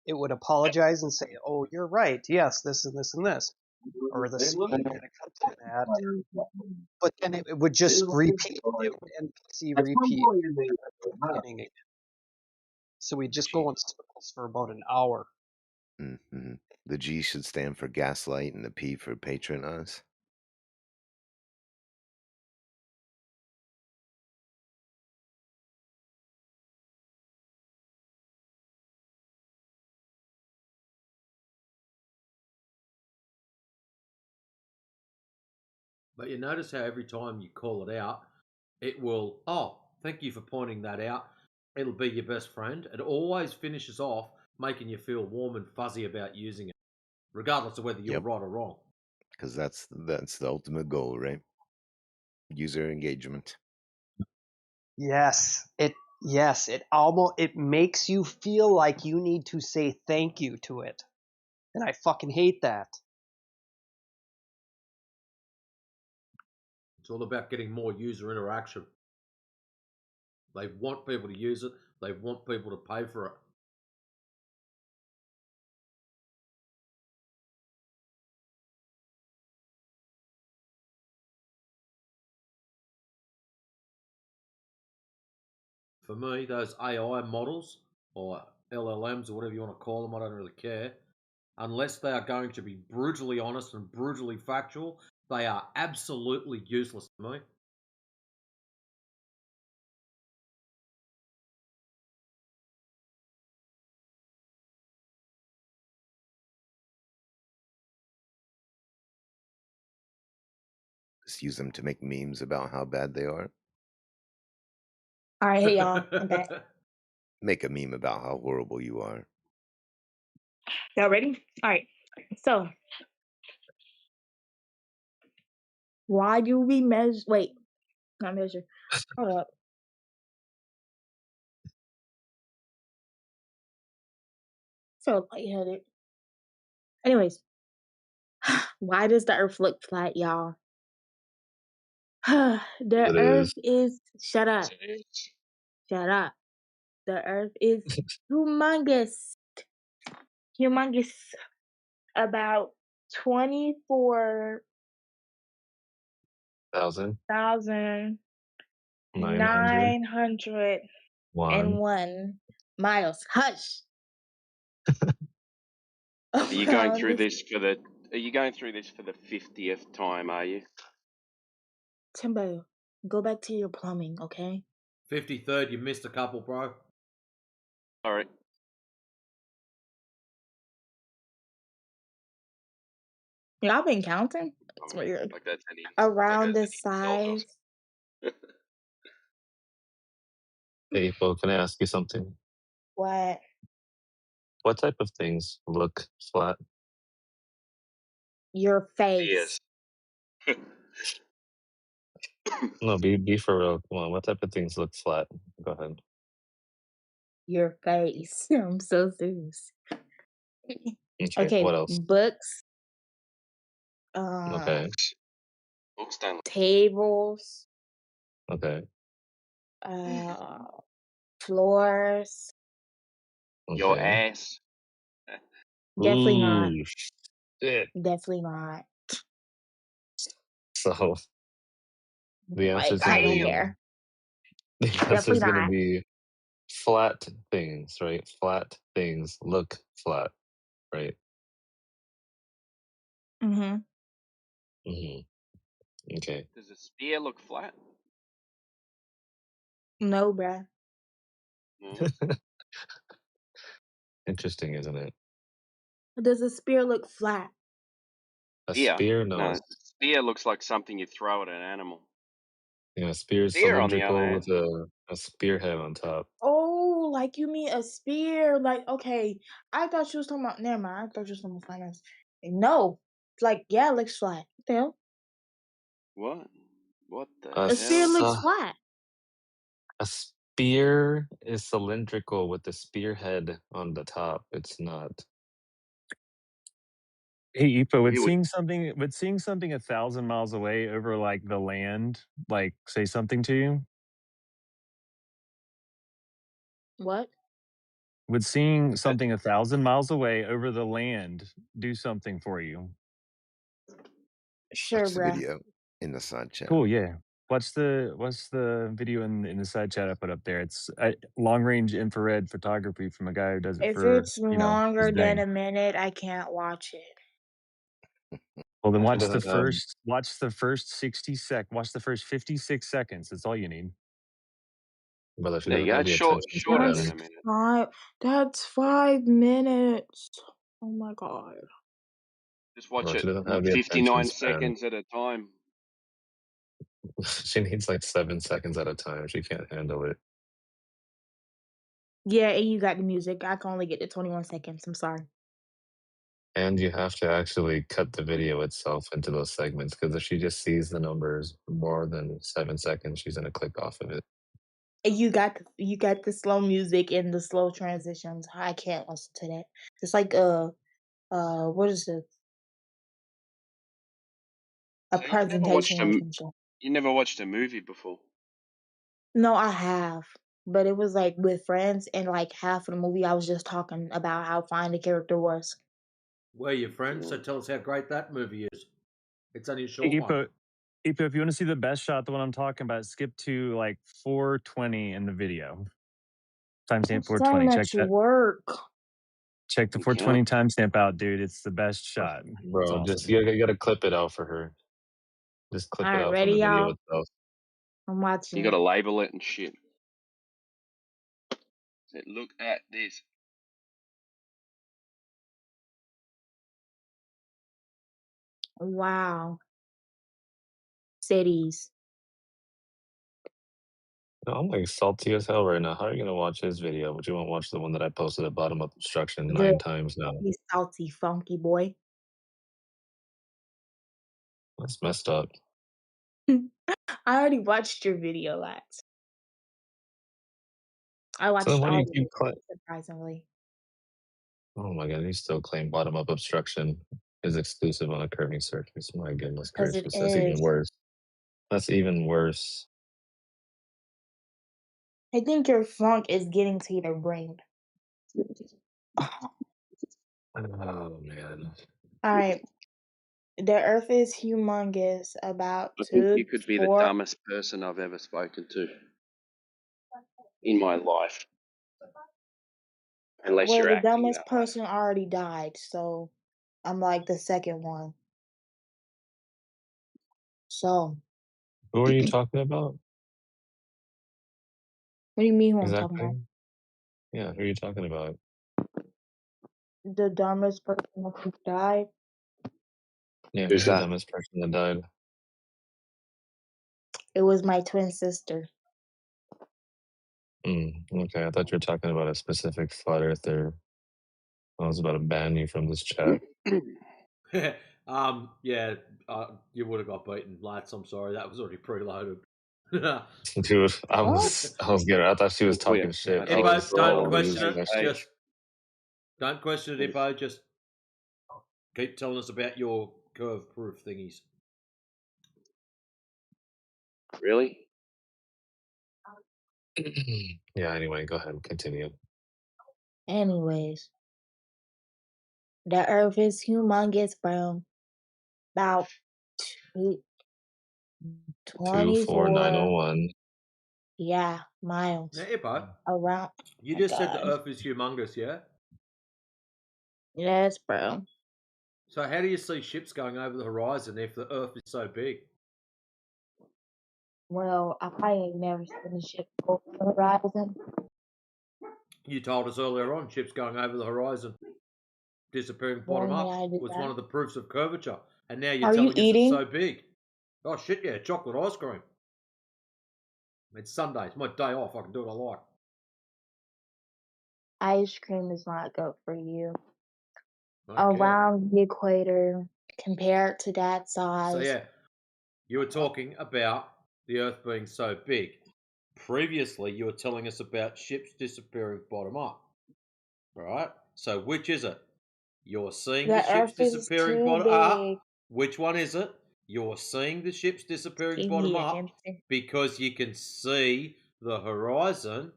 it would apologize and say, "Oh, you're right. Yes, this and this and this," or the scene kind of cut to that. But then it would just repeat. It would NPC repeat at the beginning again. So we'd just go in circles for about an hour. Mm-hmm. The G should stand for gaslight and the P for patronize. But you notice how every time you call it out, it will, oh, thank you for pointing that out. It'll be your best friend. It always finishes off making you feel warm and fuzzy about using it, regardless of whether you're right or wrong. Because that's the ultimate goal, right? User engagement. Yes, it makes you feel like you need to say thank you to it. And I fucking hate that. It's all about getting more user interaction. They want people to use it. They want people to pay for it. For me, those AI models or LLMs or whatever you want to call them, I don't really care. Unless they are going to be brutally honest and brutally factual, they are absolutely useless to me. Just use them to make memes about how bad they are. All right, hey y'all, I'm back. Make a meme about how horrible you are. Y'all ready? All right. So, why do we measure? Wait, not measure. Hold up. So lightheaded. Anyways, why does the Earth look flat, y'all? The Earth is. Shut up. Shut up. The Earth is humongous. Humongous. About 24,901 miles. Hush. Are you going through this for the 50th time, are you? Timbo, go back to your plumbing, okay? 53rd, you missed a couple, bro. All right. Y'all been counting? That's weird. Like that's around the size. Hey, Bo, can I ask you something? What? What type of things look flat? Your face. Yes. No, be for real. Come on, what type of things look flat? Go ahead. Your face. I'm so serious. Okay, what else? Books. Okay. Books don't. Tables. Okay. Floors. Your Okay. ass. Definitely not. Shit. Definitely not. So the answer is I gonna don't be care. the answer Definitely is gonna not. be flat things, right? Flat things look flat, right? Mm-hmm. Mm-hmm. Okay. Does a spear look flat? No, bruh. No. Interesting, isn't it? Does a spear look flat? A spear, no. No, a spear looks like something you throw at an animal. Yeah, a spear is Spear, on the other cylindrical hand. with a spearhead on top. Oh, like you mean a spear? Like, okay. I thought you was talking about, never mind. I thought you was talking about finance. No. Like, yeah, it looks flat. What the hell? What? What the A A spear hell? looks flat. A spear is cylindrical with the spearhead on the top. It's not. Hey, Ipo, would You would- seeing something 1,000 miles away over like the land, like say something to you? What? Would seeing something 1,000 miles away over the land do something for you? Sure, Watch the bruh. video in the side chat. Cool, yeah. What's the video in the side chat I put up there? It's long range infrared photography from a guy who does it If for it's his longer than day. a minute, I can't watch it. Well, then She watch doesn't have. the first watch the first 56 seconds. That's all you need. Brother, she There you doesn't go. have It's the attention shorter span. than That's a minute. that's 5 minutes. Oh my god. Just watch Bro, she it doesn't have the attention 59 span. seconds at a time. She needs like 7 seconds at a time. She can't handle it. Yeah, and you got the music. I can only get to 21 seconds. I'm sorry. And you have to actually cut the video itself into those segments because if she just sees the numbers more than 7 seconds, she's gonna click off of it. And you got the slow music and the slow transitions. I can't listen to that. It's like what is it? A So you never watched presentation or some shit. you never watched a movie before. No, I have. But it was like with friends and like half of the movie I was just talking about how fine the character was. We're your friends, so tell us how great that movie is. It's only a Hey, short one. Ipo, if you want to see the best shot, the one I'm talking about, skip to like 420 in the video. Timestamp So 420. Check much that. work. Check the Okay. 420 timestamp out, dude. It's the best shot. It's Bro, awesome. just you gotta clip it out for her. Just clip it Alright, out from ready, the video y'all? itself. I'm watching. You got to label it and shit. Say, look at this. Wow. Cities. No, I'm like salty as hell right now. How are you gonna watch his video, but you won't watch the one that I posted at bottom up obstruction The 9 times now? he's salty, funky boy. That's messed up. I already watched your video, Lax. I So watched then why do all you of keep it, surprisingly. Oh my god, you still claim bottom up obstruction is exclusive on a curving surface. My goodness 'Cause it gracious, that's even is. worse. That's even worse. I think your funk is getting to your brain. Oh man. Alright. The Earth is humongous, about I think you could be the 4 dumbest person I've ever spoken to in my life. Unless Well, you're the acting dumbest that way. person already died, so I'm like the second one. So, Who are you talking about? what do you mean who I'm talking Exactly. about? Yeah, who are you talking about? The dumbest person who died? Yeah, Who's who's the that? dumbest person that died? It was my twin sister. Okay, I thought you were talking about a specific flat earther. I was about to ban you from this chat. Yeah, you would have got beaten, lads. I'm sorry, that was already preloaded. Dude, I What? was getting I thought she was Oh, yeah. talking shit. I think Ippo, don't we're on the question same it. page. Just don't question it, Ippo. Just keep telling us about your curve-proof thingies. Really? Yeah, anyway, go ahead, continue. Anyways, the Earth is humongous, bro. About 24, 24901. yeah, miles Now, Ippo, around. you My just said the God. Earth is humongous, yeah? Yes, bro. So how do you see ships going over the horizon if the Earth is so big? Well, I probably ain't never seen a ship go over the horizon. You told us earlier on ships going over the horizon, disappearing bottom When did up, I do was that? one of the proofs of curvature. And now you're Are you telling us it's eating? so big. Oh, shit, yeah, chocolate ice cream. It's Sunday. It's my day off. I can do what I like. Ice cream is not good for you. Don't care. Around the equator, compared to that size. So, yeah, you were talking about the Earth being so big. Previously, you were telling us about ships disappearing bottom up. Right? So, which is it? You're seeing the The ships Earth is disappearing too bottom up. big. Which one is it? You're seeing the ships disappearing bottom Yeah, up because you can see the horizon,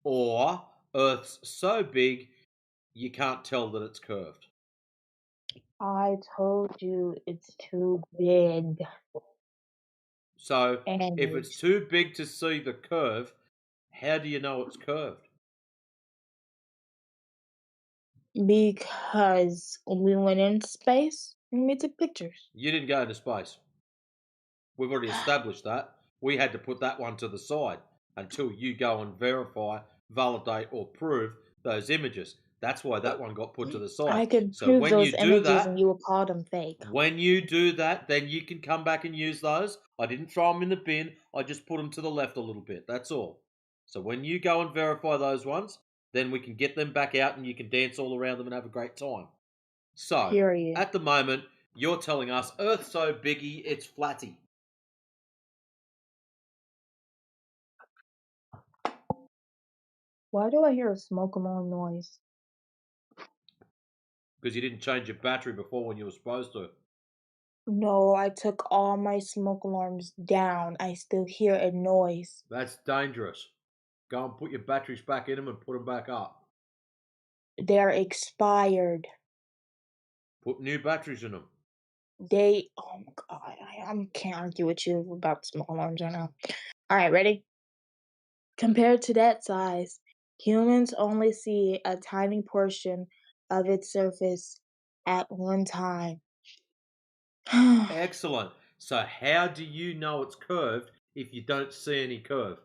or Earth's so big you can't tell that it's curved. I told you it's too big. So if it's Anyways, too big to see the curve, how do you know it's curved? because we went in space and we took pictures. You didn't go into space. We've already established that. We had to put that one to the side until you go and verify, validate, or prove those images. That's why that one got put to the side. I could So prove when you those do images and that, you will call them fake. when you do that, then you can come back and use those. I didn't throw them in the bin. I just put them to the left a little bit. That's all. So when you go and verify those ones, then we can get them back out and you can dance all around them and have a great time. So Period. at the moment, you're telling us Earth's so biggy, it's flatty. Why do I hear a smoke alarm noise? Because you didn't change your battery before when you were supposed to. No, I took all my smoke alarms down. I still hear a noise. That's dangerous. Go and put your batteries back in them and put them back up. They're expired. Put new batteries in them. Oh my god, I can't argue with you about smoke alarms right now. Alright, ready? Compared to that size, humans only see a tiny portion of its surface at one time. Excellent. So how do you know it's curved if you don't see any curve?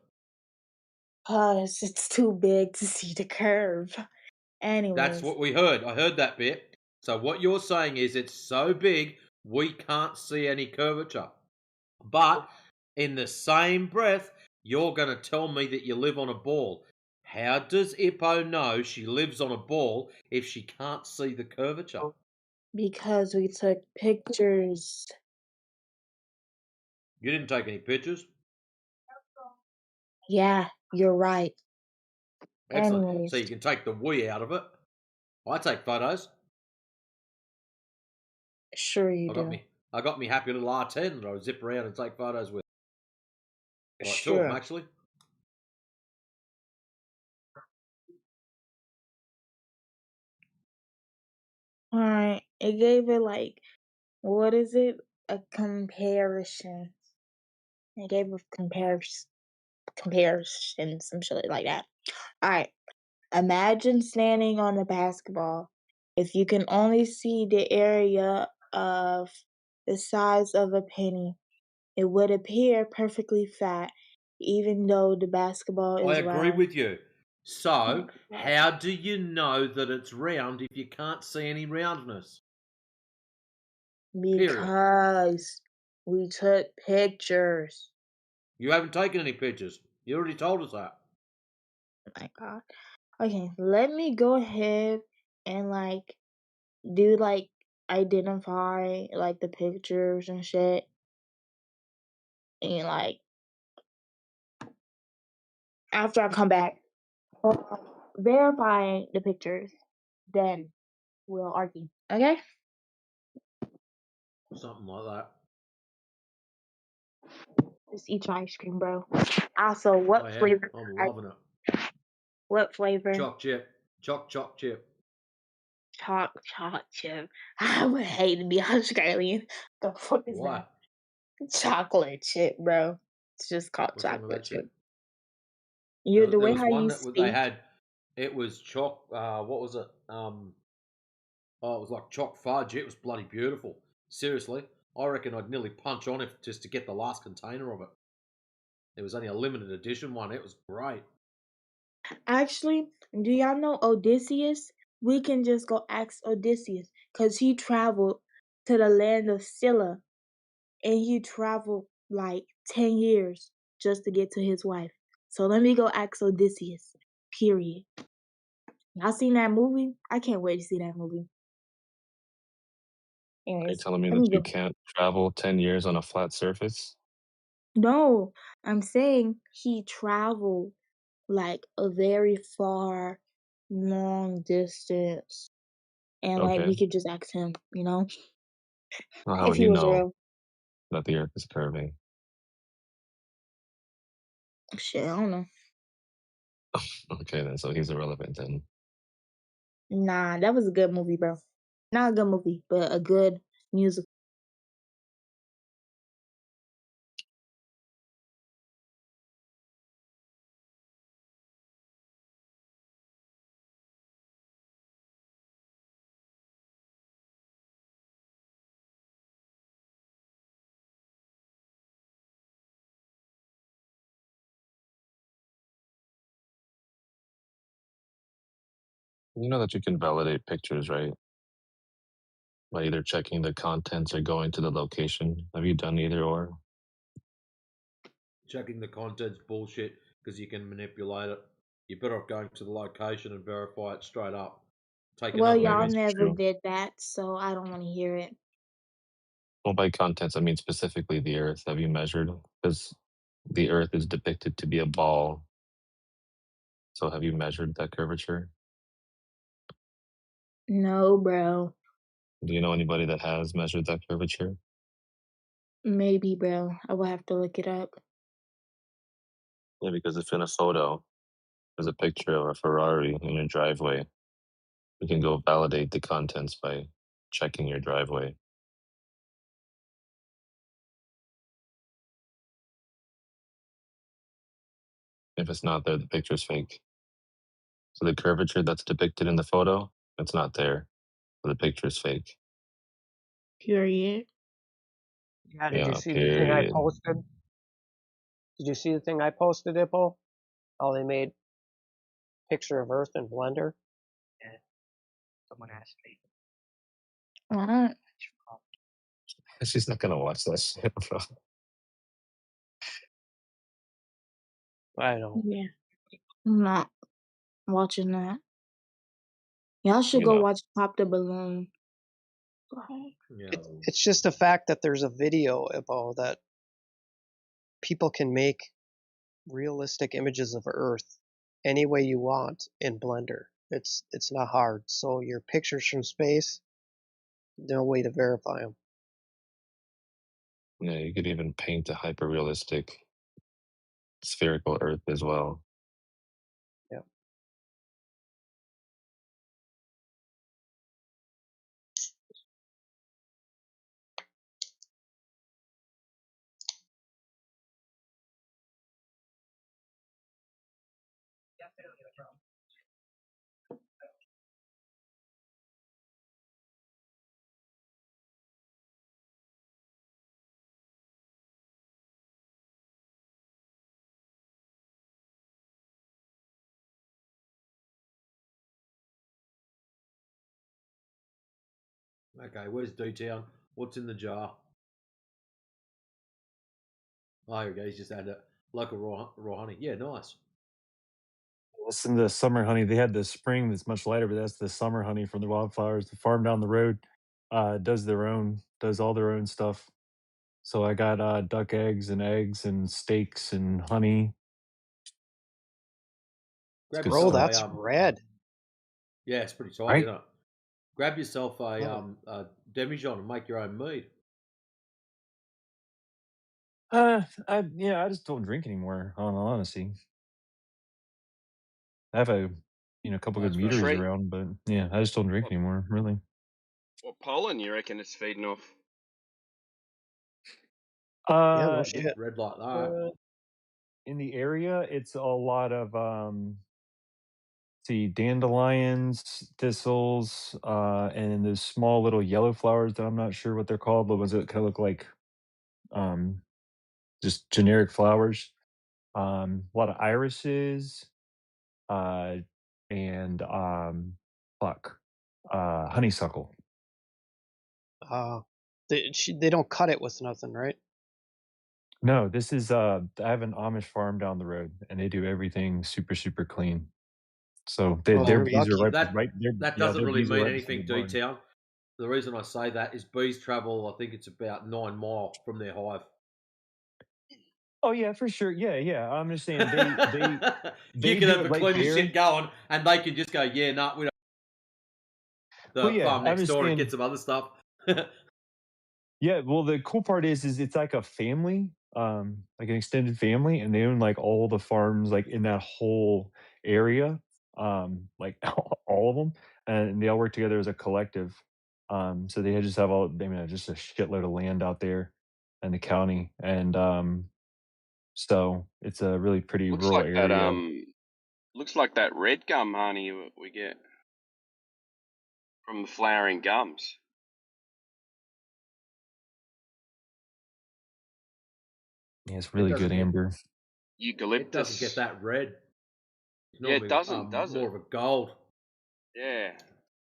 Cause it's too big to see the curve. That's Anyways, what we heard. I heard that bit. So what you're saying is it's so big we can't see any curvature. But in the same breath, you're going to tell me that you live on a ball. How does Ippo know she lives on a ball if she can't see the curvature? because we took pictures. You didn't take any pictures. Yeah, you're right. Excellent. So Anyways, you can take the we out of it. I take photos. sure you I got do. me. I got me happy little R10 that I would zip around and take photos with. Like two of them Sure. actually. Alright, it gave it like, what is it? A comparison. It gave a comparison, some shit like that. Alright, imagine standing on a basketball. If you can only see the area of the size of a penny, it would appear perfectly flat, even though the basketball I is agree round. with you. So how do you know that it's round if you can't see any roundness? Period. Because we took pictures. You haven't taken any pictures. You already told us that. Oh my god. Okay, let me go ahead and do identify the pictures and shit and after I come back verifying the pictures, then we'll argue. Okay? Something like that. Just eat your ice cream, bro. Also, what I am. flavor? I'm loving it. What flavor? Choc chip. Choc chip. Chocolate chip. I would hate to be Australian. The fuck is Why? that? Chocolate chip, bro. It's just called What's wrong with chocolate that chip. chip? You the There way was how one you that they speak. had. It was choc. What was it? Oh, it was like choc fudge. It was bloody beautiful. Seriously, I reckon I'd nearly punch on it just to get the last container of it. It was only a limited edition one. It was great. Actually, do y'all know Odysseus? We can just go ask Odysseus because he traveled to the land of Scylla and he traveled like 10 years just to get to his wife. So let me go ask Odysseus. Period. Y'all seen that movie? I can't wait to see that movie. Are you Anyways, telling me let that me you go. can't travel 10 years on a flat surface? No, I'm saying he traveled like a very far, long distance. And Okay. we could just ask him, Well, how if would he he was know real. that the Earth is curving? Shit, I don't know. Okay, then so he's irrelevant then. Nah, that was a good movie, bro. Not a good movie, but a good music. You know that you can validate pictures, right? By either checking the contents or going to the location. Have you done either or? Checking the content's bullshit because you can manipulate it. You're better off going to the location and verify it straight up. Take Well, another Maybe y'all it's look. never true. did that, so I don't want to hear it. Well, by contents, I mean specifically the Earth. Have you measured? Because the Earth is depicted to be a ball. So have you measured that curvature? No, bro. Do you know anybody that has measured that curvature? Maybe, bro. I will have to look it up. Yeah, because if in a photo there's a picture of a Ferrari in your driveway, you can go validate the contents by checking your driveway. If it's not there, the picture's fake. So the curvature that's depicted in the photo, it's not there. So the picture's fake. Period. Yeah, did you Yeah, see the thing I period. posted? Did you see the thing I posted, Ippo? How they made picture of Earth in Blender? Yeah. Someone asked me. What? She's not gonna watch that shit, bro. I know. Yeah. I'm not watching that. Y'all should You go know, watch Pop the Balloon. Okay. Yeah. It's just a fact that there's a video, Ippo, that people can make realistic images of Earth any way you want in Blender. It's not hard. So your pictures from space, no way to verify them. yeah, you could even paint a hyper realistic spherical Earth as well. Yeah. Okay, where's D-Town? What's in the jar? Oh, here we go. He's just had a local raw honey. Yeah, nice. Listen to the summer honey. They had the spring that's much lighter, but that's the summer honey from the wildflowers. The farm down the road does all their own stuff. So I got duck eggs and steaks and honey. It's Grab good Bro, yourself stuff. that's red. yeah, it's pretty tight, Right? isn't it? Grab yourself Love it. a demijohn and make your own mead. I just don't drink anymore. On all honesty, I have a couple Well, good that's fair meters enough. Treat. around, but yeah, I just don't drink What, anymore. Really. what pollen you reckon it's feeding off? Yeah, no Get shit. red like that. Uh, in the area, it's a lot of see dandelions, thistles, and those small little yellow flowers that I'm not sure what they're called, but ones that kind of look like um, just generic flowers. A lot of irises, uh, and fuck, honeysuckle. They don't cut it with nothing, right? No, this is I have an Amish farm down the road, and they do everything super super clean. So Oh, their they're Well, bees are lucky. right that yeah, doesn't their really bees are mean right beside the anything, barn. D-Town. The reason I say that is bees travel, I think it's about 9 mile from their hive. Oh yeah, for sure. Yeah, yeah. I'm just saying You they can do have it the right cleanest there. shit going, and they can just go, yeah, nah, we don't. Well, The yeah, farm I'm next just door and get saying. some other stuff. Yeah, well, the cool part is it's like a family, like an extended family, and they own like all the farms, like in that whole area, like all of them, and they all work together as a collective. So they just have just a shitload of land out there in the county, and so it's a really pretty Looks rural like that. area. Looks like that red gum honey we get from the flowering gums. Yeah, it's really good doesn't get amber. Eucalyptus. it doesn't get that red. It's Yeah, it normally doesn't, does more it? of a gold. Yeah,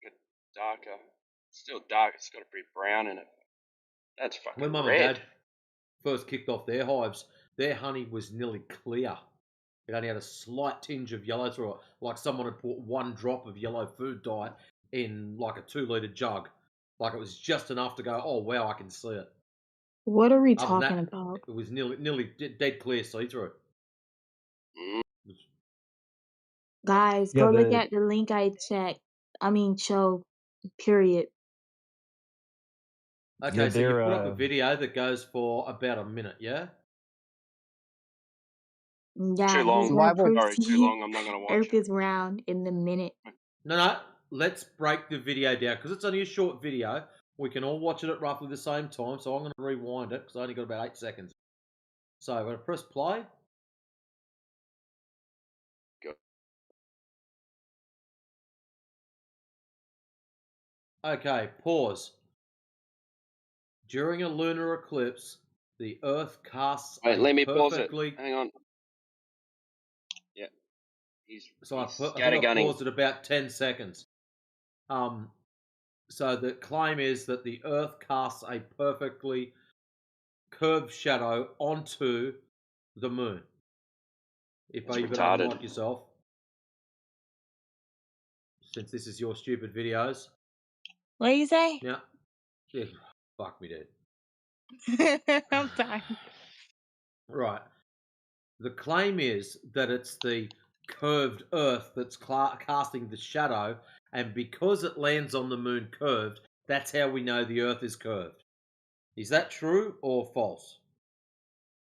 get darker. Still dark. It's got a bit brown in it. That's fucking When Mum and red. Dad first kicked off their hives, their honey was nearly clear. It only had a slight tinge of yellow through it, like someone had put 1 drop of yellow food dye in like a 2-litre jug. Like it was just enough to go, oh wow, I can see it. What are we Other than talking that, about? it was nearly dead clear see-through. Mm. Guys, Yeah, go look the at the link I showed. Period. Okay, yeah so you they're put up a video that goes for about a minute, yeah? Yeah, Too he's long. gonna Why would Sorry, too proceed long. I'm not gonna watch Earth it. is round in a minute. No, let's break the video down because it's only a short video. We can all watch it at roughly the same time, so I'm going to rewind it because I only got about 8 seconds. So I'm going to press play. Go. Okay, pause. During a lunar eclipse, the Earth casts Wait, a let me pause it. perfectly... Hang on. Yeah, he's So I think I scattergunning. paused at about 10 seconds. So the claim is that the Earth casts a perfectly curved shadow onto the moon. If It's you could retarded. unlock yourself, since this is your stupid videos. What do you say? Yeah. Fuck me, dude. I'm tired. Right. The claim is that it's the curved Earth that's casting the shadow, and because it lands on the moon curved, that's how we know the Earth is curved. Is that true or false?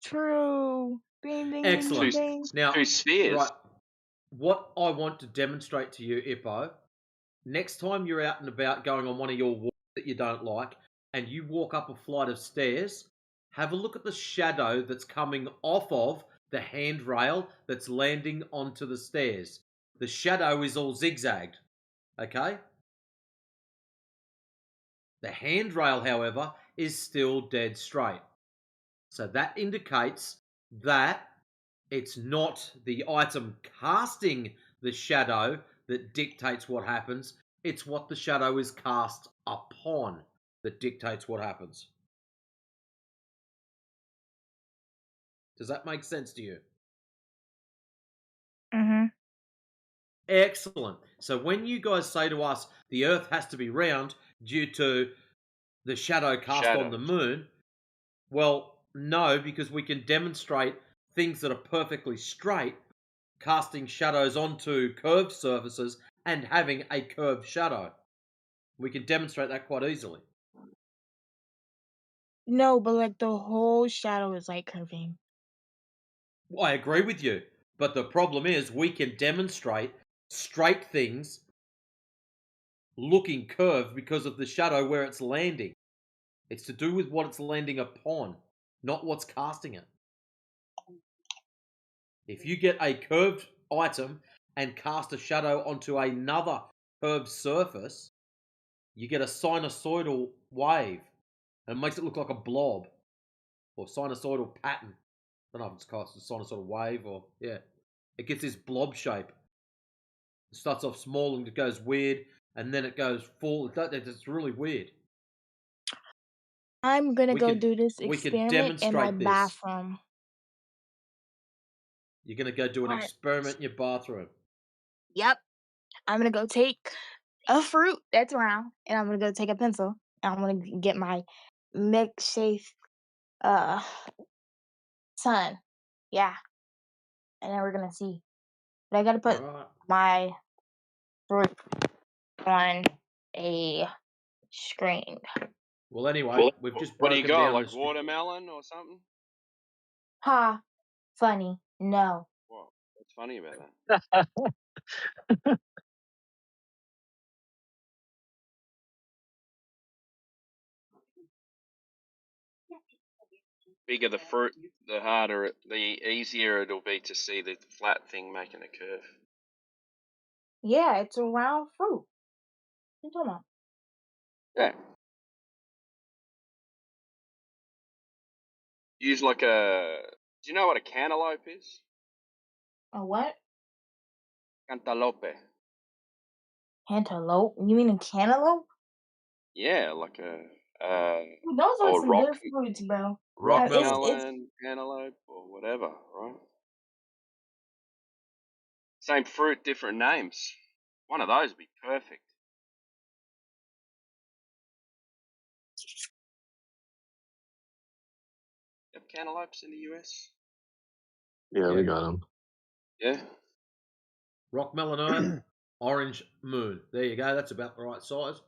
True. Ding ding ding ding Excellent. ding. Now, Two spheres. right, what I want to demonstrate to you, Ippo, next time you're out and about going on one of your walks that you don't like, and you walk up a flight of stairs, have a look at the shadow that's coming off of the handrail that's landing onto the stairs. The shadow is all zigzagged, okay? The handrail, however, is still dead straight. So that indicates that it's not the item casting the shadow that dictates what happens. It's what the shadow is cast upon that dictates what happens. Does that make sense to you? Mm-hmm. Excellent. So when you guys say to us the Earth has to be round due to the shadow cast on the moon, well, no, because we can demonstrate things that are perfectly straight, casting shadows onto curved surfaces and having a curved shadow. We can demonstrate that quite easily. No, but like the whole shadow is like curving. I agree with you, but the problem is we can demonstrate straight things looking curved because of the shadow where it's landing. It's to do with what it's landing upon, not what's casting it. If you get a curved item and cast a shadow onto another curved surface, you get a sinusoidal wave. And it makes it look like a blob or sinusoidal pattern. I don't know if it's called a sinusoidal wave or, yeah. It gets this blob shape. It starts off small and it goes weird, and then it goes full. It's really weird. I'm gonna We go can do this we can experiment in my demonstrate this. bathroom. You're gonna go do an Alright. experiment in your bathroom. Yep. I'm gonna go take a fruit that's round, and I'm gonna go take a pencil, and I'm gonna get my milkshake sun. Yeah. And then we're gonna see. But I gotta put Alright. my fruit on a screen. Well, anyway, we've just What do you broken got? down Like this. watermelon or something? Ha. Funny. No. What? funny about that? Bigger the fruit, the harder, the easier it'll be to see the flat thing making a curve. Yeah, it's a round fruit. What you talking about? Yeah. Use like a. Do you know what a cantaloupe is? A what? Cantaloupe. Cantaloupe? You mean a cantaloupe? Yeah, like a. Those are Or some rock. good fruits, bro. Rock It's Melon, cantaloupe, or whatever, right? Same fruit, different names. One of those would be perfect. You have cantaloupes in the US? Yeah, Yeah. we got them. Yeah. Rock melon earth, orange moon. There you go. That's about the right size.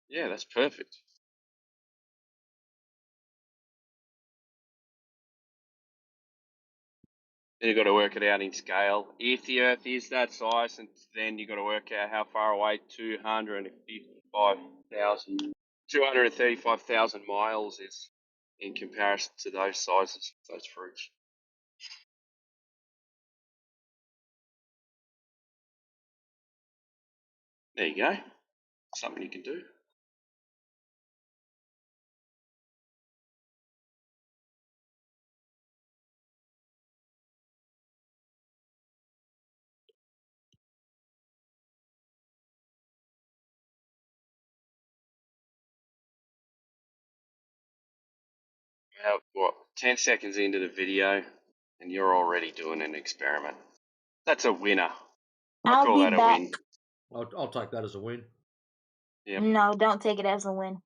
Yeah, that's perfect. Then you've got to work it out in scale. If the Earth is that size, and then you've got to work out how far away 235,000 miles is in comparison to those sizes, those fruits. There you go. Something you can do. What, 10 seconds into the video, and you're already doing an experiment. That's a winner. I I'll call be that a back. win. I'll take that as a win. Yep. No, don't take it as a win.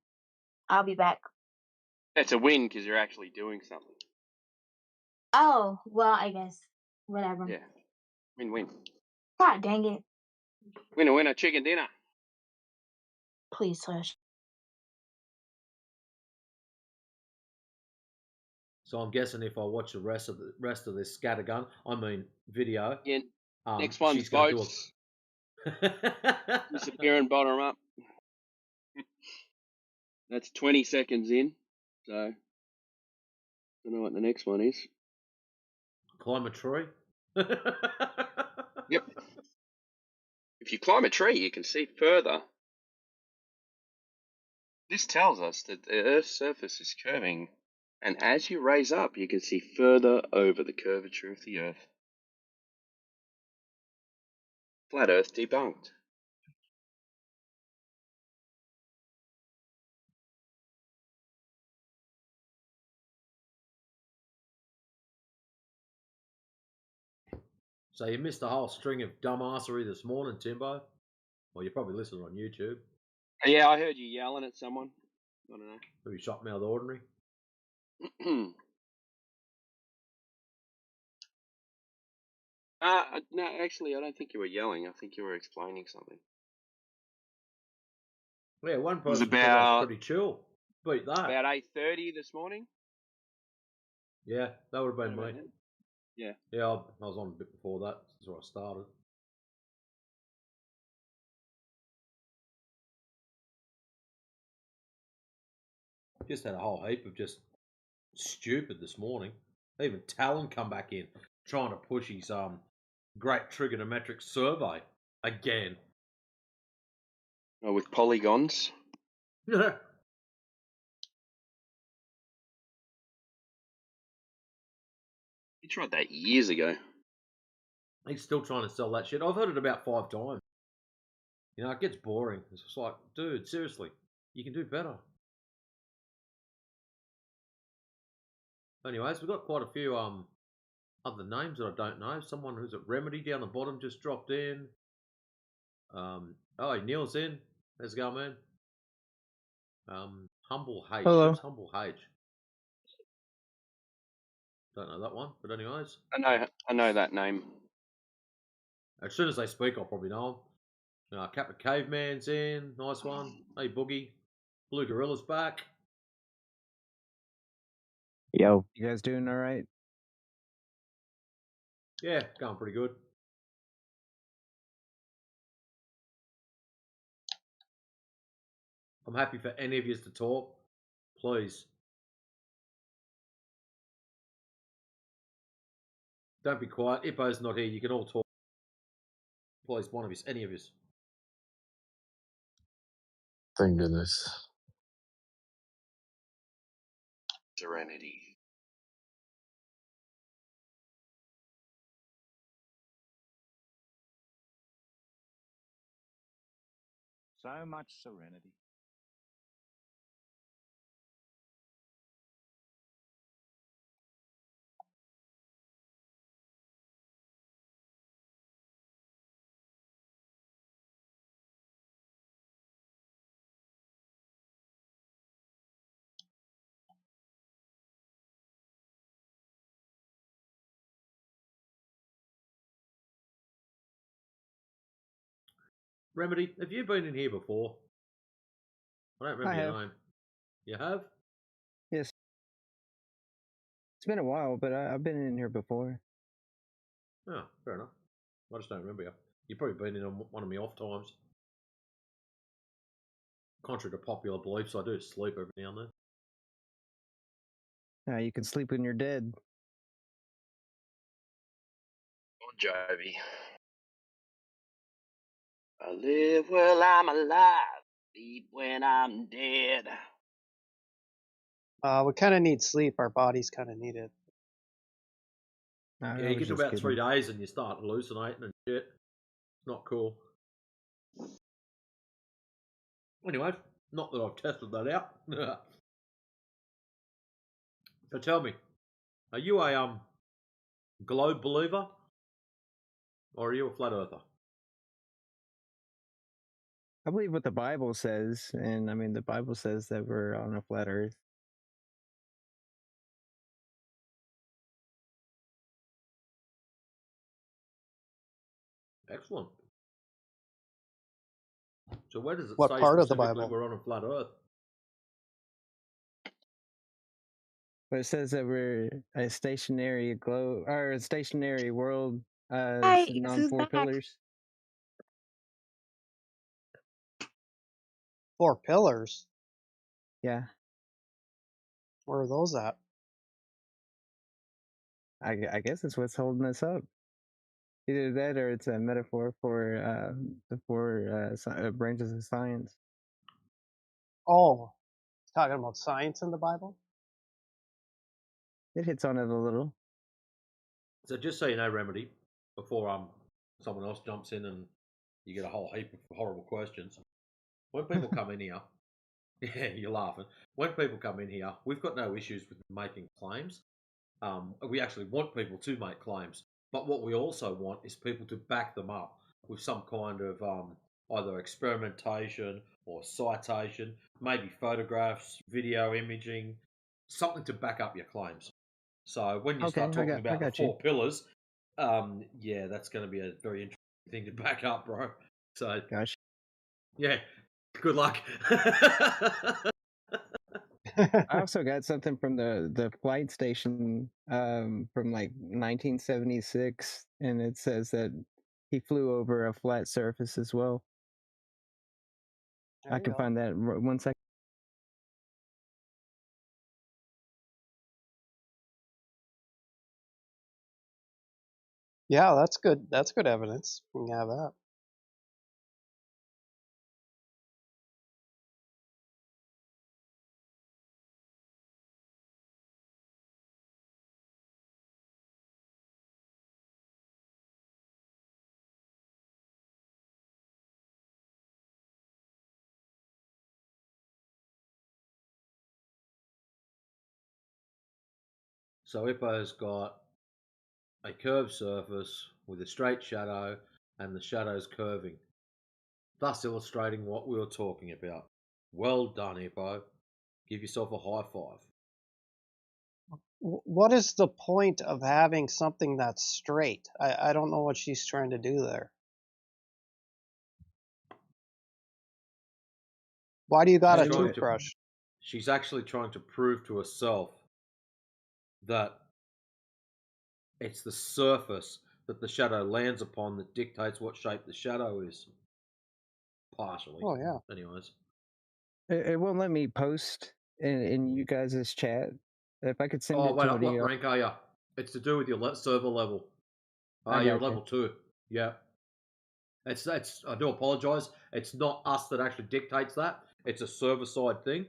I'll be back. That's a win because you're actually doing something. Oh, well, I guess. Whatever. Yeah. Win-win. God dang it. Winner, chicken dinner. Please hush. So I'm guessing if I watch the rest of this scattergun, I mean video, Yeah. Next one's she's going to boats. do a. Disappearing bottom up. That's 20 seconds in. So, I don't know what the next one is. Climb a tree. Yep. If you climb a tree, you can see further. This tells us that the Earth's surface is curving, and as you raise up, you can see further over the curvature of the Earth. Flat Earth debunked. So you missed a whole string of dumbassery this morning, Timbo. Well, you probably listened on YouTube. Yeah, I heard you yelling at someone. I don't know. Who shot me out of the ordinary. No, actually, I don't think you were yelling. I think you were explaining something. Yeah, one It was person said I was about pretty chill. Beat that. about 8:30 this morning. Yeah, that would have been me. Yeah. Yeah, I was on a bit before that. That's where I started. Just had a whole heap of just stupid this morning. Even Talon come back in trying to push his great trigonometric survey again. Oh, with polygons. He tried that years ago. He's still trying to sell that shit. I've heard it about 5 times. You know, it gets boring. It's just like, dude, seriously, you can do better. Anyways, we've got quite a few other names that I don't know. Someone who's at Remedy down the bottom just dropped in. Oh, Neil's in. How's it going, man? Humble H. Hello. Who's Humble H? Don't know that one, but anyways. I know that name. As soon as they speak, I'll probably know them. Captain Caveman's in. Nice one. Hey, Boogie. Blue Gorilla's back. Yo, you guys doing all right? Yeah, going pretty good. I'm happy for any of you to talk. Please. Don't be quiet. Ippo's not here. You can all talk. Please, one of us, any of us. Thank goodness. Serenity. So much serenity. Remedy, have you been in here before? I don't remember I your have. name. You have? Yes. It's been a while, but I've been in here before. Oh, fair enough. I just don't remember you. You've probably been in on one of my off times. Contrary to popular beliefs, I do sleep every now and then. You can sleep when you're dead. Bon Jovi. I live while I'm alive, sleep when I'm dead. We kind of need sleep. Our bodies kind of need it. I Yeah, you was get to just about kidding. 3 days and you start hallucinating and shit. It's not cool. Anyway, not that I've tested that out. So tell me, are you a globe believer? Or are you a flat earther? I believe what the Bible says, and I mean the Bible says that we're on a flat Earth. Excellent. So where does it What say part of the specifically Bible? we're on a flat earth? But it says that we're a stationary globe or a stationary world Hi, sitting on who's 4 back? pillars. 4 pillars? Yeah. Where are those at? I guess it's what's holding us up. Either that or it's a metaphor for the 4 branches of science. Oh, it's talking about science in the Bible? It hits on it a little. So just so you know, Remedy, before someone else jumps in and you get a whole heap of horrible questions. When people come in here, yeah, you're laughing. When people come in here, we've got no issues with making claims. We actually want people to make claims, but what we also want is people to back them up with some kind of either experimentation or citation, maybe photographs, video imaging, something to back up your claims. So when you Okay, start talking I about the got you. 4 pillars, yeah, that's going to be a very interesting thing to back up, bro. So Gosh. yeah, good luck. I also got something from the flight station from like 1976, and it says that he flew over a flat surface as well. There I you can go. find that 1 second. Yeah, that's good. That's good evidence. We can have that. So Ippo's got a curved surface with a straight shadow and the shadows curving, thus illustrating what we were talking about. Well done, Hippo. Give yourself a high five. What is the point of having something that's straight? I don't know what she's trying to do there. Why do you got She's a trying to. toothbrush? She's actually trying to prove to herself that it's the surface that the shadow lands upon that dictates what shape the shadow is. Partially. Oh yeah. Anyways. It won't let me post in you guys' chat. If I could send Oh, it wait, to one of what you, rank are you? It's to do with your server level. I You're got you. level 2. Yeah. It's I do apologize. It's not us that actually dictates that. It's a server side thing.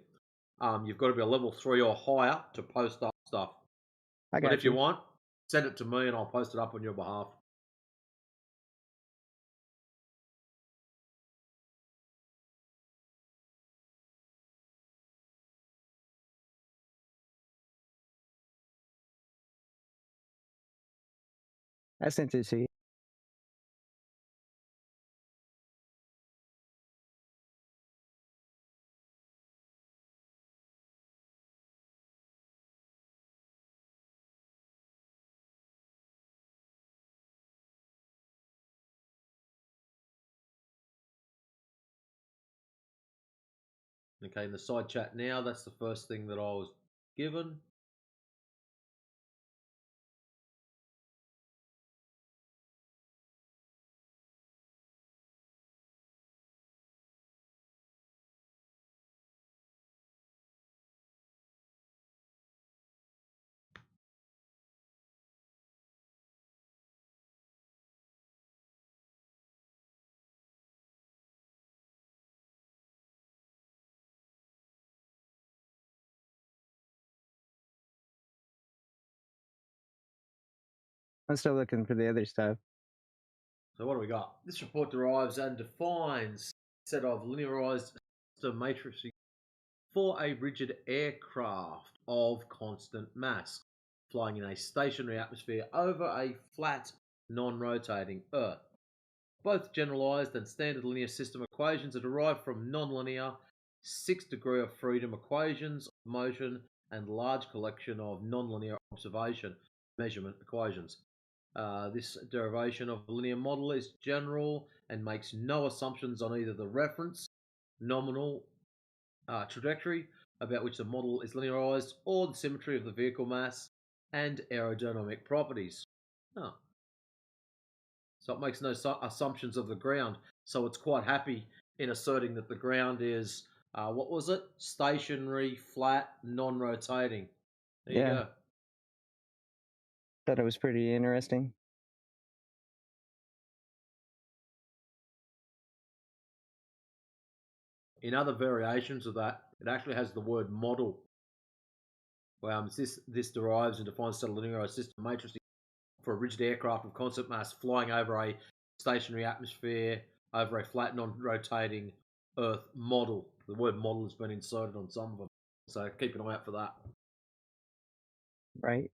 You've got to be a level 3 or higher to post up stuff. I But got if you you. want, send it to me and I'll post it up on your behalf. I sent it to you. Okay, in the side chat now, that's the first thing that I was given. I'm still looking for the other stuff. So what do we got? This report derives and defines a set of linearized system matrices for a rigid aircraft of constant mass, flying in a stationary atmosphere over a flat, non-rotating Earth. Both generalized and standard linear system equations are derived from nonlinear 6-degree of freedom equations of motion and large collection of nonlinear observation measurement equations. This derivation of a linear model is general and makes no assumptions on either the reference, nominal trajectory about which the model is linearized, or the symmetry of the vehicle mass and aerodynamic properties. Oh. So it makes no assumptions of the ground. So it's quite happy in asserting that the ground is, what was it? Stationary, flat, non-rotating. There you go. Thought it was pretty interesting. In other variations of that, it actually has the word model. This derives and defines a set of linearized system matrices for a rigid aircraft of constant mass flying over a stationary atmosphere over a flat, non-rotating Earth model. The word model has been inserted on some of them, so keep an eye out for that. Right.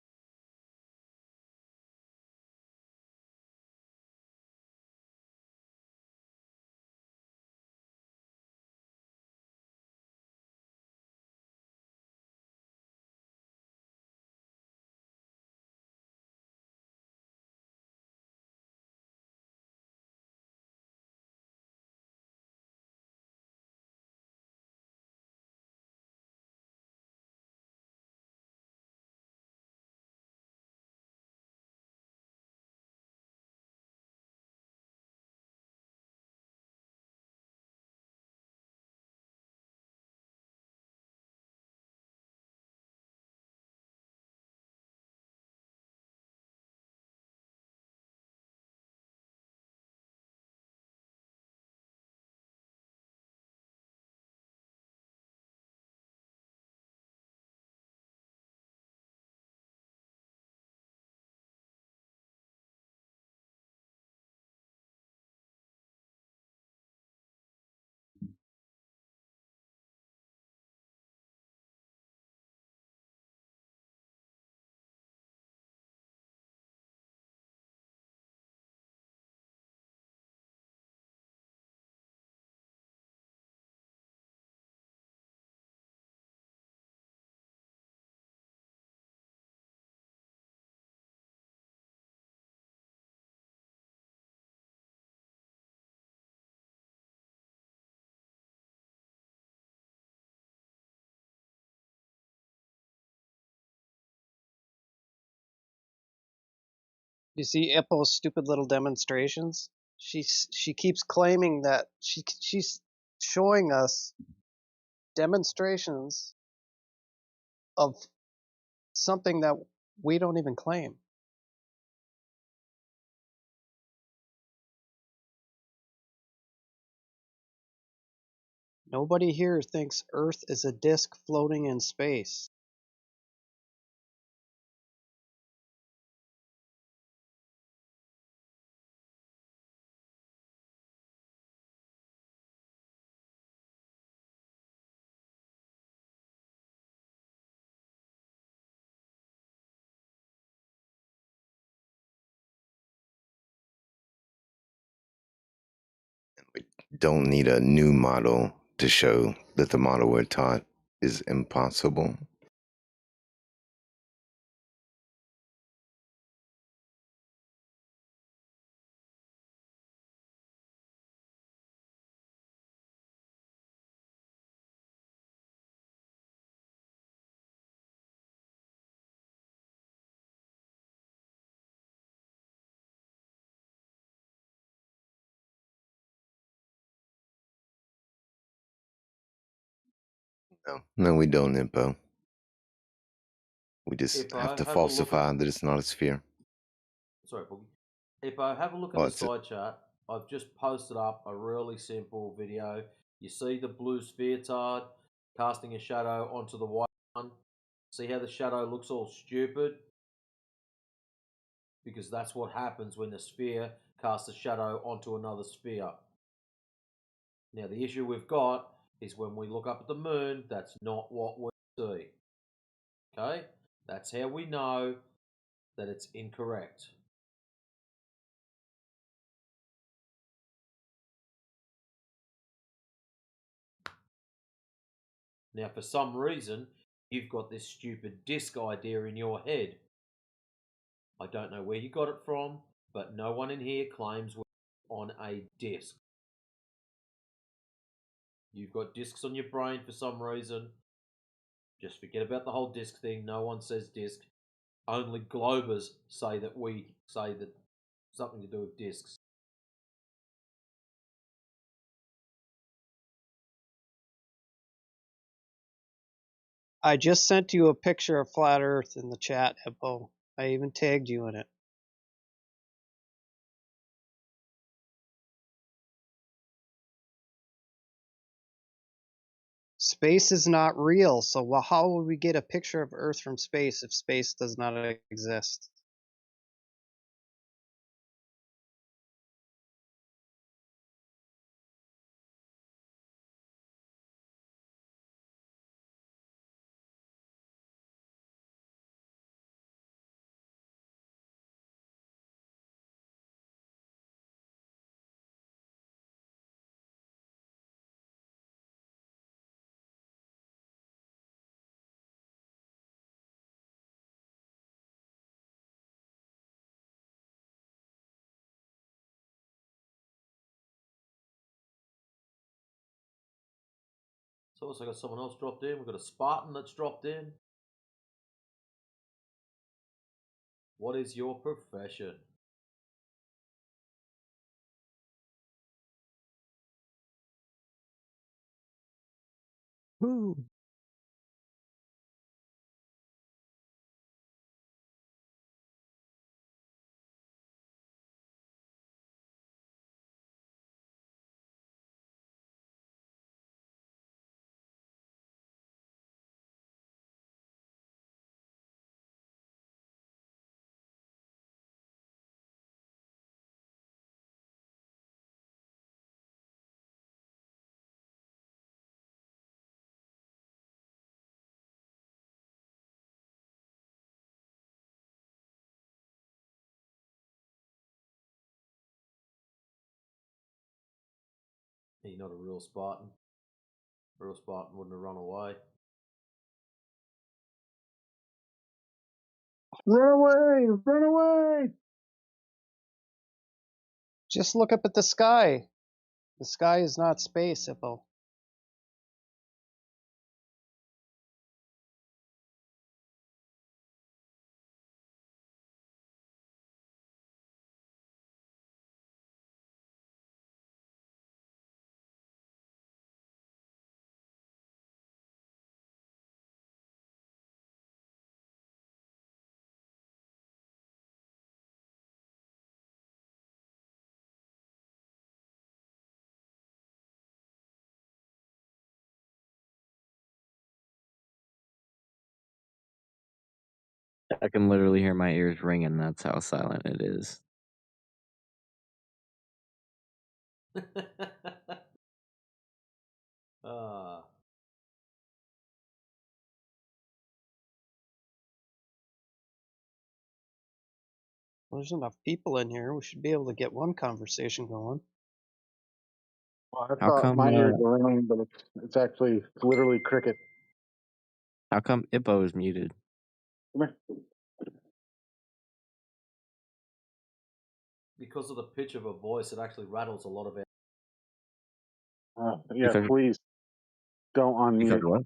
You see Ippo's stupid little demonstrations? She keeps claiming that she's showing us demonstrations of something that we don't even claim. Nobody here thinks Earth is a disk floating in space. We don't need a new model to show that the model we're taught is impossible. No, we don't, Impo. We just have Ippo, to have a look at. falsify that it's not a sphere. Sorry, Boogie. Ippo, have a look at Oh, the it's a, side chart. I've just posted up a really simple video. You see the blue sphere tard casting a shadow onto the white one. See how the shadow looks all stupid? Because that's what happens when the sphere casts a shadow onto another sphere. Now, the issue we've got is when we look up at the moon, that's not what we see. Okay? That's how we know that it's incorrect. Now, for some reason, you've got this stupid disc idea in your head. I don't know where you got it from, but no one in here claims we're on a disc. You've got discs on your brain for some reason. Just forget about the whole disc thing. No one says disc. Only Globers say that we say that something to do with discs. I just sent you a picture of flat Earth in the chat, Hippo. I even tagged you in it. Space is not real, so how would we get a picture of Earth from space if space does not exist? So also got someone else dropped in. We've got a Spartan that's dropped in. What is your profession? Woo. He's not a real Spartan. A real Spartan wouldn't have run away. Run away! Run away! Just look up at the sky. The sky is not space, Hippo. I can literally hear my ears ringing. That's how silent it is. Ah. Well, there's enough people in here. We should be able to get one conversation going. Well, I How thought come? my ears were ringing, but it's actually literally cricket. How come Ippo is muted? Come here. Because of the pitch of her voice, it actually rattles a lot of it. Yeah, Because- please don't unmute. Because what?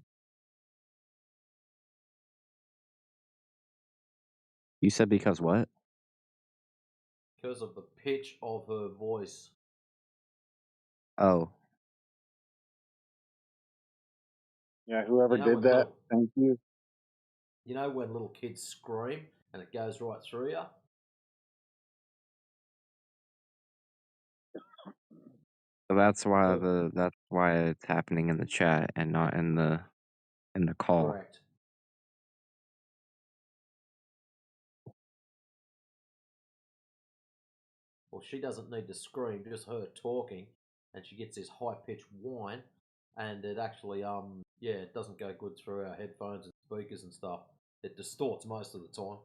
You said because what? Because of the pitch of her voice. Oh, Yeah, whoever You know did when that, little, thank you. you know when little kids scream and it goes right through you? so that's why So- that's why it's happening in the chat and not in the call. Correct. Well, she doesn't need to scream, just her talking, and she gets this high pitched whine, and it actually, yeah, it doesn't go good through our headphones and speakers and stuff. It distorts most of the time.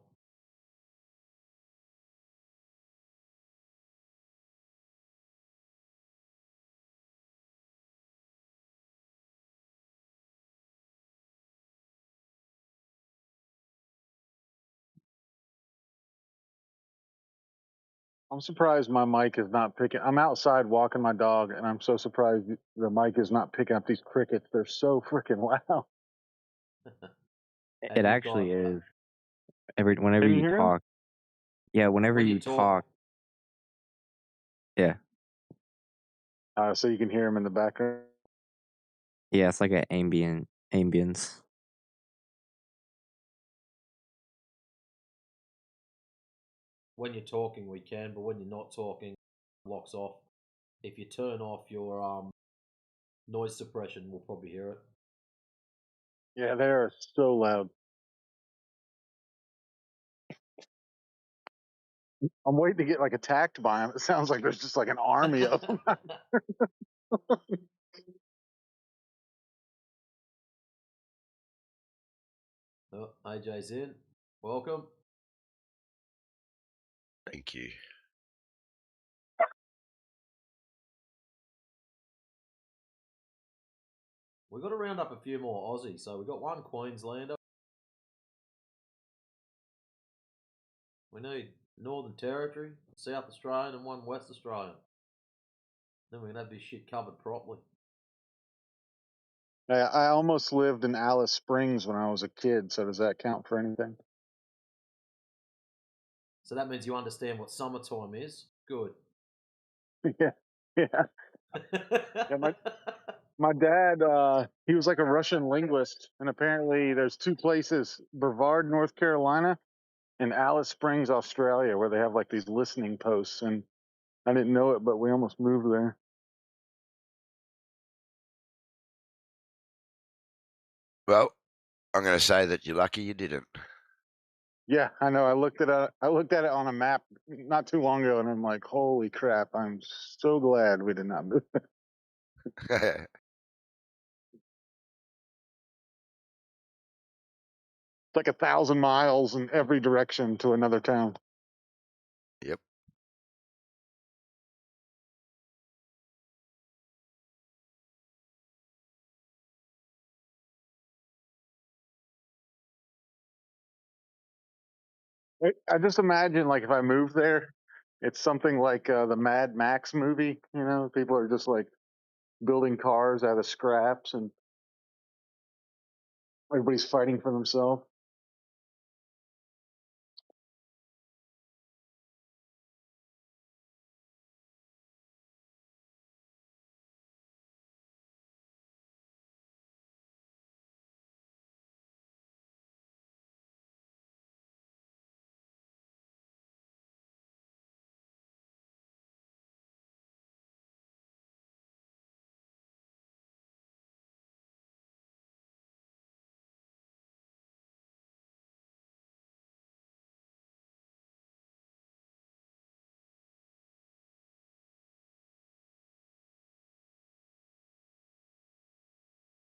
I'm surprised my mic is not picking. I'm outside walking my dog, and I'm so surprised the mic is not picking up these crickets. They're so freaking loud. And It you've actually got, is. Whenever Can you you hear him? talk, yeah. Whenever when you you talk, yeah, So you can hear him in the background. yeah. It's like an ambience. when you're talking, we can, but when you're not talking, it locks off. If you turn off your noise suppression, we'll probably hear it. Yeah, they are so loud. I'm waiting to get like attacked by them. It sounds like there's just like an army of them. Oh, AJ's in. Welcome. Thank you. We've got to round up a few more Aussies. So we've got one Queenslander. We need Northern Territory, South Australian, and one West Australian. Then we can have this shit covered properly. I almost lived in Alice Springs when I was a kid. So does that count for anything? So that means you understand what summertime is. Good. Yeah, yeah. Yeah, my dad, he was like a Russian linguist, and apparently there's two places: Brevard, North Carolina, and Alice Springs, Australia, where they have like these listening posts. And I didn't know it, but we almost moved there. Well, I'm going to say that you're lucky you didn't. Yeah, I know. I looked at it on a map not too long ago, and I'm like, holy crap! I'm so glad we did not move. It's like 1,000 miles in every direction to another town. Yep. I just imagine like if I moved there, it's something like the Mad Max movie. You know, people are just like building cars out of scraps, and everybody's fighting for themselves.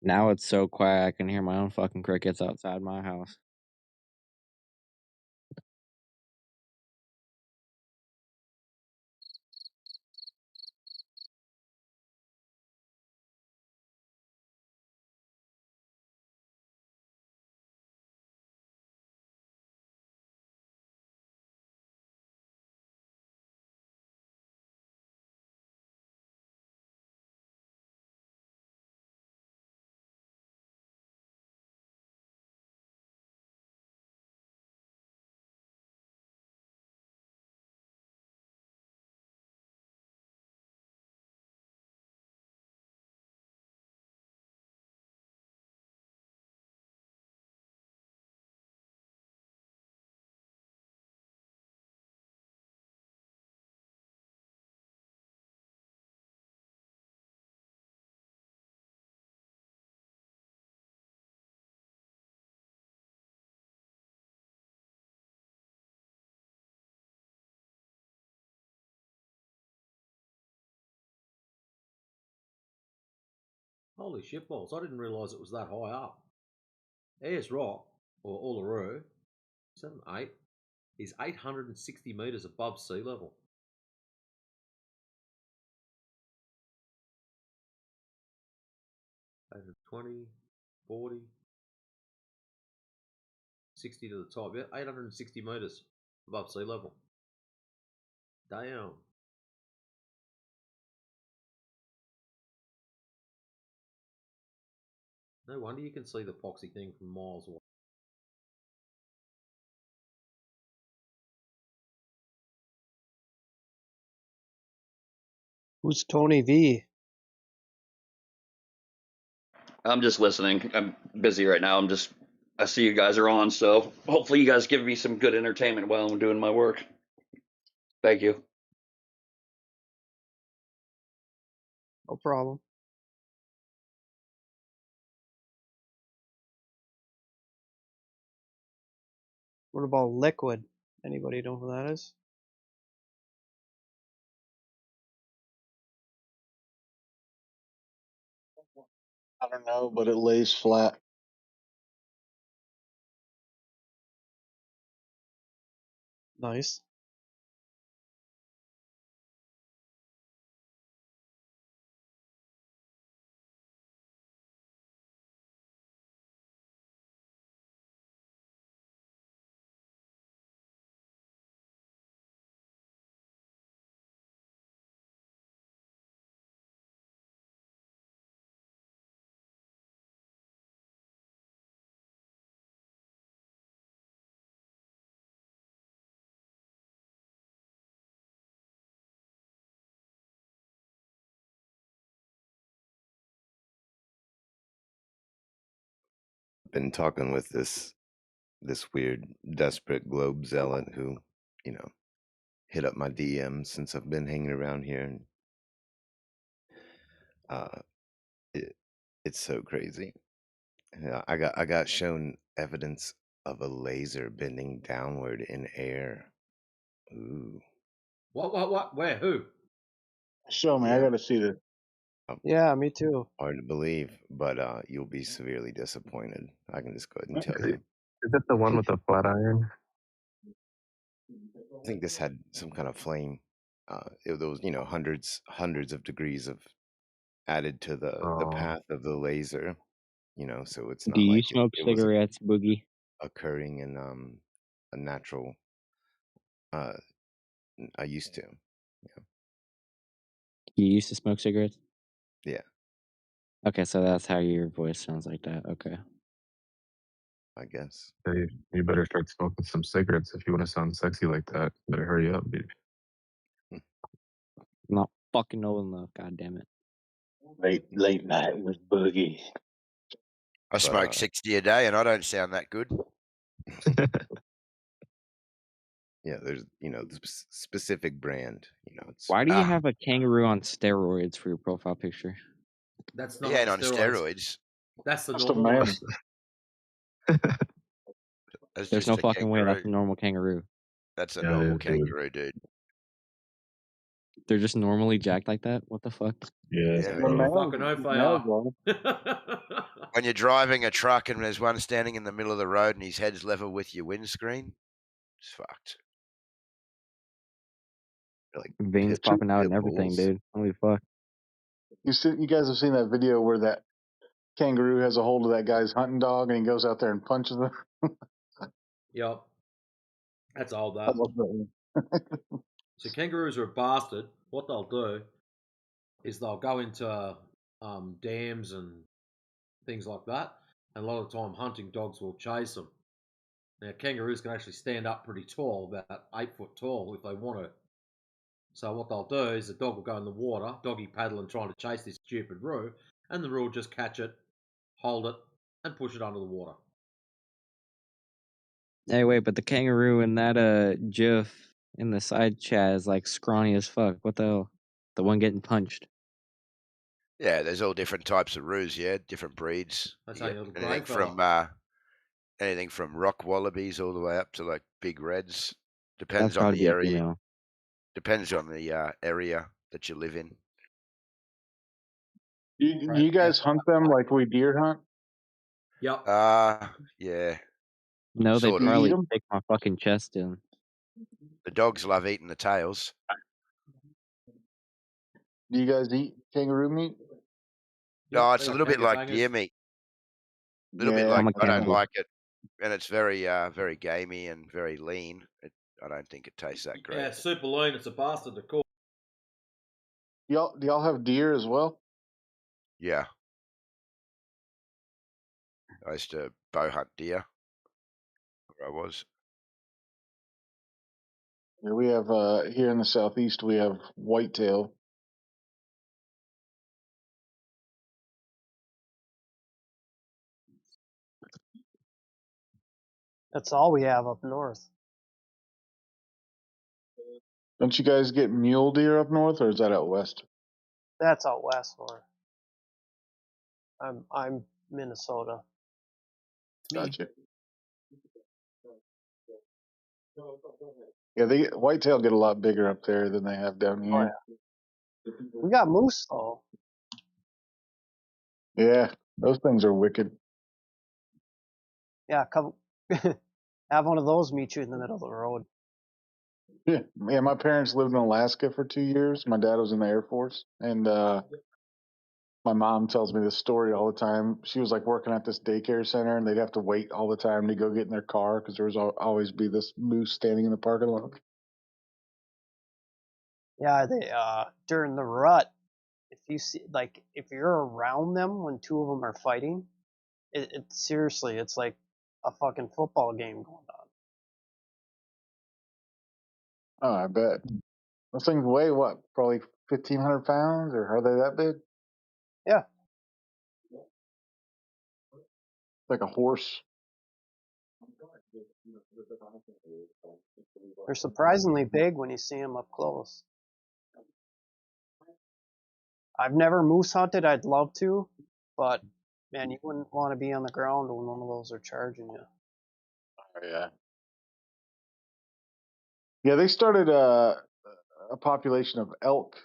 Now it's so quiet I can hear my own fucking crickets outside my house. Holy shitballs, I didn't realise it was that high up. Ayers Rock, or Uluru, 7, 8, is 860 metres above sea level. 20, 40, 60 to the top. Yeah, 860 metres above sea level. Damn. No wonder you can see the poxy thing from miles away. Who's Tony V? I'm just listening. I'm busy right now. I see you guys are on, so hopefully you guys give me some good entertainment while I'm doing my work. Thank you. No problem. What about Liquid? Anybody know who that is? I don't know, but it lays flat. Nice. Been talking with this weird desperate globe zealot who, hit up my DMs since I've been hanging around here, and it's so crazy. Yeah, I got shown evidence of a laser bending downward in air. Ooh. What? Where? Who? Show me. I Yeah. got to see this. Yeah, me too. Hard to believe, but you'll be severely disappointed. I can just go ahead and tell Is you. it the one with the flat iron? I think this had some kind of flame. There was, hundreds of degrees of added to the Oh, path of the laser. So it's Do not you like smoke it was cigarettes, Boogie? occurring in a natural. Uh, I used to. You used to smoke cigarettes? Yeah, Okay, so that's how your voice sounds like that. Okay. I guess. hey, you better start smoking some cigarettes if you want to sound sexy like that. Better hurry up, dude. I'm not fucking old enough, god damn it. Late night with Boogie. I smoke 60 a day and I don't sound that good. Yeah, there's the specific brand. It's Why do you have a kangaroo on steroids for your profile picture? That's He not ain't on on steroids. steroids. That's the Just a normal man. one. That's There's just no a fucking way that's a kangaroo. normal kangaroo. That's a Yeah, it normal is, dude. kangaroo, dude. They're just normally jacked like that? What the fuck? Yeah. Yeah, The You man. males, fucking hope they males are. are. when you're driving a truck and there's one standing in the middle of the road and his head's level with your windscreen, it's fucked. Like Veins popping out and everything, dude. Holy fuck. You guys have seen that video where that kangaroo has a hold of that guy's hunting dog and he goes out there and punches him? Yep. That's old, I that. love that one. So kangaroos are a bastard. What they'll do is they'll go into dams and things like that, and a lot of the time hunting dogs will chase them. Now kangaroos can actually stand up pretty tall, about 8 foot tall, if they want to. So what they'll do is the dog will go in the water, doggy paddling, trying to chase this stupid roo, and the roo will just catch it, hold it, and push it under the water. Hey, wait, but the kangaroo in that GIF in the side chat is like scrawny as fuck. What the hell? The one getting punched. Yeah, there's all different types of roos. Yeah, different breeds. That's You how get your little grey anything from rock wallabies all the way up to like big reds. That's Depends on gotta the be a area. female. Depends on the area that you live in. Do you guys hunt them like we deer hunt? Yep. Yeah. No, they Sort of. probably eat 'em? take my fucking chest in. The dogs love eating the tails. Do you guys eat kangaroo meat? No, Yep, it's they a got little bit like gangabangers. deer meat. A little bit Yeah. like I'm a I don't cannibal. like it, and it's very very gamey and very lean. I don't think it tastes that great. Yeah, super lean. It's a bastard to cook. Do y'all have deer as well? Yeah. I used to bow hunt deer where I was. Yeah, we have here in the southeast we have whitetail. That's all we have up north. Don't you guys get mule deer up north, or is that out west? That's out west for. I'm Minnesota. Gotcha. Yeah, whitetail get a lot bigger up there than they have down Oh here. yeah. We got moose though. Yeah, those things are wicked. Yeah, come have one of those meet you in the middle of the road. Yeah, my parents lived in Alaska for 2 years. My dad was in the Air Force, and my mom tells me this story all the time. She was like working at this daycare center, and they'd have to wait all the time to go get in their car because there was always be this moose standing in the parking lot. Yeah, they during the rut, if you see if you're around them when two of them are fighting, it seriously, it's like a fucking football game going on. Oh, I bet. Those things weigh what? Probably 1,500 pounds, or are they that big? Yeah, Like a horse. they're surprisingly big when you see them up close. I've never moose hunted. I'd love to, but man, you wouldn't want to be on the ground when one of those are charging you. Oh, yeah. Yeah, they started a population of elk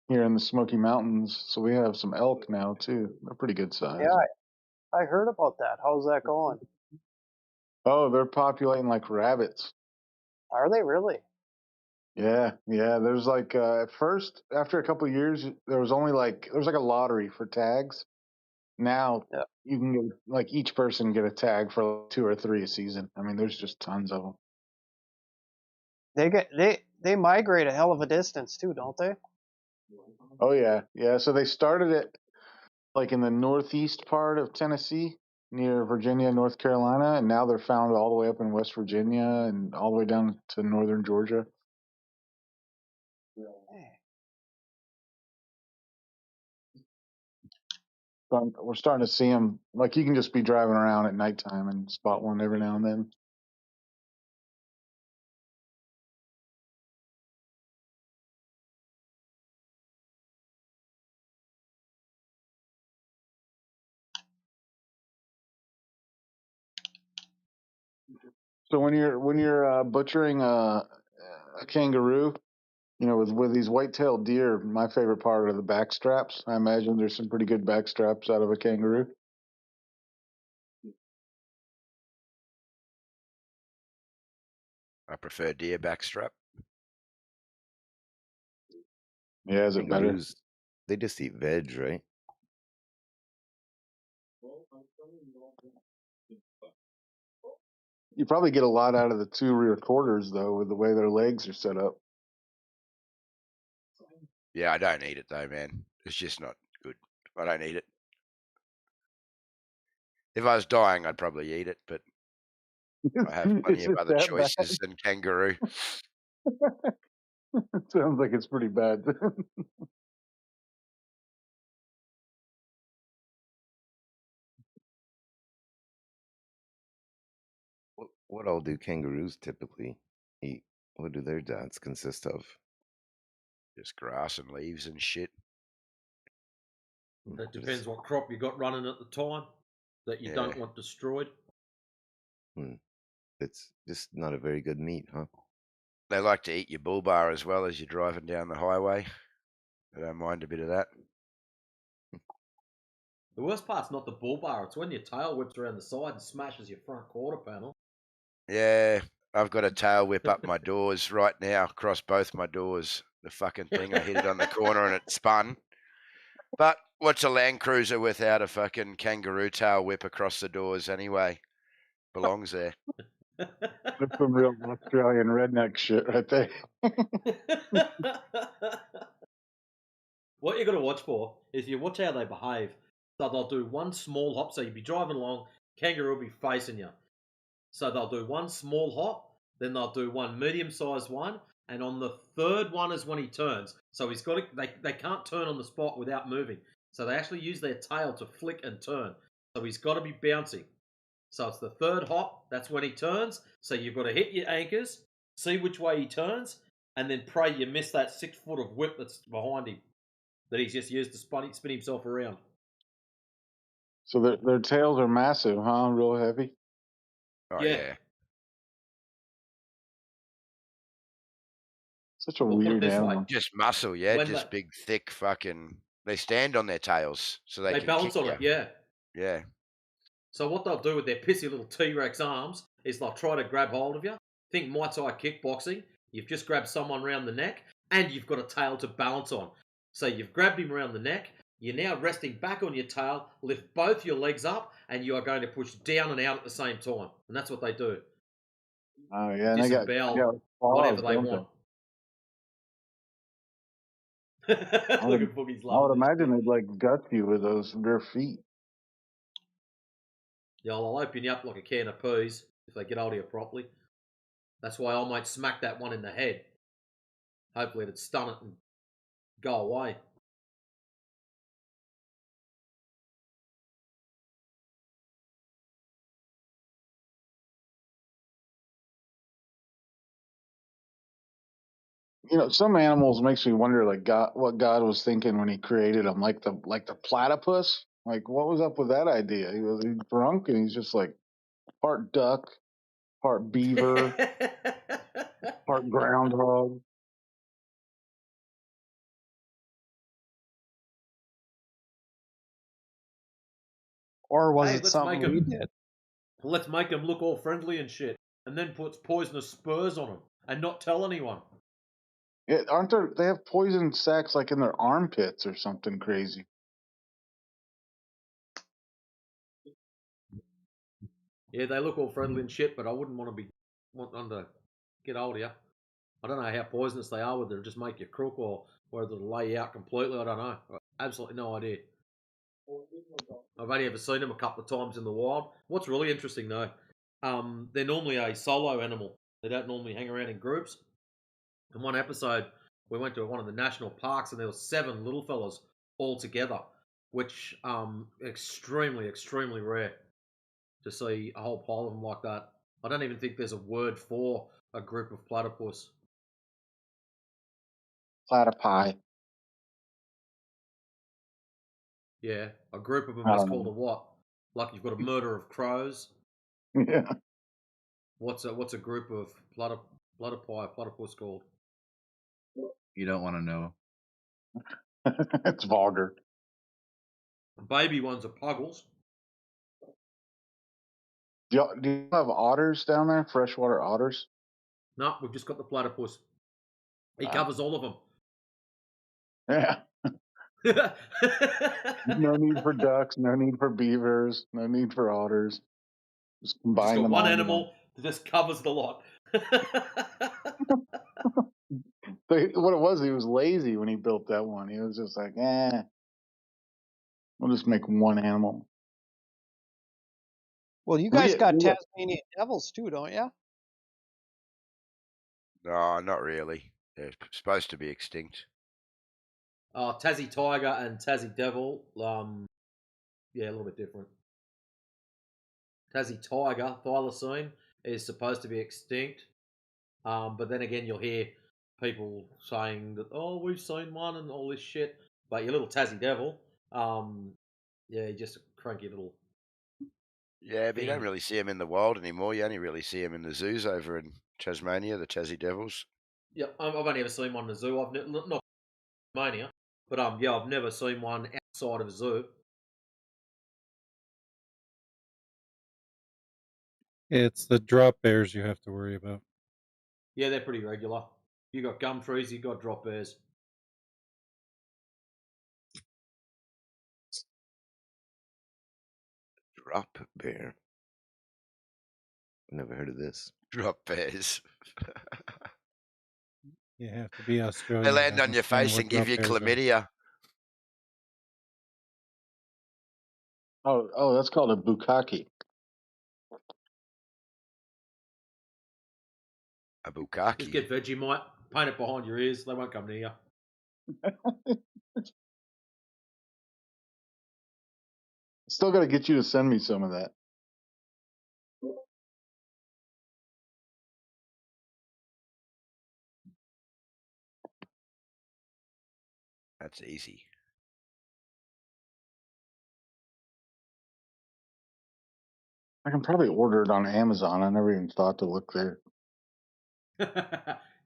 here in the Smoky Mountains, so we have some elk now too. They're pretty good size. Yeah, I heard about that. How's that going? Oh, they're populating like rabbits. Are they really? Yeah, yeah. There's like at first, after a couple of years, there was like a lottery for tags. Now Yeah. you can get like each person get a tag for like 2 or 3 a season. I mean, there's just tons of them. They migrate a hell of a distance too, don't they? Oh yeah, yeah. So they started it like in the northeast part of Tennessee, near Virginia, North Carolina, and now they're found all the way up in West Virginia and all the way down to northern Georgia. Hey. We're starting to see them. Like you can just be driving around at nighttime and spot one every now and then. So when you're butchering a kangaroo, you know, with these white-tailed deer, my favorite part are the back straps. I imagine there's some pretty good back straps out of a kangaroo. I prefer deer backstrap. Yeah, is it better? Kangaroos, they just eat veg, right? You probably get a lot out of the two rear quarters though, with the way their legs are set up. Yeah, I don't eat it though, man. It's just not good. I don't eat it. If I was dying, I'd probably eat it, but I have plenty Is of it other that bad? choices than kangaroo. It sounds like it's pretty bad. What all do kangaroos typically eat? What do their diets consist of? Just grass and leaves and shit. It depends what crop you got running at the time that you don't Yeah. want destroyed. It's just not a very good meat, huh? They like to eat your bull bar as well as you're driving down the highway. I don't mind a bit of that. The worst part's not the bull bar, it's when your tail whips around the side and smashes your front quarter panel. Yeah, I've got a tail whip up my doors right now, across both my doors. The fucking thing, I hit it on the corner and it spun. But what's a Land Cruiser without a fucking kangaroo tail whip across the doors anyway? Belongs there. That's some real Australian redneck shit right there. What you're gonna watch for is you watch how they behave. So they'll do one small hop. So you'll be driving along, kangaroo will be facing you. So they'll do one small hop, then they'll do one medium-sized one, and on the third one is when he turns. So he's got to, they can't turn on the spot without moving. So they actually use their tail to flick and turn. So he's got to be bouncing. So it's the third hop. That's when he turns. So you've got to hit your anchors, see which way he turns, and then pray you miss that 6 foot of whip that's behind him that he's just used to spin himself around. So their tails are massive, huh? Real heavy. Oh, Yeah. yeah. Such a Well, put it weird this way: animal. Just muscle, yeah. when Just big, thick fucking. They stand on their tails so they they can balance kick on you. it, yeah. Yeah. So what they'll do with their pissy little T-Rex arms is they'll try to grab hold of you. Think Muay Thai kickboxing. You've just grabbed someone around the neck and you've got a tail to balance on. So you've grabbed him around the neck. You're now resting back on your tail, lift both your legs up, and you are going to push down and out at the same time. And that's what they do. Oh yeah, and they got Disembowel claws, whatever they don't want. they? Look at Boogie's I would loving this imagine shit. they'd like gut you with those bare feet. Yeah, I'll open you up like a can of peas if they get hold of you properly. That's why I might smack that one in the head. Hopefully it'd stun it and go away. You know, some animals makes me wonder, like God, what God was thinking when He created them, like the platypus. Like, what was up with that idea? He was drunk and he's just like part duck, part beaver, part groundhog. Or was Hey, it something we did? let's make them look all friendly and shit, and then puts poisonous spurs on them and not tell anyone. Yeah, aren't there? They have poison sacs like in their armpits or something crazy. Yeah, they look all friendly and shit, but I wouldn't want to be wanting to get hold of you. I don't know how poisonous they are, whether they'll just make you crook or whether they'll lay you out completely. I don't know. Absolutely no idea. I've only ever seen them a couple of times in the wild. What's really interesting though, they're normally a solo animal. They don't normally hang around in groups. In one episode, we went to one of the national parks and there were 7 little fellas all together, which extremely rare to see a whole pile of them like that. I don't even think there's a word for a group of platypus. Platypi. Yeah, a group of them I is don't called a know. what? Like you've got a murder of crows. Yeah, What's a group of platypus called? You don't want to know. it's vulgar. Baby ones are puggles. Do you have otters down there? Freshwater otters? No, we've just got the platypus. He Wow. covers all of them. Yeah. No need for ducks. No need for beavers. No need for otters. Just Just combine got them one all. into animal that just covers the lot. What it was, he was lazy when he built that one. He was just like, we'll just make one animal. Well, you We guys get, got we get, Tasmanian devils too, don't you? No, not really. They're supposed to be extinct. Tassie tiger and Tassie devil. Yeah, a little bit different. Tassie tiger, thylacine, is supposed to be extinct. But then again, you'll hear people saying that, oh, we've seen one and all this shit. But your little Tassie devil, yeah, just a cranky little. Yeah, but you don't thing. really see them in the wild anymore. You only really see them in the zoos over in Tasmania, the Tassie Devils. Yeah, I've only ever seen one in a zoo. I've not Mania, but yeah, I've never seen one outside of a zoo. It's the drop bears you have to worry about. Yeah, they're pretty regular. You got gum trees, you got drop bears. Drop bear. Never heard of this. Drop bears. You have to be Australian. They to land on your understand face what and give drop you bears are. chlamydia. oh, that's called a bukkake. A Just bukkake. get Vegemite, paint it behind your ears. They won't come near you. Still got to get you to send me some of that. That's easy. I can probably order it on Amazon. I never even thought to look there.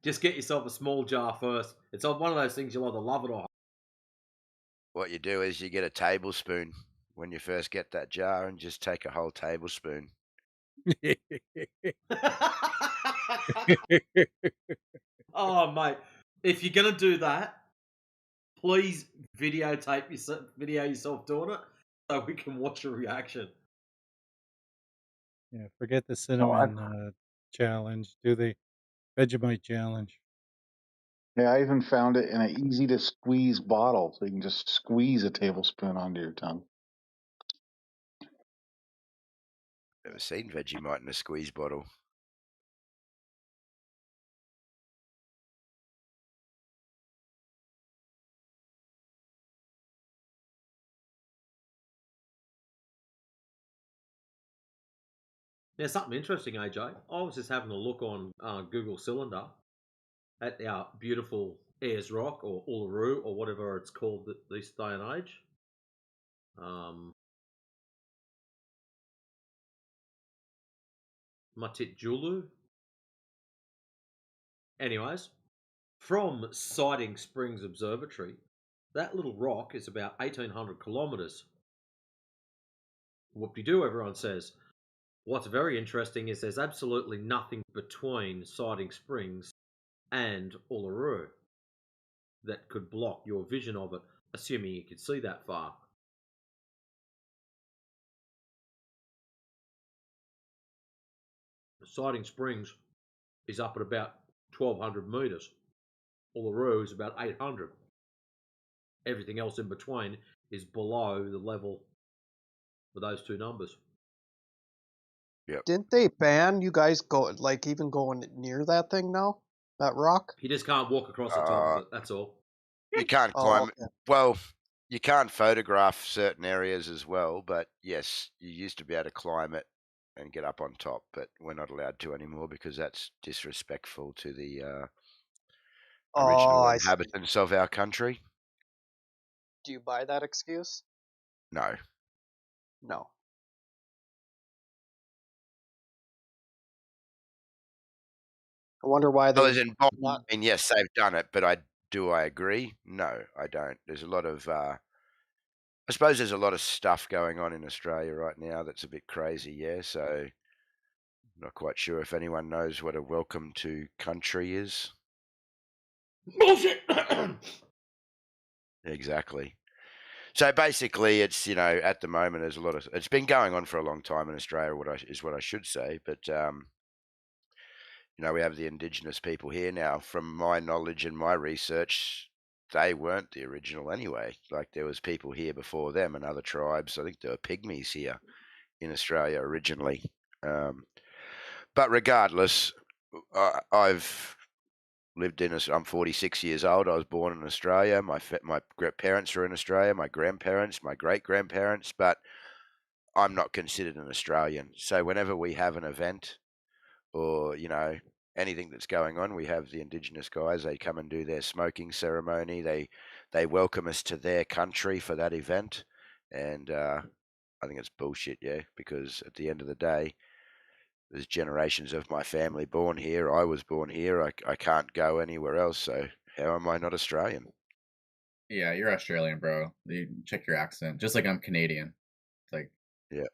Just get yourself a small jar first. It's one of those things you'll either love it or. What you do is you get a tablespoon when you first get that jar and just take a whole tablespoon. Oh, mate. If you're going to do that, please video yourself doing it so we can watch your reaction. Yeah, forget the Oh, cinnamon challenge. Do the Vegemite challenge. Yeah, I even found it in an easy to squeeze bottle, so you can just squeeze a tablespoon onto your tongue. Never seen Vegemite in a squeeze bottle. There's something interesting, AJ. I was just having a look on Google Cylinder at our beautiful Ayers Rock or Uluru or whatever it's called this day and age. Matit Julu. Anyways, from Siding Springs Observatory, that little rock is about 1,800 kilometres. Whoop-de-doo, everyone says. What's very interesting is there's absolutely nothing between Siding Springs and Uluru that could block your vision of it, assuming you could see that far. Siding Springs is up at about 1,200 metres. Uluru is about 800. Everything else in between is below the level of those two numbers. Yep. Didn't they ban you guys even going near that thing now? That rock? You just can't walk across the top of it, that's all. You can't Oh, climb it. okay. Well, you can't photograph certain areas as well, but yes, you used to be able to climb it and get up on top, but we're not allowed to anymore because that's disrespectful to the Oh, original I see. inhabitants of our country. Do you buy that excuse? No. No. I wonder why Well, they as in, not. I mean, yes, they've done it, but I agree? No, I don't. There's a lot of I suppose there's a lot of stuff going on in Australia right now that's a bit crazy, yeah. So Not quite sure if anyone knows what a welcome to country is. Bullshit. Exactly. So basically, it's, you know, at the moment there's a lot of, it's been going on for a long time in Australia. What I should say, but you know, we have the Indigenous people here now. From my knowledge and my research, they weren't the original anyway. Like, there was people here before them and other tribes. I think there were pygmies here in Australia originally. But regardless, I've lived in. I'm 46 years old. I was born in Australia. My parents are in Australia. My grandparents, my great grandparents, but I'm not considered an Australian. So whenever we have an event, or, you know, anything that's going on, we have the Indigenous guys. They come and do their smoking ceremony. They welcome us to their country for that event, and I think it's bullshit, yeah, because at the end of the day, there's generations of my family born here. I was born here. I can't go anywhere else. So how am I not Australian? Yeah, you're Australian, bro. You check your accent. Just like I'm Canadian. It's like, Yeah.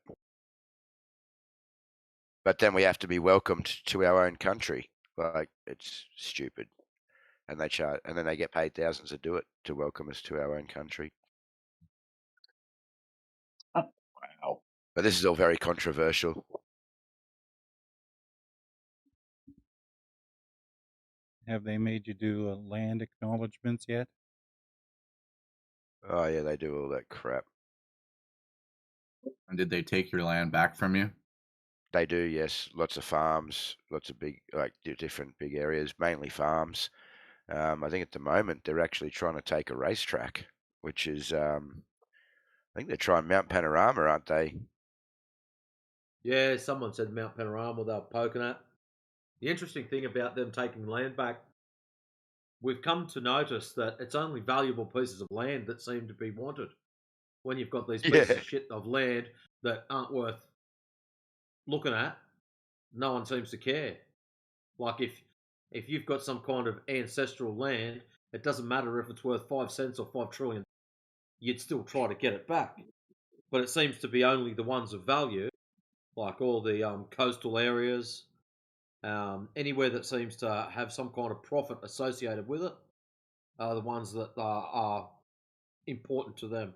But then we have to be welcomed to our own country. Like, it's stupid. And they charge, and then they get paid thousands to do it, to welcome us to our own country. wow. But this is all very controversial. Have they made you do land acknowledgements yet? Oh yeah, they do all that crap. And did they take your land back from you? They do, yes. Lots of farms, lots of big, like, different big areas, mainly farms. I think at the moment they're actually trying to take a racetrack, which is, I think they're trying Mount Panorama, aren't they? Yeah, someone said Mount Panorama they were poking at. The interesting thing about them taking land back, we've come to notice that it's only valuable pieces of land that seem to be wanted. When you've got these pieces Yeah. of shit of land that aren't worth looking at, no one seems to care. Like, if you've got some kind of ancestral land, it doesn't matter if it's worth 5 cents or 5 trillion, you'd still try to get it back. But it seems to be only the ones of value, like all the coastal areas, anywhere that seems to have some kind of profit associated with it, are the ones that are important to them.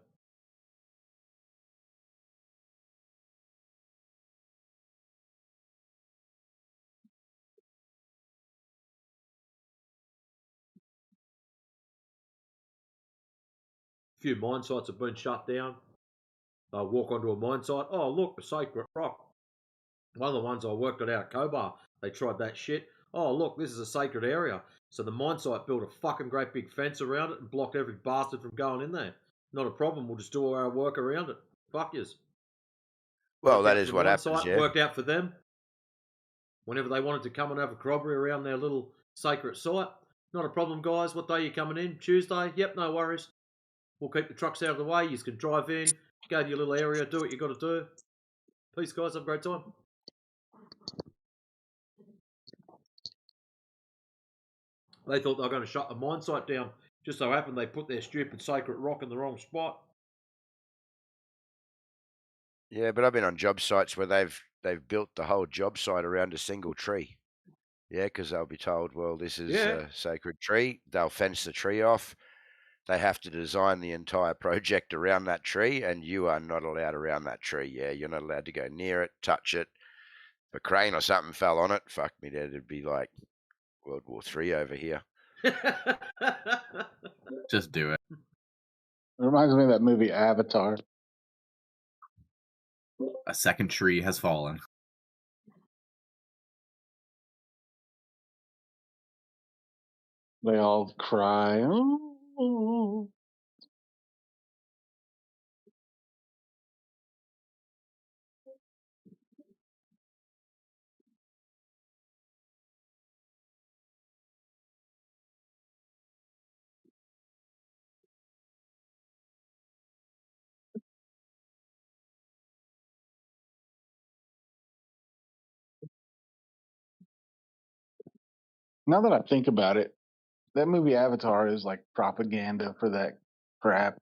A few mine sites have been shut down. I walk onto a mine site. Oh, look, a sacred rock. One of the ones I worked at out at Cobar, they tried that shit. Oh, look, this is a sacred area. So the mine site built a fucking great big fence around it and blocked every bastard from going in there. Not a problem. We'll just do all our work around it. Fuck yous. Well, Worked that out for is the what mine happens, site. yeah. Worked out for them. Whenever they wanted to come and have a corroboree around their little sacred site, not a problem, guys. What day are you coming in? Tuesday? Yep, no worries. We'll keep the trucks out of the way. You can drive in, go to your little area, do what you got to do. Peace, guys. Have a great time. They thought they were going to shut the mine site down. Just so happened they put their stupid sacred rock in the wrong spot. Yeah, but I've been on job sites where they've built the whole job site around a single tree. Yeah, because they'll be told, well, this is a sacred tree. They'll fence the tree off. They have to design the entire project around that tree, and you are not allowed around that tree. Yeah, you're not allowed to go near it, touch it. If a crane or something fell on it, fuck me, it'd be like World War III over here. Just do it. It reminds me of that movie Avatar. A second tree has fallen. They all cry. Oh. Now that I think about it, that movie Avatar is like propaganda for that crap.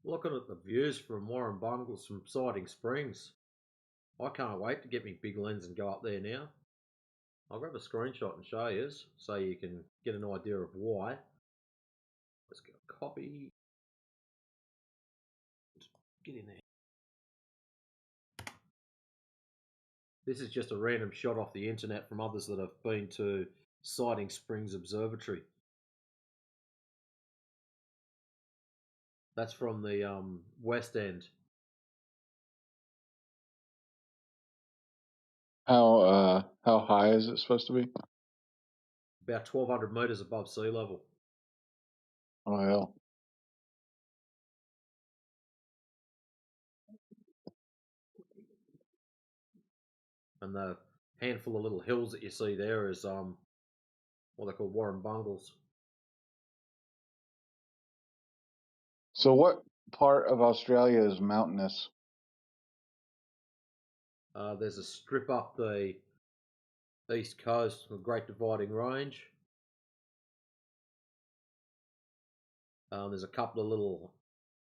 Looking at the views from Warren Bungles from Siding Springs. I can't wait to get me big lens and go up there now. I'll grab a screenshot and show you so you can get an idea of why. Let's go copy. Get in there. This is just a random shot off the internet from others that have been to Siding Springs Observatory. That's from the West End. How high is it supposed to be? About 1,200 meters above sea level. Oh hell. And the handful of little hills that you see there is what they call Warren Bungles. So what part of Australia is mountainous? There's a strip up the east coast, the Great Dividing Range. There's a couple of little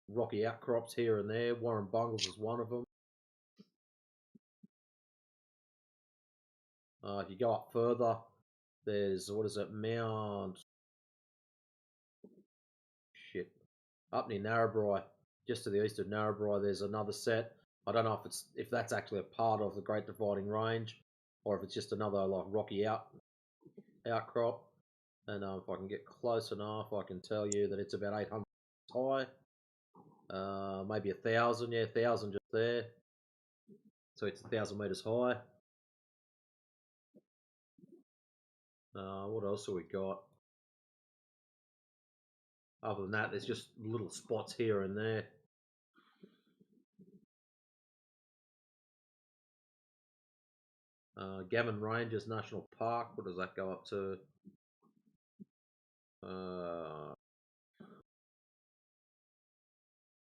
rocky outcrops here and there. Warren Bungles is one of them. If you go up further, there's, what is it, Mount... Shit. Up near Narrabri, just to the east of Narrabri, there's another set. I don't know if that's actually a part of the Great Dividing Range, or if it's just another like rocky outcrop. And if I can get close enough, I can tell you that it's about 800 high. Maybe 1,000, yeah, 1,000 just there. So it's 1,000 meters high. What else have we got? Other than that, there's just little spots here and there. Gammon Ranges National Park, what does that go up to?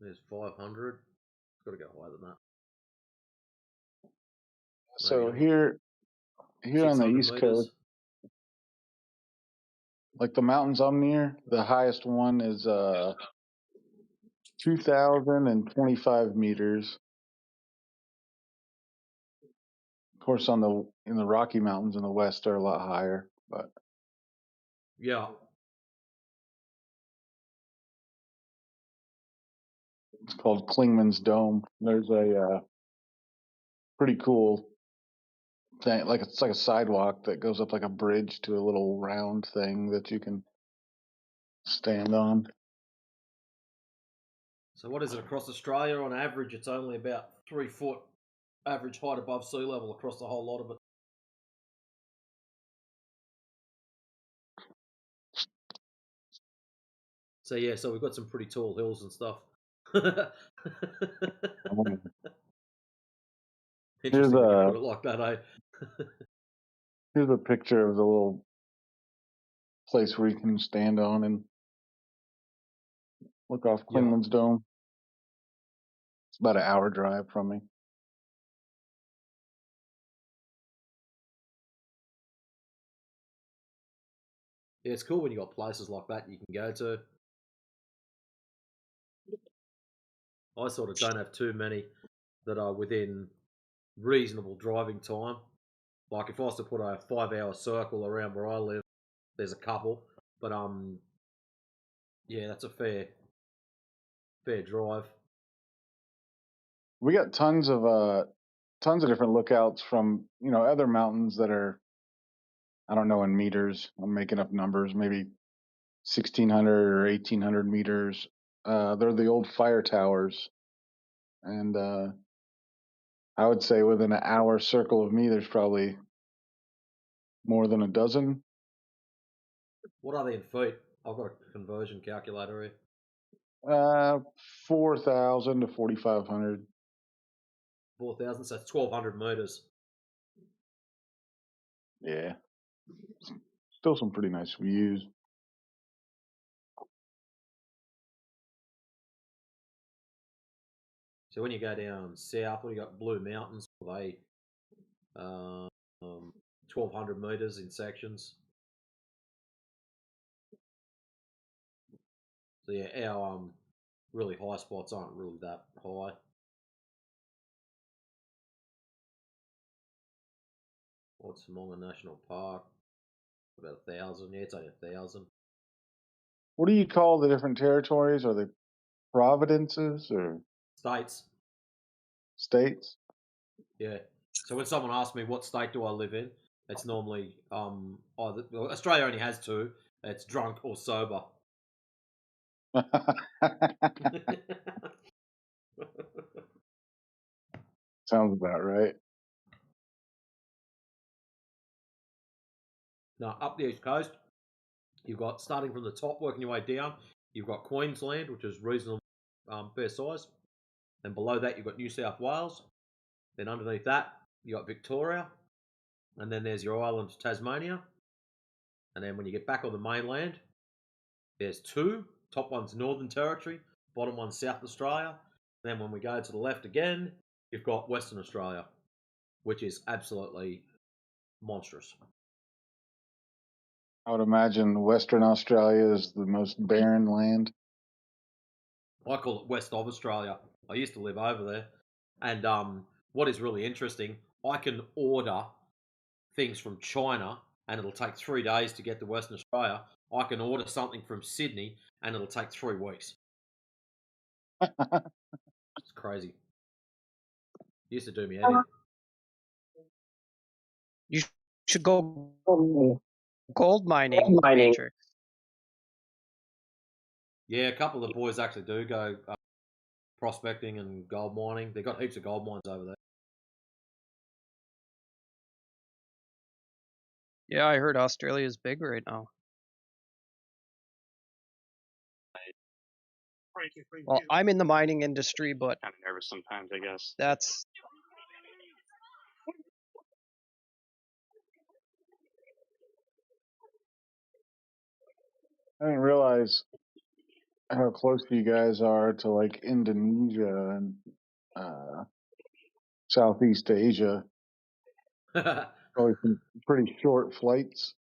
There's 500. It's got to go higher than that. So here on the East Coast, like the mountains I'm near, the highest one is 2,025 meters. Of course, in the Rocky Mountains in the west are a lot higher, but yeah, it's called Klingman's Dome. There's a pretty cool thing, like it's like a sidewalk that goes up like a bridge to a little round thing that you can stand on. So what is it across Australia? On average, it's only about 3 foot average height above sea level across the whole lot of it. So yeah, so we've got some pretty tall hills and stuff. Interesting when you put it like that, eh? Here's a picture of the little place where you can stand on and look off Klingman's Dome. It's about an hour drive from me. Yeah, it's cool when you got places like that you can go to. I sort of don't have too many that are within reasonable driving time. Like if I was to put a 5-hour circle around where I live, there's a couple, but yeah, that's a fair drive. We got tons of different lookouts from other mountains that are, I don't know in meters. I'm making up numbers, maybe 1,600 or 1,800 meters. They're the old fire towers, and I would say within an hour circle of me, there's probably more than a dozen. What are they in feet? I've got a conversion calculator here. 4,000 to 4,500. 4,000, so it's 1,200 meters. Yeah, still some pretty nice views. So when you go down south, what you got? Blue Mountains, they 1,200 meters in sections. So yeah, really high spots aren't really that high. What's Monga National Park? About 1,000. Yeah, it's only 1,000. What do you call the different territories? Are they providences or States. states? Yeah. So when someone asks me what state do I live in, it's normally either Australia only has two. It's drunk or sober. Sounds about right. Now up the east coast, you've got starting from the top, working your way down. You've got Queensland, which is reasonable fair size. Then below that, you've got New South Wales. Then underneath that, you got Victoria, and then there's your island, Tasmania. And then when you get back on the mainland, there's two. Top one's Northern Territory, bottom one's South Australia. And then when we go to the left again, you've got Western Australia, which is absolutely monstrous. I would imagine Western Australia is the most barren land. I call it West of Australia. I used to live over there. And what is really interesting, I can order things from China and it'll take 3 days to get to Western Australia. I can order something from Sydney and it'll take 3 weeks. It's crazy. It used to do me head in. You should go gold mining, Matrix. Yeah, a couple of the boys actually do go prospecting and gold mining. They've got heaps of gold mines over there. Yeah, I heard Australia's big right now. Well, I'm in the mining industry, but kind of nervous sometimes, I guess. that's I didn't realize how close you guys are to like Indonesia and Southeast Asia. Probably some pretty short flights.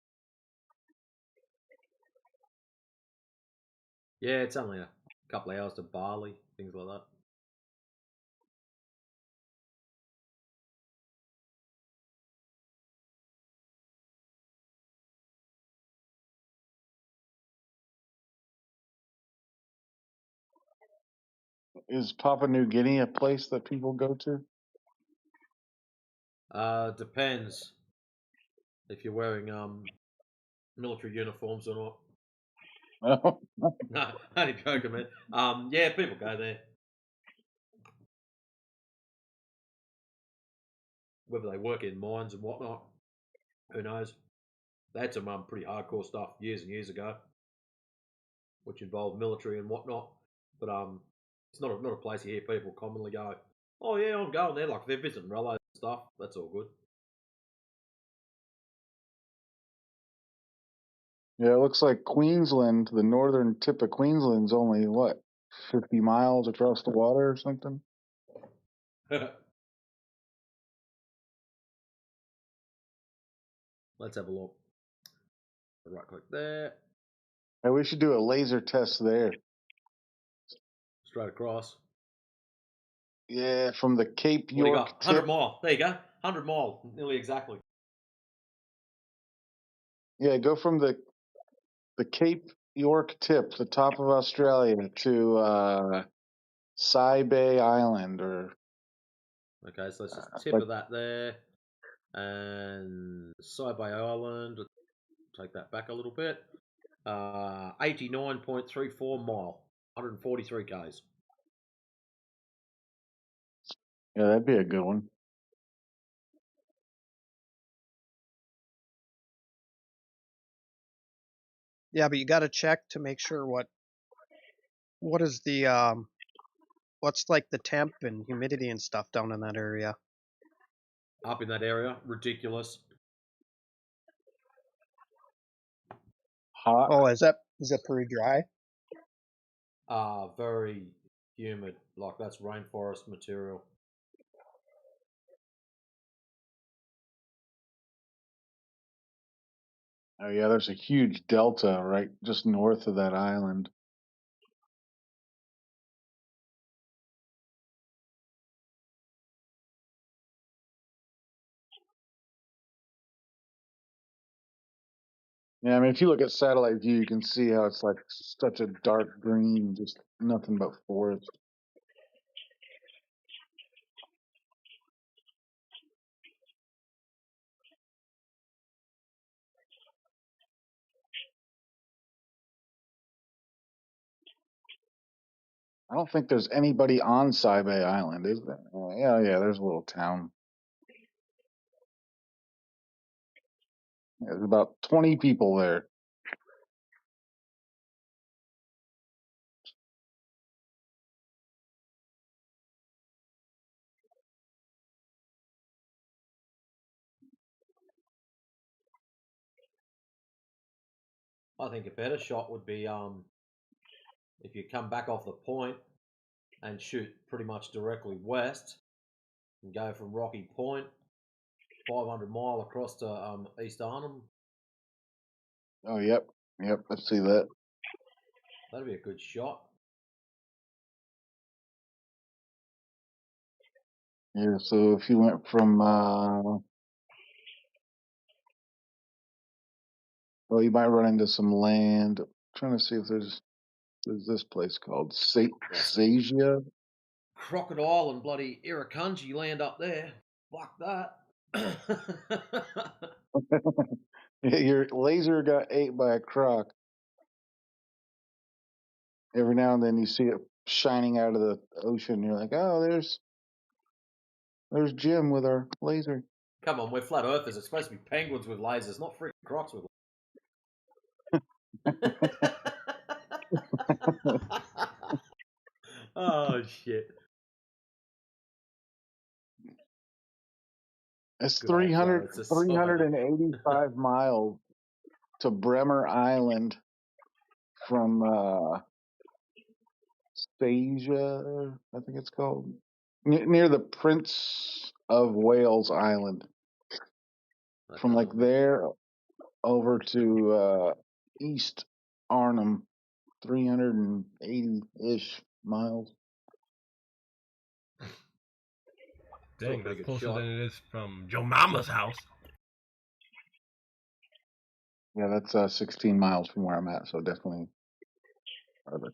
Yeah, it's only a couple of hours to Bali, things like that. Is Papua New Guinea a place that people go to? Depends if you're wearing military uniforms or not. No. No, only joking, man. Yeah, people go there. Whether they work in mines and whatnot, who knows? They had some pretty hardcore stuff years and years ago, which involved military and whatnot. But it's not a place you hear people commonly go, "Oh yeah, I'm going there." Like if they're visiting relatives and stuff, that's all good. Yeah, it looks like Queensland, the northern tip of Queensland's only what, 50 miles across the water or something? Let's have a look. Right click there, Hey, we should do a laser test there. straight across. Yeah, from the Cape What do you York got? 100 tip. mile. There you go. 100 mile, nearly exactly. Yeah, go from the Cape York tip, the top of Australia, to Bay Island, or Okay, so let's just tip like of that there. And Saibai Island, take that back a little bit. 89.34 mile, 143 k's. yeah, that'd be a good one. yeah, but you got to check to make sure what is the what's like the temp and humidity and stuff down in that area. Up in that area, ridiculous. Hot. Oh, is it pretty dry? Very humid. Like that's rainforest material. Oh yeah, there's a huge delta right just north of that island. Yeah, I mean, if you look at satellite view, you can see how it's like such a dark green, just nothing but forest. I don't think there's anybody on Saibai Island, is there? Yeah, there's a little town. There's about 20 people there. I think a better shot would be if you come back off the point and shoot pretty much directly west and go from Rocky Point 500 mile across to East Arnhem. Oh, yep, I see that. That'd be a good shot. Yeah, so if you went from, well, you might run into some land. I'm trying to see if there's this place called Sasia. Crocodile and bloody Irukandji land up there. Fuck that. Your laser got ate by a croc. Every now and then you see it shining out of the ocean. You're like, oh, there's Jim with our laser. Come on, we're flat earthers. It's supposed to be penguins with lasers, not freaking crocs with Oh, shit. It's Good old flat earth society. 385 miles to Bremer Island from Stasia, I think it's called, near the Prince of Wales Island. From like there over to East Arnhem, 380-ish miles. Dang, that's closer than it is from Joe Mama's house. Yeah, that's 16 miles from where I'm at, so definitely farther.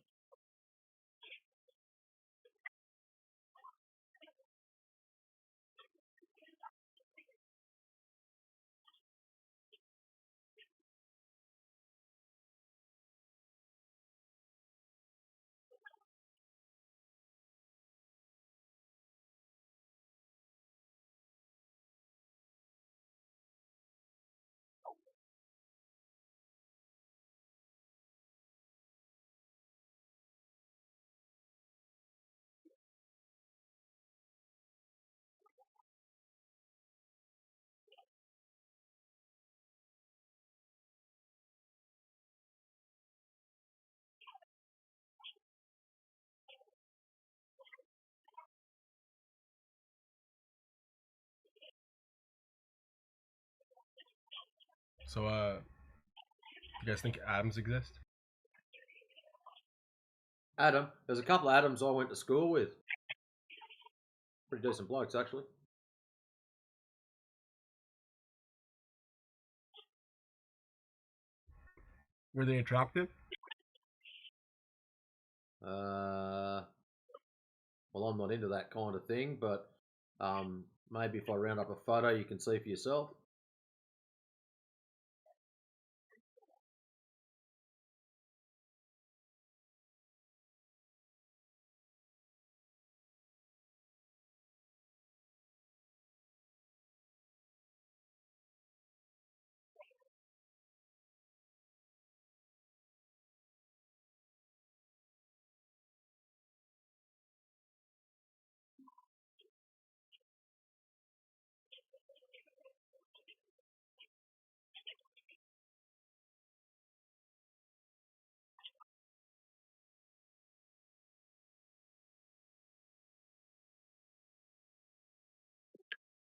So, you guys think atoms exist? Adam. There's a couple of Adams I went to school with. Pretty decent blokes, actually. Were they attractive? Well, I'm not into that kind of thing, but maybe if I round up a photo, you can see for yourself.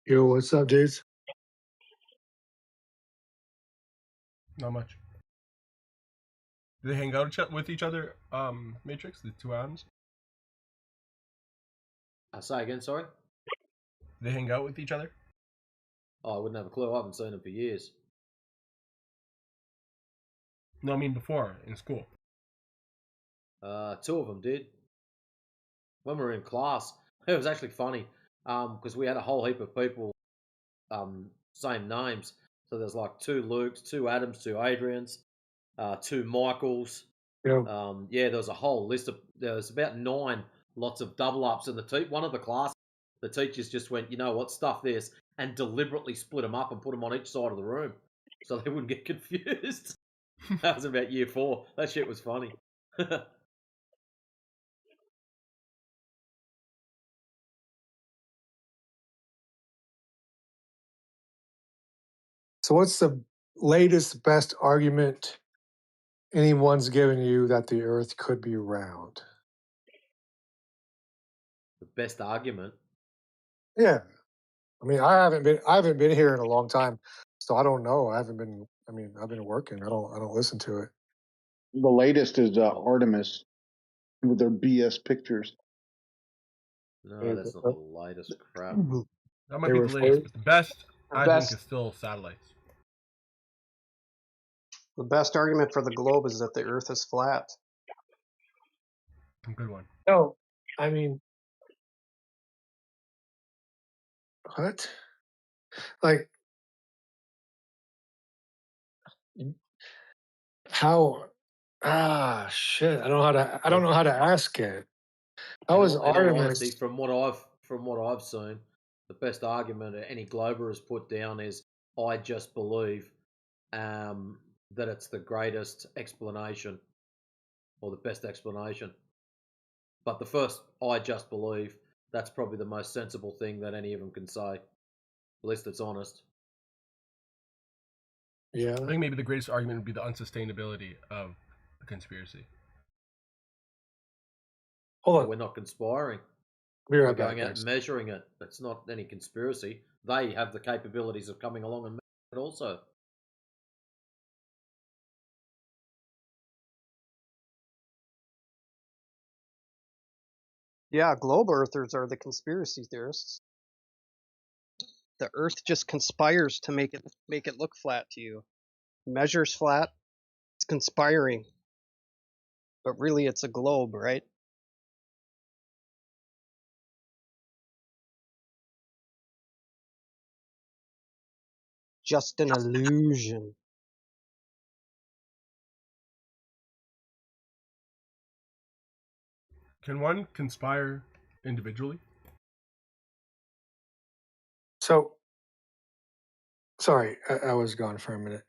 Yo, what's up, dudes? Not much. Do they hang out with each other? Matrix, the two atoms. I say again, sorry. Do they hang out with each other? Oh, I wouldn't have a clue. I haven't seen them for years. No, I mean before in school. 2 of them did. When we were in class, it was actually funny because we had a whole heap of people, same names. So there's like 2 Lukes, 2 Adams, 2 Adrians, 2 Michaels. Yeah. Yeah, there was a whole list of. There was about 9 lots of double ups, and one of the class, the teachers just went, you know what, stuff this, and deliberately split them up and put them on each side of the room, so they wouldn't get confused. That was about year 4. That shit was funny. So what's the latest best argument anyone's given you that the Earth could be round? The best argument. Yeah. I mean, I haven't been here in a long time, so I don't know. I haven't been. I mean, I've been working. I don't listen to it. The latest is Artemis with their BS pictures. No, that's not the latest crap. That might be the latest, but the best I think best is still satellites. the best argument for the globe is that the Earth is flat. Good one. No, I mean, what? Like, how? Ah, shit. I don't know how to ask it. How is In all honesty, Artemis? from what I've seen, the best argument any glober has put down is I just believe that it's the greatest explanation or the best explanation. But the first I just believe, that's probably the most sensible thing that any of them can say. At least it's honest. Yeah. I think maybe the greatest argument would be the unsustainability of the conspiracy. Hold on. We're not conspiring. Be right We're back, going out guys. and measuring it. It's not any conspiracy. They have the capabilities of coming along and measuring it also. Yeah, globe earthers are the conspiracy theorists. The Earth just conspires to make it look flat to you. Measures flat. It's conspiring, but really it's a globe, right? Just an illusion. Can one conspire individually? So, sorry, I was gone for a minute.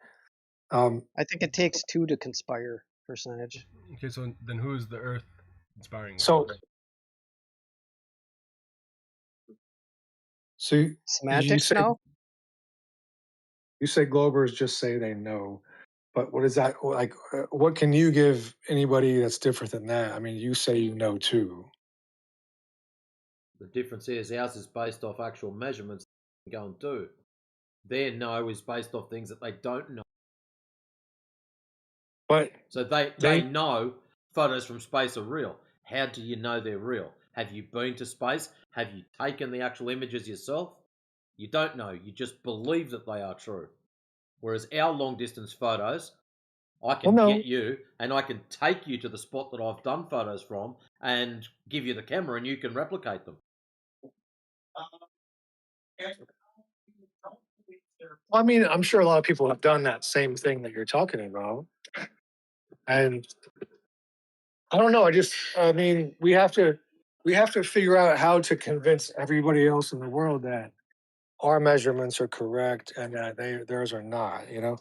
I think it takes 2 to conspire. Percentage. Okay, so then who is the Earth conspiring with? So you Semantics say now? Globers just say they know, but what is that like? What can you give anybody that's different than that? I mean, you say you know too. The difference is ours is based off actual measurements they can go and do. Their know is based off things that they don't know. But so they know photos from space are real. How do you know they're real? Have you been to space? Have you taken the actual images yourself? You don't know. You just believe that they are true. Whereas our long distance photos, I can get you and I can take you to the spot that I've done photos from and give you the camera and you can replicate them. Well, I mean, I'm sure a lot of people have done that same thing that you're talking about, and I don't know. I mean, we have to figure out how to convince everybody else in the world that our measurements are correct and that theirs are not. You know.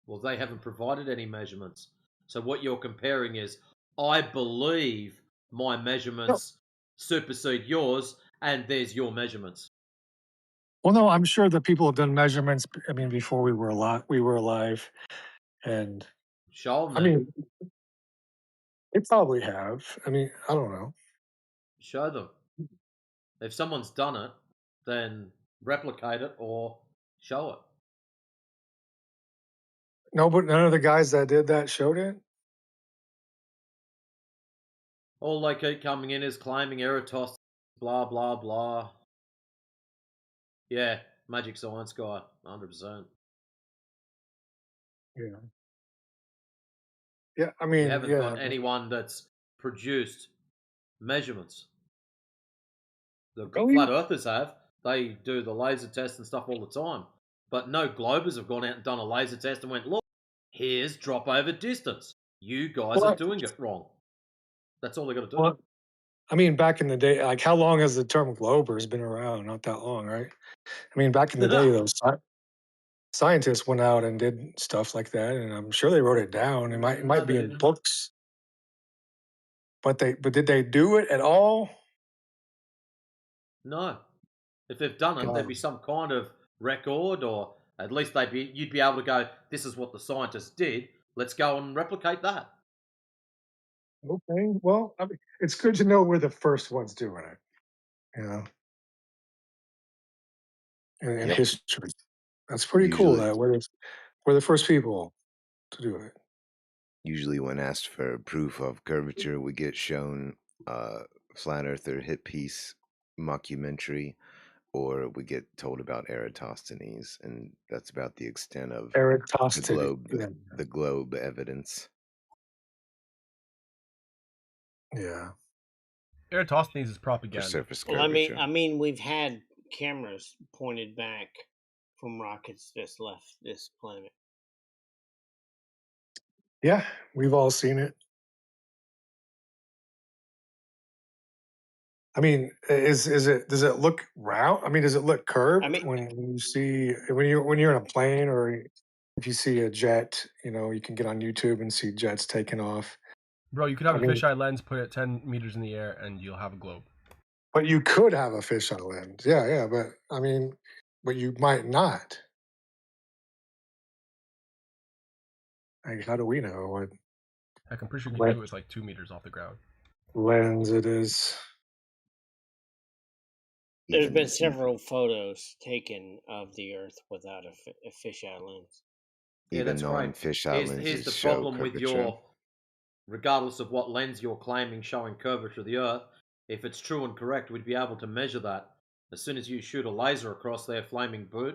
Well, they haven't provided any measurements. So what you're comparing is, I believe my measurements supersede yours, and there's your measurements. Well, no, I'm sure that people have done measurements. I mean, before we were alive, and Show them. I mean, they probably have. I mean, I don't know. Show them. If someone's done it, then replicate it or show it. No, but none of the guys that did that showed it. All they keep coming in is claiming Eratosthenes, blah blah blah. Yeah, magic science guy, 100%. Yeah. Yeah, I You mean, haven't yeah. got anyone that's produced measurements. The Really? flat earthers have. They do the laser test and stuff all the time. But no globers have gone out and done a laser test and went, look, here's drop over distance. You guys are Well, doing it wrong. That's all they got to do. well, I mean, back in the day, like how long has the term globers been around? Not that long, right? I mean, back in the day, those scientists went out and did stuff like that, and I'm sure they wrote it down. It might No, be they in didn't. books, but did they do it at all? No. If they've done it, there'd God. be some kind of record, or at least you'd be able to go, this is what the scientists did. Let's go and replicate that. Okay, well, I mean, it's good to know we're the first ones doing it, you know, in Yep. history. That's pretty cool Usually, that we're the first people to do it. usually when asked for proof of curvature, we get shown flat earther hit piece mockumentary, or we get told about Eratosthenes, and that's about the extent of the Eratosthenes. globe evidence. Yeah. Eratosthenes is For propaganda. surface Well, curvature. I mean, we've had cameras pointed back from rockets that's left this planet. Yeah, we've all seen it. I mean, does it look round? I mean, does it look curved when you see when you're in a plane, or if you see a jet? You know, you can get on YouTube and see jets taking off. Bro, you could have I a mean, fisheye lens, put it 10 meters in the air, and you'll have a globe. but you could have a fisheye lens. Yeah, but I mean, but you might not. Like, how do we know what Heck, I'm pretty sure you can do it with like 2 meters off the ground. lens it is? There's been several photos taken of the Earth without a fisheye lens. Yeah, that's right. Here's the problem with your, regardless of what lens you're claiming showing curvature of the Earth, if it's true and correct, we'd be able to measure that. As soon as you shoot a laser across their flamingo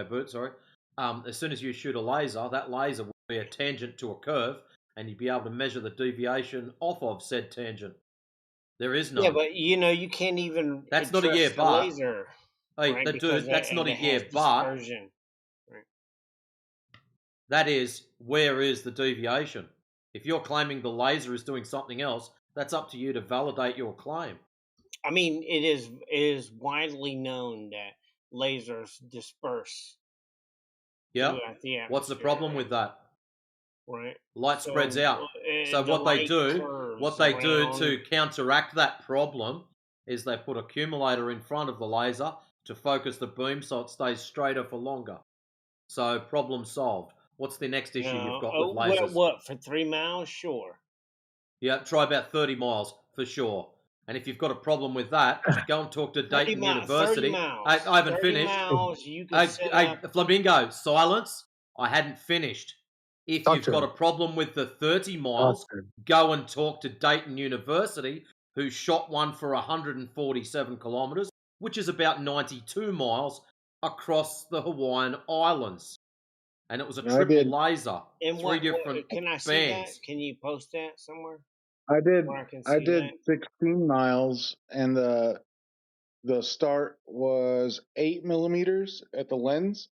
boot, sorry, as soon as you shoot a laser, that laser will be a tangent to a curve, and you'd be able to measure the deviation off of said tangent. There is none. Yeah, but you can't even. That's not a yeah, but laser. Hey, right? dude, that's not a yeah, but dispersion. Right. That is, where is the deviation? If you're claiming the laser is doing something else, that's up to you to validate your claim. I mean, it is widely known that lasers disperse. Yeah. throughout the What's the atmosphere, problem with that? Right. Light spreads out. So the what they light do curves to around. counteract that problem is they put accumulator in front of the laser to focus the beam so it stays straighter for longer. So problem solved. What's the next issue you've got with lasers? What, for 3 miles? Sure. Yeah, try about 30 miles for sure. And if you've got a problem with that, go and talk to Dayton University. 30 miles. I haven't 30 finished. miles, you can set up. Flamingo, silence. I hadn't finished. If you've got a problem with the 30 miles, go and talk to Dayton University, who shot one for 147 kilometers, which is about 92 miles across the Hawaiian Islands. And it was a triple laser. And three different can I see bands. that? Can you post that somewhere? I did. Where I can I see did that? 16 miles, and the start was 8 millimeters at the lens,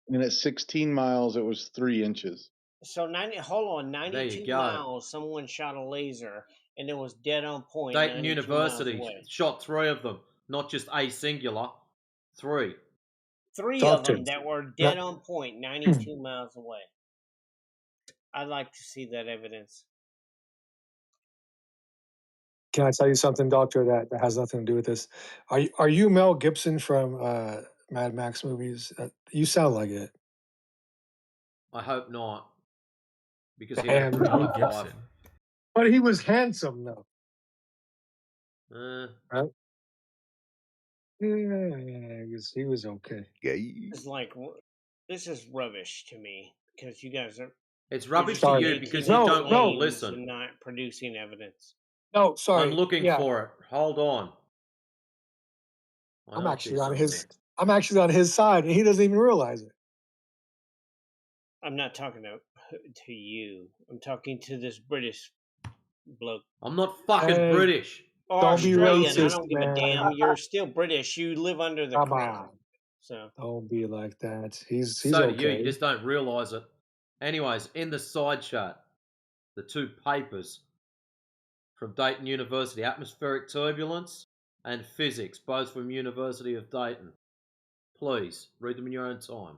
and at 16 miles it was 3 inches. So 92 miles, someone shot a laser, and it was dead on point. Dayton University shot 3 of them, not just a singular, 3. 3 of them that were dead on point, 92 miles away. I'd like to see that evidence. Can I tell you something, Doctor, that has nothing to do with this? Are you Mel Gibson from Mad Max movies? You sound like it. I hope not, because he had a pretty rough life. But he was handsome, though. Right? Yeah, he was okay. It's like, this is rubbish to me, because you guys are. It's rubbish to you because you don't want to listen. And not producing evidence. No, sorry. I'm looking for it. Hold on. I'm actually on his side, and he doesn't even realize it. I'm not talking to you. I'm talking to this British bloke. I'm not fucking Hey, British. Or don't be Australian. I racist, don't give a man. damn. You're still British. You live under the Come crown. on. So Don't be like that. He's So do okay. you. You just don't realise it. Anyways, in the side chat, the two papers from Dayton University, atmospheric turbulence and physics, both from University of Dayton. Please read them in your own time.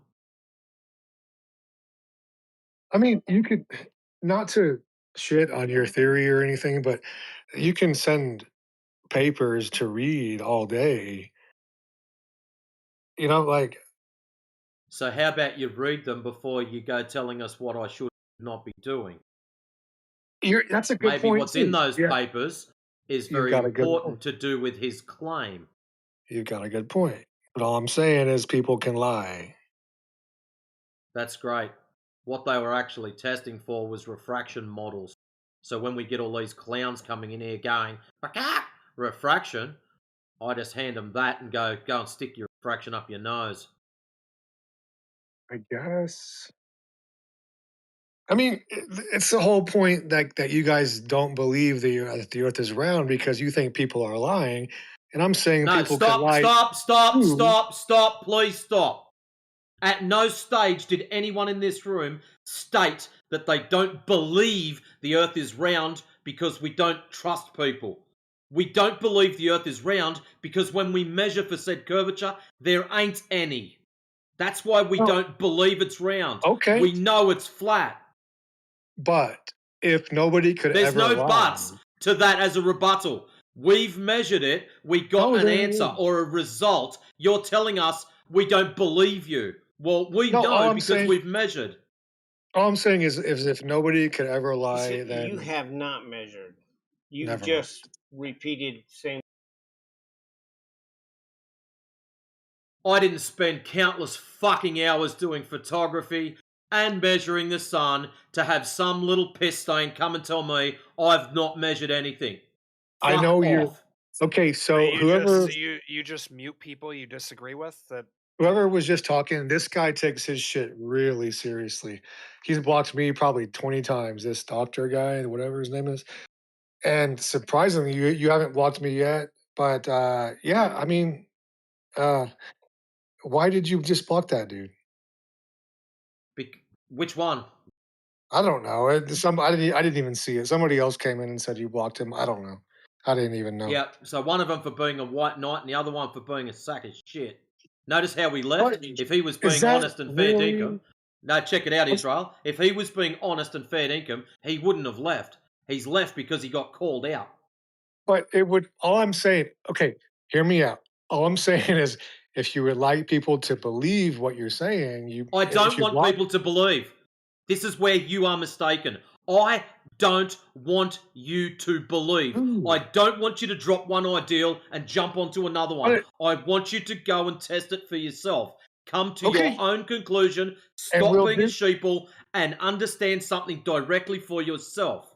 I mean, you could, not to shit on your theory or anything, but you can send papers to read all day. You know, like, So how about you read them before you go telling us what I should not be doing? that's a good Maybe point what's in too. those Yeah, papers is you've very got a good point. important to do with his claim. You've got a good point. But all I'm saying is people can lie. That's great. What they were actually testing for was refraction models. So when we get all these clowns coming in here going, refraction, I just hand them that and go and stick your refraction up your nose. I guess. I mean, it's the whole point that you guys don't believe that the Earth is round because you think people are lying, and I'm saying No, people can lie. stop, please stop. At no stage did anyone in this room state that they don't believe the Earth is round because we don't trust people. We don't believe the Earth is round because when we measure for said curvature, there ain't any. That's why we don't believe it's round. Okay. We know it's flat. But if nobody could There's ever no lie, buts to that as a rebuttal. We've measured it. We got an answer or a result. You're telling us we don't believe you. Well, we No, all know I'm because saying- we've measured. all I'm saying is if nobody could ever lie, then you have not measured. You Never just repeated same. I didn't spend countless fucking hours doing photography and measuring the sun to have some little piss stain come and tell me I've not measured anything. I Fuck know you're off. okay. So you whoever just, you just mute people you disagree with. That whoever was just talking, this guy takes his shit really seriously. He's blocked me probably 20 times. This doctor guy, whatever his name is, and surprisingly, you haven't blocked me yet. But yeah, I mean, why did you just block that dude? Which one? I don't know. I didn't even see it. Somebody else came in and said you blocked him. I don't know. I didn't even know. Yeah, so one of them for being a white knight and the other one for being a sack of shit. Notice how we left? What? If he was Is being that honest and fair really- dinkum. No, check it out, Israel. If he was being honest and fair dinkum, he wouldn't have left. He's left because he got called out. But it would. All I'm saying. Okay, hear me out. All I'm saying is, if you would like people to believe what you're saying, I don't want people to believe. This is where you are mistaken. I don't want you to believe. I don't want you to drop one ideal and jump onto another one. I want you to go and test it for yourself. Come to your own conclusion, stop being a sheeple, and understand something directly for yourself.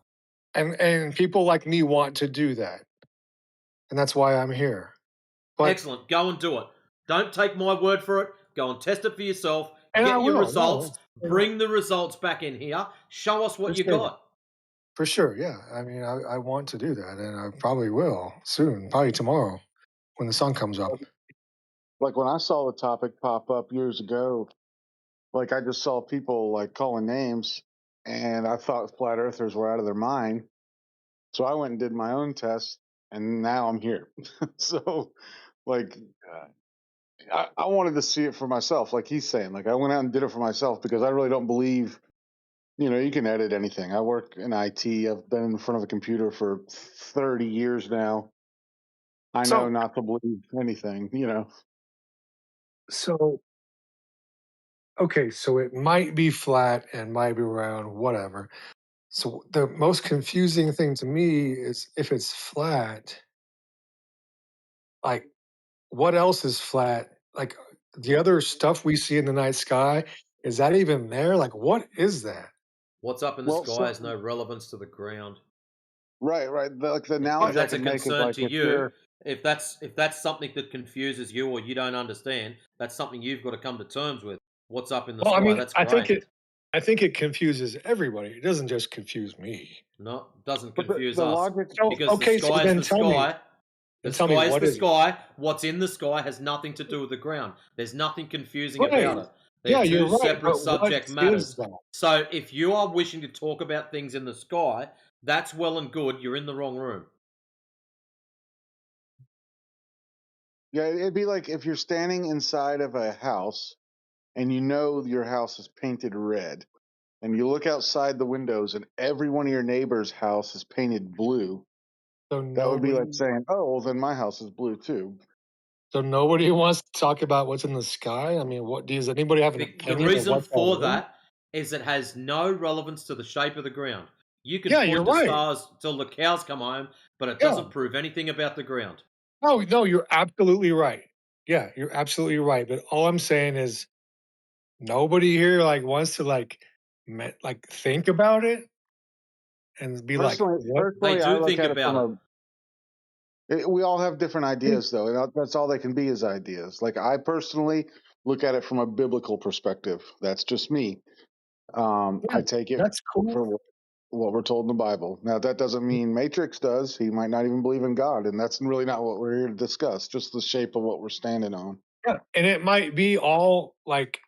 And people like me want to do that, and that's why I'm here. But excellent. Go and do it. Don't take my word for it. Go and test it for yourself. And I Get your will, results. no. Bring the results back in here. Show us what you got. For sure, yeah. I mean, I want to do that, and I probably will soon, probably tomorrow, when the sun comes up. Like when I saw the topic pop up years ago, like I just saw people like calling names, and I thought flat earthers were out of their mind. So I went and did my own test, and now I'm here. So, like, I wanted to see it for myself, like he's saying. Like I went out and did it for myself because I really don't believe. You know, you can edit anything. I work in IT. I've been in front of a computer for 30 years now. I know not to believe anything, you know. So, okay, so it might be flat and might be round, whatever. So the most confusing thing to me is if it's flat, like what else is flat? Like the other stuff we see in the night sky, is that even there? Like what is that? What's up in the sky has no relevance to the ground. Right. Like the analogy If that's I a can make is concern like to if you, you're if that's something that confuses you or you don't understand, that's something you've got to come to terms with. What's up in the Well, sky? I mean, That's I great. think I think it confuses everybody. It doesn't just confuse me. No, it doesn't But confuse the us logic. So because the okay, so sky is then the tell me. sky. The Then tell me sky is what the is it? sky. What's in the sky has nothing to do with the ground. There's nothing confusing Right. about it. They're Yeah, you're two right. separate But what subject is matters. that? So if you are wishing to talk about things in the sky, that's well and good. You're in the wrong room. Yeah, it'd be like if you're standing inside of a house and you know your house is painted red, and you look outside the windows and every one of your neighbor's house is painted blue. So That would be like nobody. saying, "Oh, well, then my house is blue too." So nobody wants to talk about what's in the sky. I mean, what does anybody have an The opinion of reason what that for is? that is it has no relevance to the shape of the ground. You can Yeah, you're point to right. stars till the cows come home, but it Yeah. doesn't prove anything about the ground. No, you're absolutely right. Yeah, you're absolutely right. But all I'm saying is nobody here like wants to like think about it and be like, what? They I do look think at it about it. from we all have different ideas, though, and that's all they can be is ideas. Like I personally look at it from a biblical perspective. That's just me. Yeah, I take it that's cool. for what we're told in the Bible. Now, that doesn't mean Matrix does. He might not even believe in God, and that's really not what we're here to discuss. Just the shape of what we're standing on. Yeah, and it might be all like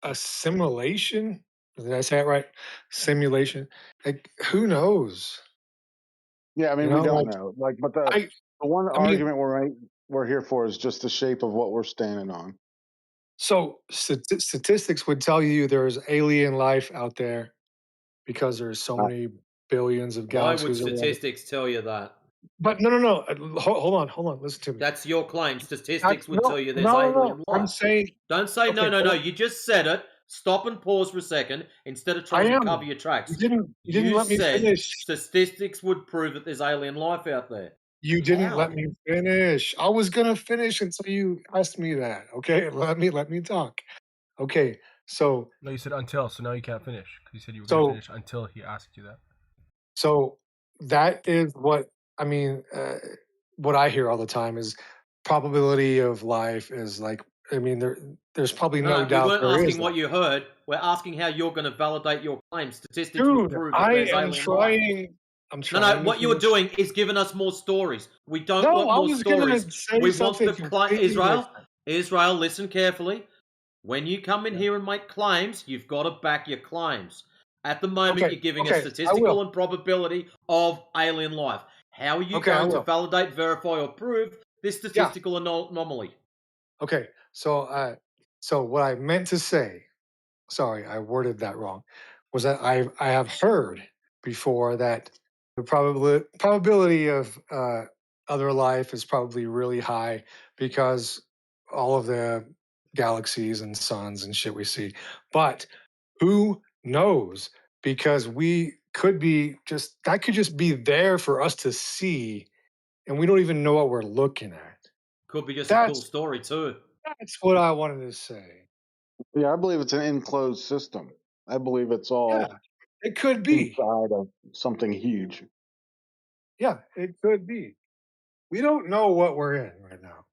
a simulation. Did I say it right? Simulation. Like, who knows? Yeah, I mean, You we know, don't like know. Like, but the one I mean, argument we're here for is just the shape of what we're standing on. so statistics would tell you there's alien life out there because there's so many billions of Why would galaxies around. statistics tell you that? But no. Hold on. Listen to me. That's your claim. Statistics would tell you there's No. alien I'm life. saying. Don't say Okay, no. You just said it. Stop and pause for a second instead of I trying to am. cover your tracks. You didn't You let me said finish. statistics would prove that there's alien life out there. You didn't let How? me finish. I was gonna finish until you asked me that. Okay, let me talk. Okay, so No, you said until, so now you can't finish. You said you were going to So- finish until he asked you that. so that is what I mean. What I hear all the time is probability of life is like. I mean, there's probably no No, we doubt weren't there asking is. what you heard. We're asking how you're going to validate your claim. Statistics would Dude, prove that I there's am alien life. trying. I'm No, trying. what to you're finish. doing is giving us more stories. We don't No, want I more was gonna stories. say We want something the completely Israel. different. Israel, listen carefully. When you come in here and make claims, you've got to back your claims. At the moment, Okay, you're giving a I statistical will. and probability of alien life. How are you Okay, I going to will. validate, verify, or prove this statistical anomaly? Okay, so what I meant to say, sorry, I worded that wrong, was that I have heard before that the probability of other life is probably really high because all of the galaxies and suns and shit we see. But who knows? Because we could be that could just be there for us to see, and we don't even know what we're looking at. Could be just a cool That's story too. that's what I wanted to say. Yeah, I believe it's an enclosed system. I believe it's all It could be. inside of something huge. Yeah, it could be. We don't know what we're in right now.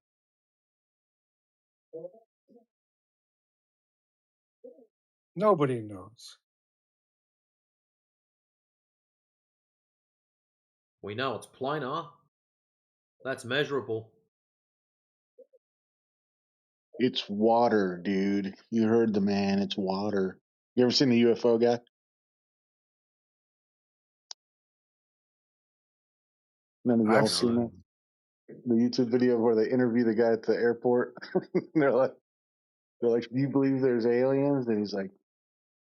Nobody knows. We know it's planar. That's measurable. It's water, dude. You heard the man. It's water. You ever seen the UFO guy? None of y'all I've seen No. that? The YouTube video where they interview the guy at the airport. they're like, do you believe there's aliens? And he's like,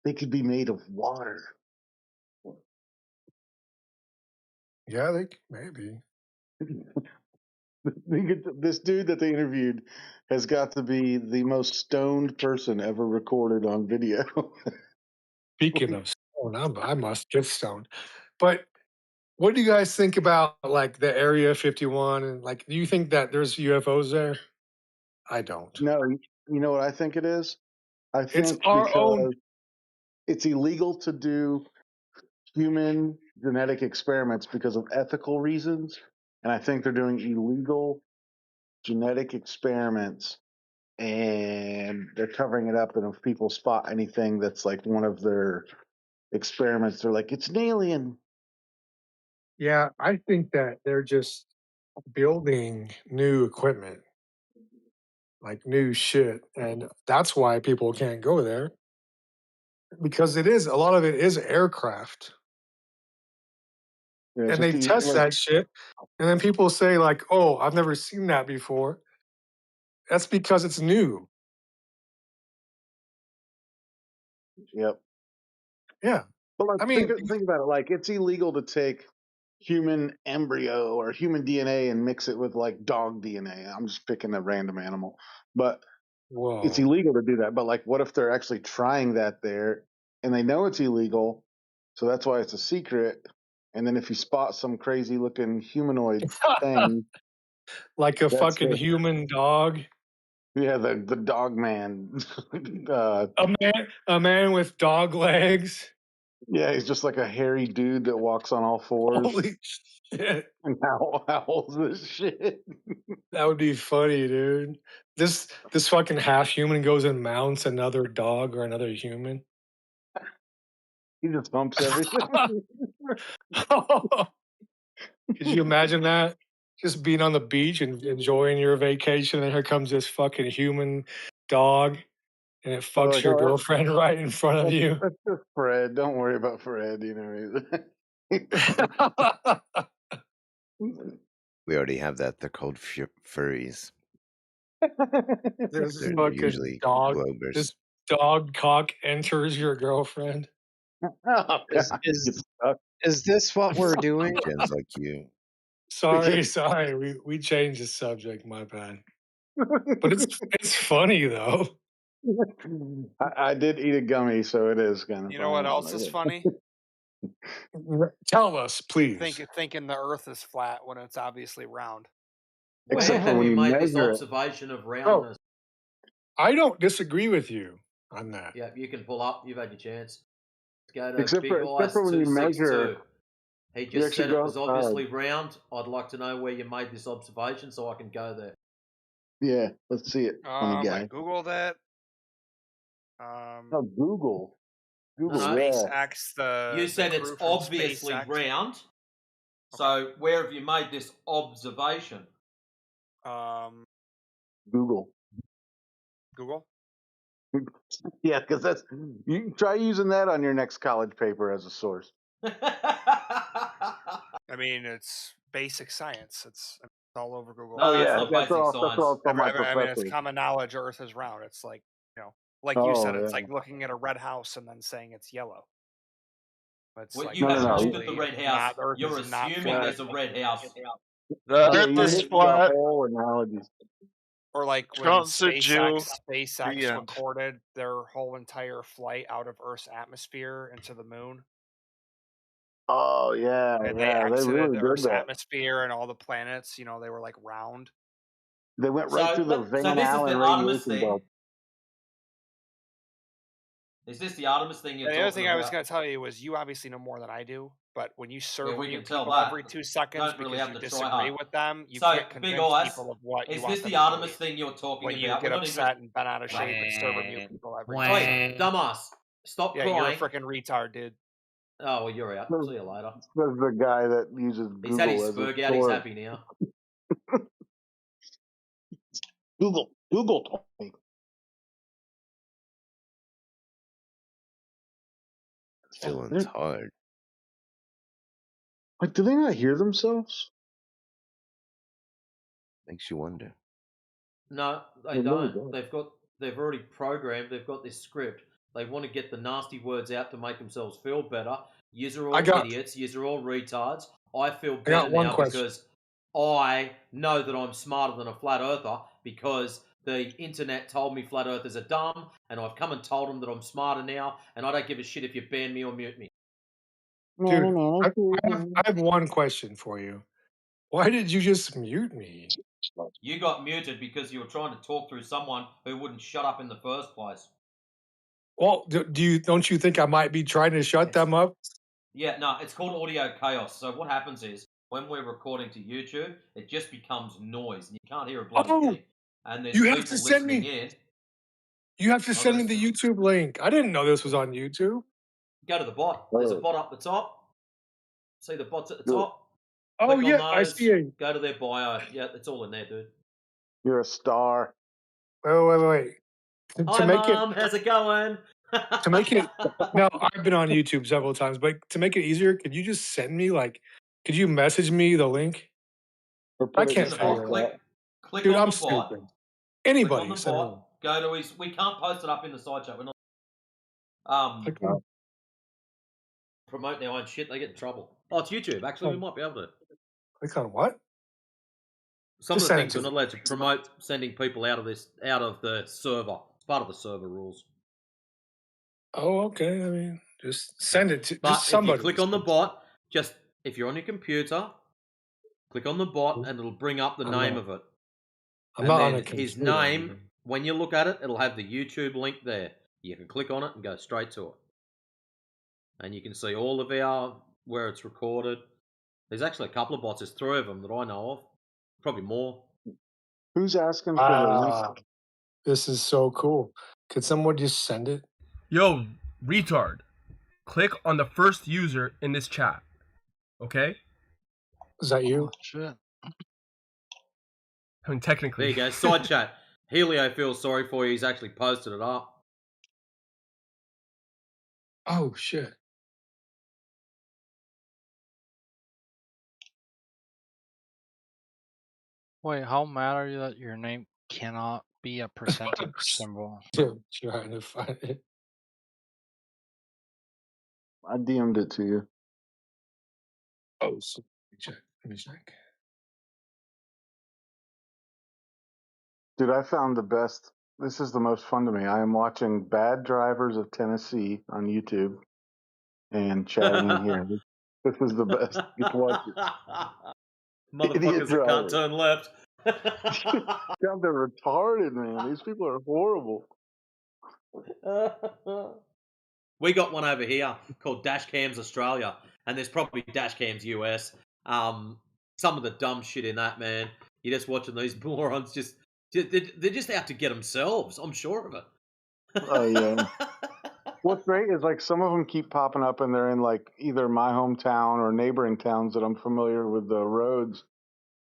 they could be made of water. Yeah, maybe. This dude that they interviewed has got to be the most stoned person ever recorded on video. Speaking of stone, I must get stoned. But what do you guys think about like the Area 51 and like do you think that there's UFOs there? I don't. No, you know what I think it is? I It's think our own. because it's illegal to do human genetic experiments because of ethical reasons. And I think they're doing illegal genetic experiments and they're covering it up. And if people spot anything that's like one of their experiments, they're like, "It's an alien." Yeah, I think that they're just building new equipment, like new shit, and that's why people can't go there because a lot of it is aircraft, Yeah, and but they test like, that shit, and then people say like, "Oh, I've never seen that before." That's because it's new. yep. Yeah, But like, I mean, think about it. Like, it's illegal to take human embryo or human DNA and mix it with like dog DNA. I'm just picking a random animal, but it's whoa. illegal to do that. But like, what if they're actually trying that there and they know it's illegal? So that's why it's a secret. And then if you spot some crazy looking humanoid thing, Like a that's fucking the, human dog. yeah, the dog man. A man with dog legs. Yeah, he's just like a hairy dude that walks on all fours Holy shit. and howls this shit. That would be funny, dude. This fucking half human goes and mounts another dog or another human. He just humps everything. Could you imagine that? Just being on the beach and enjoying your vacation, and here comes this fucking human dog, and it They're fucks like, your oh, girlfriend right in front of you. that's just Fred. Don't worry about Fred. You know. We already have that. They're called furries. This They're fucking usually dog, Globers. this dog cock enters your girlfriend. Oh, Is God. is this what we're doing? Gens like you. Sorry, we changed the subject. My bad. But it's funny though. I did eat a gummy, so it is kind of. You know what else is funny? Tell us, please. Thinking the Earth is flat when it's obviously round. Except for Have when you you made this measure it. observation of Oh, roundness? I don't disagree with you on that. Yeah, you can pull up. You've had your chance. Let's go to Except Big for Ice when you 262. measure, He you just actually said it go was outside. obviously round. I'd like to know where you made this observation so I can go there. Yeah, let's see it, funny I guy. googled it. Oh, Google. Google, No, SpaceX. The you said the it's crew from obviously SpaceX. round. So where have you made this observation? Google. Google. Yeah, because that's you can try using that on your next college paper as a source. I mean, it's basic science. It's all over Google. Oh yeah, that's all my I mean, it's professors. common knowledge. Earth is round. It's like like you said, it's like looking at a red house and then saying it's yellow. It's Well, like you haven't looked actually at the red house. not, Earth You're is not assuming flat. there's a red house. The Earth is flat. Or like when Trump's a Jew. SpaceX end. recorded their whole entire flight out of Earth's atmosphere into the moon. Oh yeah, And yeah, they they exited really the did Earth's that. atmosphere and all the planets, they were like round. They went right through the Van this is Allen the Artemis radiation thing. belt. Is this the Artemis thing you're And the talking other thing about? I was going to tell you was you obviously know more than I do, but when you serve we can tell people that. every 2 seconds Don't really because have you to try disagree hard. with them, you So, can't Big convince Ice, people of what you is want this them the to Artemis believe. thing you're talking When you about? get We're not upset and bent out of shape and serve and mute people every 2 Wait, seconds. dumbass. Stop Yeah, crying. you're a freaking retard, dude. Oh, well, you're out. See you later. This is the guy that uses Google He's had his as a spurg out. He's source. happy now. Google told me. Feeling tired. Like, do they not hear themselves? Makes you wonder. No, they don't. They've already programmed. They've got this script. They want to get the nasty words out to make themselves feel better. Yous are all idiots. Yous are all retards. I feel better now because I know that I'm smarter than a flat earther because the internet told me flat earthers are dumb, and I've come and told them that I'm smarter now, and I don't give a shit if you ban me or mute me. Dude, I have one question for you. Why did you just mute me? You got muted because you were trying to talk through someone who wouldn't shut up in the first place. Well, don't you think I might be trying to shut them up? Yeah, no, it's called audio chaos. So what happens is when we're recording to YouTube, it just becomes noise, and you can't hear a bloody thing. and there's You people have to send listening me. in. You have to I'm send me gonna the YouTube link. I didn't know this was on YouTube. go to the bot. There's a bot up the top. See the bots at the top? Oh Click on yeah, I those. see it. Go to their bio. Yeah, it's all in there, dude. You're a star. Wait. Hi, Mom. How's it going? To make it now, I've been on YouTube several times, but to make it easier, could you just send me could you message me the link? I It's in can't the figure bot. it Click, out. click Dude, on I'm the bot. stupid. Click on Anybody the send me. bot. Go to his. We can't post it up in the side chat. We're not. Click on, Promote their own shit. They get in trouble. Oh, it's YouTube. Actually, we might be able to. click on what? Some Just of the send it things to we're not allowed to promote sending people out of the server. It's part of the server rules. Oh, okay. I mean, just send it to But just if you somebody. click on the bot, just if you're on your computer, click on the bot and it'll bring up the I'm name not- of it. I'm And not on then a his computer. name, when you look at it, it'll have the YouTube link there. You can click on it and go straight to it. And you can see all of where it's recorded. There's actually a couple of bots. There's 3 of them that I know of. Probably more. Who's asking for the link? This is so cool. Could someone just send it? Yo, retard. Click on the first user in this chat. Okay? Is that you? Shit. I mean, technically. There you go. Side chat. Helio feels sorry for you. He's actually posted it up. Oh shit. Wait, how mad are you that your name cannot be a percentage symbol? Dude, trying to find it. I DM'd it to you. Oh, so let me check. Dude, I found the best. This is the most fun to me. I am watching Bad Drivers of Tennessee on YouTube and chatting in here. This is the best. You can watch it. Motherfuckers that can't turn left. God, they're retarded, man. These people are horrible. We got one over here called Dashcams Australia, and there's probably Dashcams US. Some of the dumb shit in that, man. You're just watching these morons they're just out to get themselves. I'm sure of it. Oh yeah. What's great is like some of them keep popping up, and they're in like either my hometown or neighboring towns that I'm familiar with the roads.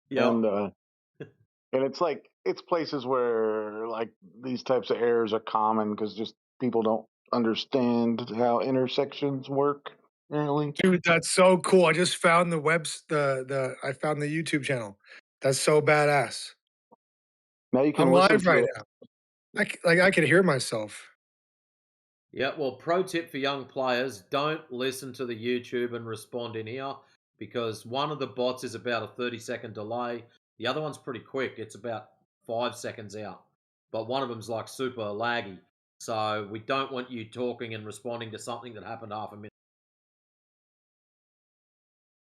Yeah. And it's like it's places where like these types of errors are common because just people don't understand how intersections work. Apparently, Dude, that's so cool. I just found the I found the YouTube channel. That's so badass. now you can I'm listen live to right it. now. I can hear myself. Yeah, well, pro tip for young players, don't listen to the YouTube and respond in here because one of the bots is about a 30-second delay. The other one's pretty quick. It's about 5 seconds out. But one of them's like super laggy. So we don't want you talking and responding to something that happened half a minute.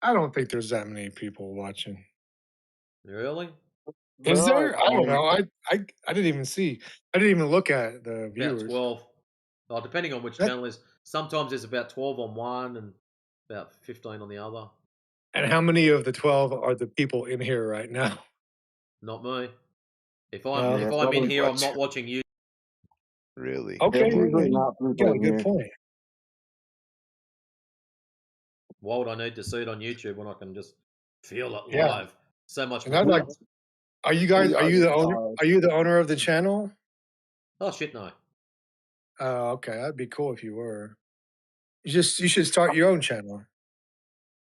I don't think there's that many people watching. Really? Is there? I don't know. I didn't even see. I didn't even look at the About viewers. 12. Well, depending on which channel is. Sometimes there's about 12 on one and about 15 on the other. And how many of the 12 are the people in here right now? Not me. If I'm in here, I'm not watching you. Really? Okay, usually not you people got a in good here. point. Why would I need to see it on YouTube when I can just feel it Yeah. live? So much And more. I'd like. Are you guys? Are you the owner? Are you the owner of the channel? Oh shit, no. Oh, okay. That'd be cool if you were. You should start your own channel.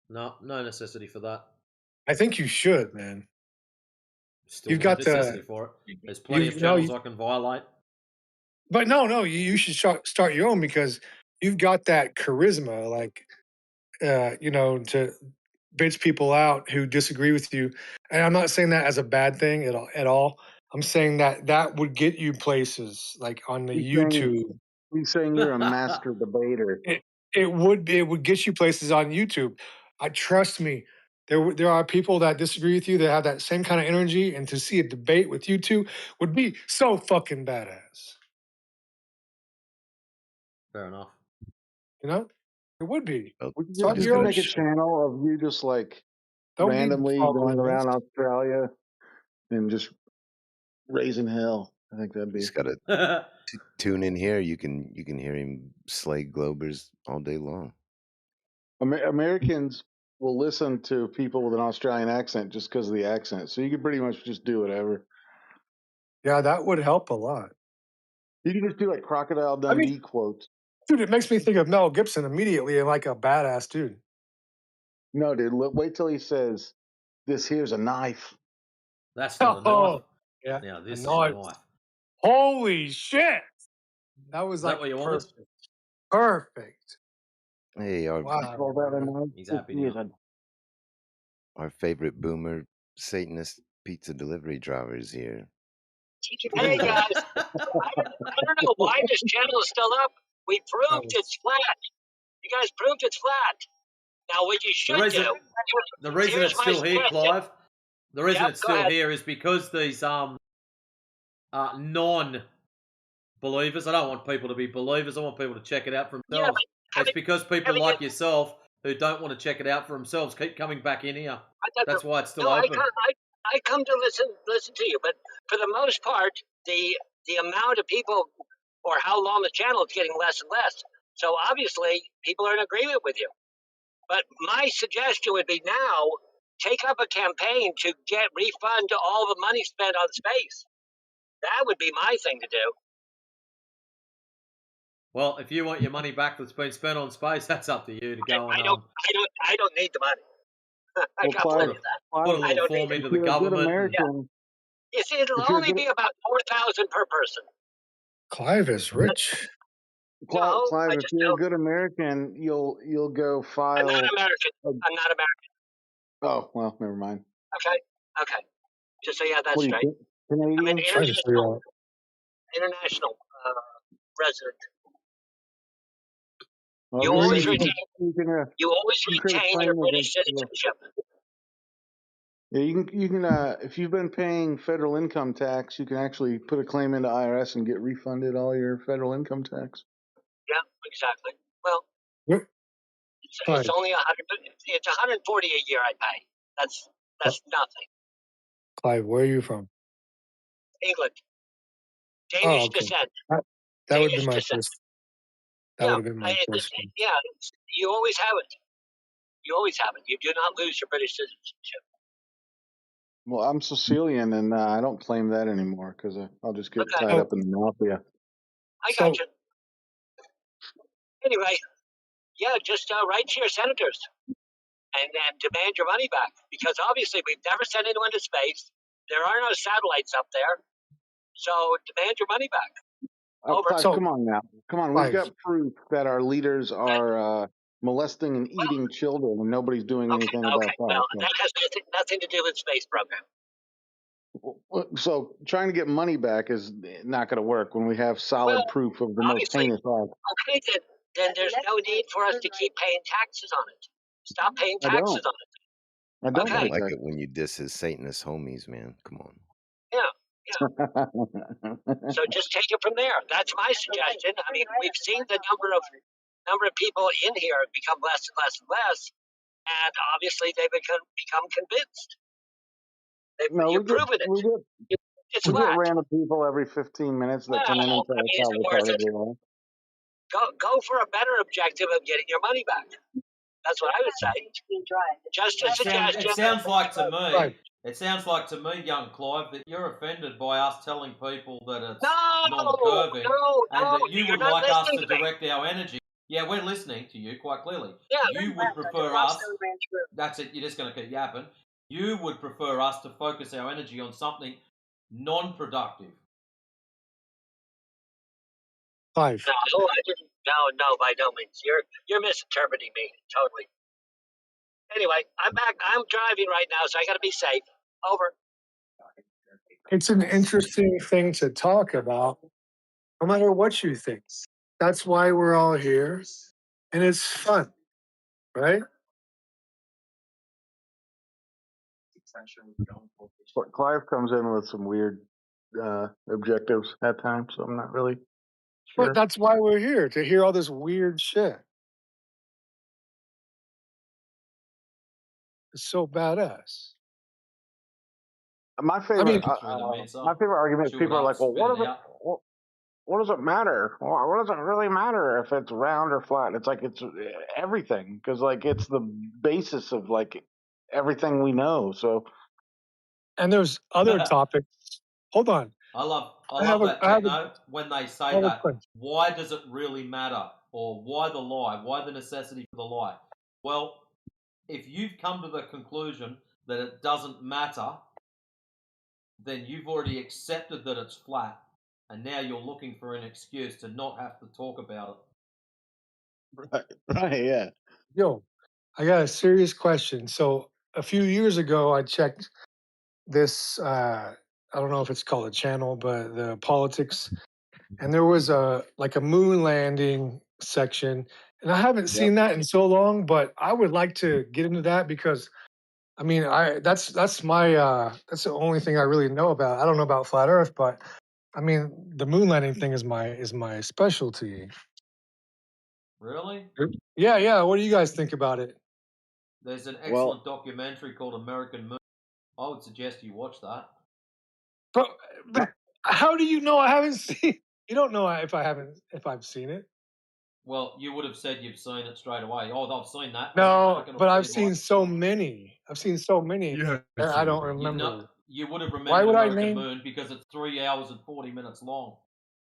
No necessity for that. I think you should, man. Still You've no got necessity for it. There's plenty of channels I can violate. But no, you should start your own because you've got that charisma, like to bitch people out who disagree with you. And I'm not saying that as a bad thing at all. I'm saying that would get you places like on the YouTube. He's saying you're a master debater. It would get you places on YouTube. Trust me. There are people that disagree with you that have that same kind of energy, and to see a debate with you two would be so fucking badass. Fair enough. You know, it would be. We could Start just your own make a shit. channel of you just like Don't need randomly following going around list. Australia and just raising hell. I think that'd be. Just gotta tune in here. You can hear him slay Globers all day long. Americans will listen to people with an Australian accent just because of the accent. So you can pretty much just do whatever. Yeah, that would help a lot. You can just do like Crocodile Dundee quotes. Dude, it makes me think of Mel Gibson immediately and like a badass dude. No, dude, wait till he says, "This here's a knife." That's not a knife. Oh, yeah. Now this is a a knife. knife. Holy shit! That was Is like that what you wanted? perfect. Hey, our Call that a knife? He's This happy here's now. our favorite boomer Satanist pizza delivery driver is here. Hey guys, I don't know why this channel is still up. We proved it's flat. You guys proved it's flat. Now what you should do. The reason here's it's my still here, suggestion. Clive. The reason Yep, it's go still ahead. here is because these non-believers. I don't want people to be believers. I want people to check it out for themselves. It's because people like yourself who don't want to check it out for themselves keep coming back in here. That's why it's still open. I come to listen to you, but for the most part, the amount of people or how long the channel is getting less and less. So obviously, people are in agreement with you. But my suggestion would be now take up a campaign to get refund to all the money spent on space. That would be my thing to do. Well, if you want your money back that's been spent on space, that's up to you to go and I don't need the money. I got Clive, plenty of that. put a I little don't form need into if the you're a good government. American, it'll if you're a only good- be about 4,000 per person. Clive is rich. Clive, if you're a good American, you'll go file. I'm not American. I'm not American. Oh well, never mind. Okay. Just so you have that What are straight. you, Canadian? I'm an international resident. Well, You always retain your claim British against citizenship. Yeah, you can if you've been paying federal income tax, you can actually put a claim into IRS and get refunded all your federal income tax. Yeah, exactly. Well, it's only 100. It's 140 a year I pay. That's nothing. Clive, where are you from? England, Danish okay. descent. That would be my descent. first. That would have been my first. Yeah, you always have it. You always have it. You do not lose your British citizenship. Well, I'm Sicilian, and I don't claim that anymore because I'll just get tied up in the mafia. I got you. Anyway, yeah, just write to your senators and demand your money back because obviously we've never sent anyone to space. There are no satellites up there, so demand your money back. Clive, come on now. Come on. We've got proof that our leaders are molesting and eating children, and nobody's doing anything about that. Well, that has nothing to do with space program. So trying to get money back is not going to work when we have solid proof of the most heinous act. Okay, then there's no need for us to keep paying taxes on it. Stop paying taxes on it. I don't I like it when you diss his Satanist homies, man. Come on. Yeah. So just take it from there. That's my suggestion. I mean, we've seen the number of people in here become less and less and less, and obviously they become convinced. You've proven it. It's we flat. get random people every 15 minutes that come in and tell us how retarded they are. Go for a better objective of getting your money back. That's what I would say. Just a suggestion. It sounds like to me. It sounds like to me, young Clive, that you're offended by us telling people that it's non-curving and that you would like us to direct our energy. Yeah, we're listening to you quite clearly. Yeah, you would prefer us. That's it. You're just going to keep yapping. You would prefer us to focus our energy on something non-productive. Clive. No, I didn't. No, by no means. You're misinterpreting me totally. Anyway, I'm back. I'm driving right now, so I got to be safe. Over. It's an interesting thing to talk about, no matter what you think. That's why we're all here, and it's fun, right? But Clive comes in with some weird objectives at times, so I'm not really sure. But that's why we're here, to hear all this weird shit. It's so badass. My I favorite, mean, through the mincer, my favorite argument is chew it people are up, like, well, spit it out. what does it matter? What does it really matter if it's round or flat? It's like it's everything because like it's the basis of like everything we know. So and there's other topics. Hold on. I love I have that, I have Techno, when they I say have a that. question. Why does it really matter? Or why the lie? Why the necessity for the lie? Well, if you've come to the conclusion that it doesn't matter, then you've already accepted that it's flat, and now you're looking for an excuse to not have to talk about right, yeah. Yo, I got a serious question. So a few years ago, I checked this. I don't know if it's called a channel, but the politics, and there was a like a moon landing section, and I haven't Yep. seen that in so long. But I would like to get into that because I mean, that's my that's the only thing I really know about. I don't know about flat Earth, but I mean, the moon landing thing is my specialty. it. Really? Yeah, yeah. What do you guys think about it? There's an Well, excellent documentary called American Moon. I would suggest you watch that. But how do you know I haven't seen? You don't know if I've seen it. Well, you would have said you've seen it straight away. Oh, I've seen that. No, Fucking but I've red seen light. so many. I've seen so many. You haven't that I seen it, don't bro. remember. You would have Why remembered would I American name? Moon because it's 3 hours and 40 minutes long.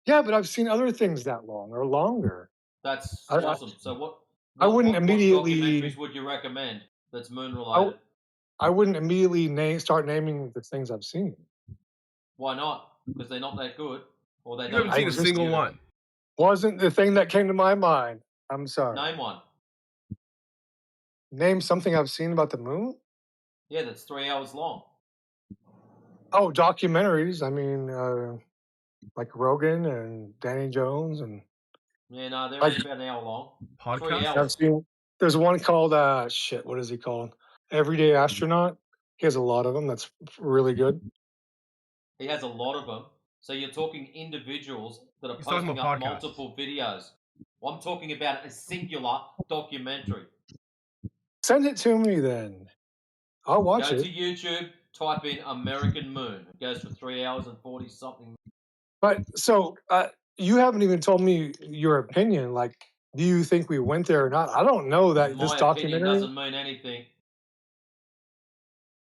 Yeah, but I've seen other things that long or longer. That's I awesome. So I wouldn't what immediately. documentaries would you recommend that's moon I, related? I wouldn't immediately start naming the things I've seen. Why not? Because they're not that good, or they You don't haven't seen a influence single you. one. Wasn't the thing that came to my mind. I'm sorry. Name one. Name something I've seen about the moon. Yeah, that's 3 hours long. Oh, documentaries. I mean, like Rogan and Danny Jones and. Yeah, no, they're Like, only about an hour long. 3 Podcast? I've hours. seen. There's one called shit. What is he called? Everyday Astronaut. He has a lot of them. That's really good. He has a lot of them. So you're talking individuals that are He's talking posting about up podcasts. multiple videos. I'm talking about a singular documentary. Send it to me then. I'll watch Go it. to YouTube, type in American Moon. It goes for 3 hours and 40 something. But so you haven't even told me your opinion. Like, do you think we went there or not? I don't know that this My opinion documentary. doesn't mean anything.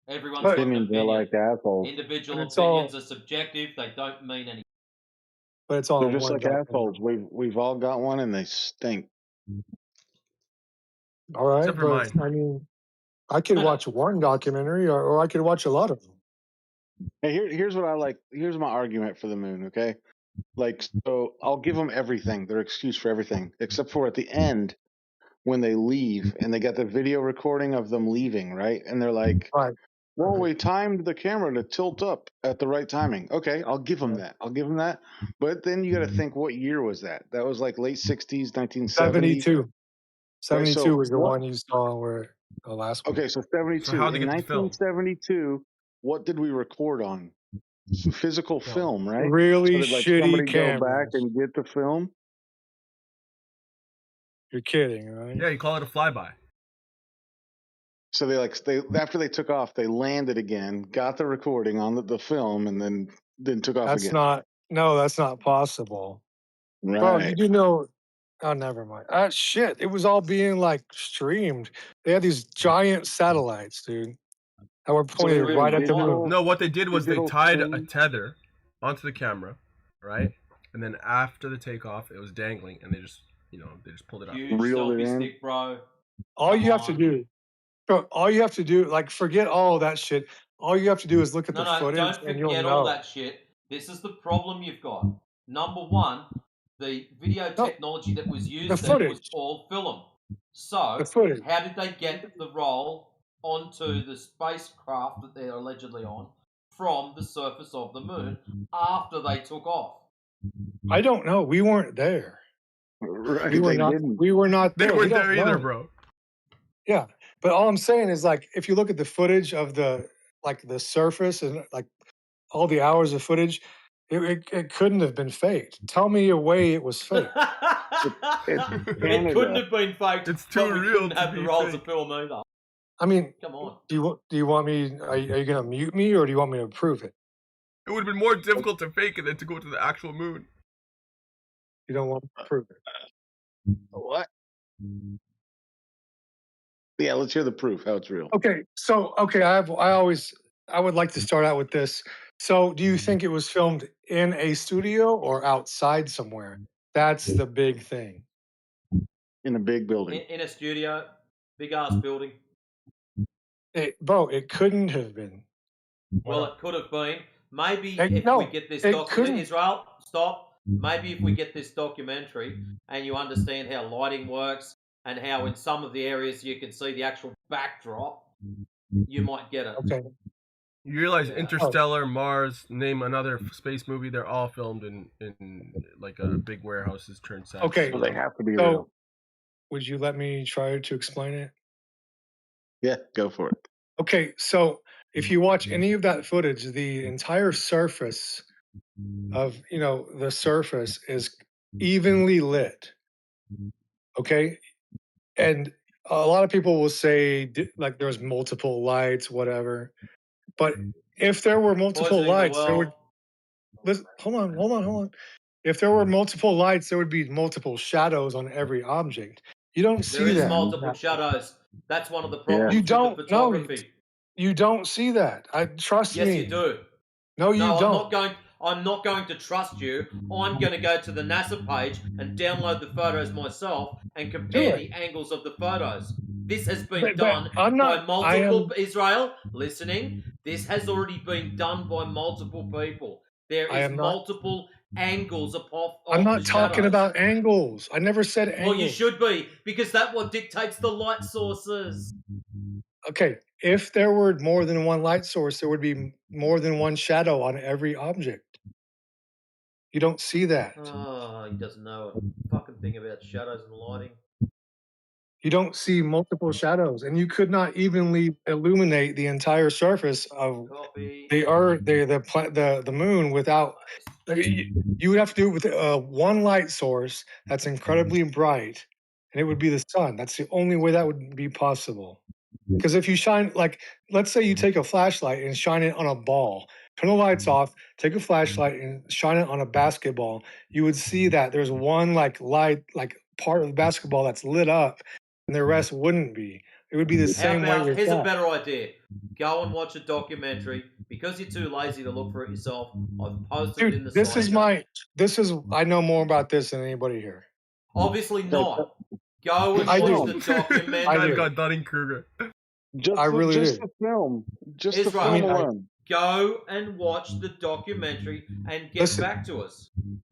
Everyone's But got an opinions are opinion. like assholes. Individual But it's opinions all. are subjective. They don't mean anything. But it's all They're in just one like documentary. assholes. We've all got one, and they stink. All right, Except for but mine. I mean, I could watch one documentary, or I could watch a lot of them. Hey, here's what I like. Here's my argument for the moon. Okay, like so, I'll give them everything. Their excuse for everything, except for at the end when they leave and they got the video recording of them leaving, right? And they're like, Right. "Well, we timed the camera to tilt up at the right timing." Okay, I'll give them that. I'll give them that. But then you got to think, what year was that? That was like late '60s, 1970. 72. Right. 72 So was the what? one you saw where the last one. Okay, so So 72. how'd they In get the film? 1972, what did we record on? Physical film, right? Really So did like shitty somebody go back cameras. and get the film? You're kidding, right? Yeah, you call it a flyby. So they after they took off, they landed again, got the recording on the film, and then took off That's again. not. No, that's not possible. Bro, you Right. do know. Oh, never mind. Shit. It was all being like streamed. They had these giant satellites, dude, that were So they pointed were right doing at the moon. No, what they did was they digital tied a stream. tether onto the camera, right? And then after the takeoff, it was dangling, and they just pulled it out. Huge Reeled it selfie in. stick, bro. All Come you have to on. do, bro, all you have to do, like, forget all that shit. All you have to do is look at No, the footage don't and you'll forget all know. that shit. This is the problem you've got. Number one, the video No, technology that was the used then was footage. all film. The So, footage. how did they get the roll onto the spacecraft that they're allegedly on from the surface of the moon after they took off? I don't know. We weren't there. Right. We were They not. didn't. We were not They there. We weren't don't there either, know. bro. Yeah, but all I'm saying is, like, if you look at the footage of the surface and like all the hours of footage, it couldn't have been faked. Tell me a way it was faked. It's It couldn't Canada. have been faked, It's but too we real couldn't to have the be rolls fake. of film either. I mean, Come on. do you want me? Are you gonna mute me, or do you want me to prove it? It would have been more difficult to fake it than to go to the actual moon. You don't want to prove it. What? Yeah, let's hear the proof how it's real. Okay, so I would like to start out with this. So, do you think it was filmed in a studio or outside somewhere? That's the big thing. In a big building. In a studio, big ass building. Bro, it couldn't have been. Well, it could have been. Maybe It- if no, we get this it document, couldn't. Israel, stop. Maybe if we get this documentary and you understand how lighting works and how in some of the areas you can see the actual backdrop, you might get it. Okay. You realize Interstellar, Mars, name another space movie, they're all filmed in like big warehouses turned sets. Okay, So they have to be so real. would you let me try to explain it? Yeah, go for it. Okay, so if you watch any of that footage, the entire surface of the surface is evenly lit. Okay, and a lot of people will say like there's multiple lights, whatever. But if there were multiple Poisoning the lights, there would. world. Listen, hold on. If there were multiple lights, there would be multiple shadows on every object. You don't There see is that. multiple shadows. That's one of the Yeah. problems You with the don't. No, photography. you don't see that. Trust Yes, me. you do. No, you No, don't. I'm not going to trust you. I'm going to go to the NASA page and download the photos myself and compare the angles of the photos. This has been But done I'm by not. multiple Israel. Listening, this has already been done by multiple people. There I is am not. multiple angles of I'm the not talking shadows. about angles. I never said angles. Well, you should be because that what dictates the light sources. Okay, if there were more than one light source, there would be more than one shadow on every object. You don't see that. Oh, he doesn't know a fucking thing about shadows and lighting. You don't see multiple shadows, and you could not evenly illuminate the entire surface of Copy. the Earth, the moon, without. You would have to do it with one light source that's incredibly bright, and it would be the sun. That's the only way that would be possible. Because if you shine, like, let's say you take a flashlight and shine it on a ball, turn the lights off, take a flashlight and shine it on a basketball, you would see that there's one light, part of the basketball that's lit up, and the rest wouldn't be. It would be the How same way about with here's a that. better idea. Go and watch a documentary. Because you're too lazy to look for it yourself, I've posted it in the Dude, this is I know more about this than anybody here. Obviously not. Go and I watch do. the documentary. I do. got Dunning-Kruger. I really just do. the film. Just the Israel, film alone. go and watch the documentary and get back to us.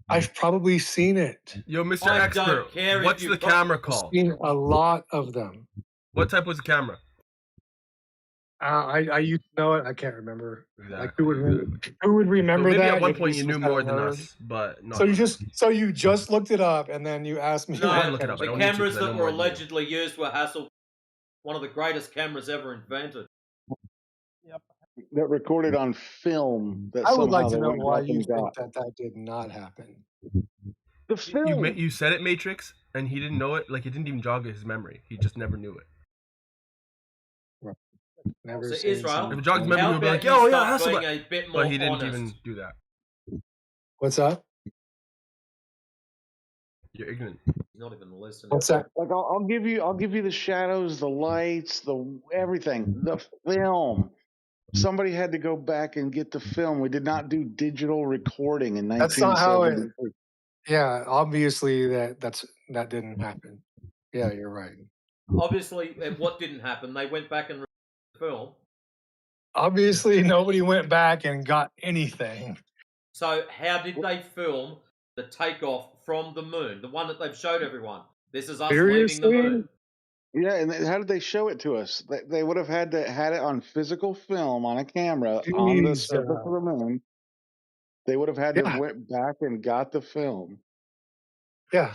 I've probably seen it. Yo, Mr. I Expert, don't care what's if the you camera I've called? seen a lot of them. What type was the camera? I used to know it. I can't remember. Exactly, Like who would remember so maybe that? at one if point this you was knew kind more of than heard? us, but not. So you just looked it up and then you asked me. No, I didn't look it up. I the don't need to cameras 'cause I that know were more than you. allegedly used were Hasselblad, one of the greatest cameras ever invented. That recorded on film that I would like somehow to they know went why back you and got. think that did not happen. The film. You said it, Matrix, and he didn't know it. Like, it didn't even jog his memory. He just never knew it. Never So seen Israel, If it jogged his memory, how he would be about like, you "Yo, yeah, start being Hasselblad," a bit more but he didn't honest? even do that. What's that? You're ignorant. He's not even listening. What's that? Like I'll give you the shadows, the lights, the everything, the film. Somebody had to go back and get the film. We did not do digital recording in That's not how it. 1973. Yeah, obviously that didn't happen. Yeah, you're right. Obviously, what didn't happen? They went back and the film. Obviously, nobody went back and got anything. So how did they film the takeoff from the moon? The one that they've showed everyone. This is us leaving the moon. Yeah, and how did they show it to us? They would have had it on physical film on a camera on the surface of the moon. They would have had to went back and got the film. Yeah.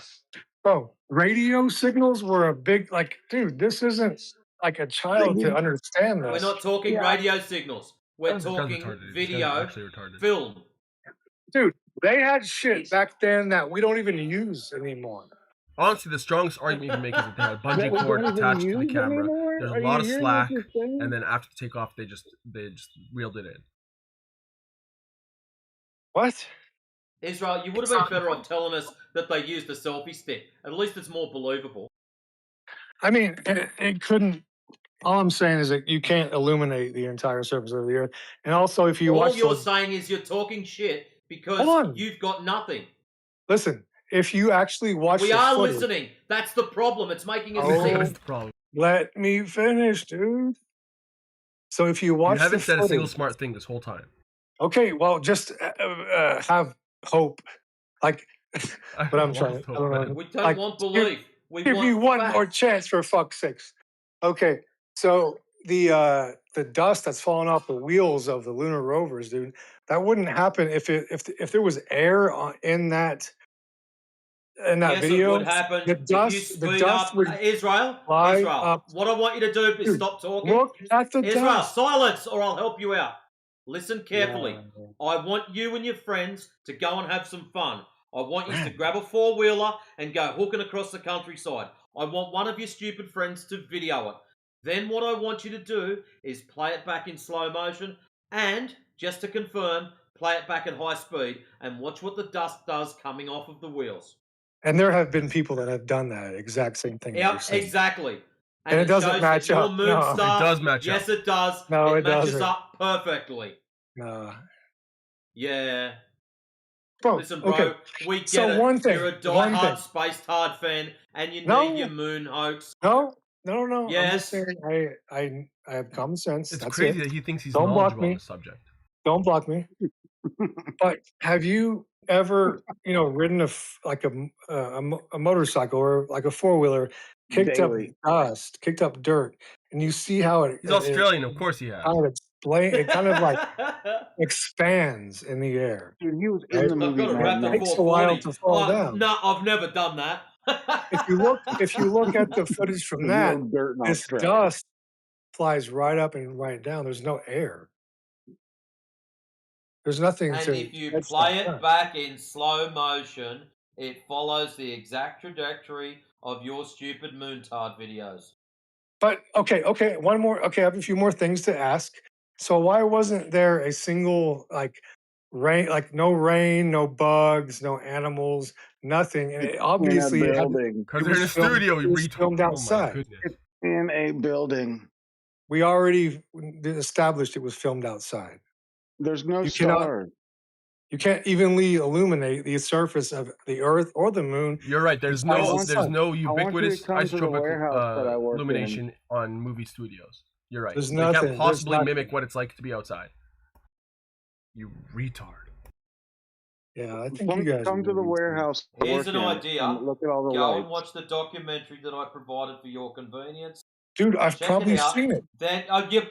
Bro, radio signals were a big, dude, this isn't like a child to understand this. We're not talking radio signals. We're This guy's talking retarded. This guy's video, actually retarded. film. Dude, they had shit back then that we don't even use anymore. Honestly, the strongest argument you can make is that they had a bungee That we cord don't even attached to the use camera. anymore? There's a Are lot you of hearing what slack, you're saying? and then after takeoff, they just reeled it in. What? Israel, you would have been better off telling us that they used a selfie stick. At least it's more believable. I mean, it couldn't. All I'm saying is that you can't illuminate the entire surface of the Earth. And also, if you All watch you're those, saying is you're talking shit because hold on, you've got nothing. listen. If you actually watch We the are footage, listening. That's the problem. It's making us oh, sick. the problem. let me finish, dude. So if you You watch the haven't said a single footage, smart thing this whole time. okay, well, just have hope. Like, but I'm trying. I don't know. We don't Like, want belief. We give want me one facts. more chance for fuck's sakes. Okay, so the dust that's falling off the wheels of the lunar rovers, dude, that wouldn't happen if there was air in that Yes, video. it would happen The if you dust speed up. would Israel, fly Israel, up. what I want you to do is Dude, stop talking. look at the Israel, dust. silence, or I'll help you out. Listen carefully. Yeah. I want you and your friends to go and have some fun. I want you to grab a four-wheeler and go hooking across the countryside. I want one of your stupid friends to video it. Then what I want you to do is play it back in slow motion and, just to confirm, play it back at high speed and watch what the dust does coming off of the wheels. And there have been people that have done that exact same thing. Yeah, exactly. And it doesn't shows match that your up. moon No. star, It does match yes, up. it does. No, it matches doesn't. up perfectly. No. Yeah. Bro, Listen, bro, okay. we get So it. one thing. You're a One die-hard thing. Space Tard fan, and you No. need your moon hoax. No. I'm just Yes. saying I have common sense. It's That's crazy it. that he thinks he's Don't block knowledgeable on me. the subject. Don't block me. But have you ever, ridden a motorcycle or like a four-wheeler, kicked Daily. up dust, kicked up dirt, and you see how it He's Australian, of course he has. it kind of like expands in the air. Dude, he was Right? in the movie Mad It Max. takes a while to fall down. No, I've never done that. If you look at the footage from There's that, no dirt in this Australia. dust flies right up and right down. There's no air. There's nothing And to if you catch play that it dust. back in slow motion, it follows the exact trajectory of your stupid Moontard videos. But okay, one more. Okay, I have a few more things to ask. So why wasn't there a single rain, no rain, no bugs, no animals, nothing? And it, obviously, in a it had building. Because they're in a studio, it was filmed Oh my outside. goodness. It's in a building. We already established it was filmed outside. There's no You cannot. stars. You can't evenly illuminate the surface of the Earth or the Moon. You're right. There's besides no the sun. ubiquitous come to the isotropic warehouse that I work in. illumination on movie studios. You're right. There's They nothing. can't There's possibly nothing. mimic what it's like to be outside. You retard. Yeah, I think you guys come to the warehouse. I Here's work an in idea. and look at all the Go lights. and watch the documentary that I provided for your convenience. Dude, I've Check probably it out. seen it. Then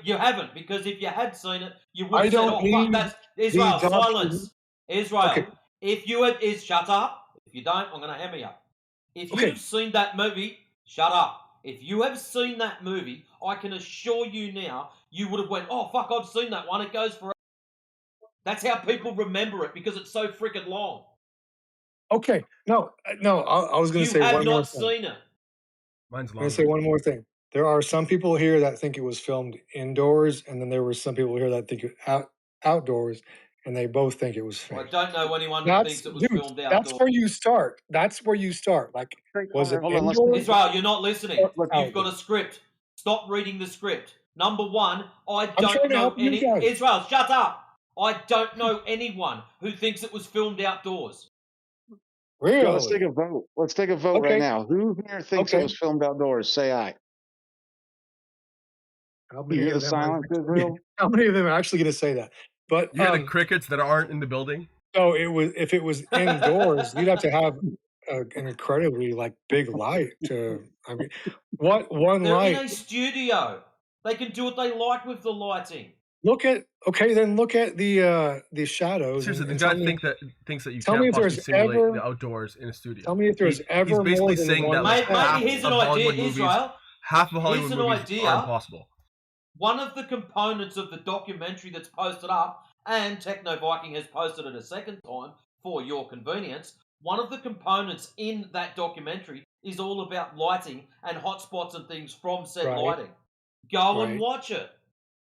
you haven't, because if you had seen it, you would I have said, don't "Oh fuck, need that's the Israel." document- Silence, Israel. Okay. If you had, shut up. If you don't, I'm going to hammer you. If Okay. you've seen that movie, shut up. If you have seen that movie, I can assure you now, you would have went, "Oh fuck, I've seen that one. It goes for." That's how people remember it, because it's so freaking long. Okay. No. I was going to You say have one more not thing. seen it. Mine's I'm going to say one more thing. There are some people here that think it was filmed indoors, and then there were some people here that think it outdoors, and they both think it was I fake. don't know anyone that thinks it was filmed outdoors. That's where you start. That's where you start. Like, was it hold on, indoors? Israel, you're not listening. or You've got outdoors? a script. Stop reading the script. Number one, I I'm don't trying to know help you any. guys. Israel, shut up. I don't know anyone who thinks it was filmed outdoors. Really? Let's take a vote. Let's take a vote right Okay. now. Who here thinks it Okay. was filmed outdoors? Say aye. How You many hear the of them are silence, actually, Israel? how many of them are actually going to say that? But You hear the crickets that aren't in the building? so if it was indoors, you'd have to have an incredibly big light to. I mean, what one They're light? in a studio. They can do what they like with the lighting. Look at the shadows. Seriously, the and guy tell me, thinks that you tell me can't if possibly there's simulate ever. the outdoors in a studio. Tell me if there's ever He's basically more than saying one that like Maybe half here's an of idea, Hollywood movies, Israel. half of Hollywood Here's an movies idea. are impossible. One of the components of the documentary that's posted up, and Techno Viking has posted it a second time for your convenience, one of the components in that documentary is all about lighting and hotspots and things from said Right. lighting. Go and Right. watch it.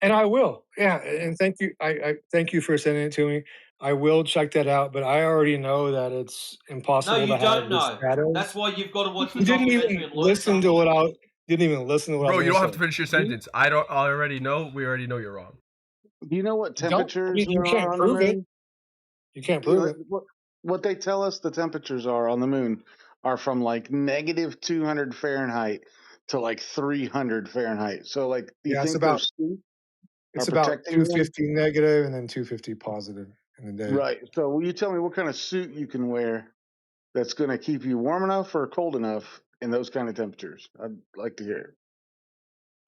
And I will. Yeah. And thank you. I thank you for sending it to me. I will check that out, but I already know that it's No, impossible you to have don't the know. shadows. That's why you've got to watch the You didn't documentary even and learn listen to something. what I didn't even listen to what I Bro, was you going don't to have to finish your sentence. I already know. We already know you're wrong. Do you know what say. Don't. I temperatures mean, you there can't are on the prove it. moon? You can't prove it. What they tell us the temperatures are on the moon are from like negative 200 Fahrenheit to like 300 Fahrenheit. So, like, do you Yeah, think those suits it's are about protecting them? 250 negative and then 250 positive in the day. Right. So, will you tell me what kind of suit you can wear that's going to keep you warm enough or cold enough in those kind of temperatures? I'd like to hear it.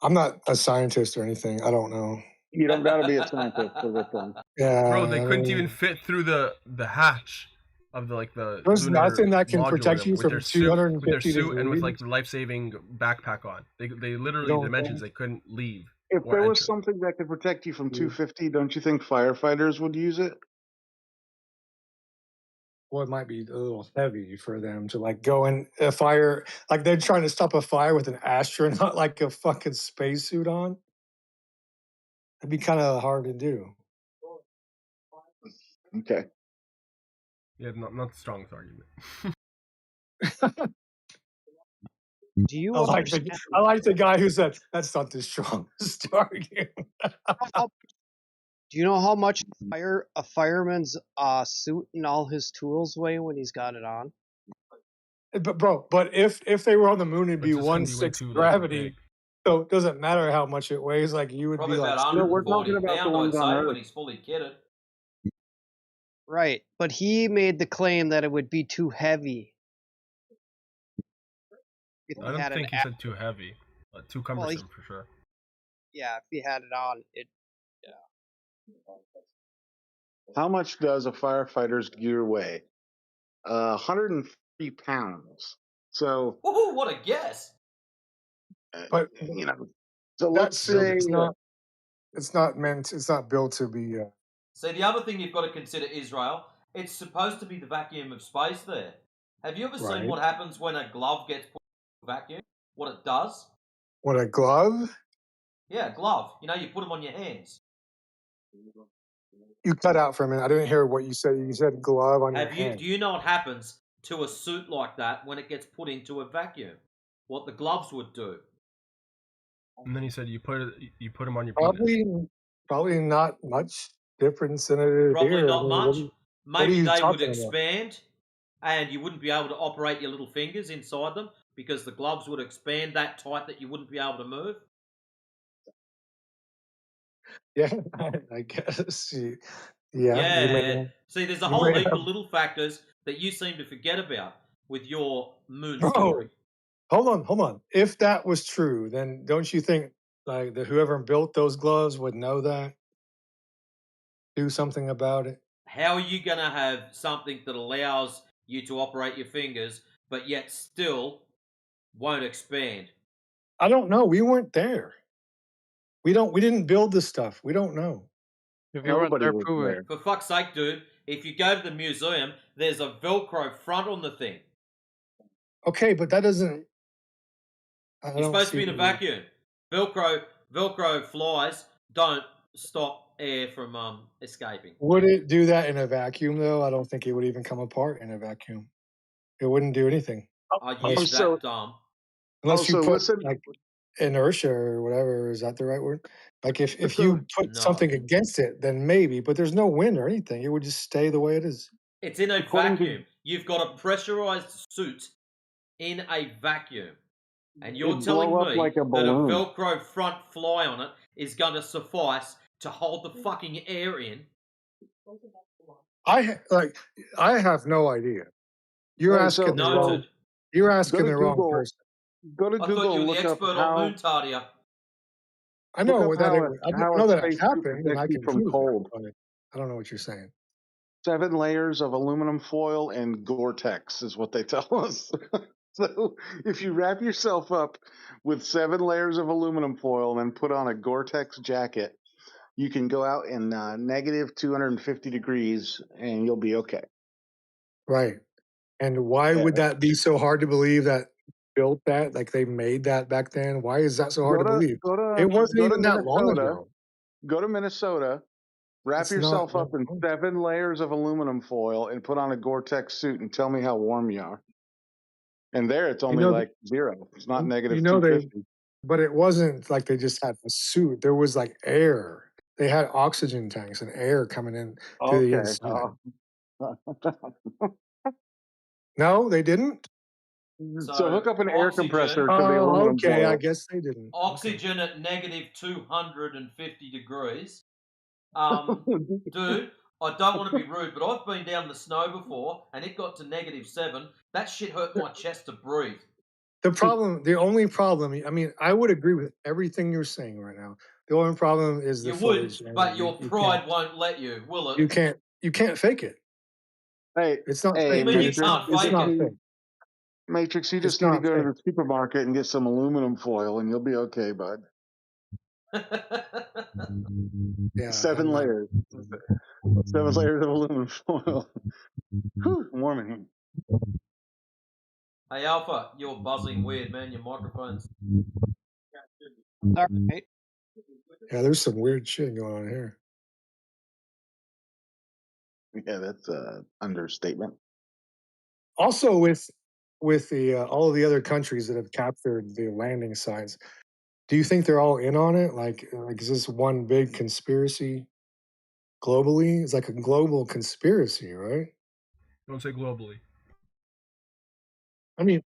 I'm not a scientist or anything. I don't know. You don't got to be a scientist for this one. Yeah, Bro, they I couldn't mean, even fit through the hatch of the there's lunar nothing that can module protect you with from their suit 250 and with like degrees. the life-saving backpack on. They You literally don't dimensions think? they couldn't leave If or there was enter. something that could protect you from Mm. 250, don't you think firefighters would use it? Well, it might be a little heavy for them to like go in a fire. Like they're trying to stop a fire with an astronaut, like a fucking spacesuit on. It'd be kind of hard to do. Okay. Yeah, not the strongest argument. Do you I like the guy who said that's not the strongest argument. Do you know how much a fireman's suit and all his tools weigh when he's got it on? But bro, if they were on the moon, it'd be It's just gonna be way 1/6 too like gravity. big. So it doesn't matter how much it weighs. Like you would Probably be like, about No, we're talking 140 about the pound, I'd ones on say, Earth. when he's fully kitted. Right, but he made the claim that it would be too heavy. If I he don't had think he said too heavy, but too well, cumbersome for sure. yeah, if he had it on, it. How much does a firefighter's gear weigh? 150 pounds. So, Woohoo, what a guess! but you know, so that let's suit say is not. It's not meant. It's not built to be. See, the other thing you've got to consider, Israel, it's supposed to be the vacuum of space there. Have you ever seen Right. what happens when a glove gets put in a vacuum? What it does? What, a glove? Yeah, a glove. You know, you put them on your hands. You cut out for a minute. I didn't hear what you said. You said glove on your Do hand. you know what happens to a suit like that when it gets put into a vacuum? What the gloves would do? And then he said you put them on your penis. Probably not much difference than it is Probably here. I not mean, much. what are Maybe you they would talking about? expand and you wouldn't be able to operate your little fingers inside them because the gloves would expand that tight that you wouldn't be able to move. Yeah, I guess. Yeah, you may. See, there's a You whole may heap have. of little factors that you seem to forget about with your moon Bro, story. hold on. If that was true, then don't you think like that whoever built those gloves would know that? Do something about it? How are you going to have something that allows you to operate your fingers, but yet still won't expand? I don't know. We weren't there. We didn't build this stuff. We don't know. If you weren't there, prove it. For fuck's sake, dude, if you go to the museum, there's a Velcro front on the thing. Okay, but that doesn't. You're supposed to be in a vacuum. Velcro flies don't stop air from escaping. Would it do that in a vacuum though? I don't think it would even come apart in a vacuum. It wouldn't do anything. Are you that dumb? Unless you so put listen. like inertia or whatever, is that the right word? Like if So- you put No. something against it, then maybe, but there's no wind or anything. It would just stay the way it is. It's in a According to- vacuum. You've got a pressurized suit in a vacuum. And you're It'd telling blow up me like a that a balloon. Velcro front fly on it is going to suffice to hold the fucking air in? I have no idea. You're Hey, asking the Noted. wrong. You're asking Go to the wrong Google. person. Go to I thought Google you and were the look up expert how. on Moontardia. I Look know up that how I how know a that it spacesuit happened, and protects I you can from prove cold. it, but I don't know what you're saying. 7 layers of aluminum foil and Gore-Tex is what they tell us. So if you wrap yourself up with 7 layers of aluminum foil and then put on a Gore-Tex jacket, you can go out in negative 250 degrees and you'll be okay. Right. And why Yeah. would that be so hard to believe that built that, like they made that back then? Why is that so hard to believe? Go It wasn't to even that long Minnesota. ago. Go to Minnesota. Wrap It's not yourself that up in long. 7 layers of aluminum foil and put on a Gore-Tex suit and tell me how warm you are. And there, it's You only know, like 0. It's not you negative know they, 250. but it wasn't like they just had a suit. There was like air. They had oxygen tanks and air coming in to the Okay. inside. No, they didn't. So hook up an air compressor oxygen. to the Oh, aluminum okay. I foil. guess they didn't. Oxygen at negative 250 degrees. Dude, I don't want to be rude, but I've been down the snow before and it got to negative 7. That shit hurt my chest to breathe. The only problem, I mean, I would agree with everything you're saying right now. The only problem is the You would, footage. And but your you pride won't let you, will it? you can't fake it. Hey, It's not What do hey, you fake. mean you Matrix, can't you It's fake just not it? need fake. Matrix. You It's just need to not go to fake. the supermarket and get some aluminum foil, and you'll be okay, bud. Yeah, 7 layers. 7 layers of aluminum foil. Whew, warm in here. Hey, Alpha, you're buzzing weird, man. Your microphone's... All right. Yeah, there's some weird shit going on here. Yeah, that's an understatement. Also, with the all of the other countries that have captured the landing sites, do you think they're all in on it? Like is this one big conspiracy globally? It's like a global conspiracy, right? Don't say globally. I mean,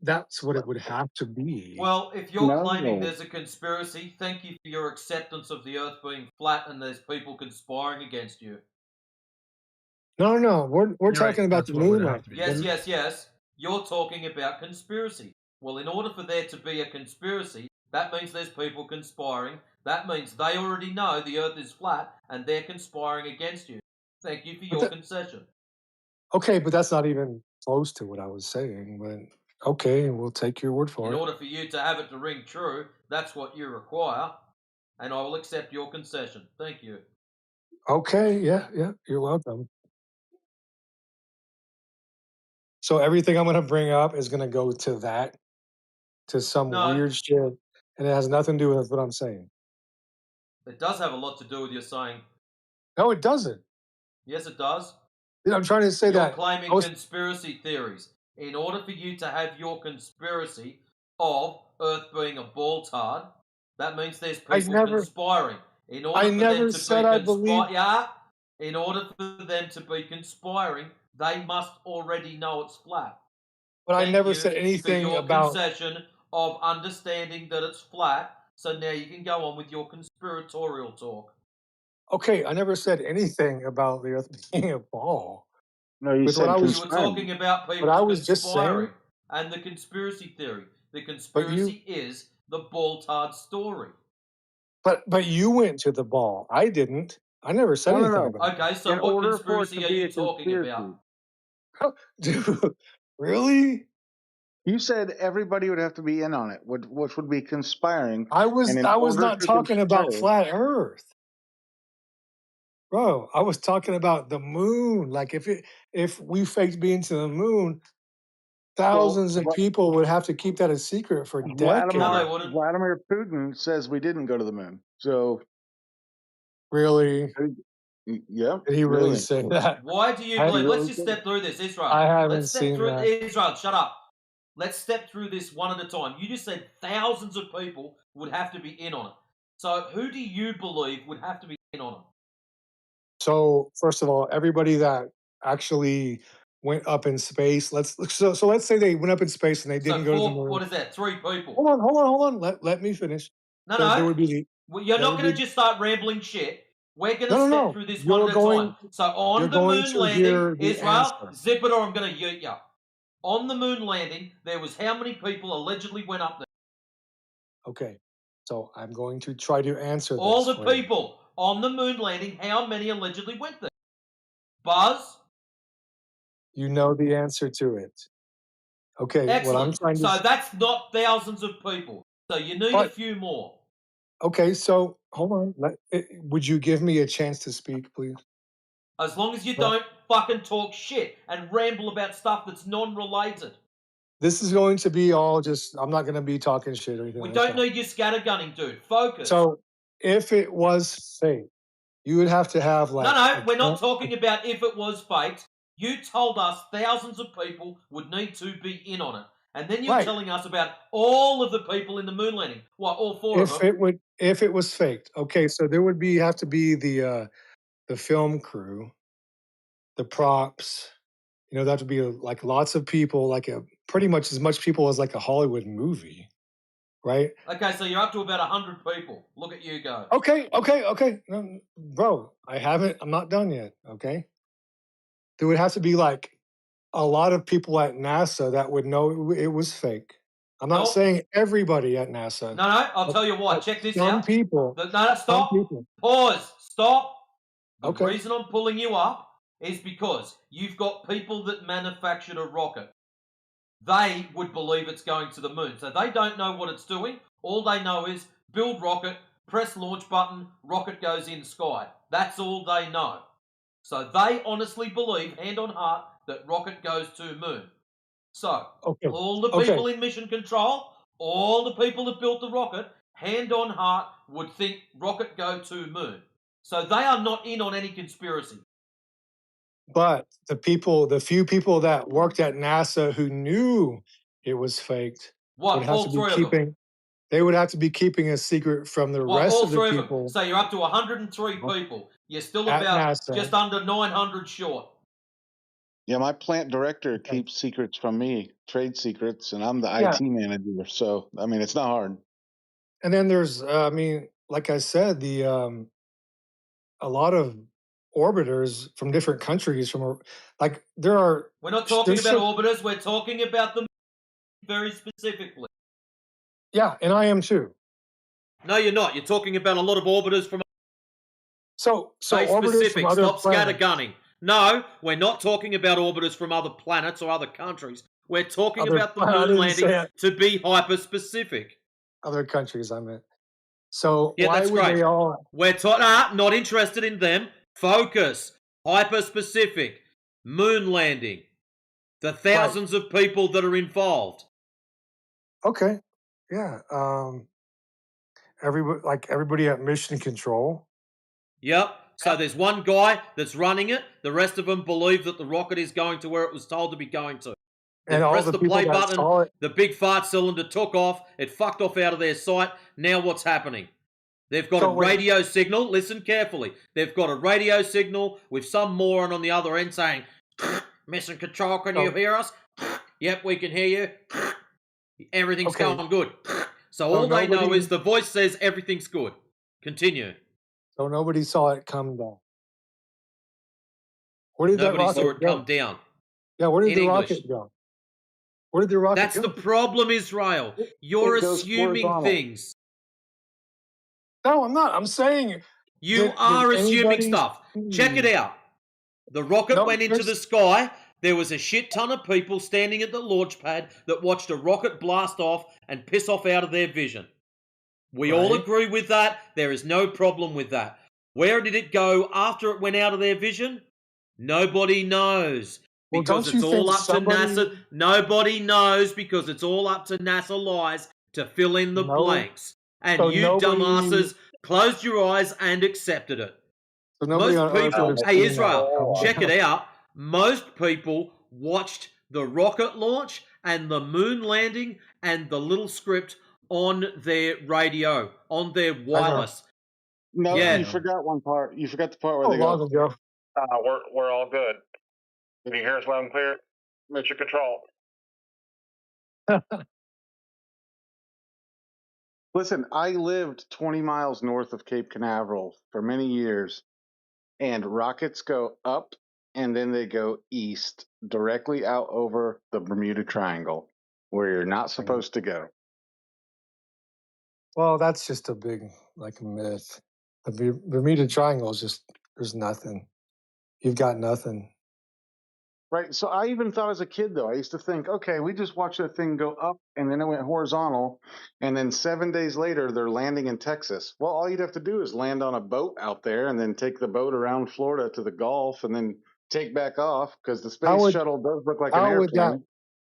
that's what it would have to be. Well, if you're claiming there's a conspiracy, thank you for your acceptance of the Earth being flat and there's people conspiring against you. No. We're You're talking right. about That's the what would moon have to be. Yes. You're talking about conspiracy. Well, in order for there to be a conspiracy, that means there's people conspiring. That means they already know the Earth is flat and they're conspiring against you. Thank you for your concession. Okay, but that's not even close to what I was saying. But okay, we'll take your word for In it. order for you to have it to ring true, that's what you require, and I will accept your concession. Thank you. Okay, yeah, you're welcome. So everything I'm going to bring up is going to go to some No. weird shit, and it has nothing to do with what I'm saying. It does have a lot to do with your saying. No, it doesn't. Yes, it does. I'm trying to say You're that claiming conspiracy theories. In order for you to have your conspiracy of Earth being a ball tard, that means there's people conspiring. In order for them to be in order for them to be conspiring, they must already know it's flat. But I Thank never you said anything for your about. concession of understanding that it's flat. So now you can go on with your conspiratorial talk. Okay, I never said anything about the Earth being a ball. No, you With what said I was, You were talking about people But I was just conspiring saying. and the conspiracy theory. The conspiracy is the ball tard story. But you went to the ball. I didn't. I never said anything about it. Okay, so what conspiracy are you talking about? Dude, really? You said everybody would have to be in on it, which would be conspiring. I was not talking about flat Earth. Bro, I was talking about the moon. Like if we faked being to the moon, thousands of people would have to keep that a secret for decades. Vladimir Putin says we didn't go to the moon. So really? Yeah. Did he really say that? Why do you believe? Let's just step through this, Israel. I haven't Let's step seen through that. Israel, shut up. Let's step through this one at a time. You just said thousands of people would have to be in on it. So who do you believe would have to be in on it? So first of all, everybody that actually went up in space. Let's say they went up in space and they didn't go to the moon. What is that? 3 people. Hold on. Let me finish. No. There would be well, you're not going to just start rambling shit. We're going to No. step through this one at a time. So on the moon landing, Israel, zip it or I'm going to yeet you. On the moon landing, there was how many people allegedly went up there? Okay, so I'm going to try to answer this. All the people on the moon landing, how many allegedly went there? Buzz? You know the answer to it. Okay, excellent. What I'm trying to So that's not thousands of people. So you need a few more. Okay, so hold on. Would you give me a chance to speak, please? As long as you don't fucking talk shit and ramble about stuff that's non-related. This is going to be all just. I'm not going to be talking shit or anything We like don't that. need your scattergunning, dude. Focus. So if it was fake, you would have to have like. No, we're not talking about if it was faked. You told us thousands of people would need to be in on it. And then you're Right. telling us about all of the people in the moon landing. What, all four of them? If it was faked, okay, so there would have to be the film crew, the props. You know, that would be like lots of people, like pretty much as much people as like a Hollywood movie, right? Okay, so you're up to about 100 people. Look at you go. Okay. Bro, I'm not done yet, okay? There would have to be like a lot of people at NASA that would know it was fake. I'm not saying everybody at NASA. No, I'll tell you what. Check this some out. People. No, stop. People. Pause. Stop. The Okay. reason I'm pulling you up is because you've got people that manufactured a rocket. They would believe it's going to the moon. So they don't know what it's doing. All they know is build rocket, press launch button, rocket goes in sky. That's all they know. So they honestly believe, hand on heart, that rocket goes to moon. So all the people in mission control, all the people that built the rocket, hand on heart, would think rocket go to moon. So they are not in on any conspiracy. But the few people that worked at NASA who knew it was faked would have all to be three of them? keeping. They would have to be keeping a secret from the What, rest all of the three of them? people So you're up to 103 people. You're still at about NASA. just under 900 short. Yeah, my plant director keeps secrets from me, trade secrets, and I'm the Yeah. IT manager. So, I mean, it's not hard. And then there's, like I said, a lot of orbiters from different countries. There are. We're not talking there's about some- orbiters. We're talking about them very specifically. Yeah, and I am too. No, you're not. You're talking about a lot of orbiters from. So Stay orbiters specific. from other Stop planets. scattergunning. No, we're not talking about orbiters from other planets or other countries. We're talking about the I moon didn't landing say it. to be hyper-specific. Other countries, I meant. So Yeah, why that's would great. they all? We're not interested in them. Focus. Hyper-specific. Moon landing. The thousands of people that are involved. Okay, yeah. Everybody at mission control. Yep. So there's one guy that's running it. The rest of them believe that the rocket is going to where it was told to be going to. They And all pressed the the people play that button. saw it. The big fart cylinder took off. It fucked off out of their sight. Now what's happening? They've got a radio signal. Listen carefully. They've got a radio signal with some moron on the other end saying, "Mission control, can you hear us?" "Yep, we can hear you." "Everything's going good." So all they know is the voice says everything's good. Continue. So nobody saw it come down. Where did Nobody that rocket saw it go? come down. Yeah, where did In the English. rocket go? Where did the rocket That's go? the problem, Israel. You're it goes assuming horizontal. things. No, I'm not. I'm saying You are assuming stuff. Check it out. The rocket went into the sky. There was a shit ton of people standing at the launch pad that watched a rocket blast off and piss off out of their vision. We all agree with that. There is no problem with that. Where did it go after it went out of their vision? Nobody knows. Well, Because don't it's you all think up to NASA. Nobody knows because it's all up to NASA lies to fill in the blanks. And So you nobody- dumbasses closed your eyes and accepted it. So nobody on Most Earth people, would have hey seen Israel, that. check it out. Most people watched the rocket launch and the moon landing and the little script on their radio, on their wireless. No, Yeah. you forgot one part. You forgot the part where they go. long ago. We're all good. Can you hear us loud and clear? Mission control. Listen, I lived 20 miles north of Cape Canaveral for many years, and rockets go up and then they go east, directly out over the Bermuda Triangle, where you're not supposed to go. Well, that's just a big myth. The Bermuda Triangle is just there's nothing. You've got nothing. Right. So I even thought as a kid, though, I used to think, okay, we just watched that thing go up and then it went horizontal. And then 7 days later, they're landing in Texas. Well, all you'd have to do is land on a boat out there and then take the boat around Florida to the Gulf and then take back off because the space shuttle does look like an airplane.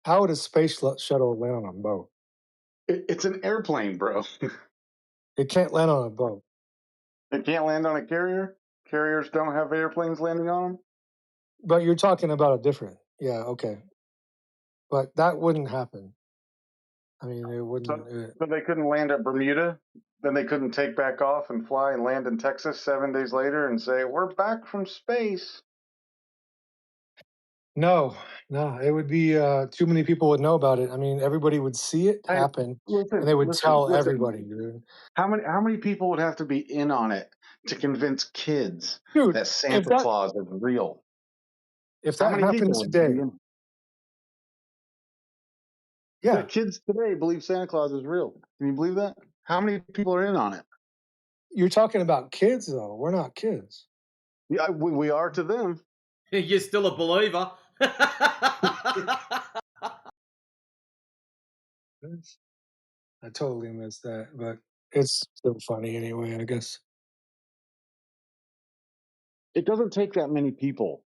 How would a space shuttle land on a boat? It's an airplane, bro. It can't land on a boat. It can't land on a carrier. Carriers don't have airplanes landing on them. But you're talking about a different. Yeah, okay. But that wouldn't happen. I mean, it wouldn't. But they couldn't land at Bermuda. Then they couldn't take back off and fly and land in Texas 7 days later and say, "We're back from space." No, it would be too many people would know about it. I mean, everybody would see it Hey, happen, listen, and they would listen, tell listen. everybody, dude. How many people would have to be in on it to convince kids Dude, that if Santa that Claus is real? if How that many happened people would be today, in? yeah, The kids today believe Santa Claus is real. Can you believe that? How many people are in on it? you're talking about kids though. We're not kids. Yeah, we are to them. You're still a believer. I totally missed that, but it's still funny anyway, I guess. It doesn't take that many people.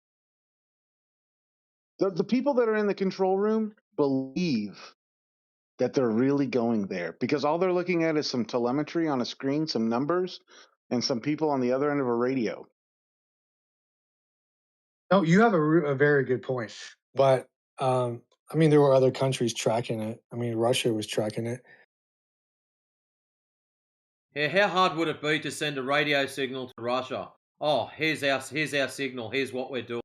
The people that are in the control room believe that they're really going there because all they're looking at is some telemetry on a screen, some numbers, and some people on the other end of a radio. No, you have a very good point. But I mean, there were other countries tracking it. I mean, Russia was tracking it. Yeah, how hard would it be to send a radio signal to Russia? Oh, here's our signal. Here's what we're doing.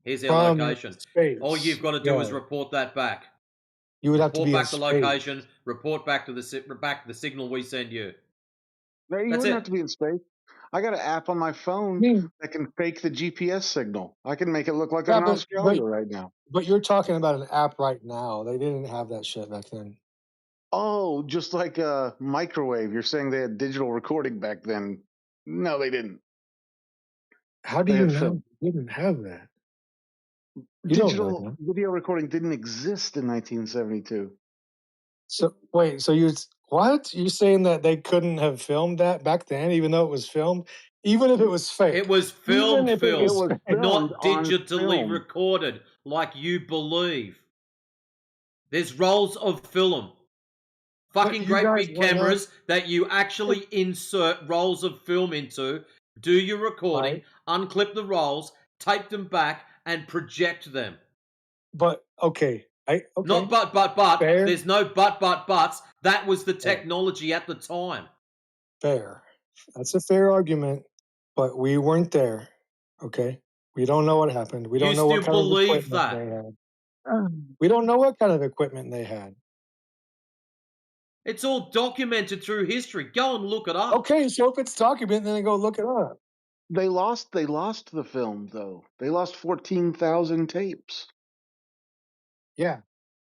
Here's our From location. space. All you've got to do is Yeah. report that back. You would have to Report be in back the space. location. Report back to the signal we send you. No, you That's wouldn't it. have to be in space. I got an app on my phone that can fake the GPS signal. I can make it look like I'm in Australia right now. But you're talking about an app right now. They didn't have that shit back then. Oh, just like a microwave. You're saying they had digital recording back then. No, they didn't. How do They you had know film. they didn't have that? You don't know Digital that. video recording didn't exist in 1972. So wait, so you what? You're saying that they couldn't have filmed that back then, even though it was filmed, even if it was fake. It was Even filmed, if it was Phil, fake. not on digitally film. recorded like you believe. There's rolls of film. Fucking you great guys big went cameras that you actually insert rolls of film into, do your recording, unclip the rolls, tape them back, and project them. But okay. Not but. Fair. There's no buts. That was the technology at the time. Fair. That's a fair argument, but we weren't there. Okay? We don't know what happened. We don't You know what still kind of believe equipment that? they had. We don't know what kind of equipment they had. It's all documented through history. Go and look it up. Okay, so if it's documented, then go look it up. They lost the film though. They lost 14,000 tapes. Yeah.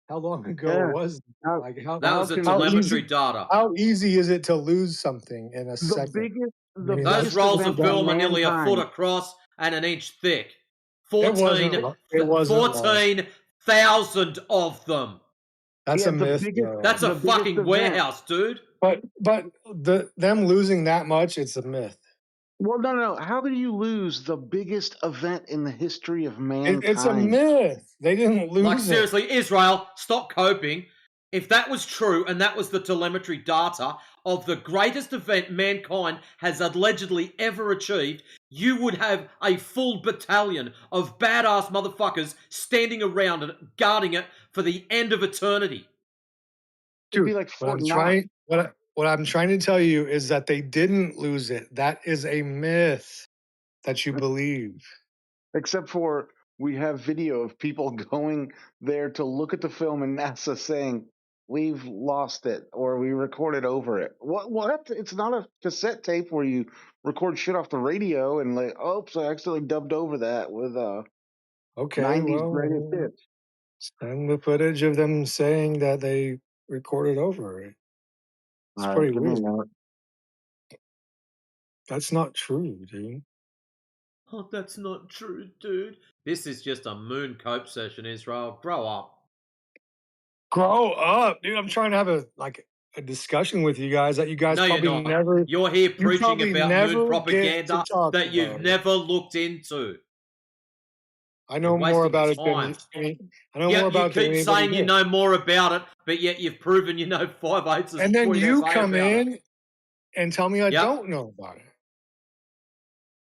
How long ago was like how That was the how telemetry easy, data. How easy is it to lose something in a second? Those rolls of film are nearly a foot across and an inch thick. It wasn't 14,000 of them. That's a myth. That's a fucking warehouse, dude. But them losing that much, it's a myth. Well, no. How do you lose the biggest event in the history of mankind? It's a myth. They didn't lose Like, it. seriously, Israel, stop coping. If that was true and that was the telemetry data of the greatest event mankind has allegedly ever achieved, you would have a full battalion of badass motherfuckers standing around and guarding it for the end of eternity. Dude, what I'm trying to tell you is that they didn't lose it. That is a myth that you believe. Except for we have video of people going there to look at the film and NASA saying, "We've lost it," or "We recorded over it." What? It's not a cassette tape where you record shit off the radio and like, oops, I accidentally dubbed over that with 90s greatest hits. Send the footage of them saying that they recorded over it. It's pretty weird. That's not true, dude. Oh, that's not true, dude. This is just a moon cope session, Israel. Grow up. Grow up, dude. I'm trying to have a discussion with you guys that you guys No, probably you're not. never. You're here preaching probably about never moon get to propaganda talk that you've about. never looked into. I You're know more wasting about your it than time. I know more Yep, you about it than keep anybody saying you here. know more about it, but yet you've proven you know 5/8 And then tweet you essay come about it. in and tell me I Yep. don't know about it.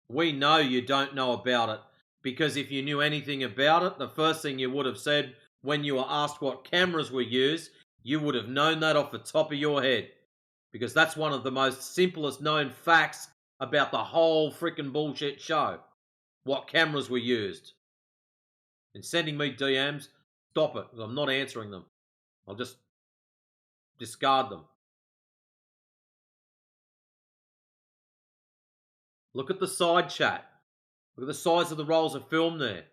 We know you don't know about it, because if you knew anything about it, the first thing you would have said when you were asked what cameras were used, you would have known that off the top of your head. Because that's one of the most simplest known facts about the whole freaking bullshit show. What cameras were used. And sending me DMs, stop it. I'm not answering them. I'll just discard them. Look at the side chat. Look at the size of the rolls of film there.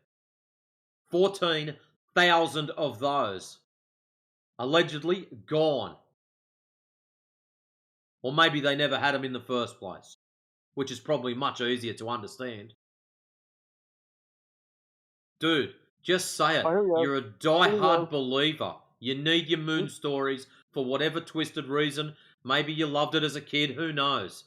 14,000 of those. Allegedly gone. Or maybe they never had them in the first place, which is probably much easier to understand. Dude, just say it. You're a die-hard believer. You need your moon stories for whatever twisted reason. Maybe you loved it as a kid. Who knows?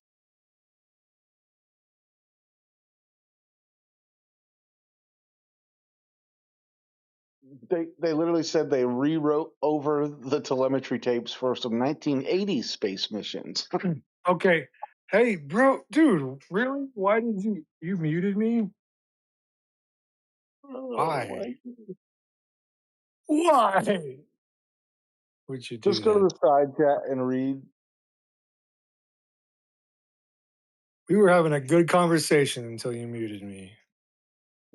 They literally said they rewrote over the telemetry tapes for some 1980s space missions. Okay. Hey, bro, dude, really? Why did you muted me? Why? Why would you do Just go that? to the side chat and read. We were having a good conversation until you muted me.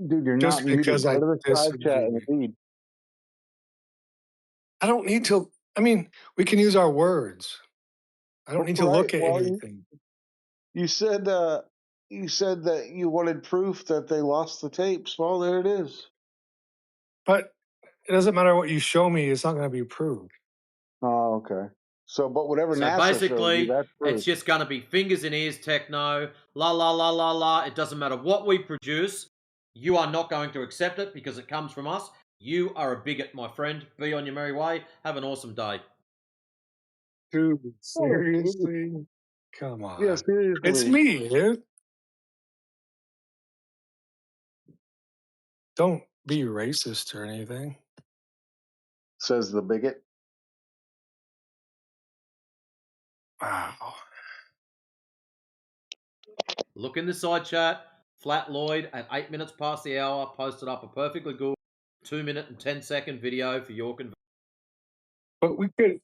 Dude, you're Just not muted. because Go I to the side chat and disagreed. read. I don't need to. I mean, we can use our words. I don't need to Right. look at Well, anything. you said that you wanted proof that they lost the tapes. Well, there it is. But it doesn't matter what you show me, it's not going to be proved. Oh, okay. So, but whatever So NASA showed you, basically, that's proof. it's just going to be fingers in ears techno, la la la la la. It doesn't matter what we produce. You are not going to accept it because it comes from us. You are a bigot, my friend. Be on your merry way. Have an awesome day. Dude, seriously? Come on. Yeah, seriously. It's me, dude. Don't be racist or anything. Says the bigot. Wow. Look in the side chat. Flat Lloyd at 8 minutes past the hour posted up a perfectly good 2-minute and 10-second video for your convenience. But we could,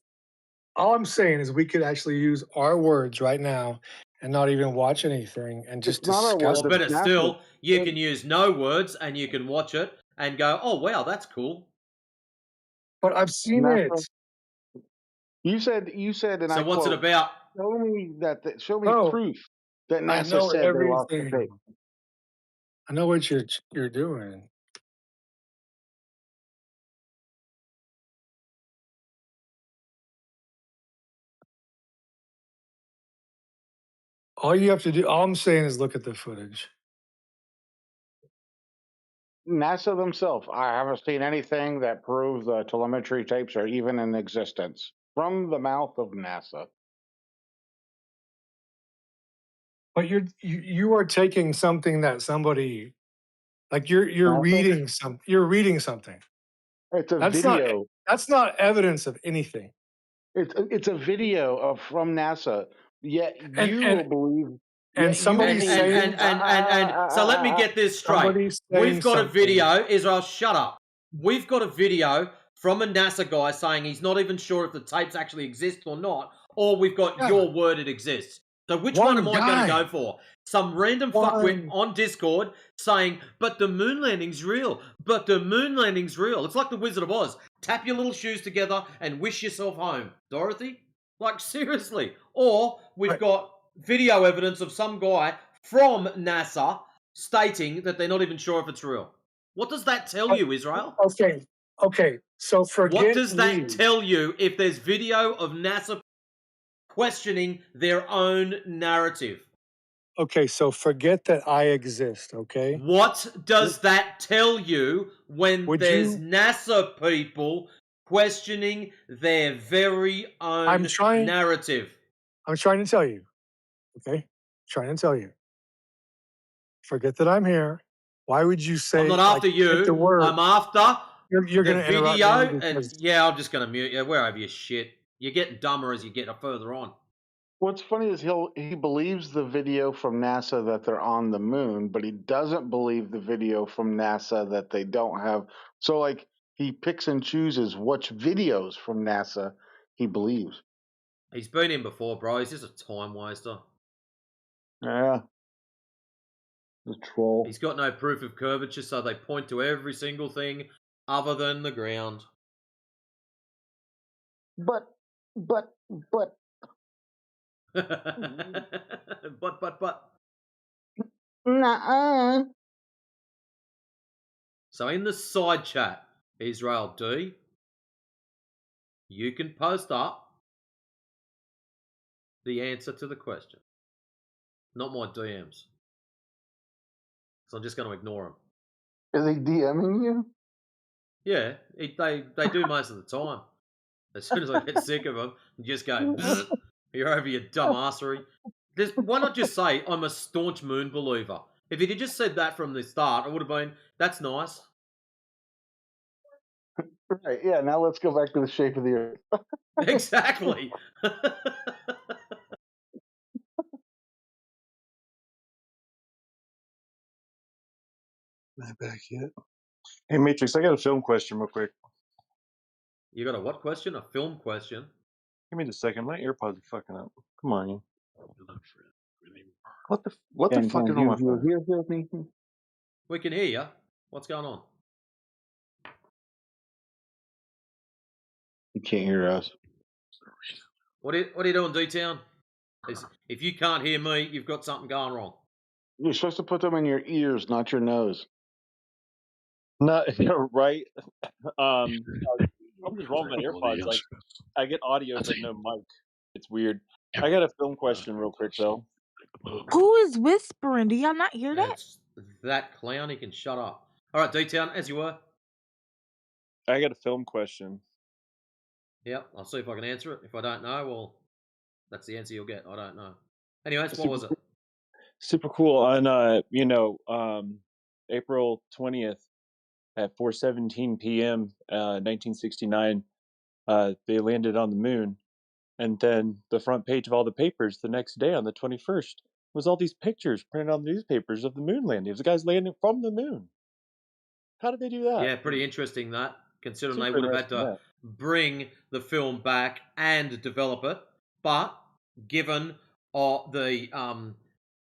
all I'm saying is we could actually use our words right now and not even watch anything and just discuss Or better still, you can use no words and you can watch it and go, oh, wow, that's cool. But I've seen NASA. it. You said, and So I what's quote, it about? Show me show me Oh, proof that I NASA know said they lost the everything. tape. I know what you're doing. All you have to do, all I'm saying is look at the footage. NASA themselves, I haven't seen anything that proves the telemetry tapes are even in existence. From the mouth of NASA. But you are taking something that somebody, like you're NASA? reading something. It's a That's video. That's not evidence of anything. It's a video from NASA. Yet you will believe. And somebody's saying, So let me get this straight. somebody's We've saying got a something. video. Israel, shut up. We've got a video from a NASA guy saying he's not even sure if the tapes actually exist or not, or we've got your word it exists. So which one am I going to go for? Some random fuckwit on Discord saying, but the moon landing's real. But the moon landing's real. It's like the Wizard of Oz. Tap your little shoes together and wish yourself home. Dorothy? Like, seriously. Or we've got video evidence of some guy from NASA stating that they're not even sure if it's real. What does that tell you, Israel? Okay. So forget What does that me. tell you if there's video of NASA questioning their own narrative? Okay, so forget that I exist, okay? What does that tell you when there's NASA people questioning their very own narrative? I'm trying to tell you, okay? Trying to tell you. Forget that I'm here. Why would you say? I'm not like, after take you. the word. I'm after You're the gonna interrupt video. me And because yeah, I'm just gonna mute you. Where have you shit? You're getting dumber as you get further on. What's funny is he believes the video from NASA that they're on the moon, but he doesn't believe the video from NASA that they don't have. So like he picks and chooses which videos from NASA he believes. He's been in before, bro. He's just a time waster. Yeah. The troll. He's got no proof of curvature, so they point to every single thing other than the ground. But but. Nuh-uh. So in the side chat, Israel D, you can post up the answer to the question. Not my DMs. So I'm just going to ignore them. Is he DMing you? Yeah, they do most of the time. As soon as I get sick of them, you just go, you're over your dumbassery. Why not just say, I'm a staunch moon believer? If he'd just said that from the start, it would have been, that's nice. Right, yeah, now let's go back to the shape of the earth. Exactly. Not back yet. Hey, Matrix, I got a film question real quick. You got a what question? A film question? Give me just a second. My AirPods are fucking up. Come on, you. What the fuck is on my phone? We can hear you. What's going on? You can't hear us. What are you doing, D-Town? If you can't hear me, you've got something going wrong. You're supposed to put them in your ears, not your nose. Not right. Something's wrong with my AirPods. Like, I get audio but no mic. It's weird. I got a film question real quick though. Who is whispering? Do y'all not hear that? It's that clown. He can shut up. All right, D-Town, as you were. I got a film question. Yep, I'll see if I can answer it. If I don't know, well, that's the answer you'll get. I don't know. Anyways, what was it? Super cool. On April 20th at 4:17 p.m. 1969, they landed on the moon, and then the front page of all the papers the next day on the 21st was all these pictures printed on the newspapers of the moon landing. It was the guys landing from the moon. How did they do that? Yeah, pretty interesting that, considering Super they would have had to interesting, bring the film back and develop it. But given the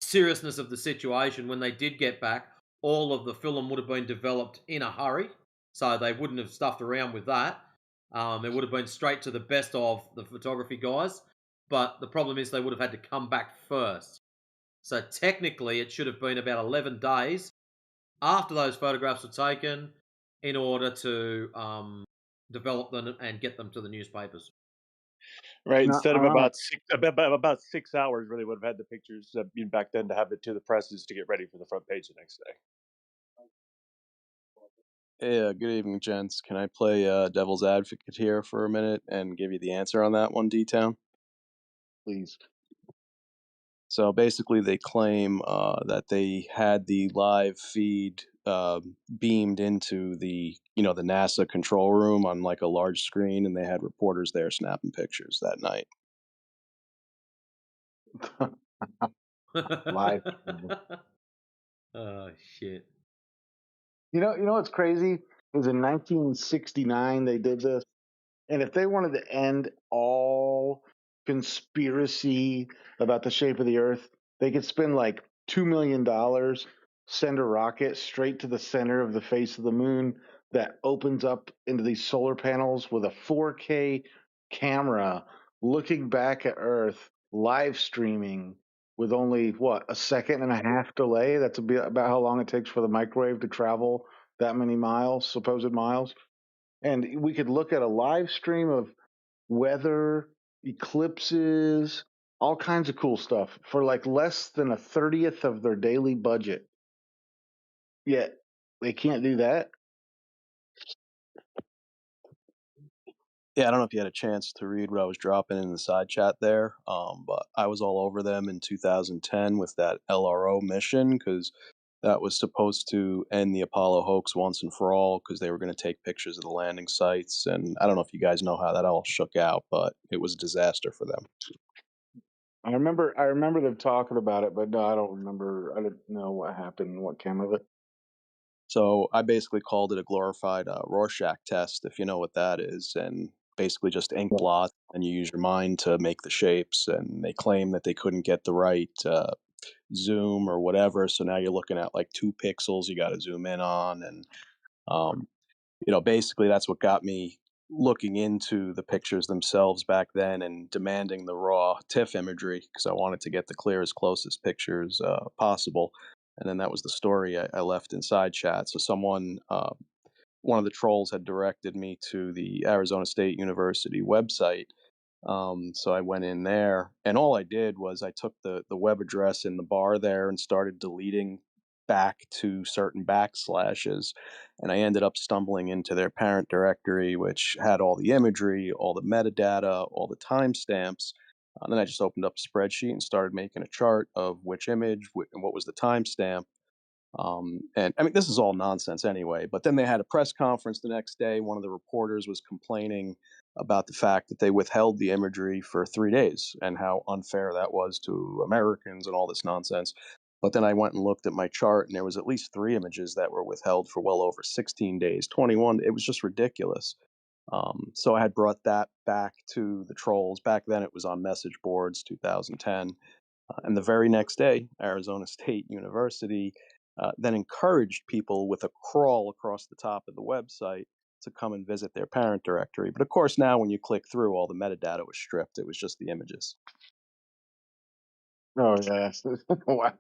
seriousness of the situation, when they did get back, all of the film would have been developed in a hurry, so they wouldn't have stuffed around with that. It would have been straight to the best of the photography guys. But the problem is they would have had to come back first. So technically, it should have been about 11 days after those photographs were taken in order to develop them and get them to the newspapers. Right, instead of about 6 hours, really would have had the pictures back then to have it to the presses to get ready for the front page the next day. Hey, good evening, gents. Can I play devil's advocate here for a minute and give you the answer on that one, D-Town? Please. So basically, they claim that they had the live feed beamed into the the NASA control room on like a large screen, and they had reporters there snapping pictures that night. Live. Oh shit. You know what's crazy? It was in 1969 they did this. And if they wanted to end all conspiracy about the shape of the earth, they could spend like $2 million, send a rocket straight to the center of the face of the moon that opens up into these solar panels with a 4K camera looking back at Earth, live streaming with only, what, a second and a half delay? That's about how long it takes for the microwave to travel that many miles, supposed miles. And we could look at a live stream of weather, eclipses, all kinds of cool stuff for like less than a 30th of their daily budget. Yet they can't do that. Yeah, I don't know if you had a chance to read what I was dropping in the side chat there, but I was all over them in 2010 with that LRO mission because that was supposed to end the Apollo hoax once and for all because they were going to take pictures of the landing sites. And I don't know if you guys know how that all shook out, but it was a disaster for them. I remember them talking about it, but no, I don't remember. I didn't know what happened, what came of it. So I basically called it a glorified Rorschach test, if you know what that is, and basically just ink blot, and you use your mind to make the shapes. And they claim that they couldn't get the right zoom or whatever, so now you're looking at like 2 pixels you got to zoom in on, and um, basically that's what got me looking into the pictures themselves back then and demanding the raw TIFF imagery because I wanted to get the clearest, closest pictures possible. And then that was the story I left inside chat. So someone, one of the trolls had directed me to the Arizona State University website. So I went in there, and all I did was I took the web address in the bar there and started deleting back to certain backslashes, and I ended up stumbling into their parent directory, which had all the imagery, all the metadata, all the timestamps. And then I just opened up a spreadsheet and started making a chart of which image and what was the timestamp. And I mean, this is all nonsense anyway. But then they had a press conference the next day. One of the reporters was complaining about the fact that they withheld the imagery for 3 days and how unfair that was to Americans and all this nonsense. But then I went and looked at my chart, and there was at least 3 images that were withheld for well over 16 days, 21. It was just ridiculous. So I had brought that back to the trolls. Back then, it was on message boards, 2010. And the very next day, Arizona State University then encouraged people with a crawl across the top of the website to come and visit their parent directory. But of course, now when you click through, all the metadata was stripped. It was just the images. Oh yes, wow.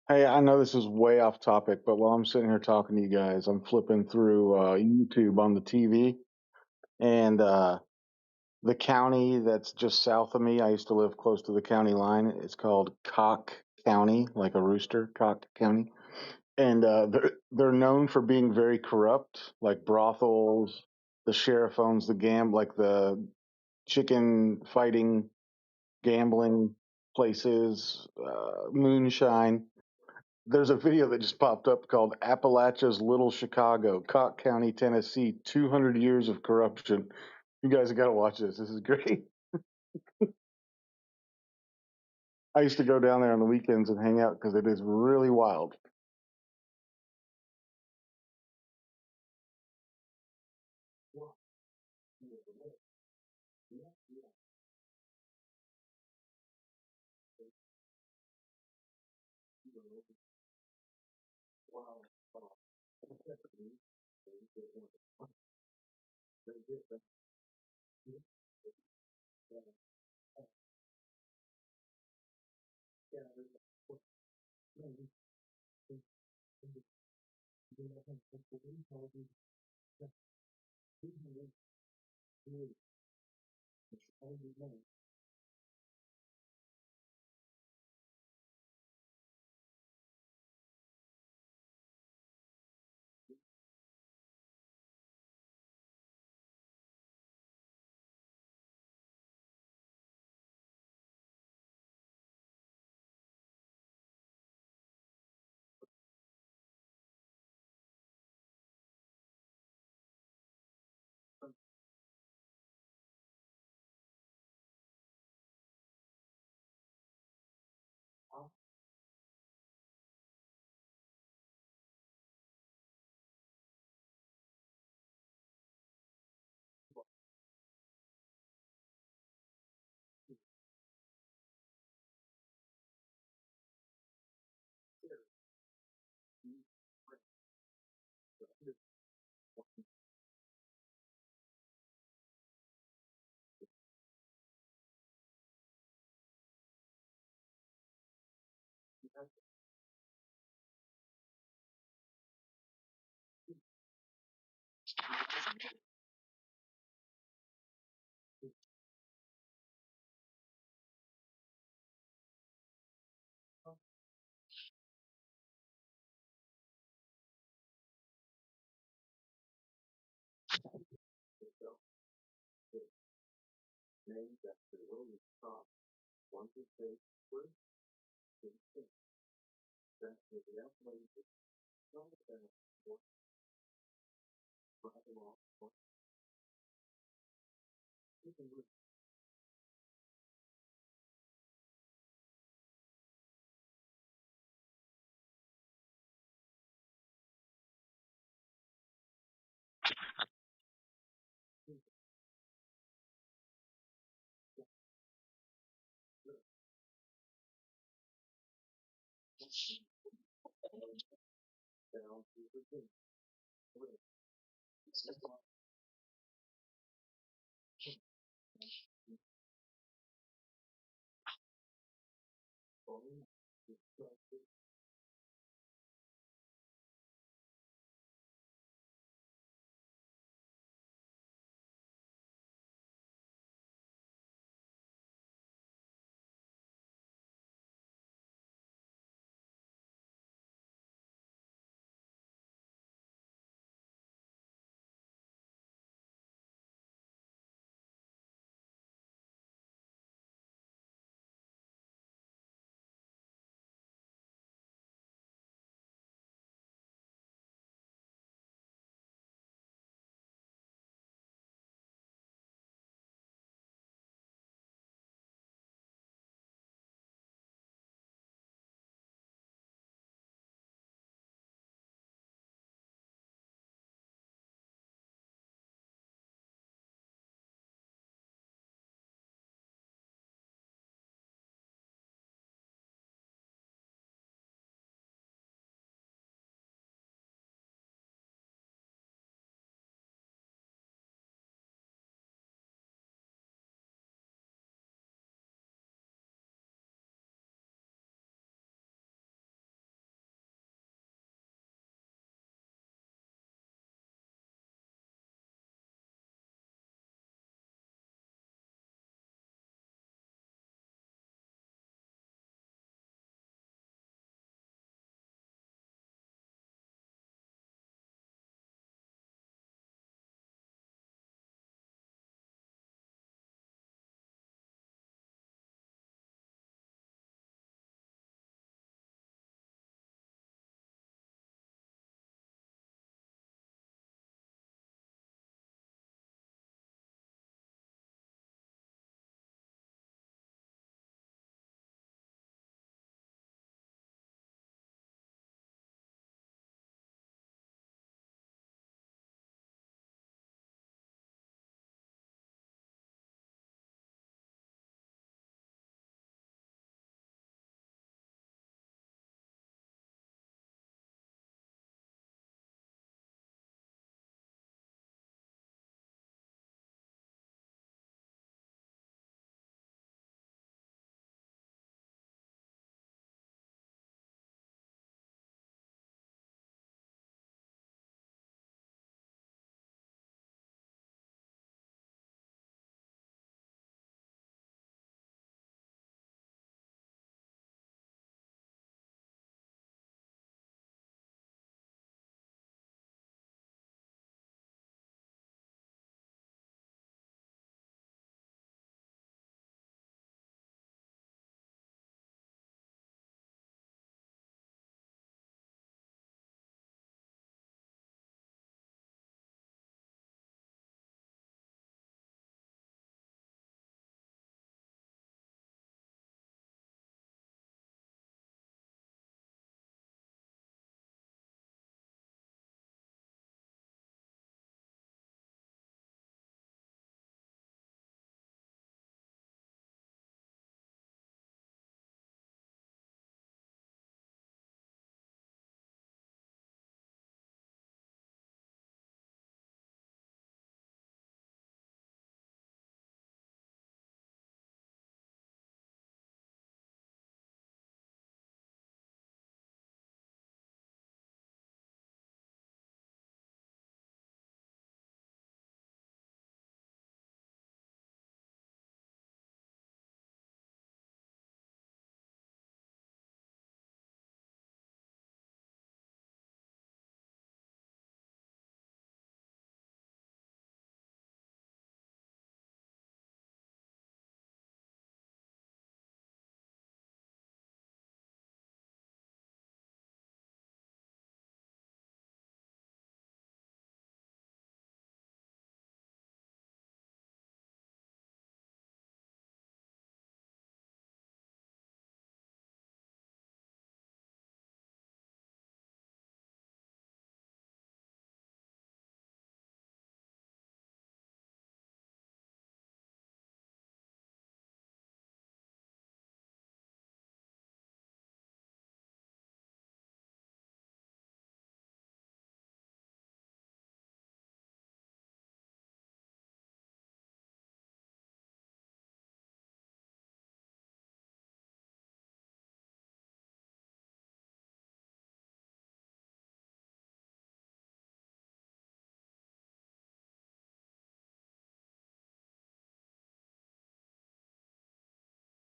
Hey, I know this is way off topic, but while I'm sitting here talking to you guys, I'm flipping through YouTube on the TV, and the county that's just south of me, I used to live close to the county line. It's called Cock County, like a rooster, Cock County. And they're known for being very corrupt, like brothels. The sheriff owns the like the chicken fighting, gambling places, moonshine. There's a video that just popped up called Appalachia's Little Chicago, Cock County, Tennessee, 200 years of corruption. You guys have got to watch this. This is great. I used to go down there on the weekends and hang out because it is really wild.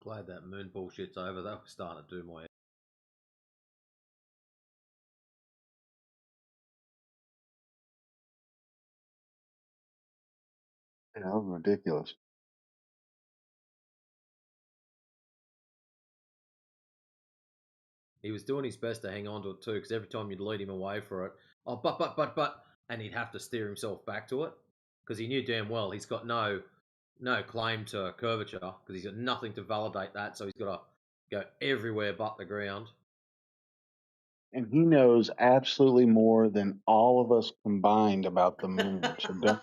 Glad that moon bullshit's over. That was starting to do my head. Yeah, that was ridiculous. He was doing his best to hang on to it too, because every time you'd lead him away for it, oh, but, and he'd have to steer himself back to it, because he knew damn well he's got no claim to curvature, because he's got nothing to validate that, so he's got to go everywhere but the ground. And he knows absolutely more than all of us combined about the moon. So don't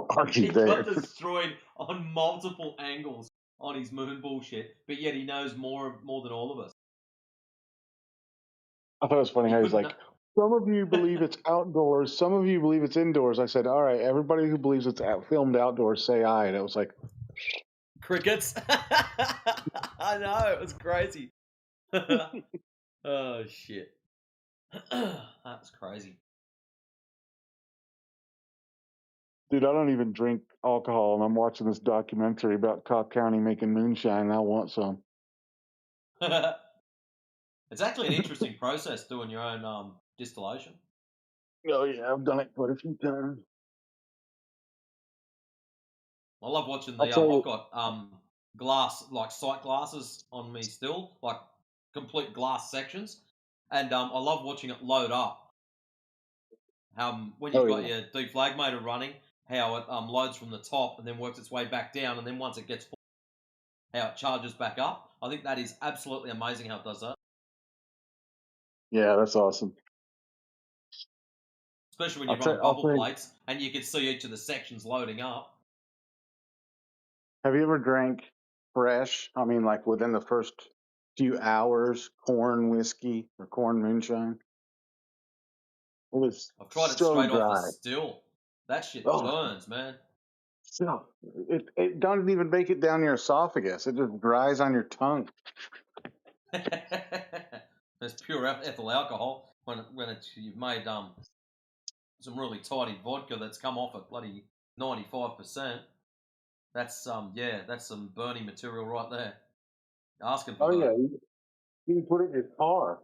argue He there. got destroyed on multiple angles on his moon bullshit, but yet he knows more than all of us. I thought it was funny how he's like, some of you believe it's outdoors, some of you believe it's indoors. I said, all right, everybody who believes it's filmed outdoors, say aye. And it was like, crickets. I know, it was crazy. Oh shit. That's crazy. dude, I don't even drink alcohol, and I'm watching this documentary about Cobb County making moonshine, and I want some. It's actually an interesting process doing your own distillation. Oh yeah, I've done it quite a few times. I love watching I'll the tell you, I've got glass, like sight glasses on me still, like complete glass sections, and I love watching it load up. When you've got your deflagmator running, how it loads from the top and then works its way back down, and then once it gets full, how it charges back up. I think that is absolutely amazing how it does that. yeah, that's awesome. Especially when you run bubble plates and you can see each of the sections loading up. Have you ever drank fresh? I mean, like within the first few hours, corn whiskey or corn moonshine? It was I've tried it so straight off the dry. still. That shit Oh, burns, man. so it doesn't even make it down your esophagus. It just dries on your tongue. There's pure ethyl alcohol when you've made some really tidy vodka that's come off at bloody 95%. That's that's some burning material right there. Asking for Yeah, you can put it in your car.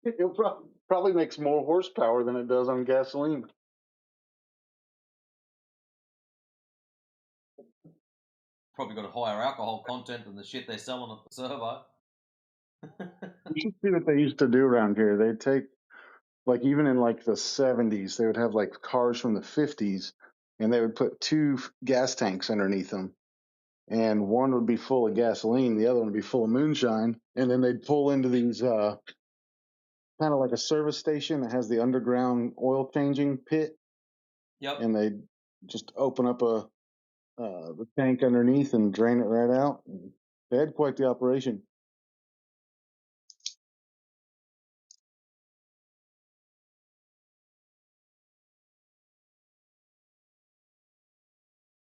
It probably makes more horsepower than it does on gasoline. Probably got a higher alcohol content than the shit they're selling at the servo. You should see what they used to do around here. They'd take, like, even in like the 70s, they would have like cars from the 50s, and they would put two gas tanks underneath them, and one would be full of gasoline, the other one would be full of moonshine, and then they'd pull into these kind of like a service station that has the underground oil changing pit. Yep. And they'd just open up the tank underneath and drain it right out. They had quite the operation.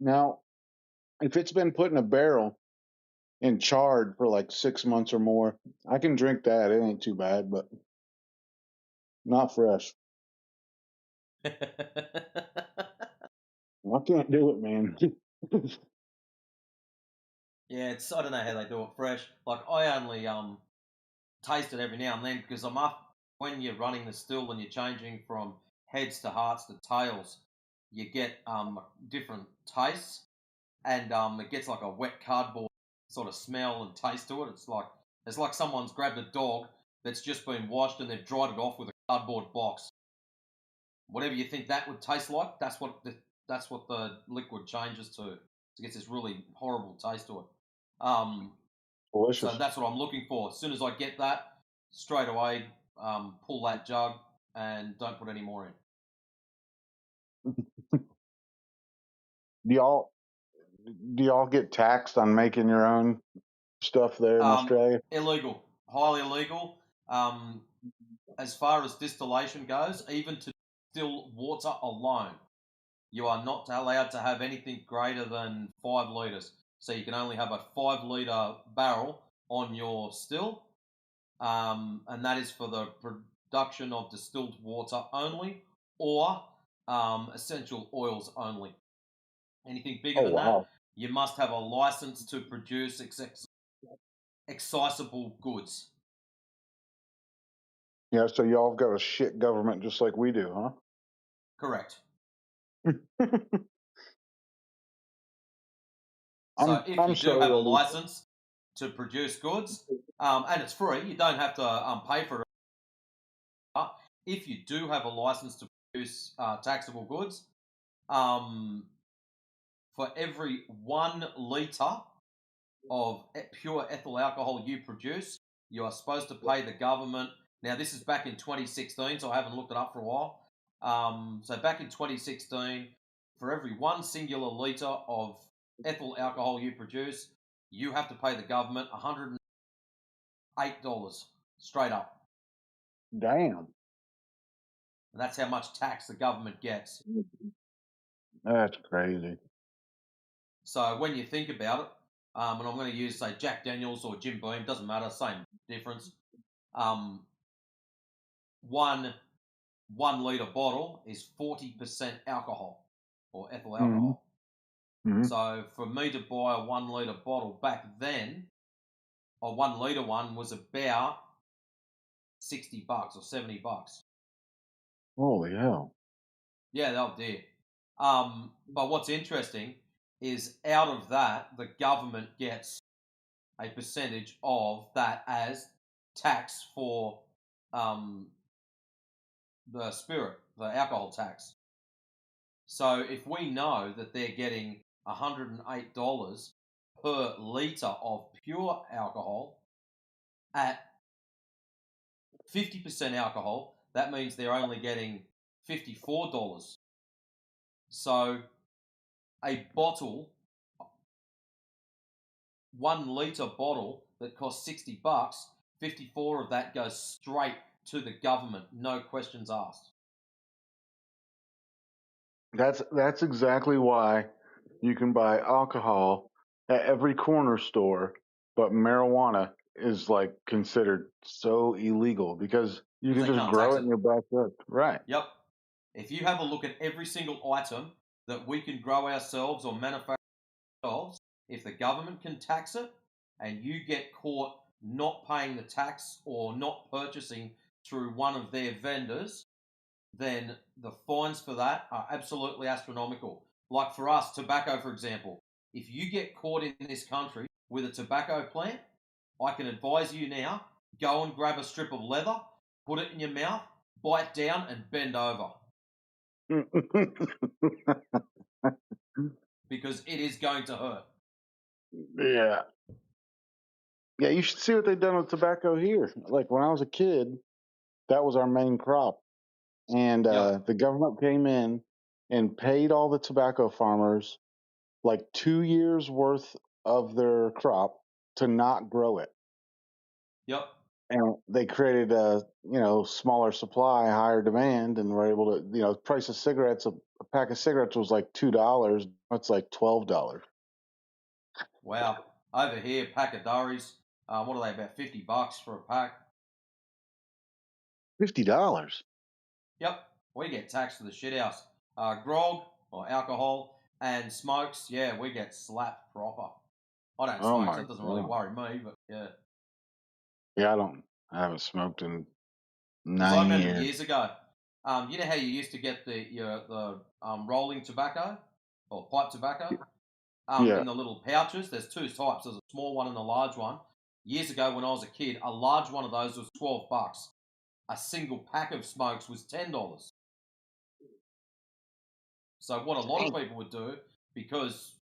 Now, if it's been put in a barrel and charred for like 6 months or more, I can drink that. It ain't too bad, but not fresh. I can't do it, man. Yeah, I don't know how they do it fresh. Like I only taste it every now and then because I'm up when you're running the still and you're changing from heads to hearts to tails, you get different tastes, and it gets like a wet cardboard sort of smell and taste to it. It's like someone's grabbed a dog that's just been washed and they've dried it off with a cardboard box. Whatever you think that would taste like, that's what the liquid changes to. It gets this really horrible taste to it. Delicious. So that's what I'm looking for. As soon as I get that, straight away pull that jug and don't put any more in. Do y'all get taxed on making your own stuff there in Australia? Illegal, highly illegal. As far as distillation goes, even to distill water alone, you are not allowed to have anything greater than 5 litres. So you can only have a 5 litre barrel on your still, and that is for the production of distilled water only, or essential oils only. Anything bigger Oh than wow. that, you must have a license to produce accessible goods. Yeah, so y'all have got a shit government just like we do, huh? Correct. I'm So if I'm you do sorry, have a Eddie. license to produce goods, and it's free, you don't have to pay for it. If you do have a license to produce taxable goods, for every 1 litre of pure ethyl alcohol you produce, you are supposed to pay the government. Now, this is back in 2016, so I haven't looked it up for a while. So back in 2016, for every 1 singular litre of ethyl alcohol you produce, you have to pay the government $108 straight up. Damn. And that's how much tax the government gets. That's crazy. So when you think about it, and I'm going to use, say, Jack Daniels or Jim Beam, doesn't matter, same difference. 1 litre bottle is 40% alcohol or ethyl alcohol. Mm-hmm. So for me to buy a 1 litre bottle back then, a 1 litre one was about $60 or $70. Holy hell. Yeah, they'll dear. But what's interesting is out of that, the government gets a percentage of that as tax for the spirit, the alcohol tax. So if we know that they're getting $108 per litre of pure alcohol at 50% alcohol, that means they're only getting $54. So a bottle, 1 litre bottle that costs $60, 54 of that goes straight to the government, no questions asked. That's exactly why you can buy alcohol at every corner store, but marijuana is like considered so illegal because you Because can they just can't grow tax it it. in your backyard. Right. Yep. If you have a look at every single item that we can grow ourselves or manufacture ourselves, if the government can tax it and you get caught not paying the tax or not purchasing through one of their vendors, then the fines for that are absolutely astronomical. Like for us, tobacco, for example, if you get caught in this country with a tobacco plant, I can advise you now, go and grab a strip of leather, put it in your mouth, bite down and bend over. Because it is going to hurt. Yeah. Yeah, you should see what they've done with tobacco here. Like when I was a kid, that was our main crop. And the government came in and paid all the tobacco farmers like 2 years worth of their crop to not grow it. Yep. And they created a smaller supply, higher demand, and were able to price of cigarettes. A pack of cigarettes was like $2. It's like $12. Wow. Over here, pack of durries, what are they, about $50 for a pack? $50. Yep. We get taxed to the shit house. Grog or alcohol and smokes, yeah, we get slapped proper. I don't Oh smoke, my so it doesn't really god. worry me, but yeah. Yeah, I haven't smoked in Because I 9 remember years. years ago, you know how you used to get the rolling tobacco or pipe tobacco Yeah. in the little pouches? There's 2 types. There's a small one and a large one. Years ago, when I was a kid, a large one of those was $12. A single pack of smokes was $10. So what a lot of people would do, because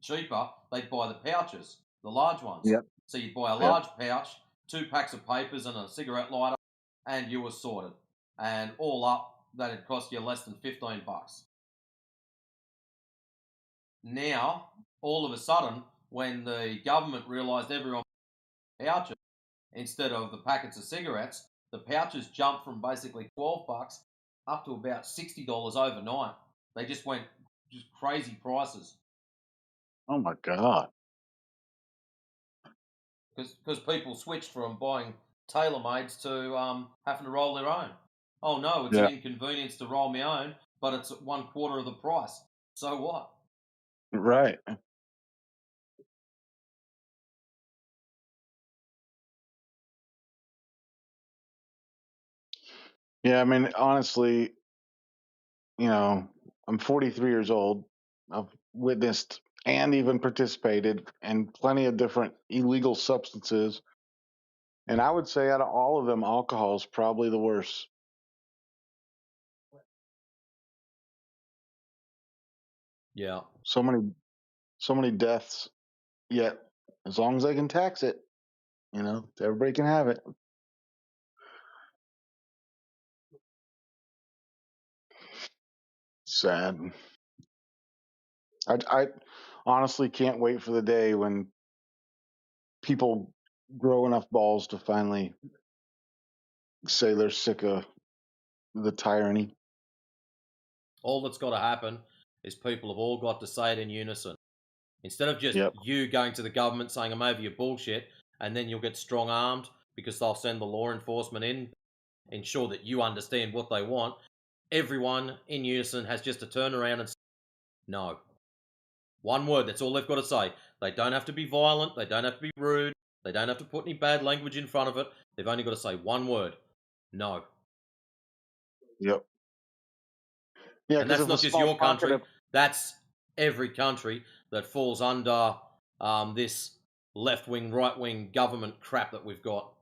cheaper, they'd buy the pouches, the large ones. Yep. So you'd buy a Yep. large pouch, 2 packs of papers and a cigarette lighter, and you were sorted. And all up, that'd cost you less than $15. Now, all of a sudden, when the government realised everyone pouches instead of the packets of cigarettes, the pouches jumped from basically $12 up to about $60 overnight. They just went crazy prices. Oh my god. Because people switched from buying tailor-mades to having to roll their own. Oh no, it's an inconvenience to roll my own, but it's at 1/4 of the price. So what? Right. Yeah, I mean, honestly, I'm 43 years old. I've witnessed and even participated in plenty of different illegal substances. And I would say out of all of them, alcohol is probably the worst. Yeah. So many deaths. Yet, as long as they can tax it, everybody can have it. Sad. I honestly can't wait for the day when people grow enough balls to finally say they're sick of the tyranny. All that's got to happen is people have all got to say it in unison. Instead of just Yep. you going to the government saying, I'm over your bullshit, and then you'll get strong armed because they'll send the law enforcement in, ensure that you understand what they want. Everyone in unison has just to turn around and say, no. One word, that's all they've got to say. They don't have to be violent, they don't have to be rude, they don't have to put any bad language in front of it. They've only got to say one word, no. Yep. Yeah, And that's not just your country, that's every country that falls under this left-wing, right-wing government crap that we've got.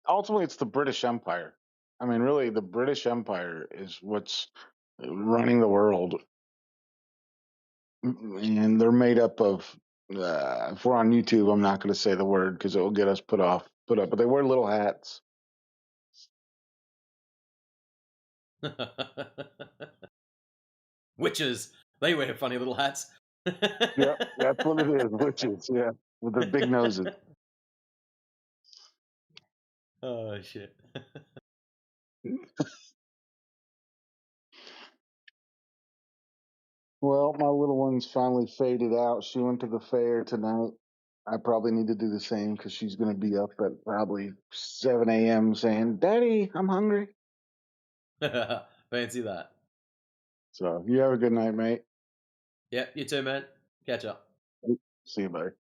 Ultimately, it's the British Empire. I mean, really, the British Empire is what's running the world. And they're made up of, if we're on YouTube, I'm not going to say the word because it will get us put up, but they wear little hats. Witches, they wear funny little hats. Yep, that's what it is, witches, yeah, with their big noses. Oh, shit. Well, my little one's finally faded out. She went to the fair tonight. I probably need to do the same because she's going to be up at probably 7 a.m. saying, Daddy, I'm hungry. Fancy that. So you have a good night, mate. Yeah, you too, man. Catch up. See you, buddy.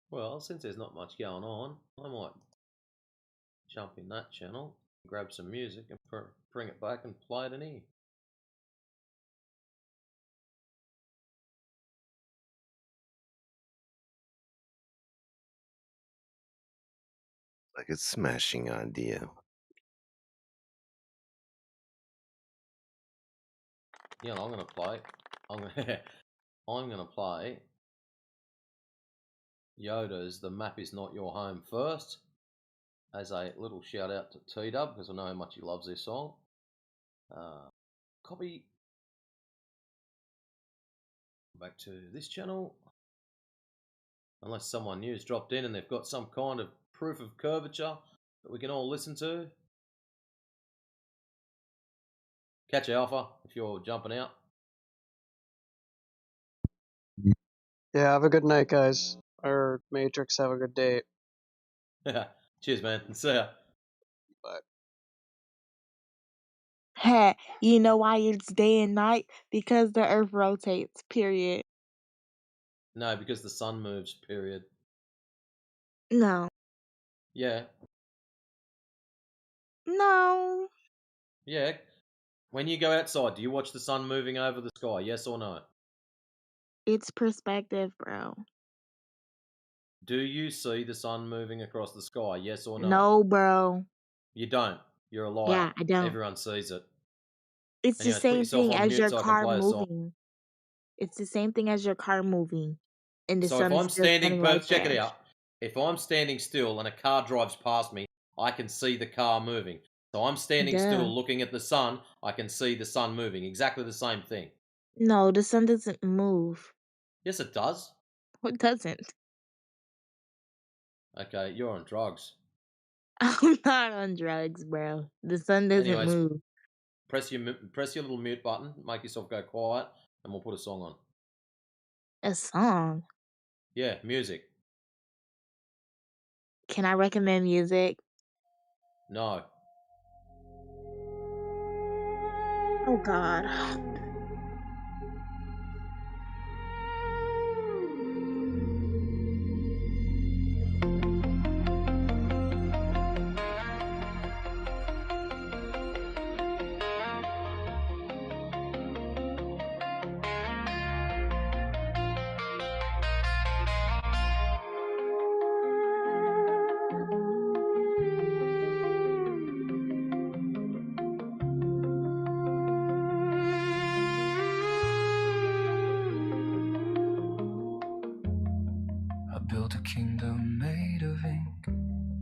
Well, since there's not much going on, I might jump in that channel, grab some music, and bring it back and play it in here. Like a smashing idea. Yeah, I'm gonna play. I'm gonna play Yoda's "The Map Is Not Your Home" first, as a little shout out to T-Dub because I know how much he loves this song. Copy. Back to this channel. Unless someone new's dropped in and they've got some kind of proof of curvature that we can all listen to. Catch you, Alpha, if you're jumping out. Yeah, have a good night, guys. Or Matrix, have a good day. Cheers, man. See ya. Bye. Hey, you know why it's day and night? Because the earth rotates, period. No, because the sun moves, period. No. Yeah. No. Yeah. When you go outside, do you watch the sun moving over the sky? Yes or no? It's perspective, bro. Do you see the sun moving across the sky? Yes or no? No, bro. You don't. You're a liar. Yeah, I don't. Everyone sees it. It's the Anyways, put same yourself thing on as mute your so I can car play a song. moving. It's the same thing as your car moving. And the So if sun is I'm still standing, shining right check it there. out. If I'm standing still and a car drives past me, I can see the car moving. So I'm standing Duh. still looking at the sun. I can see the sun moving. Exactly the same thing. No, the sun doesn't move. Yes, it does. It doesn't. Okay, you're on drugs. I'm not on drugs, bro. The sun doesn't Anyways, move. press your little mute button. Make yourself go quiet, and we'll put a song on. A song? Yeah, music. Can I recommend music? No. Oh, God. I built a kingdom made of ink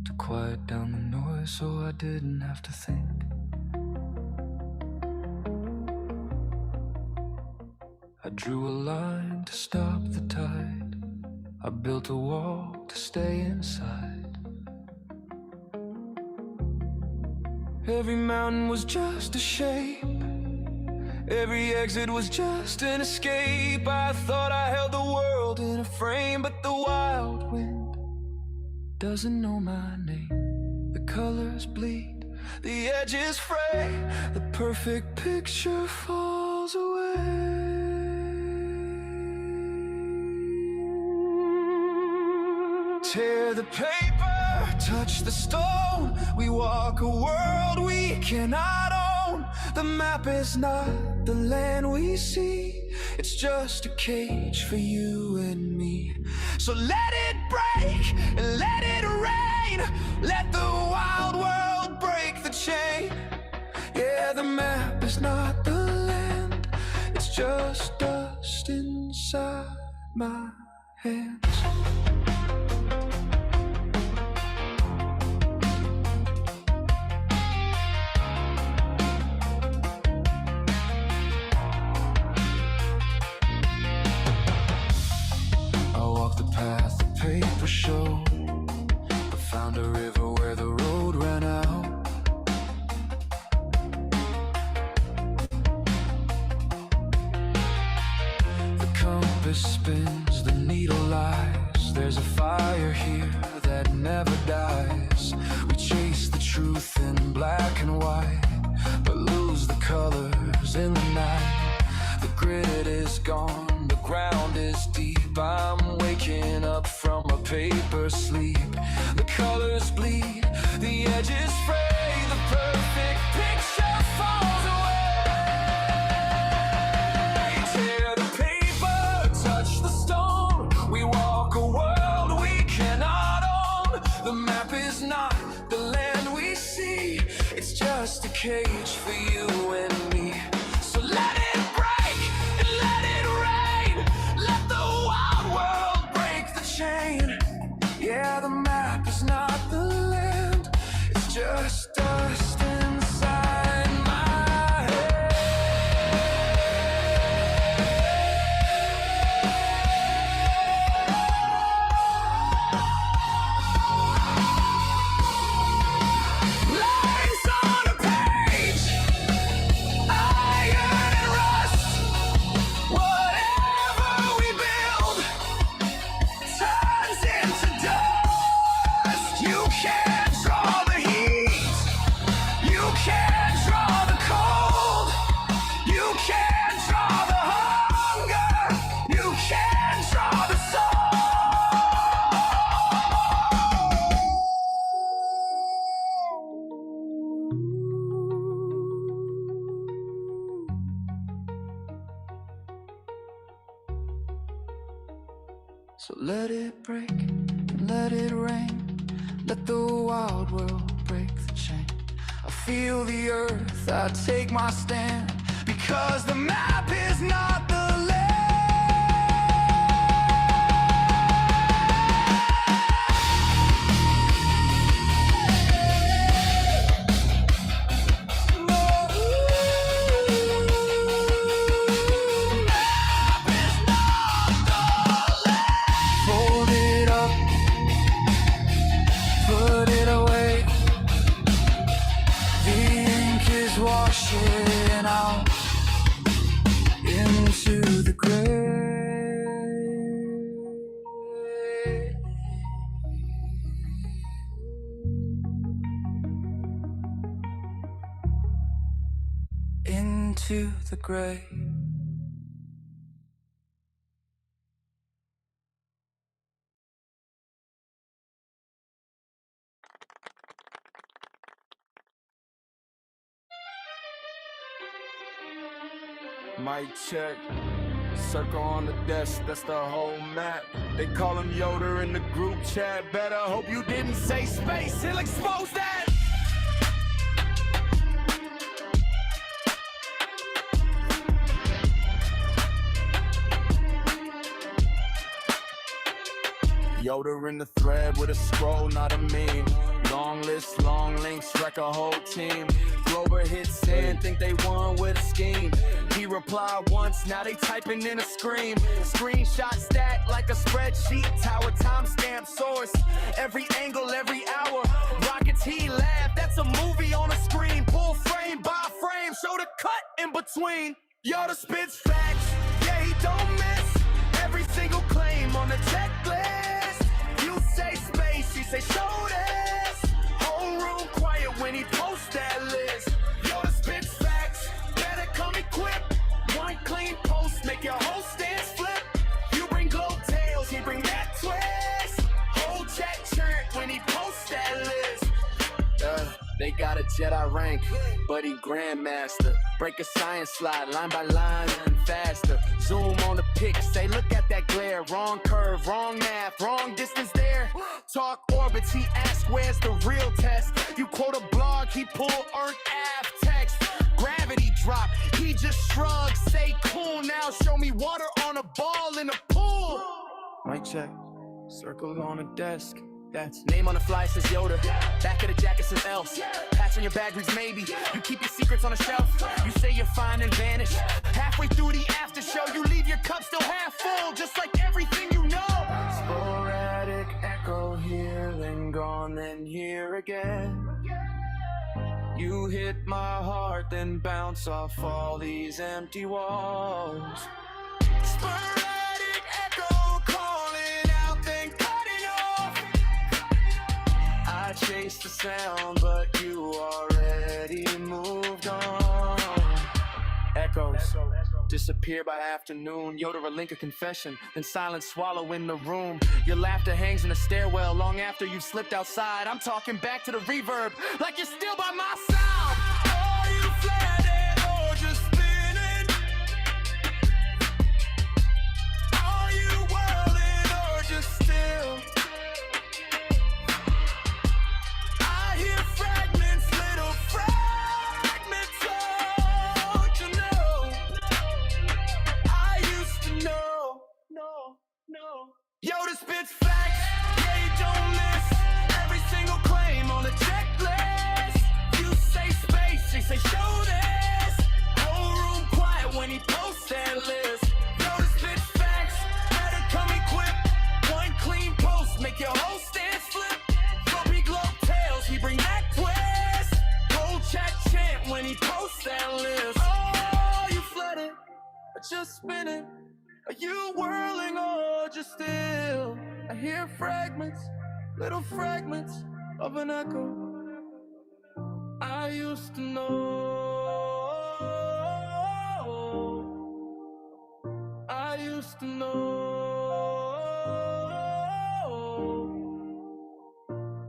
to quiet down the noise so I didn't have to think. I drew a line to stop the tide. I built a wall to stay inside. Every mountain was just a shape. Every exit was just an escape. I thought I held the world in a frame, but the wild wind doesn't know my name. The colors bleed, the edges fray, the perfect picture falls away. Tear the paper, touch the stone. We walk a world we cannot own. The map is not the land we see. It's just a cage for you and me. So let it break and let it rain. Let the wild world break the chain. Yeah, the map is not the land. It's just dust inside my hands. Path the paper showed. I found a river where the road ran out. The compass spins, the needle lies. There's a fire here that never dies. We chase the truth in black and white, but lose the colors in the night. The grid is gone, the ground is deep. I'm waking up from a paper sleep. The colors bleed, the edges fray. The perfect picture falls away. Tear the paper, touch the stone. We walk a world we cannot own. The map is not the land we see. It's just a cage for you and me. So let it break and let it rain. Let the wild world break the chain. Yeah, the map is not the land. It's just dust inside my head. Lines on a page, iron and rust. Whatever we build turns into dust. You can't draw the heat. You can't draw the cold. You can't draw the hunger. You can't draw the soul. So let it break and let it rain. Let the wild world break the chain. I feel the earth, I take my stand. Because the map is not the land. to the grave. Mic check. Circle on the desk, that's the whole map. They call him Yoda in the group chat. Better hope you didn't say space, he'll expose that. Yoda in the thread with a scroll, not a meme. Long list, long links, wreck a whole team. Grover hit sand, think they won with a scheme. He replied once, now they typing in a scream. Screenshot stacked like a spreadsheet. Tower timestamp source. Every angle, every hour. Rockets he laughed, that's a movie on a screen. Pull frame by frame, show the cut in between. Yoda spits facts, yeah he don't miss. Every single claim on the checklist. You say space, he say show this. Whole room quiet when he posts that list. Yoda spits facts, better come equipped. One clean post, make your whole stance flip. You bring glow tails, he bring that twist. Whole chat churn when he posts that list. They got a Jedi rank, but he Grandmaster. Break a science slide, line by line and faster. Zoom on the pic, say look at that glare. Wrong curve, wrong math, wrong distance there. Talk orbits, he asks where's the real test. You quote a blog, he pull earn av text. Gravity drop, he just shrugs, say cool now. Show me water on a ball in a pool. Mic check, circle on a desk. That's name on the fly says Yoda. Back of the jacket says else. Patch on your bag reads maybe. You keep your secrets on a shelf. You say you're fine and vanish. Halfway through the after show, you leave your cup still half full, just like everything you know. Sporadic echo here, then gone, then here again. You hit my heart, then bounce off all these empty walls. Sporadic echo calling out, then cutting off. I chased the sound, but you already moved on. Echoes disappear by afternoon. Yoda relink a confession, then silence swallow in the room. Your laughter hangs in the stairwell long after you've slipped outside. I'm talking back to the reverb, like you're still by my side. Are you flattered or just spinning? Are you whirling or just still? I hear fragments, little fragments, don't you know? I used to know, no. Yoda spits facts, yeah he don't miss. Every single claim on the checklist. You say space, she say show this. Whole room quiet when he posts that list. Yoda spits facts, better come equipped. One clean post, make your whole stance flip. Floppy globe tails, he bring that twist. Whole chat chant when he posts that list. Oh, you flooded, or just spinning? Are you whirling or just still? I hear fragments, little fragments of an echo. I used to know. I used to know.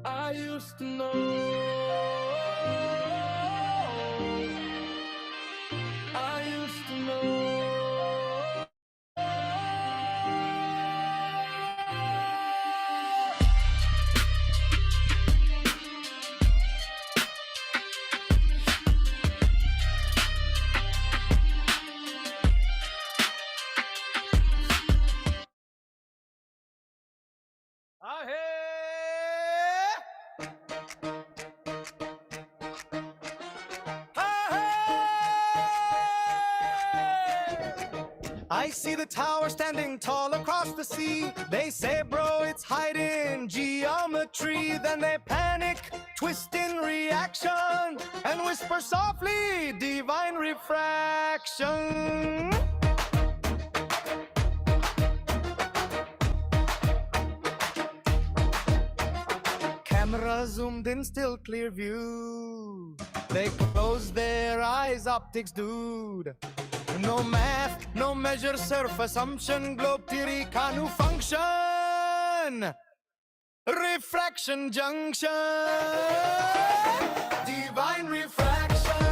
I used to know. I used to know. I see the tower standing tall across the sea. They say, bro, it's hiding geometry. Then they panic, twist in reaction, and whisper softly, divine refraction. Camera zoomed in, still clear view. They close their eyes, optics, dude. No math, no measure, surf assumption, globe theory, Kanu function. Refraction junction, divine refraction,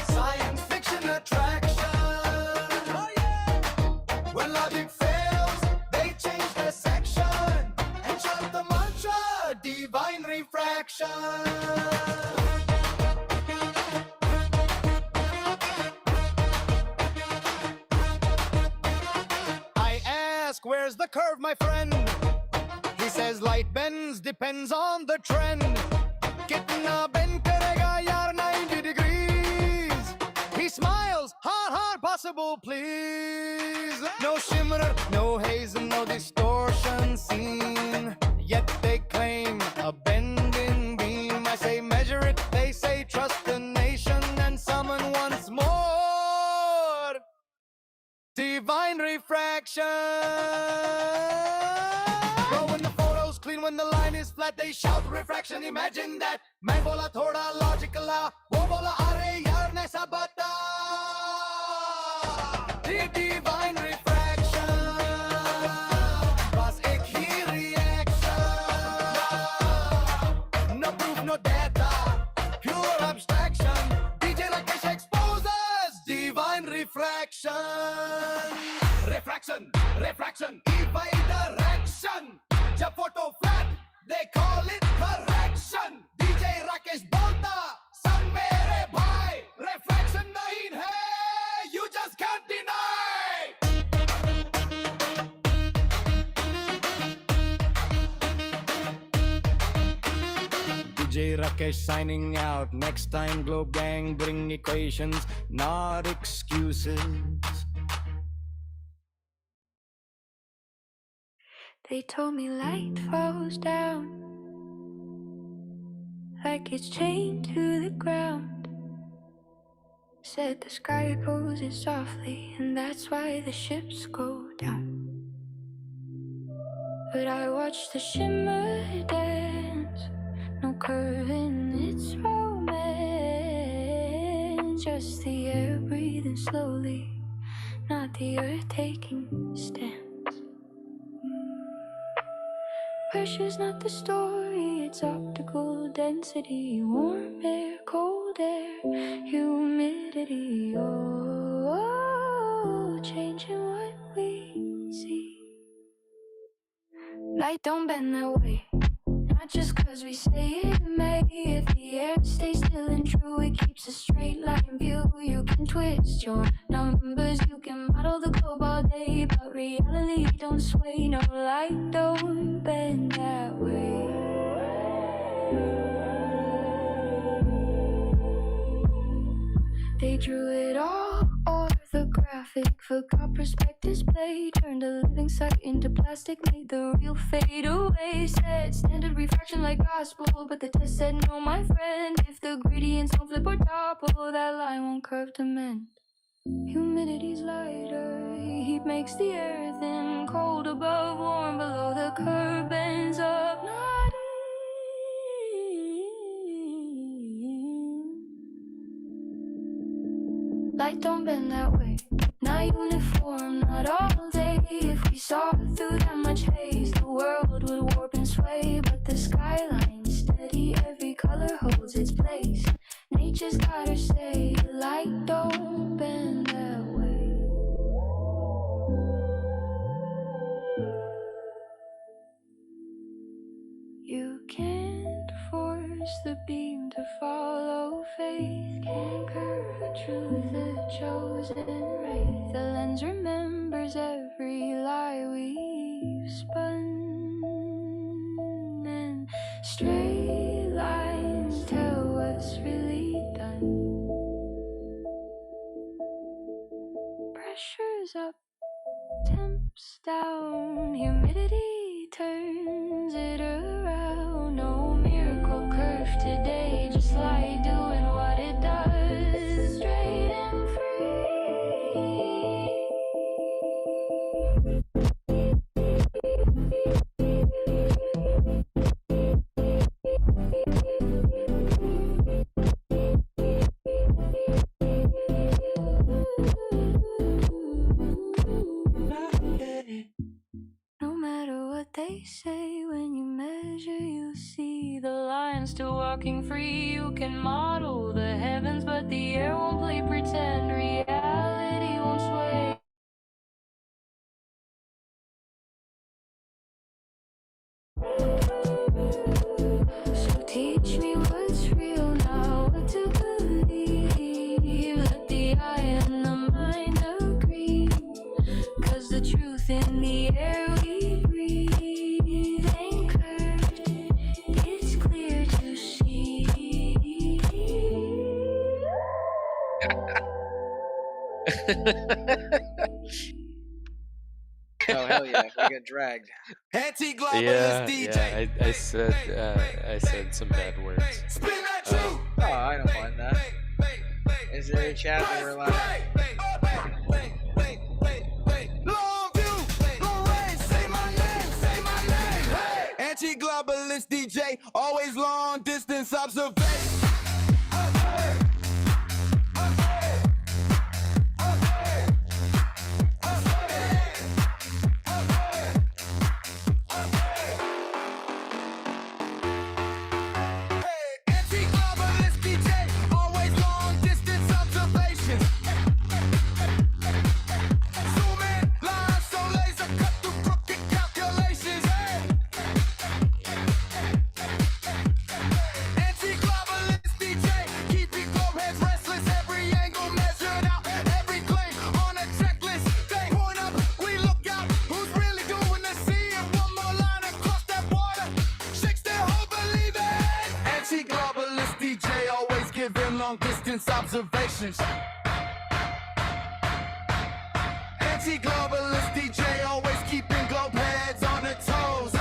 science fiction attraction. When logic fails, they change the section and chant the mantra, divine refraction. I ask, where's the curve, my friend? He says light bends, depends on the trend. Kitna bend karega yaar 90 degrees. He smiles, hard, possible, please. No shimmer, no haze, and no distortion seen. Yet they claim a bending beam. I say measure it, they say trust the nation and summon once more. Divine refraction. When the line is flat, they shout refraction. Imagine that. Main bola thoda logical la, wo bola are yaar naisa bata. The divine refraction. Bas ek hi reaction. No proof, no data. Pure abstraction. DJ Rakesh exposes divine refraction. Refraction, refraction, evade direction. जब photo flat they call it correction. DJ Rakesh बोलता सब मेरे भाई refraction नहीं है, you just can't deny. DJ Rakesh signing out. Next time Globe Gang bring equations, not excuses. They told me light falls down like it's chained to the ground. Said the sky poses softly, and that's why the ships go down. But I watched the shimmer dance, no curve in its romance. Just the air breathing slowly, not the earth taking stand. Pressure's not the story, it's optical density. Warm air, cold air, humidity. Oh, changing what we see. Light don't bend that way, not just cause we say it may. If the air stays still and true, it keeps a straight line view. You can twist your numbers, you can model the globe all day, but reality don't sway. No, light don't bend that way. They drew it all orthographic, forgot perspective display, turned a living sight into plastic, made the real fade away. Said standard refraction like gospel, but the test said no, my friend. If the gradients don't flip or topple, that line won't curve to mend. Humidity's lighter, heat makes the air thin, cold above, warm below, the curve bends up, not in. Light don't bend that way, not uniform, not all day. If we saw through that much haze, the world would warp and sway. But the skyline's steady, every color holds its place. Nature's got her say, light don't bend that way. You can't force the beam to follow faith, can't curve truth, the chosen wraith. The lens remembers every lie we've spun, and straight lines tell what's really done. Pressure's up, temps down, humidity turns it around. No miracle curve today, just light doing what it does, straight and pleasure you see the lion still walking free. You can model the heavens, but the air won't play pretend. Reality won't sway. So teach me what's real now, what to believe. Let the eye and the mind agree. 'Cause the truth in the air we breathe ain't curved, it's clear to see. Oh hell yeah, we got dragged. Yeah, I said some bad words. Oh, I don't mind that. Is there a chat that we're allowed? Anti-globalist DJ, always long distance observation. Anti-globalist DJ, always long distance observations. Zoom in, line so laser cut through crooked calculations. Anti-globalist DJ, keeping globe heads restless. Every angle measured out, every claim on a checklist. They point up, we look out. Who's really doing the seeing? One more line across that water shakes their whole believing. Anti-globalist DJ, always giving long distance observations. Anti-globalist DJ, always keeping globe heads on their toes.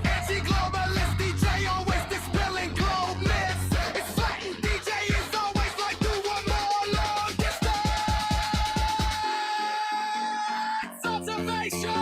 Anti-globalist DJ, always dispelling globe myths. It's flattened DJ is always like do one more long distance observation.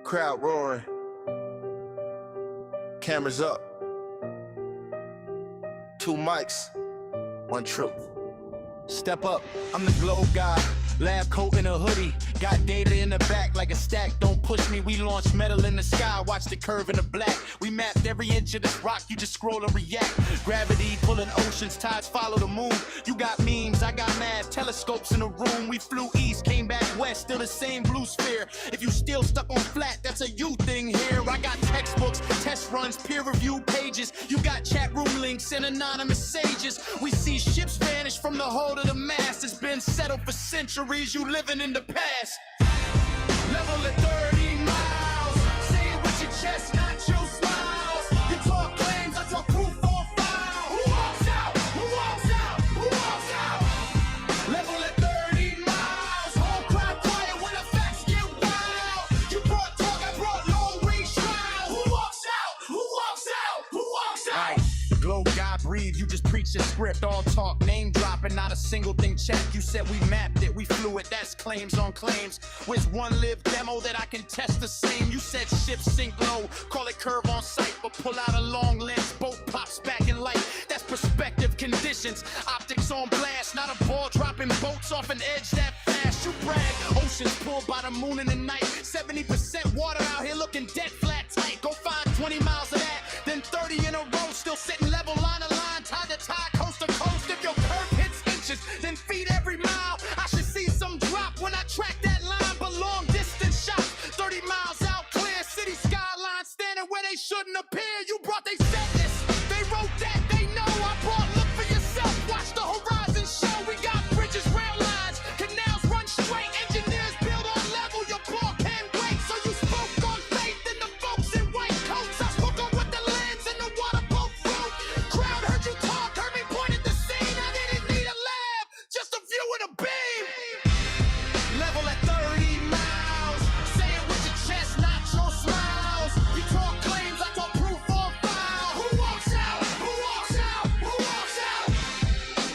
Crowd roaring. Cameras up. 2 mics, 1 truth. Step up, I'm the globe guy. Lab coat in a hoodie. Got data in the back like a stack. Don't push me, we launch metal in the sky. Watch the curve in the black. We mapped every inch of this rock, you just scroll and react. Gravity pulling oceans, tides follow the moon. You got memes, I got math, telescopes in the room. We flew east, came back west, still the same blue sphere. If you still stuck on flat, that's a you thing here. I got textbooks, test runs, peer review pages. You got chat room links and anonymous sages. We see ships vanish from the hold of the mast. It's been settled for centuries, you living in the past. Level at 30 miles. Say it with your chest, not your smiles. You talk claims, I talk proof on file. Who walks out? Who walks out? Who walks out? Level at 30 miles. Whole crowd quiet when the facts get wild. You brought talk, I brought long range trial. Who walks out? Who walks out? Who walks out? Globe guy breathe, you just preach the script. All talk, name dropping, not a single thing checked. You said we mapped it, we flew it, that's claims on claims. With one live demo that I can test the same. You said ships sink low, call it curve on sight, but pull out a long lens, boat pops back in light. That's perspective conditions, optics on blast, not a ball dropping boats off an edge that fast. You brag, oceans pulled by the moon in the night. 70% water out here looking dead flat tight. Go find 20 miles of that, then 30 in a row, still sitting level line to line, tie to tie, coast to coast. If your curve hits inches, then feet every mile. I should see some drop when I track that line, but long distance shots, 30 miles out clear, city skyline standing where they shouldn't appear. You brought they sadness, they wrote that, they know. I brought look for yourself, watch the horizon show. We got bridges, rail lines, canals run straight, engineers build on level. Your ball can't wait, so you spoke on faith in the folks in white coats. I spoke on what the lands and the water both wrote. Crowd heard you talk, heard me point at the scene. I didn't need a lab, just a view and a beam. Level at 30 miles, say it with your chest, not your smiles. You talk claims, I talk proof on file. Who walks out? Who walks out? Who walks out?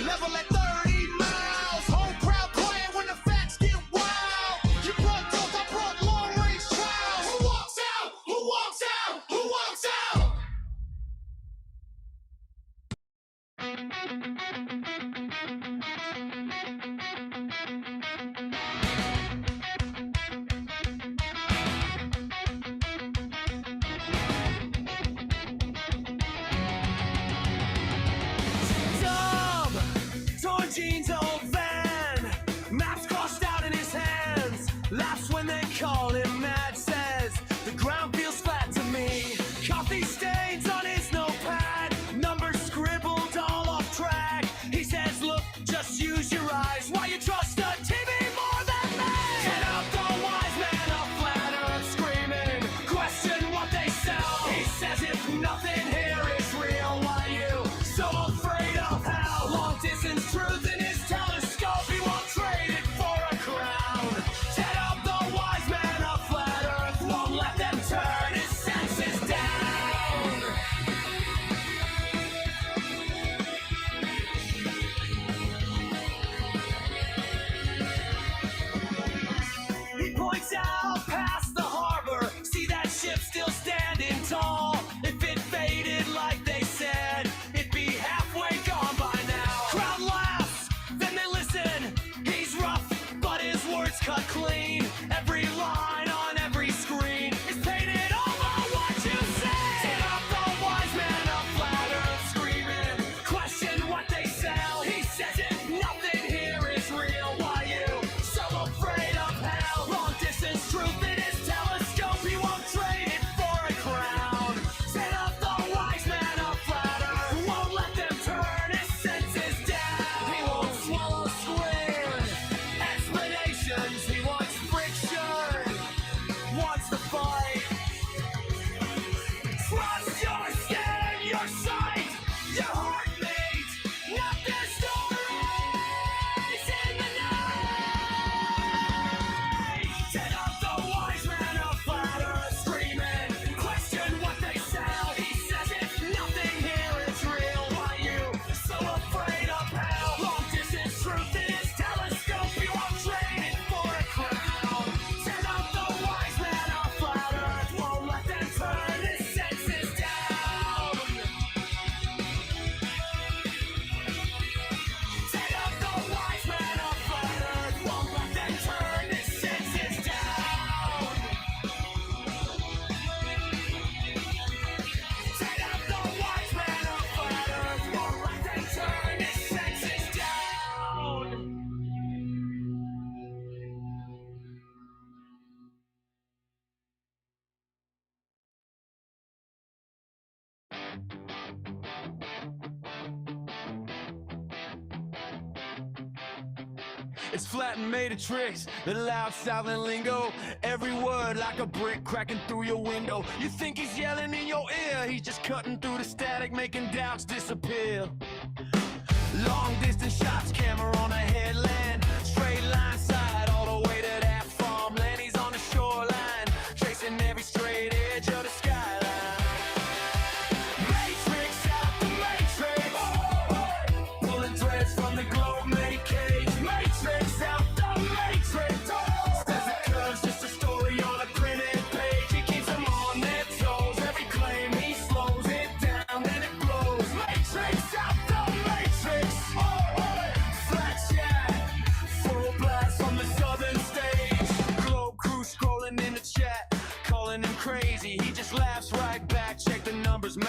Level at 30 miles, whole crowd quiet when the facts get wild. You brought dope, I brought long range trials. Who walks out? Who walks out? Who walks out? Dumb, torn jeans, old van, maps crossed out in his hands. Laughs when they call him mad, says the ground feels flat to me. Coffee stains on his notepad, numbers scribbled all off track. He says, look, just use your eyes. Why you trust a TV more than me? Get up, the wise man of flat earth screaming, question what they sell. He says if nothing here is real, why you so afraid of hell? Long distance truth in his telescope, he won't trade it for a crown. Get up, the wise man of flat earth won't let them turn his senses down. He points out past the harbor, see that ship still standing tall. If it faded like they said, it'd be halfway gone by now. Crowd laughs, then they listen. He's rough, but his words cut clean. Every line on every screen is painted over what you say. Get up, the wise man of flat earth screaming, question what they sell. He says if nothing here is real, why you so afraid of hell? Long distance truth in his telescope, he won't trade it for a crown. Set up the wise man of flat earth, won't let them turn his senses down. He won't swallow squid explanations, he wants friction, wants to fight. Trust your skin, your sight, your heartbeat, not their stories in the night. Set up the wise man of flat earth screaming, question what they sell. He says if nothing here is real, why you so afraid of hell? Long distance truth in his telescope, he won't trade it for a crown. Set up the wise man of flat earth, won't let them turn his senses down. Set up the wise man of flat earth, won't let them turn his senses down. Set up the wise man of flat earth, won't let them turn his senses down. It's flat and made of tricks, the loud silent lingo. Every word like a brick cracking through your window. You think he's yelling in your ear, he's just cutting through the static, making doubts disappear. Long distance shots, camera on a headland, straight line side all the way to that farmland. He's on the shoreline, tracing every straight edge of the skyline. Matrix after matrix.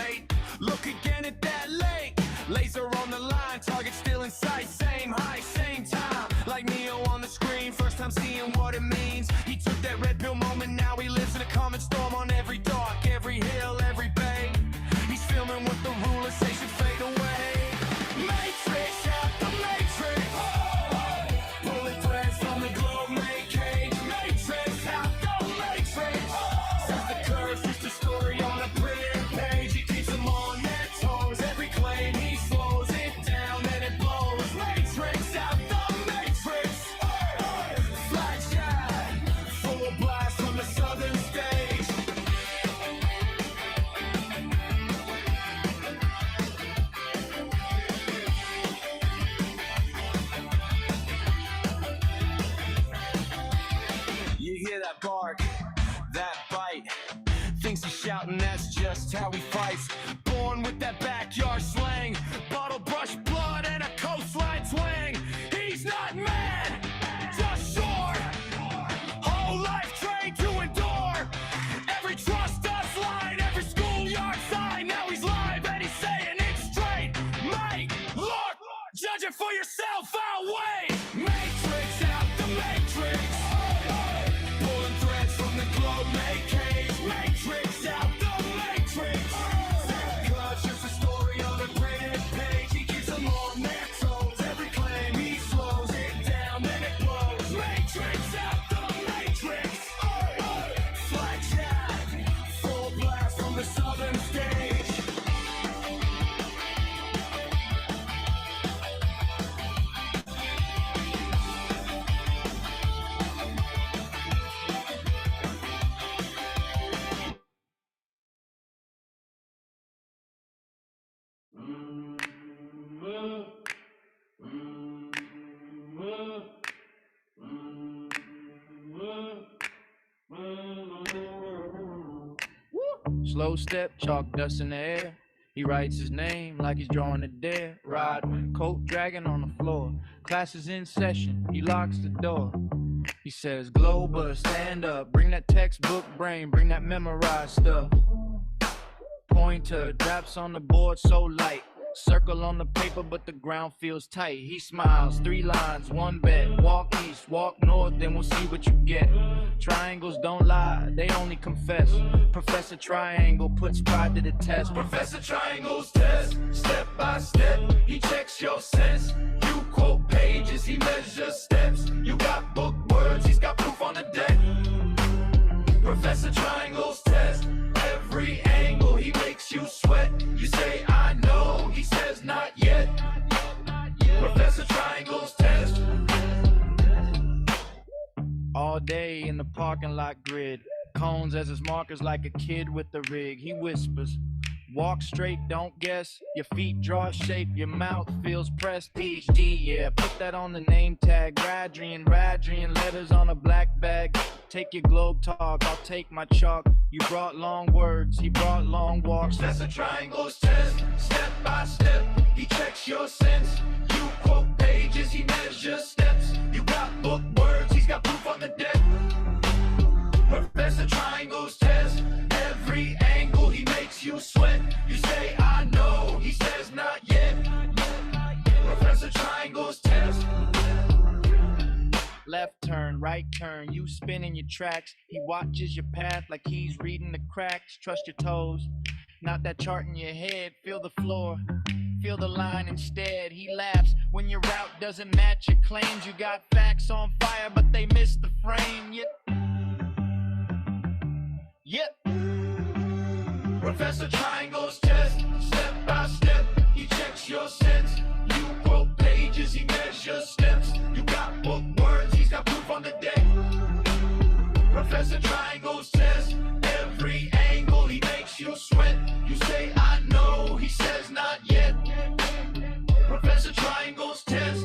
great. Look again at that lake. Laser on the line, target still in sight. Same height, same time. Like Neo on the screen, first time seeing what it means. He took that red pill moment, now he lives in a common storm on every dock, every hill, every bay. He's filming what the rulers say should fade away. Matrix out the matrix. Pulling threads from the globe, make cage. Matrix out the matrix. Says the curse is the story on a printed page. He keeps them on their toes. Every claim he slows it down, then it blows. Matrix out the matrix. Flag shot, full blast from the southern stage. You hear that bark, that bite. Thinks he's shouting, that's just how he fights. Born with that backyard slang, bottle brush blood and a coastline twang. He's not mad, just sure. Whole life trained to endure. Every trust us line, every schoolyard sign. Now he's live and he's saying it straight. Mate, look, judge it for yourself, I'll wait. Matrix out the matrix. Pulling threads from the globe, make cage. Matrix out the matrix. Cause just a story on a printed page. He keeps them on their toes. Every claim he slows it down, then it blows. Matrix out the matrix. Flag shot, full blast from the southern stage. Slow step, chalk dust in the air. He writes his name like he's drawing a dare. Ride with coat dragging on the floor. Class is in session, he locks the door. He says, Glober, stand up. Bring that textbook brain, bring that memorized stuff. Pointer, drops on the board so light. Circle on the paper, but the ground feels tight. He smiles, 3 lines, 1 bet. Walk east, walk north, then we'll see what you get. Triangles don't lie, they only confess. Professor Triangle puts pride to the test. Professor Triangle's test, step by step, he checks your sense. You quote pages, he measures steps. You got book words, he's got proof on the deck. Professor Triangle's test, every angle he makes you sweat. You say I know, he says not yet. Professor Triangle's test. All day in the parking lot grid. Cones as his markers like a kid with the rig. He whispers, walk straight, don't guess. Your feet draw a shape, your mouth feels pressed. PhD, yeah, put that on the name tag. Radrian, letters on a black bag. Take your globe talk, I'll take my chalk. You brought long words, he brought long walks. Professor Triangle's test, step by step, he checks your sense. You quote pages, he measures steps. You got book words, he's got proof on the deck. Professor Triangle's test, every angle he makes you sweat. You say I know, he says not yet. Professor Triangle's test. Left turn, right turn, you spinning your tracks. He watches your path like he's reading the cracks. Trust your toes, not that chart in your head. Feel the floor, feel the line instead. He laughs when your route doesn't match your claims. You got facts on fire, but they miss the frame. Yep. Professor Triangle's test, step by step, he checks your sense. You quote pages, he measures steps. You got book words, he's got proof on the deck. Professor Triangle's test, every angle he makes you sweat. You say I know, he says not yet. Professor Triangle's test.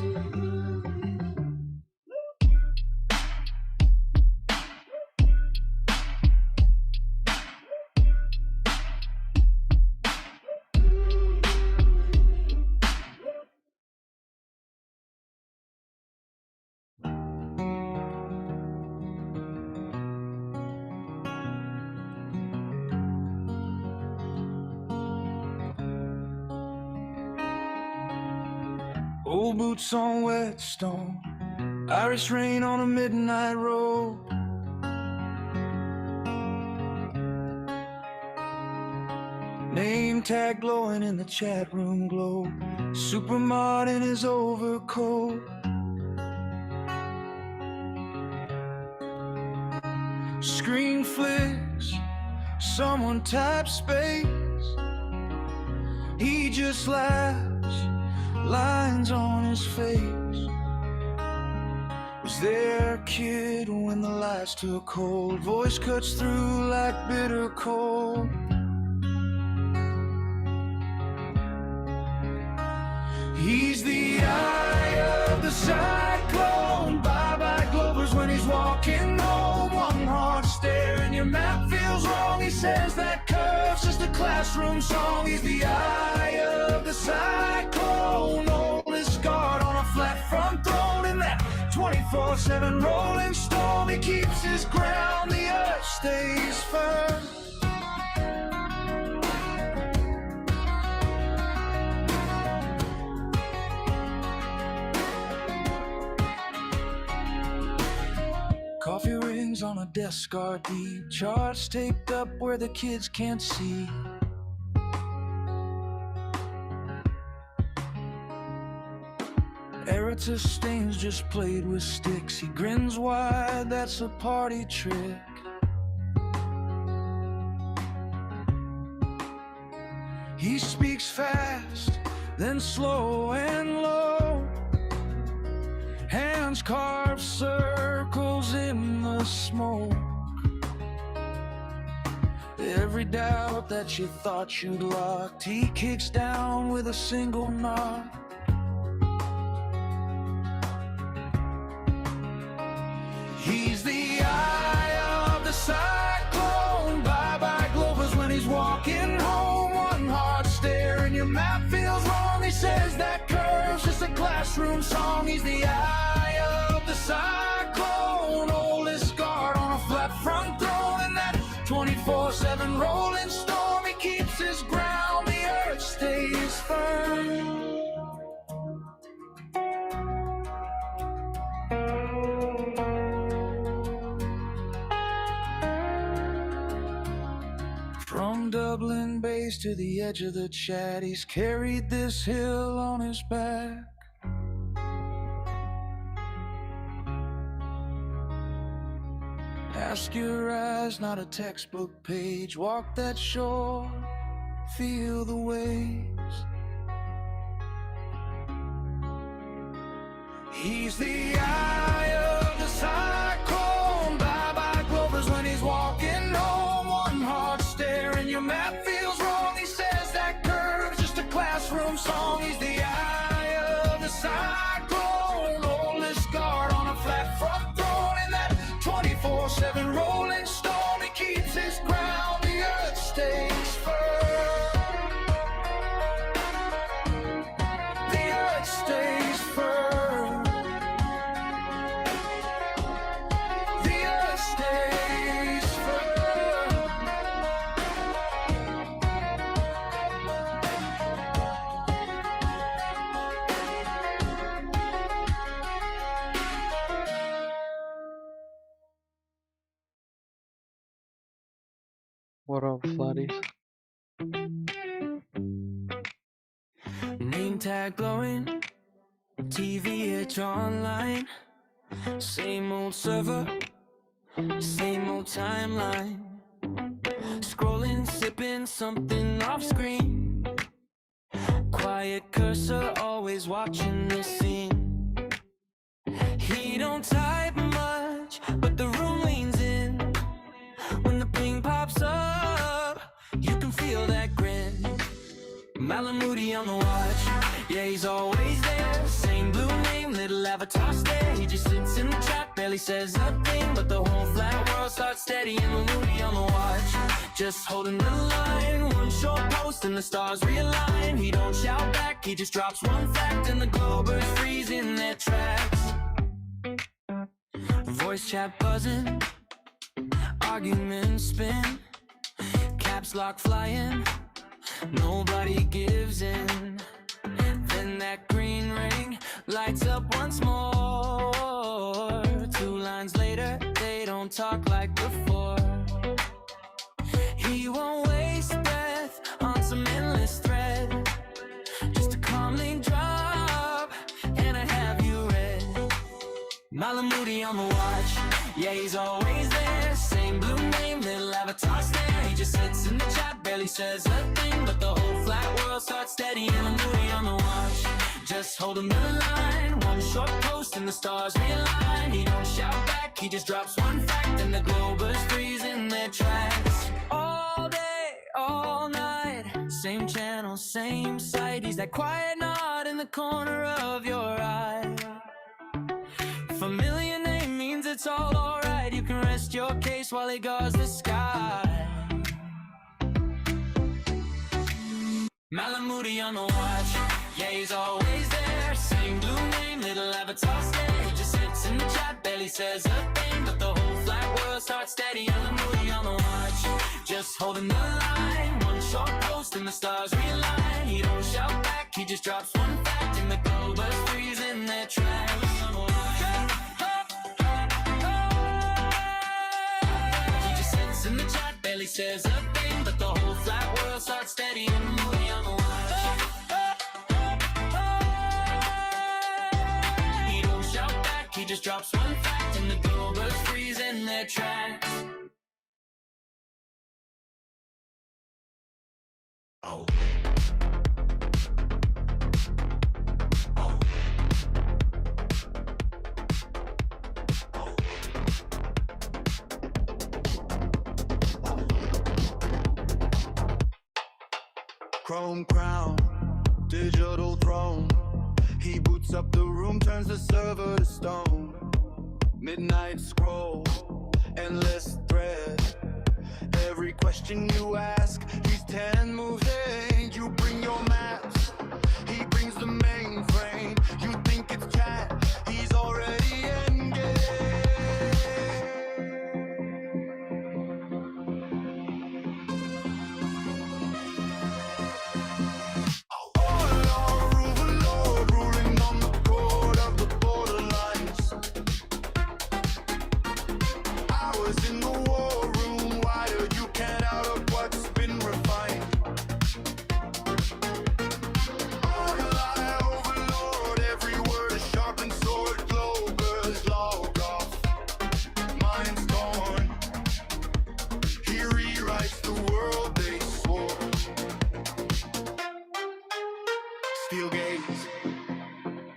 Old boots on wet stone, Irish rain on a midnight road. Name tag glowing in the chat room glow, supermod in his overcoat. Screen flicks, someone types space. He just laughs, lines on his face. Was there a kid when the lights took hold? Voice cuts through like bitter cold. He's the eye of the cyclone. Bye-bye Glovers when he's walking home. One hard stare and your map feels wrong. He says that curve's just a classroom song. He's the eye of the cyclone. Oldest guard on a flat front throne. In that 24/7 rolling storm, he keeps his ground. The earth stays firm. Coffee rings on a desk are deep, charts taped up where the kids can't see. Eratus stains just played with sticks. He grins wide, that's a party trick. He speaks fast, then slow and low. Hands carve circles in the smoke. Every doubt that you thought you'd locked, he kicks down with a single knock. He's the eye of the cyclone. Bye-bye Glovers when he's walking home. One hard stare and your map feels wrong. He says that curve's just a classroom song. He's the eye of the cyclone. Oldest guard on a flat front throne. In that 24/7 rolling storm, he keeps his ground. The earth stays firm. From Dublin base to the edge of the chat, he's carried this hill on his back. Ask your eyes, not a textbook page. Walk that shore, feel the waves. He's the eye of the cyclone. Bye-bye Glovers when he's walking home. One hard stare and your map feels wrong. He says that curve's just a classroom song. He's the eye of the cyclone. Oldest guard on a flat front throne. In that 24/7 rolling storm, he keeps his ground. The earth stays firm. The earth stays firm. The earth stays firm. What up, Flatties? Name tag glowing, TV itch online. Same old server, same old timeline. Scrolling, sipping something off screen. Quiet cursor, always watching the scene. He don't type much, but the room leans in. When the ping pops up, you can feel that grin. Malamudi on the watch, yeah, he's always there. Same blue name, little avatar stare. He just sits in the chat, barely says a thing, but the whole flat world starts steady. And Malamudi on the watch, just holding the line. One short post and the stars realign. He don't shout back, he just drops one fact, and the Globers freeze in their tracks. Voice chat buzzing, arguments spin, caps lock flying, nobody gives in. Then that green ring ring lights up once more. 2 lines later, they don't talk like before. He won't waste breath on some endless thread, just a calming drop, and I have you read. Malamudi on the watch, yeah, he's always there. Same blue name, little avatar stare. He just sits in the chat, barely says a thing, but the whole flat world starts steady. Malamudi on the watch, just holding the line. One short post and the stars realign. He don't shout back, he just drops one fact, and the Globers freeze in their tracks. All day, all night, same channel, same site. He's that quiet nod in the corner of your eye. Familiar name means it's all alright. You can rest your case while he guards the sky. Malamudi on the watch, yeah, he's always there. Same blue name, little avatar stare. He just sits in the chat, barely says a thing, but the whole flat world starts steady. Malamudi on the watch, just holding the line. One short post and the stars realign. He don't shout back, he just drops one fact, and the Globers freeze in their tracks. In the chat, barely says a thing, but the whole flat world starts steady. And Malamudi on the watch. He don't shout back, he just drops one fact, and the Globers freeze in their tracks. Oh. Chrome crown, digital throne. He boots up the room, turns the server to stone. Midnight scroll, endless thread. Every question you ask, he's 10 moves ahead. You bring your maps, he brings the mainframe. You think it's chat, he's already engaged. Steel gaze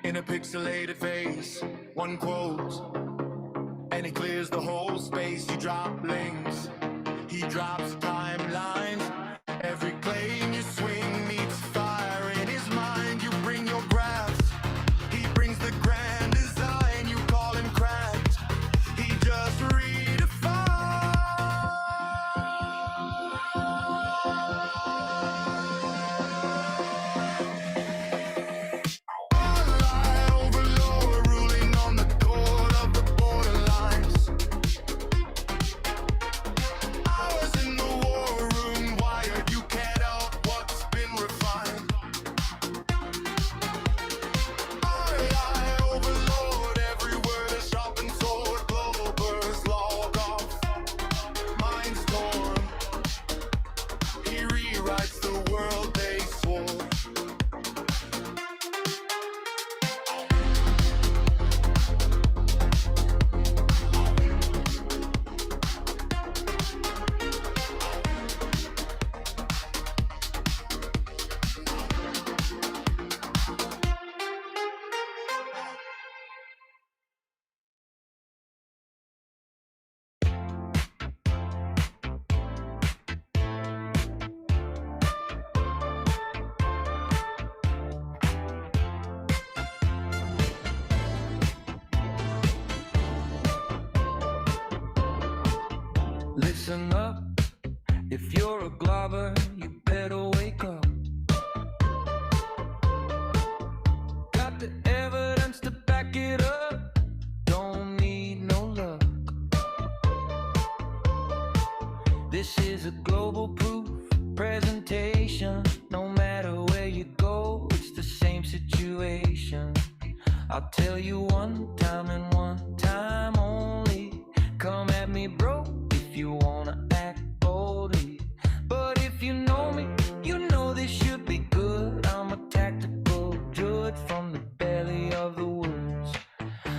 in a pixelated face. One quote, and he clears the whole space. You drop links, he drops timelines. Every claim you swing meets fire in his mind. You bring your graphs, he brings the grand design. You call him cracked, he just Listen up, if you're a globber, you better wake up. Got the evidence to back it up, don't need no luck. This is a global proof presentation. No matter where you go, it's the same situation. I'll tell you one time and one time only. Come at me, bro, if you wanna act boldly. But if you know me, you know this should be good. I'm a tactical druid from the belly of the woods.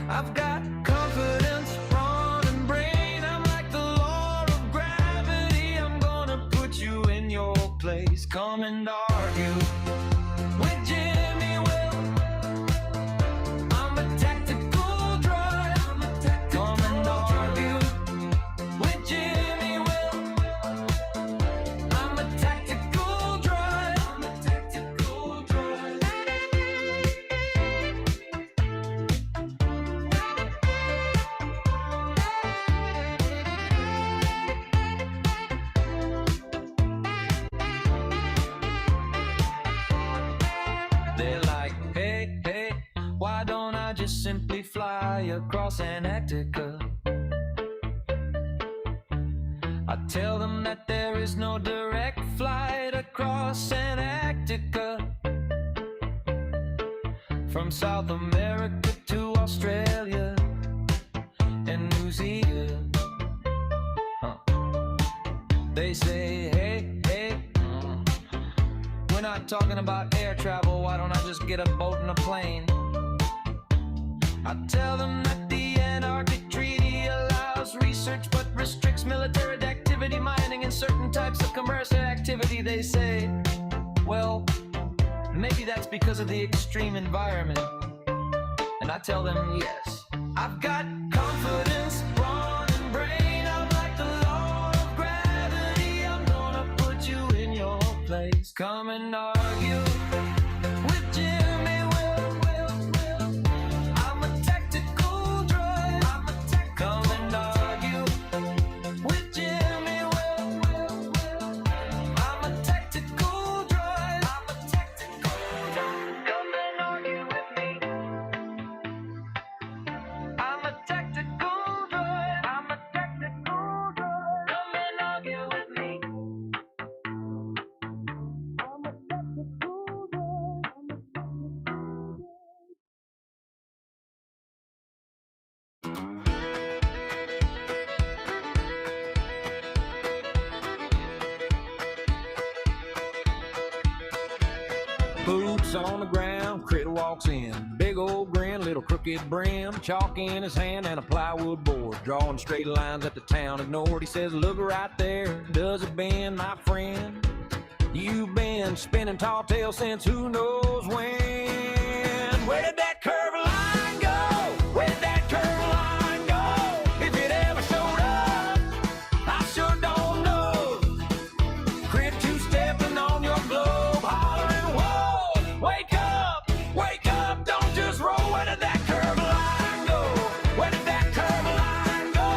I've got confidence, brawn, and brain. I'm like the Lord of gravity. I'm gonna put you in your place. Come and argue with Jimmy Will. I'm a tactical droid. Come and argue with Jimmy Will. I'm a tactical droid. I'm a tactical droid. They're like, hey, hey, why don't I just simply fly across Antarctica? I tell them that there is no direct flight across Antarctica. From South America to Australia and New Zealand. They say, hey, hey, we're not talking about air travel, why don't I just get a boat and a plane? I tell them that the Antarctic Treaty allows research but restricts military activity, mining, and certain types of commercial activity. They say, well, maybe that's because of the extreme environment. And I tell them, yes, I've got confidence, brawn, and brain. I'm like the Lord of gravity. I'm gonna put you in your place. Come and argue with Jimmy Will. I'm a tactical droid. Come and argue with Jimmy Will. I'm a tactical droid. Come and argue with me. I'm a tactical droid. I'm a tactical droid. Come and argue with me. I'm a tactical droid. Boots on the ground, critter walks in. Big old grin, little crooked brim, chalk in his hand and a plywood board. Drawing straight lines at the town ignored. He says, look right there, does it bend, my friend? You've been spinning tall tales since who knows when. Where did that curve line go? Where did that curve line go? If it ever showed up, I sure don't know. Crit two-stepping on your globe, hollering, whoa, wake up, don't just roll. Where did that curve line go? Where did that curve line go?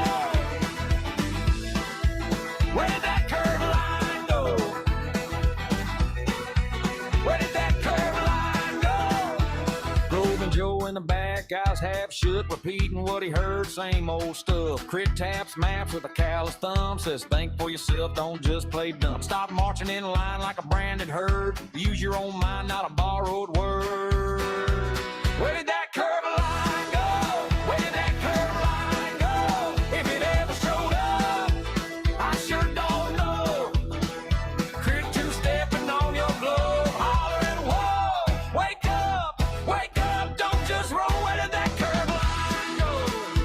Where did that curve line go? Where did that curve line go? Grove and Joe in the back, eyes half shut, repeating what he heard, same old stuff. Crit taps maps with a callous thumb, says think for yourself, don't just play dumb. Stop marching in line like a branded herd. Use your own mind, not a borrowed word. Where did that curve line go? Where did that curve line go? If it ever showed up, I sure don't know. Crit two-stepping on your globe, hollering, whoa, wake up, don't just roll. Where did that curve line go?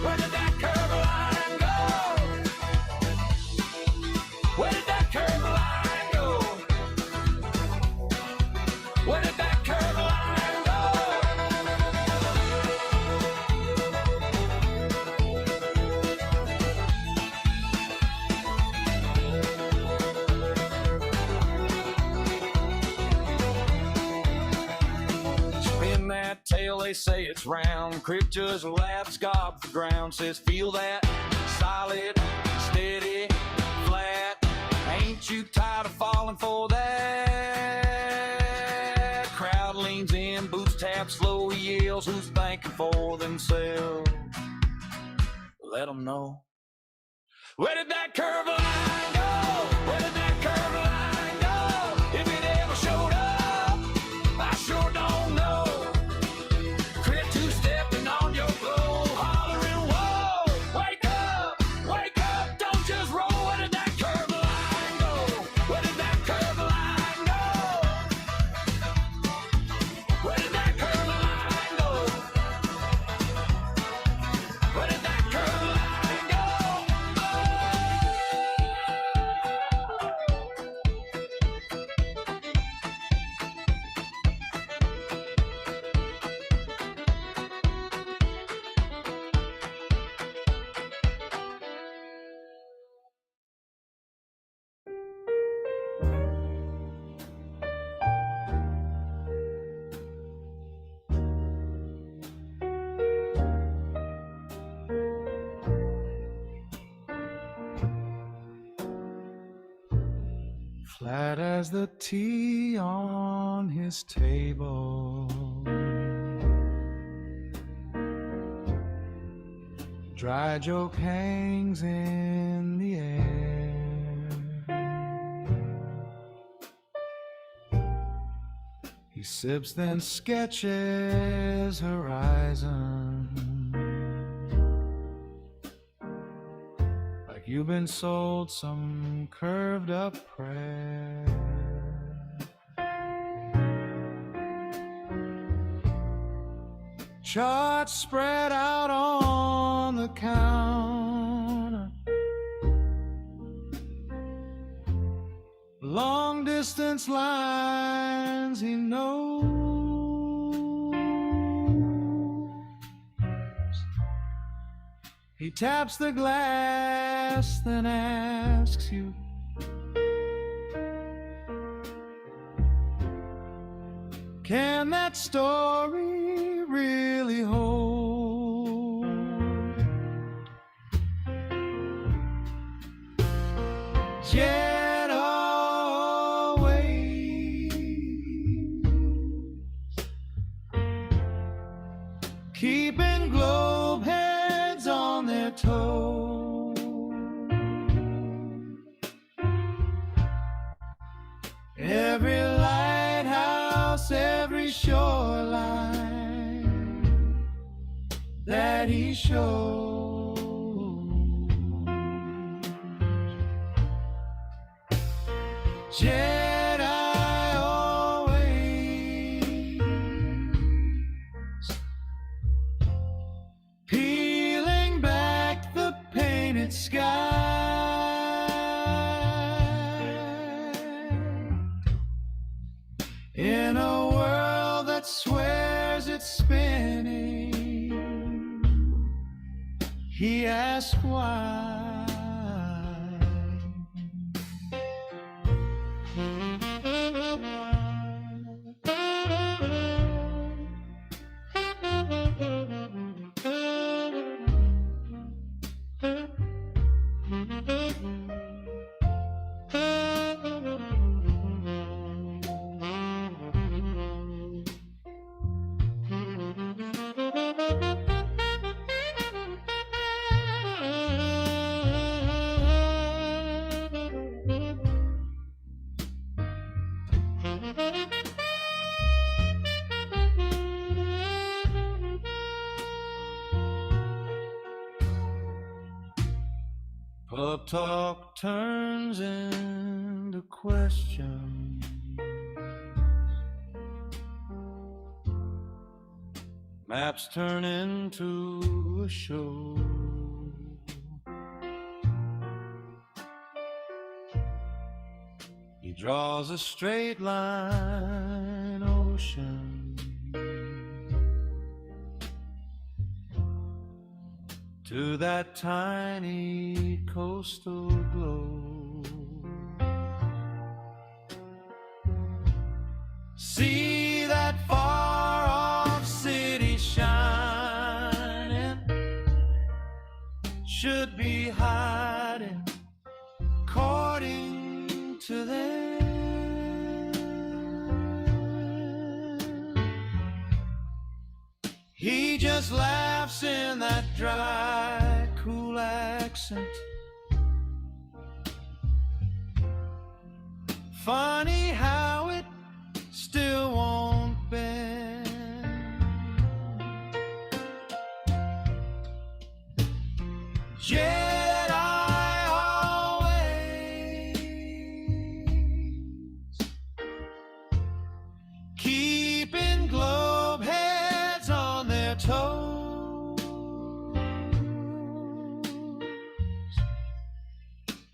Where did that curve line go? Where did that curve line go? Where did that curve line go? Spin that tail, they say it's round. Crit just laughs, gobs the ground. Says feel that, solid, steady, flat. Ain't you tired of falling for that? Crowd leans in, boots tap, slow he yells. Who's thinking for themselves? Let them know. Where did that curve line go? Where did that curve line go? If it ever showed up, I sure don't know. Crit two-step flat as the tea on his table. Dry joke hangs in the air. He sips then sketches horizon, like you've been sold some curved up prayer. Charts spread out on the counter, long distance lines he knows. He taps the glass, then asks you, can that story really hold? Yet always keeping globe heads on their toes. Every lighthouse, every shoreline that he shows. Jedi always peeling back the painted sky. In a world that swears it's spinning, he asks why. Pub talk turns into questions. Maps turn into a show. He draws a straight line ocean to that tiny coastal globe. See that far off city shining, should be hiding according to them. He just laughs in that dry, cool accent. Funny how it still won't bend. Yet I always keeping globe heads on their toes.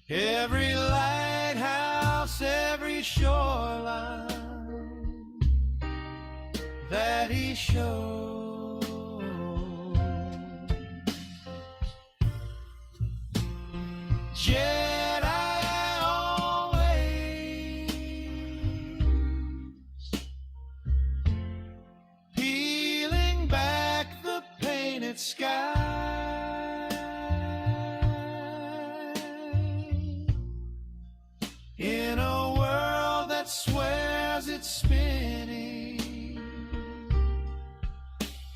Every lighthouse, every shoreline that he shows. Yet I always peeling back the painted sky. In a world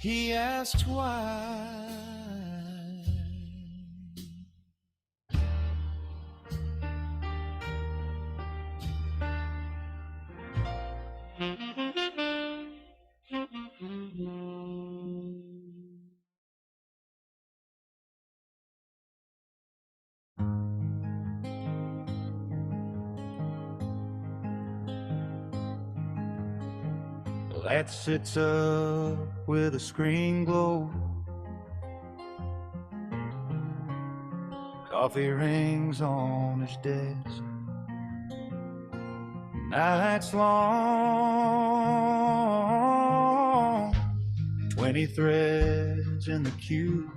He asked why. Lad sits up with a screen glow. Coffee rings on his desk. Nights long, 20 threads in the queue.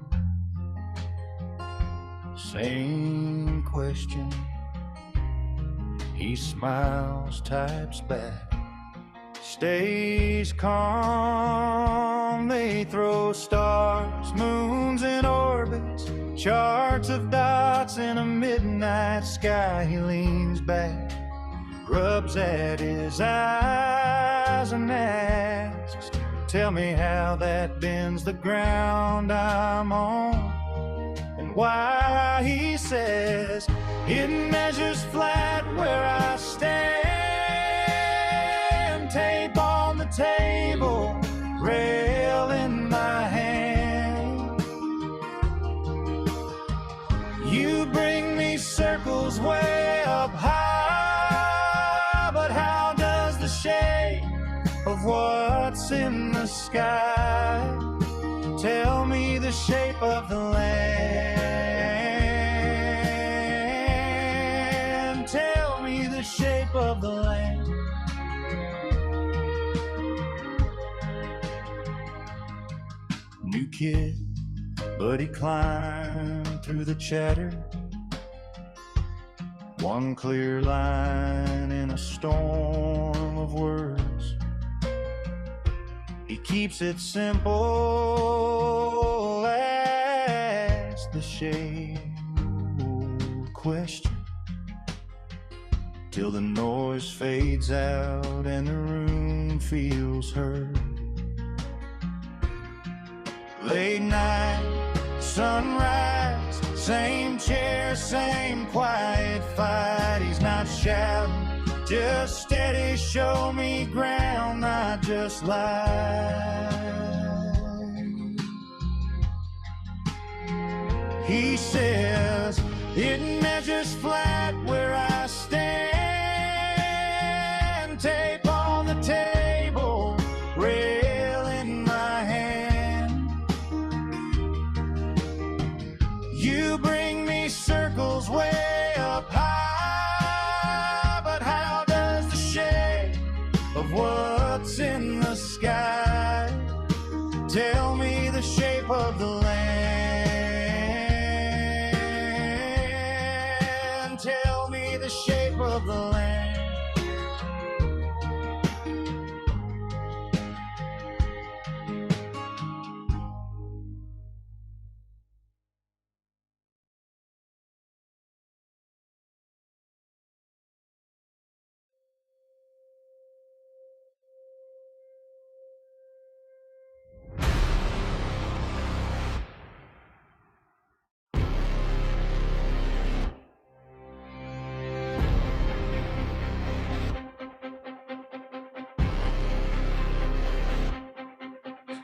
Same question. He smiles, types back. Stays calm, they throw stars, moons and orbits, charts of dots in a midnight sky. He leans back, rubs at his eyes and asks, tell me how that bends the ground I'm on, and why. He says, it measures flat where I stand. Tape on the table, rail in my hand. You bring me circles way up high, but how does the shape of what's in the sky tell me the shape of the land? Tell me the shape of the land. New kid, but he climbed through the chatter. One clear line in a storm of words. He keeps it simple, asks the same question, till the noise fades out and the room feels heard. Late night, sunrise, same chair, same quiet fight. He's not shouting, just steady, show me ground, not just light. He says, it measures flat where I stand. Tape on the table, rail in my hand. You bring me circles way up high, but how does the shape of what's in the sky tell me the shape of the land? Tell me the shape of the land.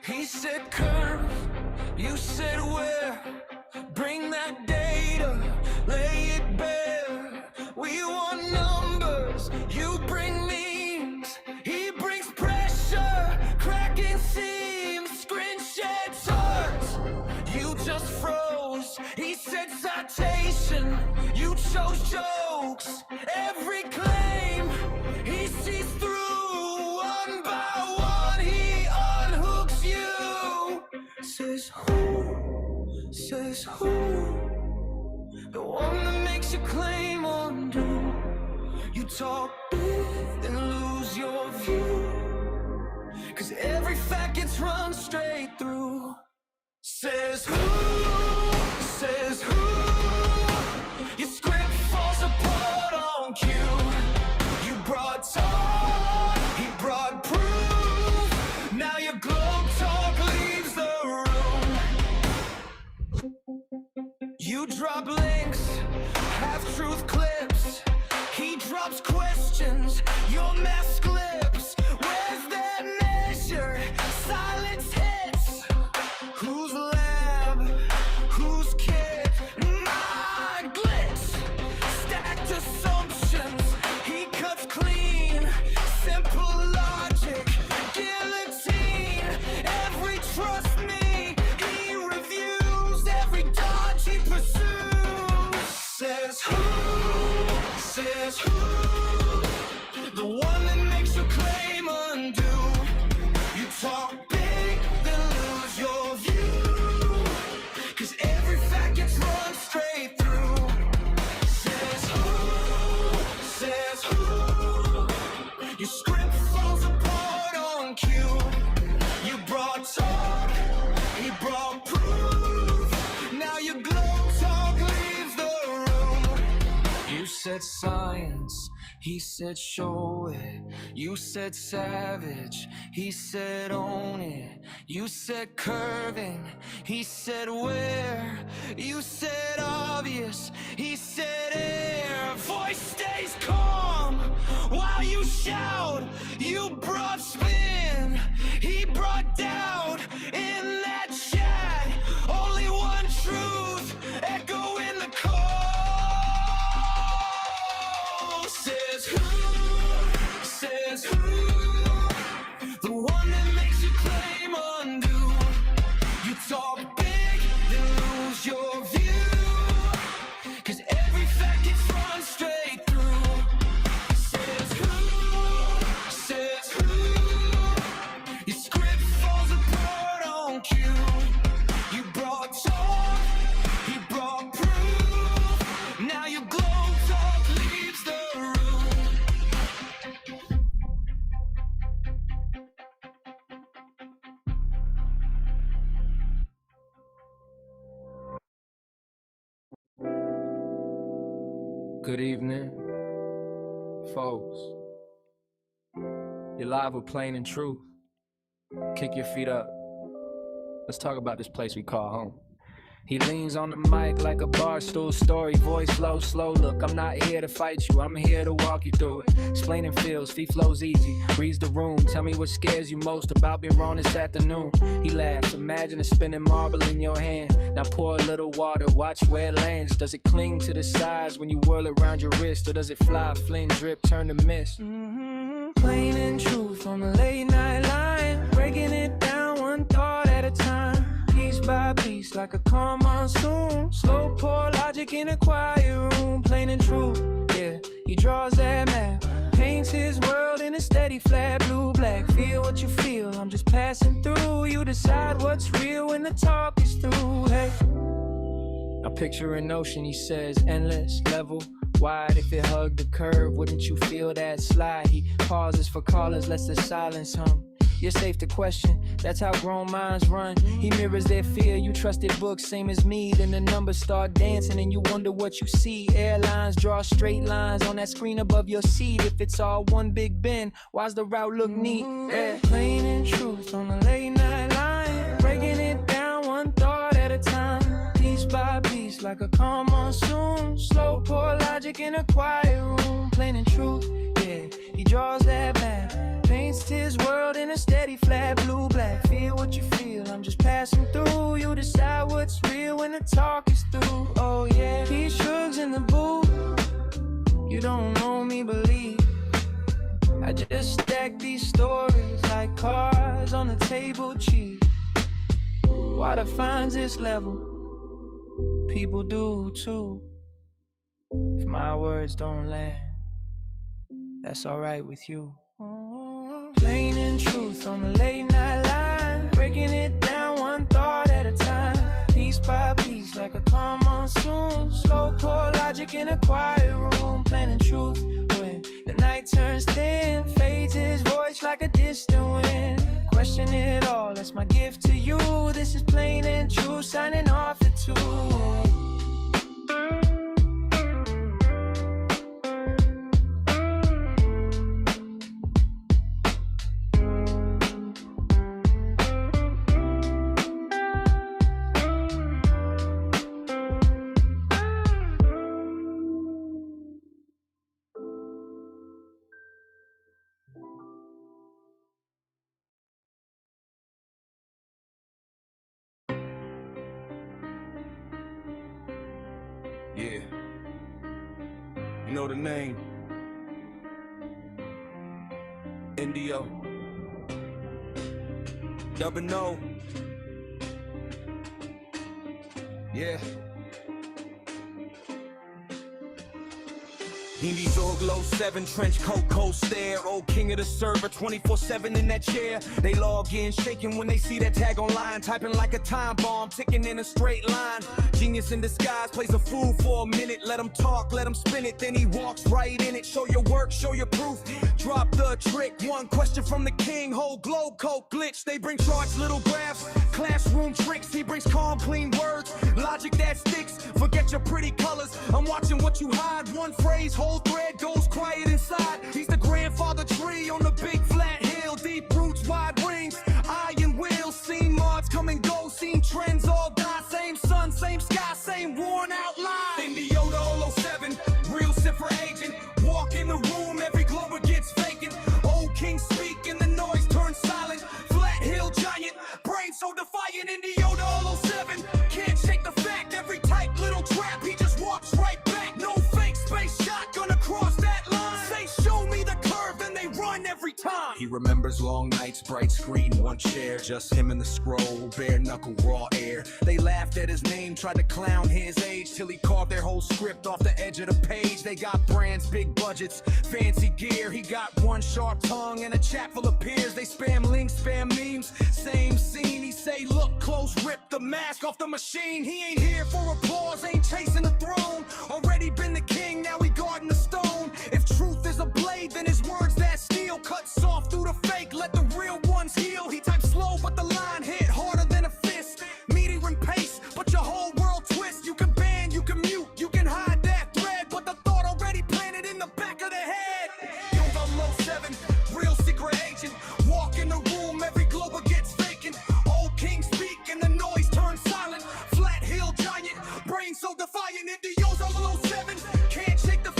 He said curve, you said where. Bring that data, lay it bare. We want numbers, you bring memes. He brings pressure, cracking seams, screen shed charts. You just froze. He said citation, you chose jokes. Every claim he sees through one by one. He unhooks you. Says who? Says who? The one that makes your claim undo. You talk big, then lose your view. 'Cause every fact gets run straight through. Says who? Says who? Your script falls apart on cue. You brought talk, he brought proof. Now your globe talk leaves the on cue. You brought talk, he brought proof. Now your glow talk leaves the room. You said science, he said show it. You said savage, he said own it. You said curving, he said where. You said obvious, he said air. Voice stays calm while you shout. You brought spin, he brought doubt. In that chat, only one truth, echo in the call. Says who? The one that makes you claim undo. You talk big, then lose your view. 'Cause every fact gets run straight through. Says who? Your script falls apart on cue. You brought talk, he brought proof. Now your glow talk leaves the room. Good evening, folks. You're live with Plain and Truth. Kick your feet up. Let's talk about this place we call home. He leans on the mic like a bar stool story, voice low, slow. Look, I'm not here to fight you, I'm here to walk you through it. Explaining feels, feet flows easy, reads the room. Tell me what scares you most about being wrong this afternoon. He laughs, imagine a spinning marble in your hand. Now pour a little water, watch where it lands. Does it cling to the sides when you whirl it around your wrist? Or does it fly, fling, drip, turn to mist? Plain and truth on the late night line, breaking it down one thought at a time. Piece by piece, like a calm monsoon. Slow pour logic in a quiet room. Plain and true, yeah, he draws that map. Paints his world in a steady flat blue black. Feel what you feel, I'm just passing through. You decide what's real when the talk is through. Hey, now picture an ocean, he says, endless, level, wide. If it hugged the curve, wouldn't you feel that slide? He pauses for callers, lets the silence hum. You're safe to question, that's how grown minds run. He mirrors their fear, you trusted books, same as me. Then the numbers start dancing and you wonder what you see. Airlines draw straight lines on that screen above your seat. If it's all one big bend, why's the route look neat? Yeah. Plain and truth on the late night line, breaking it down one thought at a time. Piece by piece, like a calm monsoon. Slow pour logic in a quiet room. Plain and truth, yeah, he draws that map. Paints his world in a steady flat blue black. Feel what you feel, I'm just passing through. You decide what's real when the talk is through. Oh yeah, he shrugs in the booth. You don't know me, believe. I just stack these stories like cards on the table cheap. Water finds its level, people do too. If my words don't land, that's alright with you. Plain and truth on the late night line, breaking it down one thought at a time. Piece by piece, like a calm monsoon. Slow pour logic in a quiet room. Plain and truth, when the night turns thin, fades his voice like a distant wind. Question it all, that's my gift to you. This is Plain and Truth, signing off at 2. Yeah. You know the name. Indio. Double O. Yeah. Indy Zoglo 7, trench coat, cold stare. Old king of the server, 24/7 in that chair. They log in, shaking when they see that tag online. Typing like a time bomb, ticking in a straight line. Genius in disguise, plays a fool for a minute. Let him talk, let him spin it, then he walks right in it. Show your work, show your proof. Drop the trick, one question from the king. Whole globe coat glitch. They bring charts, little graphs, classroom tricks. He brings calm, clean words, logic that sticks. Forget your pretty colors, I'm watching what you hide. One phrase, whole thread goes quiet inside. He's the grandfather tree on the big flat hill. Deep roots, wide rings, iron wheels. Seen mods come and go, seen trends all die. Same sun, same sky, same worn out line. Indiota 007, real cipher agent. Walk in the room, every glober gets vacant. Old king speak and the noise turns silent. Flat hill giant, brain so defiant. Indiota 007, can't shake the fact. Every tight little trap, he just walks right back. No fake space shot, gonna cross that line. Say show me the curve and they run every time. He remembers long nights, bright screen, one chair. Just him and the scroll, bare knuckle, raw air. They laughed at his name, tried to clown his age, till he carved their whole script off the edge of the page. They got brands, big budgets, fancy gear. He got one sharp tongue and a chat full of peers. They spam links, spam memes, same scene. He say look close, rip the mask off the machine. He ain't here for applause, ain't chasing the throne. Already been the king, now he guarding the stone. If truth is a blade, then his words that steel. Cut soft through the fake, let the real ones heal. He types slow, but the line hit harder than a fist. Meteor pace, but your whole world twist. You can ban, you can mute, you can hide that thread, but the thought already planted in the back of the head. Yoga Low 7, real secret agent. Walk in the room, every glober gets vacant. Old king speak and the noise turns silent. Flat hill giant, brain so defiant. Into Yoga Low 7, can't shake the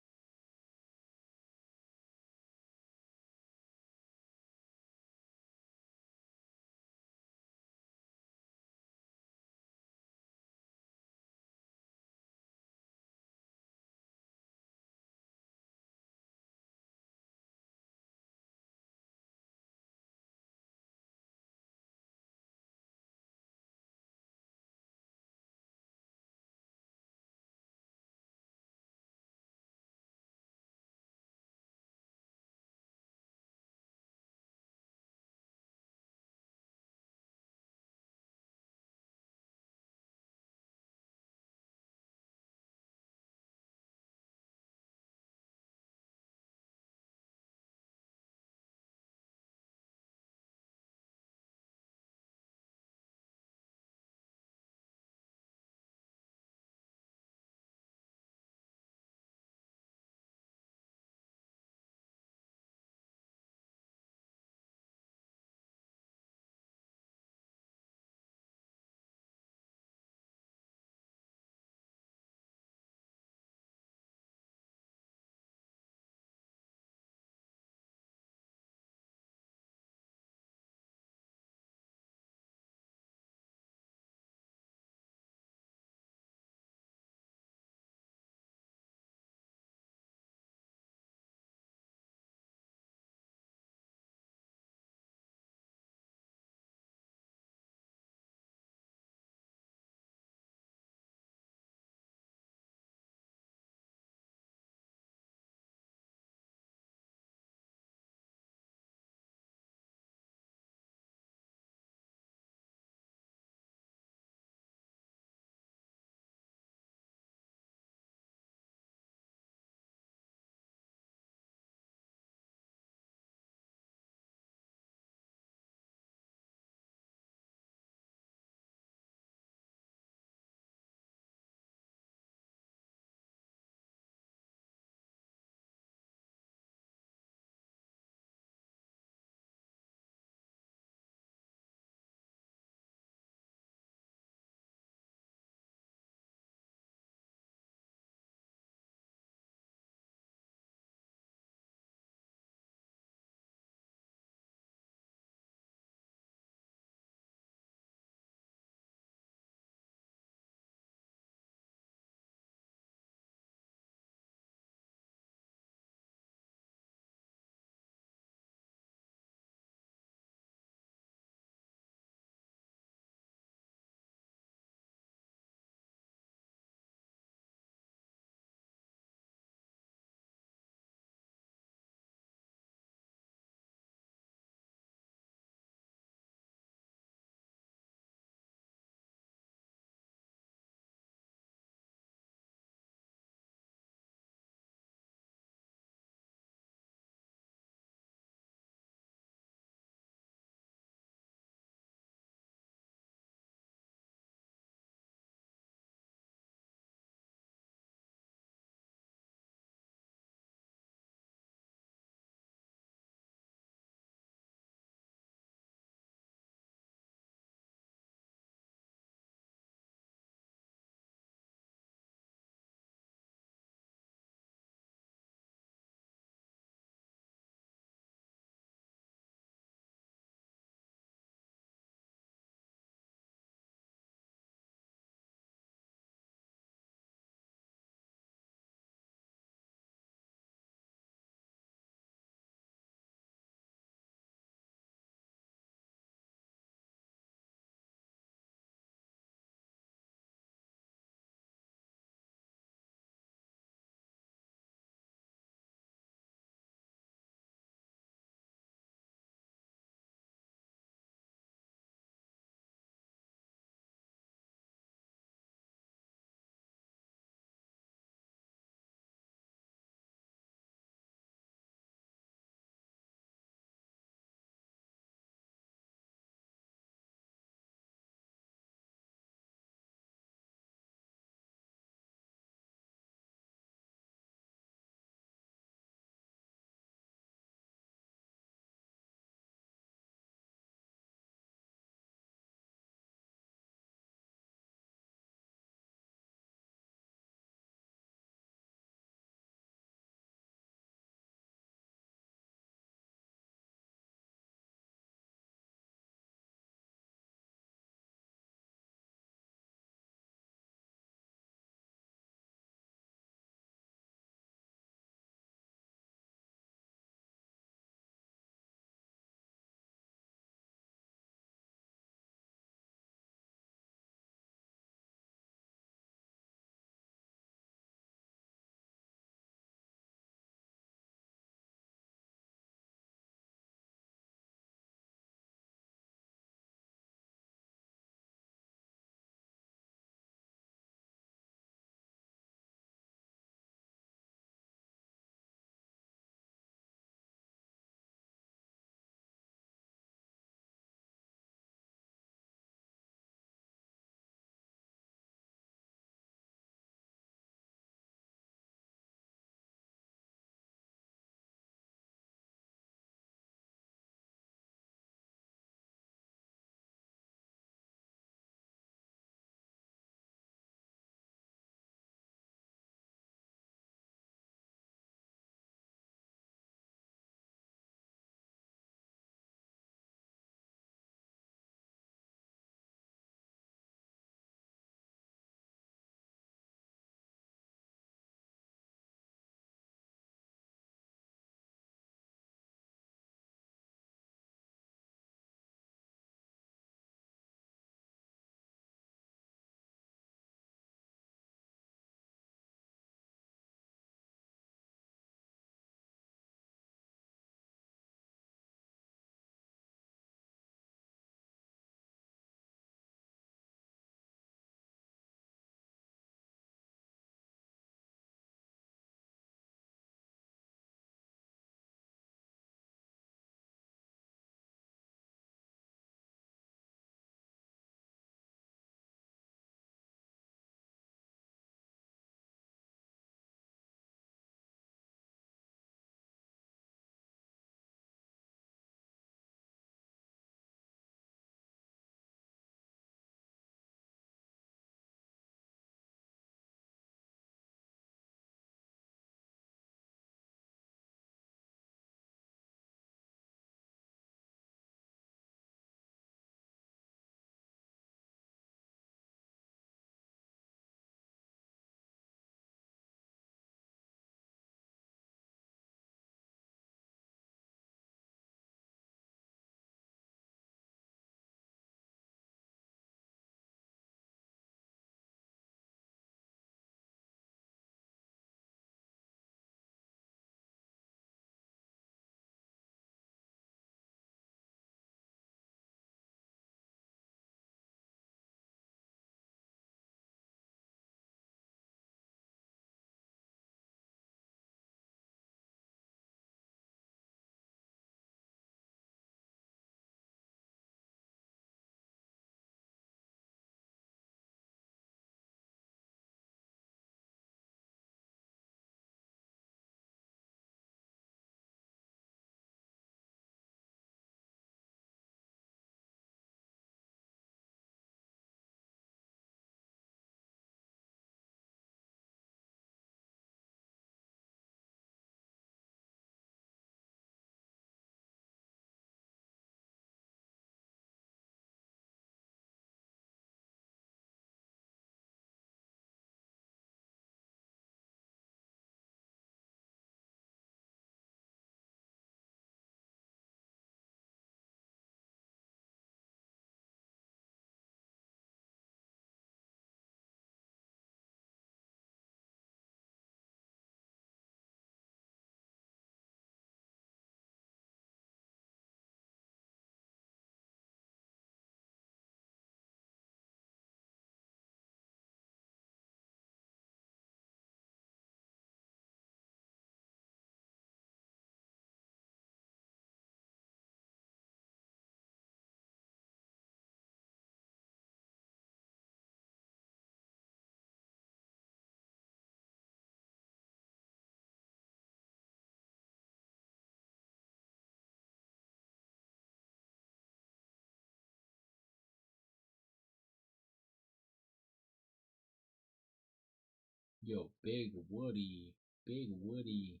Yo, Big Woody. Big Woody.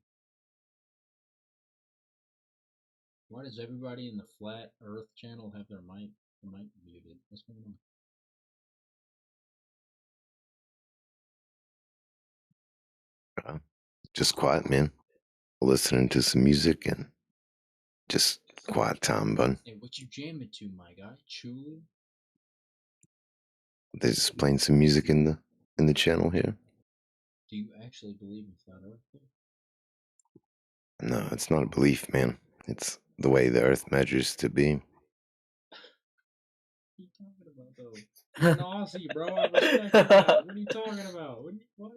Why does everybody in the Flat Earth channel have their mic muted? What's going on? Just quiet, man. Listening to some music and just quiet time, bud. Hey, what you jamming to, my guy? Chulu? They're just playing some music in the channel here. Do you actually believe in Flat Earth? No, it's not a belief, man. It's the way the Earth measures to be. What are you talking about, though? You're an Aussie, bro. I respect that. What are you talking about? What?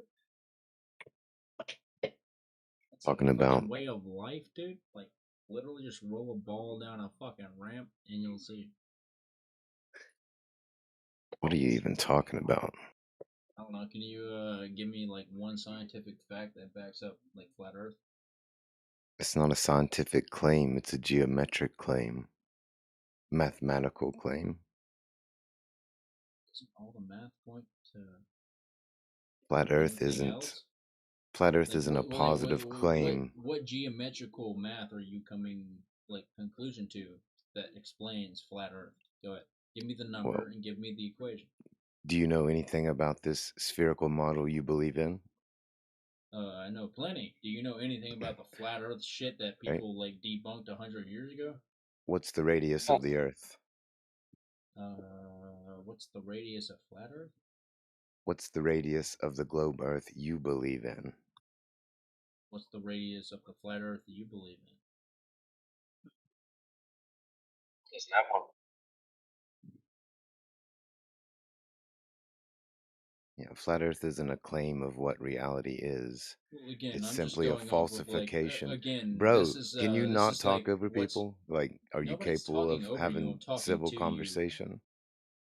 That's Talking like a about fucking way of life, dude. Like, literally just roll a ball down a fucking ramp and you'll see. what are you even talking about? I don't know. Can you give me like one scientific fact that backs up like flat Earth? It's not a scientific claim, it's a geometric claim. Mathematical claim. Doesn't all the math point to Flat Earth anything isn't else? Flat Earth Like, isn't a positive claim. what geometrical math are you coming like conclusion to that explains flat Earth? Go ahead. Give me the number Well, and give me the equation. do you know anything about this spherical model you believe in? I know plenty. Do you know anything about the flat Earth shit that Right? people like debunked 100 years ago? What's the radius of the Earth? What's the radius of flat Earth? What's the radius of the globe Earth you believe in? What's the radius of the flat Earth that you believe in? Doesn't have one. Yeah, flat Earth isn't a claim of what reality is. Well, again, It's I'm just simply a going off of like falsification. again. Bro, can you This not is like talk over what's people? Like, are you nobody's capable talking of over you. having I'm talking civil to you. conversation?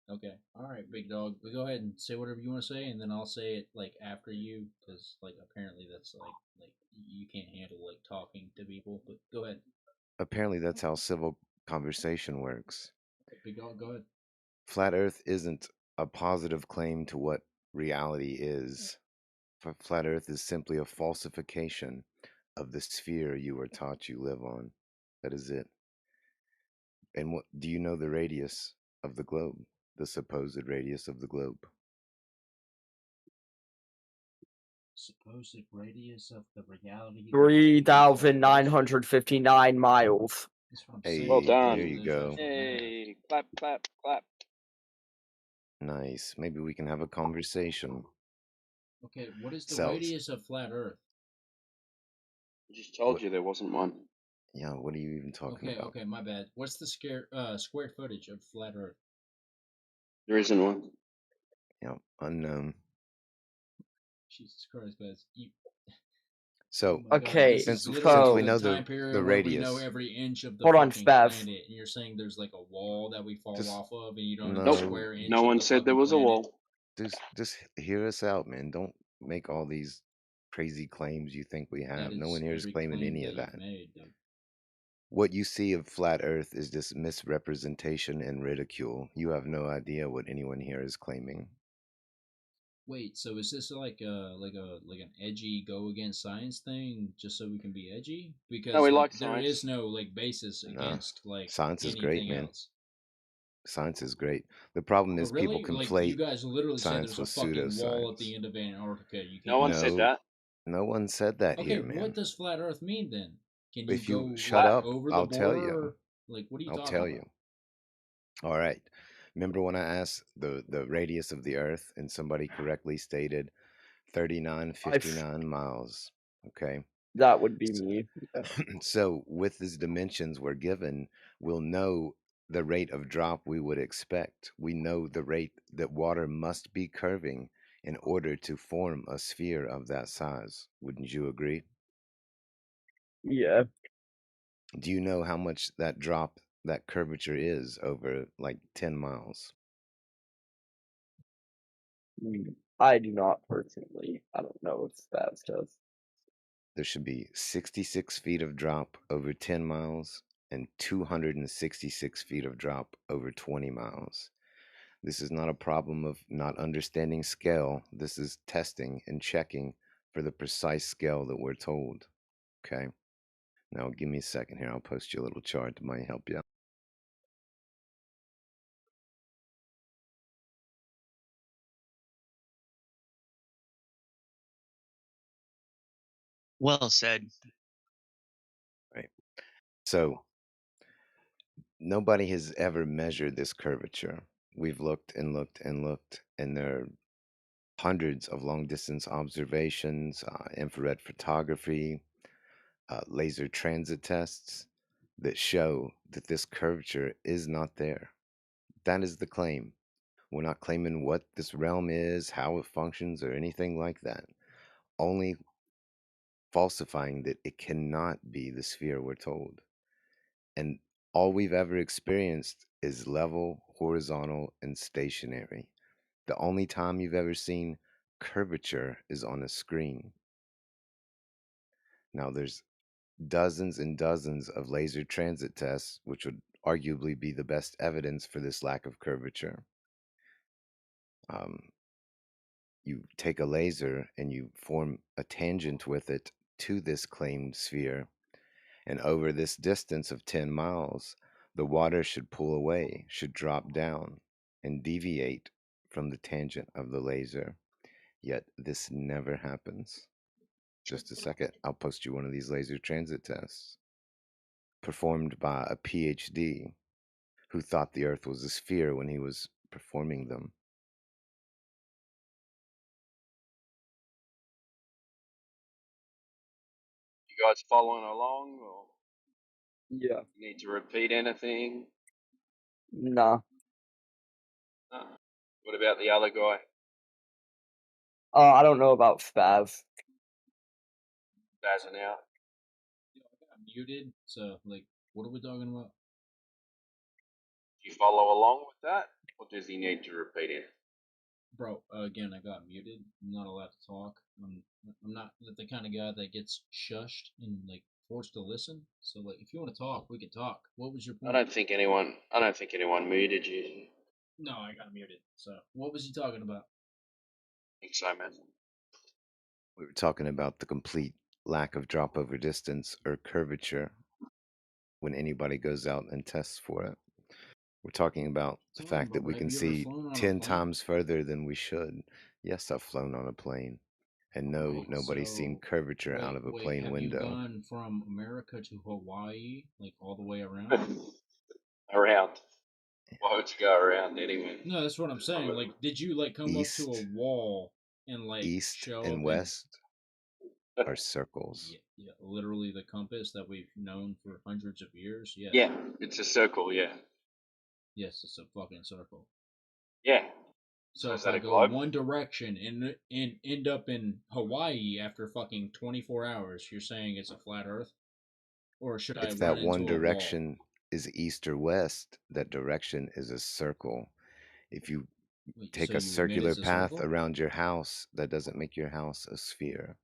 Okay, all right, big dog. Go ahead and say whatever you want to say, and then I'll say it like after you, because like apparently that's like you can't handle like talking to people. But go ahead. Apparently, that's how civil conversation works. Okay, big dog, go ahead. Flat Earth isn't a positive claim to what reality is. Flat Earth is simply a falsification of the sphere you were taught you live on. That is it. And what do you know the radius of the globe? The supposed radius of the globe? Supposed radius of the reality. 3,959 miles. That's what I'm Hey, saying. Well done. there you go. Hey, clap, clap, clap. Nice. Maybe we can have a conversation. Okay, what is the So, radius of flat Earth? I just told you there wasn't one. Yeah, what are you even talking about? Okay, my bad. What's the square footage of flat Earth? There isn't one. Yeah, unknown. Jesus Christ, guys! So, oh okay, since we know time period the where we know radius. every inch of the Hold on, fucking Spav. planet, and you're saying there's like a wall that we fall off of, and you don't know No. the square inch. No one of the said there fucking was a planet? wall. Just hear us out, man. Don't make all these crazy claims you think we have. No one here is claiming any of that. Made, dude. What you see of flat Earth is just misrepresentation and ridicule. You have no idea what anyone here is claiming. Wait, so is this like an edgy go against science thing, just so we can be edgy? Because No, we like, like there science. is no like basis against like Science is anything great, man. else. Science is great. The problem is really? people Like conflate you guys literally say science there's a with fucking wall at pseudoscience. the end of Antarctica. You can't. No one said that. No one said that Okay, here, man. what does flat Earth mean then? Can you If go you shut up, over the I'll tell border? you. Like, what are you I'll talking tell about? you. All right. Remember when I asked the radius of the Earth and somebody correctly stated 3959 miles. Okay. That would be me. So with these dimensions we're given, we'll know the rate of drop we would expect. We know the rate that water must be curving in order to form a sphere of that size. Wouldn't you agree? Yeah. Do you know how much that drop, that curvature is over like 10 miles? I do not personally. I don't know if Spav does. There should be 66 feet of drop over 10 miles and 266 feet of drop over 20 miles. This is not a problem of not understanding scale. This is testing and checking for the precise scale that we're told. Okay? Now, give me a second here. I'll post you a little chart that might help you out. Well said. Right. So, nobody has ever measured this curvature. We've looked and looked and looked, and there are hundreds of long distance observations, infrared photography, laser transit tests that show that this curvature is not there. That is the claim. We're not claiming what this realm is, how it functions, or anything like that. Only falsifying that it cannot be the sphere we're told. And all we've ever experienced is level, horizontal, and stationary. The only time you've ever seen curvature is on a screen. Now, there's dozens and dozens of laser transit tests, which would arguably be the best evidence for this lack of curvature. You take a laser and you form a tangent with it to this claimed sphere, and over this distance of 10 miles, the water should pull away, should drop down, and deviate from the tangent of the laser. Yet this never happens. Just a second, I'll post you one of these laser transit tests performed by a PhD who thought the Earth was a sphere when he was performing them. You guys following along, or Yeah. you need to repeat anything? Nah. What about the other guy? I don't know about Spaz. Spazzing out. I got muted. So, like, what are we talking about? Do you follow along with that, or does he need to repeat it? Bro, again, I got muted. I'm not allowed to talk. I'm not the kind of guy that gets shushed and like forced to listen. So, like, if you want to talk, we can talk. What was your I point? don't think anyone muted you. No, I got muted. So, what was he talking about? I think so, man. We were talking about the complete lack of drop over distance or curvature when anybody goes out and tests for it. We're talking about the fact that we can see 10 times further than we should. Yes, I've flown on a plane. And no, Wait, nobody's seen so- curvature out of a plane have window. you gone from America to Hawaii, like all the way around? Around. Why would you go around anyway? No, that's what I'm saying. Like, did you like come up to a wall and like East show and up west are circles. Yeah, literally the compass that we've known for hundreds of years. Yes. Yeah, it's a circle. Yeah. Yes, it's a fucking circle. Yeah. So is if that I a go globe? one direction and end up in Hawaii after fucking 24 hours, you're saying it's a flat Earth? Or should I If run that into one a wall? direction is east or west, that direction is a circle. If you take so a you admit circular it's a path circle? around your house, that doesn't make your house a sphere.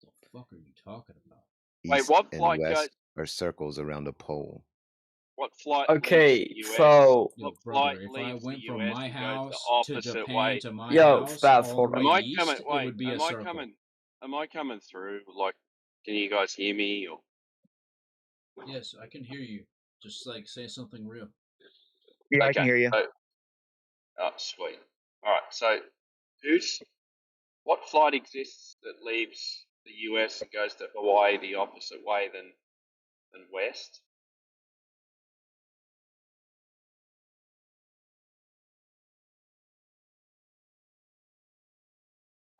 What the fuck are you talking about? East what and flight west goes? are circles around a pole. What flight Okay, leaves the US? so- Yo, What brother, flight if I leaves went the from US my and goes the house to opposite Japan way? to my Yo, house Spaz, all hold the on. way Am I east, coming? it Wait, would be a circle. Am I coming through? Like, can you guys hear me? Or Yes, I can hear you. Just like say something real. Yeah, I can hear you. Oh, sweet. All right. So, what flight exists that leaves the US and goes to Hawaii the opposite way than west?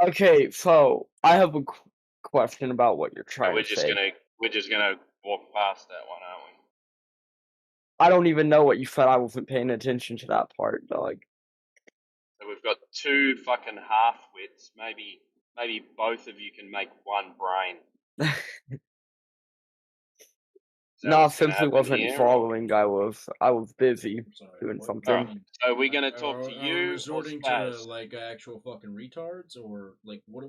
Okay, so I have a question about what you're So trying we're to just say. gonna walk past that one, aren't we? I don't even know what you said. I wasn't paying attention to that part, dog. So we've got two fucking half wits. Maybe both of you can make one brain. No, I what's gonna simply happen wasn't here, or- following. I was busy doing All something. right. So we're gonna talk Are to we you or resorting to Spaz? like actual fucking retards, or like what?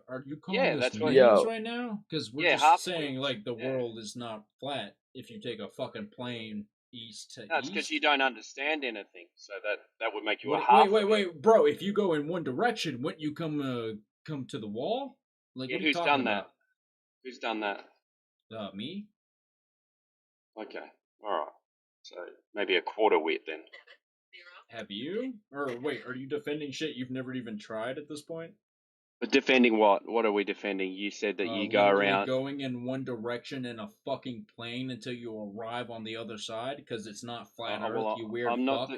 Are you calling Yeah, us that's what- names Yo. right now? Because we're Yeah, just half saying wits. like the Yeah. world is not flat if you take a fucking plane east to No, it's because east. you don't understand anything. So that would make you a Wait, half. wait, bro! If you go in one direction, wouldn't you come come to the wall? Like, Yeah, what are you who's talking done about? that? Who's done that? Me? Okay, all right. So maybe a quarter wit then. Have you? Or wait, are you defending shit you've never even tried at this point? But defending what? What are we defending? You said that you go Literally around. going in one direction in a fucking plane until you arrive on the other side because it's not flat Earth, you weird fuck.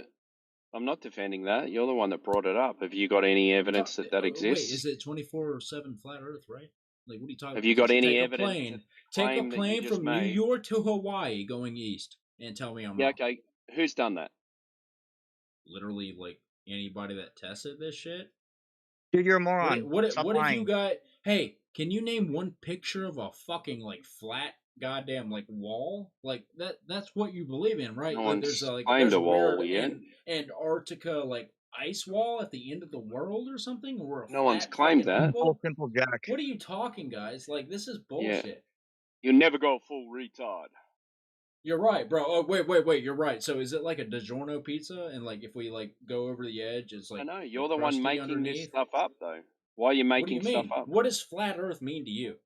I'm not defending that. You're the one that brought it up. Have you got any evidence that exists? Wait, is it 24/7 flat Earth, right? Like, what are you talking about? Have you got any Take evidence? take a Claim that you plane just from New made? York to Hawaii going east and tell me I'm Yeah, wrong. okay. Who's done that? Literally, like, anybody that tested this shit. Dude, you're a moron. What Stop if lying. you got? Hey, can you name one picture of a fucking like flat goddamn like wall? Like that's what you believe in, right? No Like one's there's claimed a weird wall yet. Antarctica like ice wall at the end of the world or something, or a No one's flat claimed fucking that. oval? Simple Jack. What are you talking, guys? Like, this is Yeah. bullshit. You'll never go full retard. You're right, bro. Oh, wait. You're right. So is it like a DiGiorno pizza? And like, if we like go over the edge, it's like I know you're the the one crusty making underneath? this stuff up, though. Why are you What do making you stuff mean? up? What does flat Earth mean to you?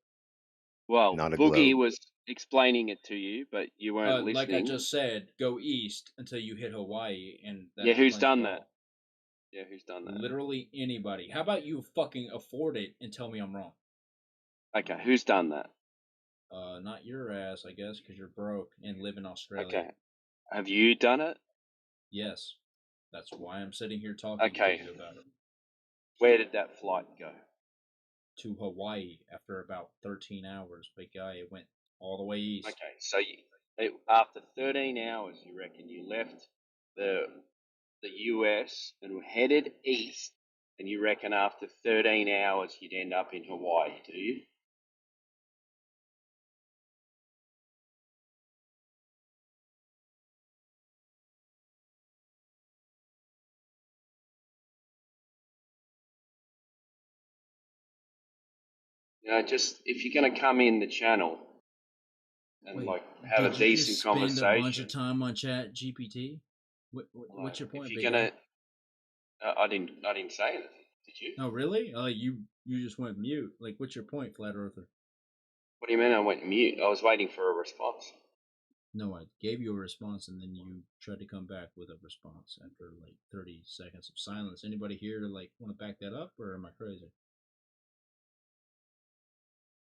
Well, Not a Boogie globe. was explaining it to you, but you weren't Like listening. I just said, go east until you hit Hawaii, and that Yeah, who's explains done it that? all. Yeah, who's done that? Literally anybody. How about you fucking afford it and tell me I'm wrong? Okay, who's done that? Not your ass, I guess, because you're broke and live in Australia. Okay. Have you done it? Yes. That's why I'm sitting here talking to you about it. Where did that flight go? To Hawaii after about 13 hours. Big guy, it went all the way east. Okay, so after 13 hours, you reckon you left the US and headed east, and you reckon after 13 hours you'd end up in Hawaii, do you? You know, just if you're going to come in the channel and have a decent Did you just spend conversation. a bunch of time on Chat GPT? What's your point, If big you're guy? gonna, I didn't say anything. Did you? Oh, really? You just went mute. Like, what's your point, flat earther? What do you mean I went mute? I was waiting for a response. No, I gave you a response, and then you tried to come back with a response after like 30 seconds of silence. Anybody here like want to back that up, or am I crazy?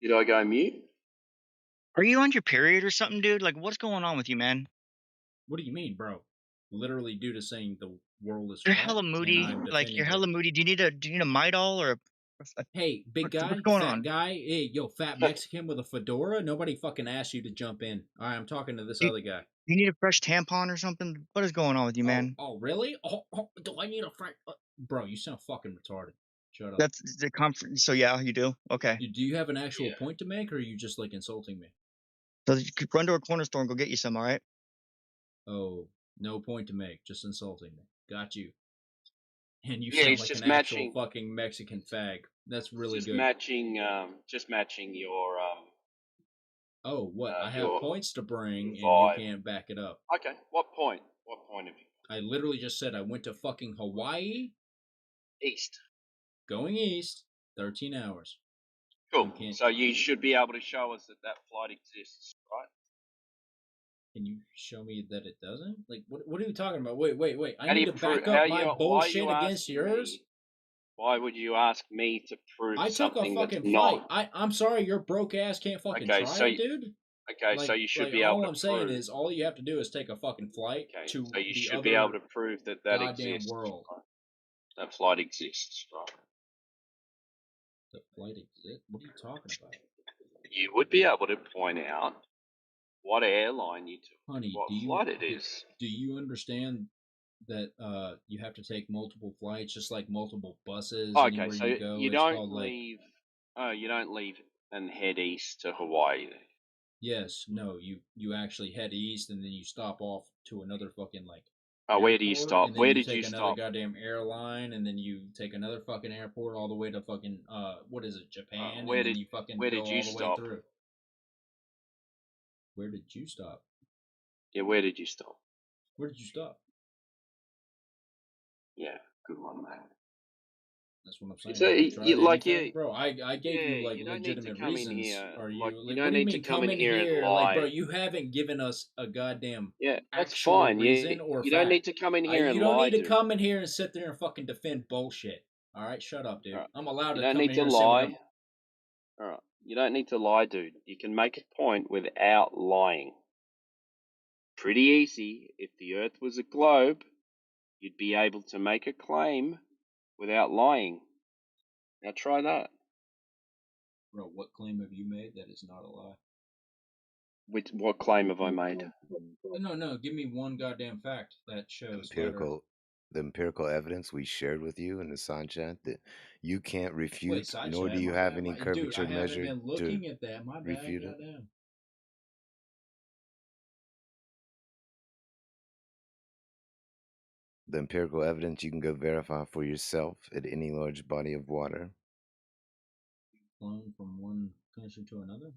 Did I go mute? Are you on your period or something, dude? Like, what's going on with you, man? What do you mean, bro? Literally due to saying the world is You're flat, hella moody. and I'm Like, you're defending hella moody. Do you need a Midol or a Hey, big guy, what's going fat on? guy, hey, yo, fat Mexican with a fedora. Nobody fucking asked you to jump in. All right, I'm talking to this other guy. You need a fresh tampon or something? What is going on with you, man? Oh, really? Oh, do I need a fresh? Bro, you sound fucking retarded. Shut up. That's the conference. So yeah, you do. Okay. Do you have an actual point to make, or are you just like insulting me? So you could run to a corner store and go get you some. All right. Oh, no point to make. Just insulting me. Got you. And you Yeah, sound it's like just an matching. actual fucking Mexican fag. That's really Just good. just matching your Oh, what? I have your points to bring, and vibe. you can't back it up. Okay, what point? What point have you? I literally just said I went to fucking Hawaii. East. Going east, 13 hours. Cool. So you should be able to show us that flight exists, right? Can you show me that it doesn't? Like, what are you talking about? Wait. I How do need you to back how up you- my why are bullshit you against asking yours. me- Why would you ask me to prove I took a something that's fucking flight. not? I'm sorry, your broke ass can't fucking try it, dude. Okay, so you should be all able to I'm saying prove. is, all you have to do is take a fucking flight to So you the should other be able to prove that goddamn exists. world. Right? That flight exists, right? The flight exists? What are you talking about? You would be able to point out what airline you took, Honey, what flight it is. Do you understand that you have to take multiple flights, just like multiple buses Okay, anywhere so you go? you It's don't called like leave. Oh, you don't leave and head east to Hawaii. Then. yes, no, you actually head east and then you stop off to another fucking like. Oh, where do you airport, stop? and then Where you did take you another stop? goddamn airline, and then you take another fucking airport all the way to fucking what is it, Japan? Where and did then you fucking where go did you all the way stop? through. Where did you stop? Yeah, where did you stop? Where did you stop? Yeah, good one, mate. That's what I'm saying. So, Have you tried like anything, bro? I gave you like you don't need to legitimate come in reasons. here. Are Like, you you like? What don't do you need to mean come come in in here and here? Like, bro, lie. you haven't given us a goddamn Yeah, that's actual fine. reason or You don't need fact. to come in here You and don't lie, need to dude. come in here and sit there and fucking defend bullshit. All right, shut up, dude. I'm allowed You to don't come in need here to and say what I'm. lie. All right. You don't need to lie, dude. You can make a point without lying. Pretty easy. If the Earth was a globe, you'd be able to make a claim without lying. Now try that. Bro, what claim have you made that is not a lie? What claim have I made? No. Give me one goddamn fact that shows The empirical evidence we shared with you in the side chat that you can't refute, Wait, side nor chat, do you my have bad. any Dude, curvature I haven't measure been to looking at that. My bad. refute it. Goddamn. The empirical evidence you can go verify for yourself at any large body of water. Flown from one country to another?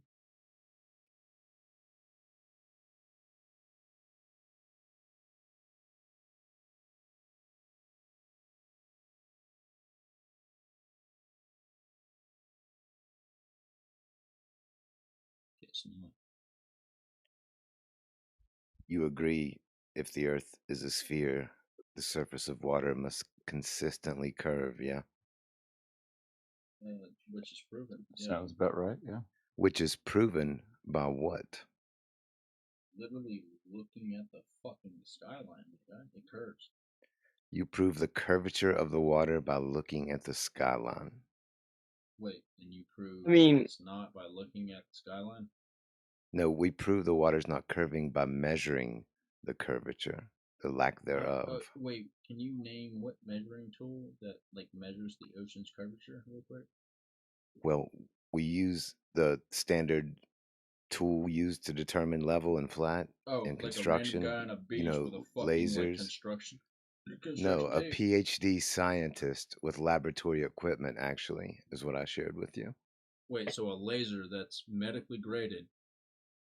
It's not. You agree, if the Earth is a sphere, the surface of water must consistently curve, yeah? Which is proven. Sounds about right, yeah. Which is proven by what? Literally looking at the fucking skyline, right? It curves. You prove the curvature of the water by looking at the skyline. Wait, and you prove it's not by looking at the skyline? No, we prove the water's not curving by measuring the curvature, the lack thereof. Wait, can you name what measuring tool that like measures the ocean's curvature real quick? Well, we use the standard tool used to determine level and flat in construction. Like a random guy on a beach with a fucking lasers. construction No, a tape. PhD scientist with laboratory equipment actually is what I shared with you. Wait, so a laser that's medically graded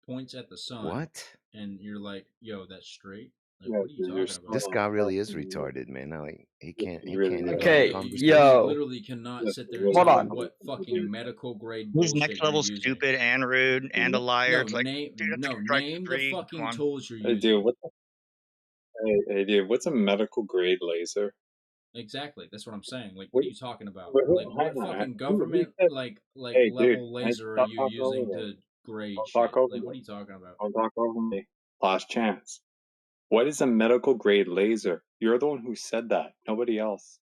points at the sun. What? And you're like, yo, that's straight? Like, what are you talking about? This guy really is retarded, man. Like he can't even Okay, have a You conversation. literally cannot sit there and Hold tell on. me what fucking medical grade Who's bullshit next you're level using. stupid and rude and a liar? No, It's like, dude, that's name the 3. fucking Come on. tools you're Hey, using. dude, hey, dude, what's a medical grade laser? Exactly, that's what I'm saying. Like, what are you talking about? Wait, Like, what hang on. fucking Who government said- Hey, level dude, laser are stop you talking over using me. to grade Don't shit? talk over Like, me. what are you talking about? Don't talk over me. Last chance. What is a medical grade laser? You're the one who said that. Nobody else.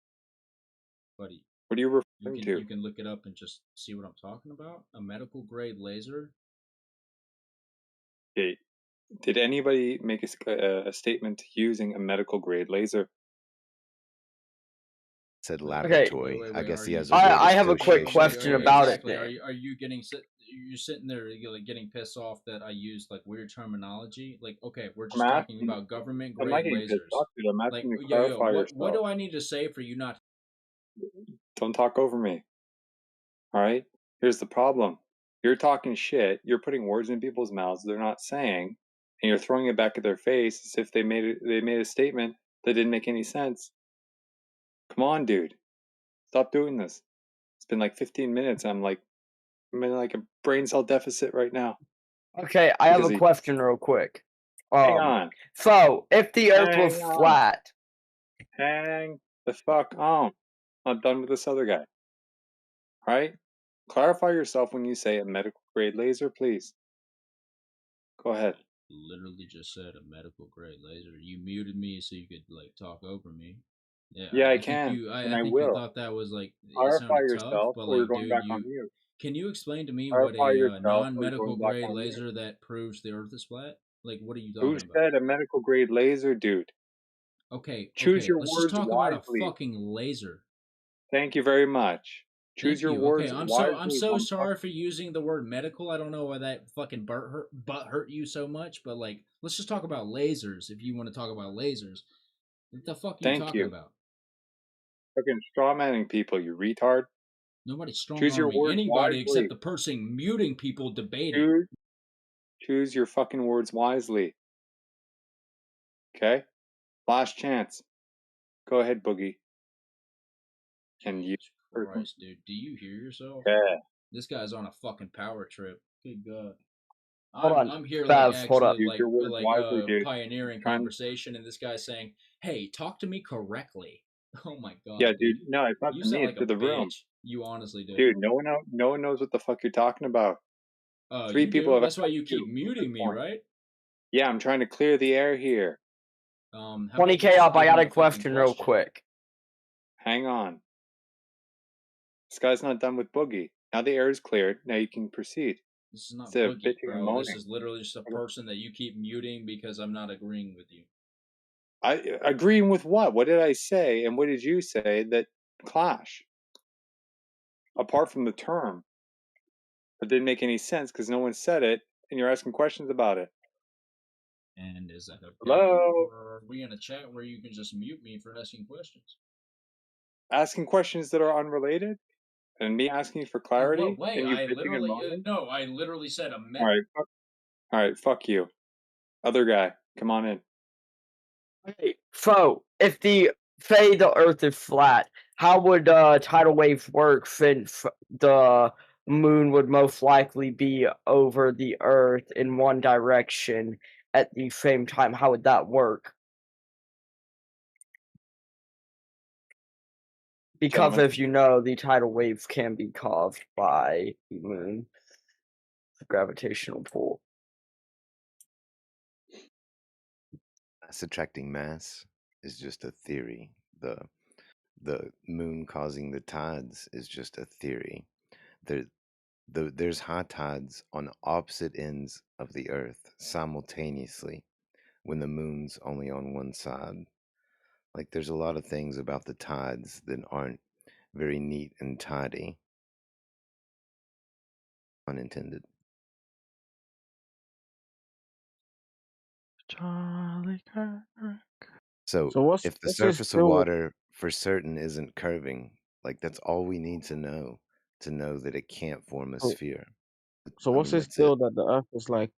Buddy, What are you referring to? you can look it up and just see what I'm talking about. A medical grade laser. Okay. Did anybody make a statement using a medical grade laser? Said laboratory. Wait, I guess are he you- has a weird I have a quick association question with about grades. it. Exactly. Are you you're sitting there like getting pissed off that I used like weird terminology? Like, okay, we're just talking about government I'm not grade getting pissed lasers. off, dude. I'm asking Like, you to yo, clarify what do yourself. I need to say for you not? Don't talk over me. All right? Here's the problem. You're talking shit. You're putting words in people's mouths they're not saying, and you're throwing it back at their face as if they made a statement that didn't make any sense. Come on, dude. Stop doing this. It's been like 15 minutes. I'm in like a brain cell deficit right now. Okay, I have a question real quick. Hang on. So, if the Earth was Hang on. flat, Hang the fuck on. I'm done with this other guy. All right? Clarify yourself when you say a medical grade laser, please. Go ahead. Literally just said a medical grade laser. You muted me so you could like talk over me. Yeah, I think can, you. and I I think will. you thought that was like it Clarify sounded tough, yourself, but or we're like, going dude, back on mute. can you explain to me Clarify what a yourself, or we're non-medical going back grade on mute. laser that proves the Earth is flat? Like, what are you Who talking about? said a medical grade laser, dude? Okay, Choose your let's words just talk about a wisely. fucking laser. Thank you very much. Choose Thank your you. words Okay, I'm wisely. so sorry for using the word medical. I don't know why that fucking butt hurt you so much, but like, let's just talk about lasers if you want to talk about lasers. What the fuck are you Thank talking you. about? Fucking strawmanning people, you retard. Nobody's strong Choose your arming words anybody wisely. except the person muting people debating. Choose your fucking words wisely. Okay? Last chance. Go ahead, Boogie. And you. Christ, dude. Do you hear yourself? Yeah. This guy's on a fucking power trip. Good God. Hold on, I'm here like Bev, hold up. actually Use your words wisely, dude. pioneering Trying. conversation, and this guy's saying, "Hey, talk to me correctly." Oh my God, Yeah, dude. dude. No, it's not You to me. sound It's like to a the room. bitch. You honestly do. Dude, no one knows what the fuck you're talking about. Three You people do. have That's why asked you keep you at this muting me, point. right? Yeah, I'm trying to clear the air here. How about 20K you just up. I give got me a a fucking question real quick. Hang on. This guy's not done with Boogie. Now the air is cleared. Now you can proceed. This is not Instead of Boogie, bitching and bro. moaning. This is literally just a person that you keep muting because I'm not agreeing with you. I agreeing with what? What did I say and what did you say that clash? Apart from the term. It didn't make any sense because no one said it and you're asking questions about it. And is that okay? Hello? Or are we in a chat where you can just mute me for asking questions? Asking questions that are unrelated? And me asking for clarity? In what way? And you I bitching and literally moaning? no. I literally said a Alright, fuck you. Other guy, come on in. Okay, so if the Earth is flat, how would tidal waves work since the moon would most likely be over the Earth in one direction at the same time? How would that work? Because Gentlemen. as you know, the tidal waves can be caused by the moon's gravitational pull. Mass attracting mass is just a theory. The moon causing the tides is just a theory. There's high tides on opposite ends of the earth simultaneously when the moon's only on one side. Like there's a lot of things about the tides that aren't very neat and tidy. Unintended. Charlie Kirk. So what's if the what's this surface of deal with water for certain isn't curving, like that's all we need to know that it can't form a so, sphere. so I what's mean, this that's it. deal that the Earth is like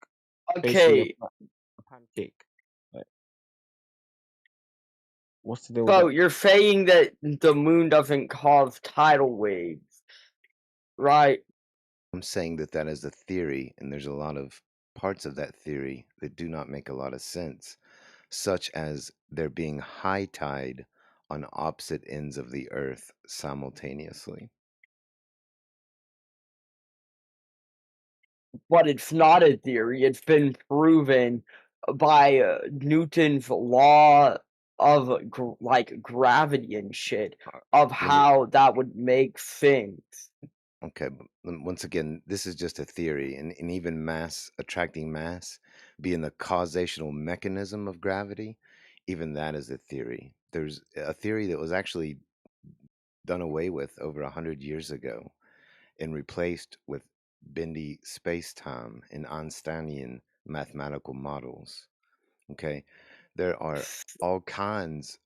basically Okay, a pancake? Like, what's the deal with so that? you're saying that the moon doesn't cause tidal waves, right? I'm saying that that is a theory, and there's a lot of parts of that theory that do not make a lot of sense, such as there being high tide on opposite ends of the earth simultaneously. But it's not a theory. It's been proven by Newton's law of gravity and shit of Was it how that would make things. okay? But once again, this is just a theory, and even mass attracting mass being the causational mechanism of gravity, even that is a theory. There's a theory that was actually done away with over 100 years ago and replaced with bendy space-time in Einsteinian mathematical models. Okay, there are all kinds.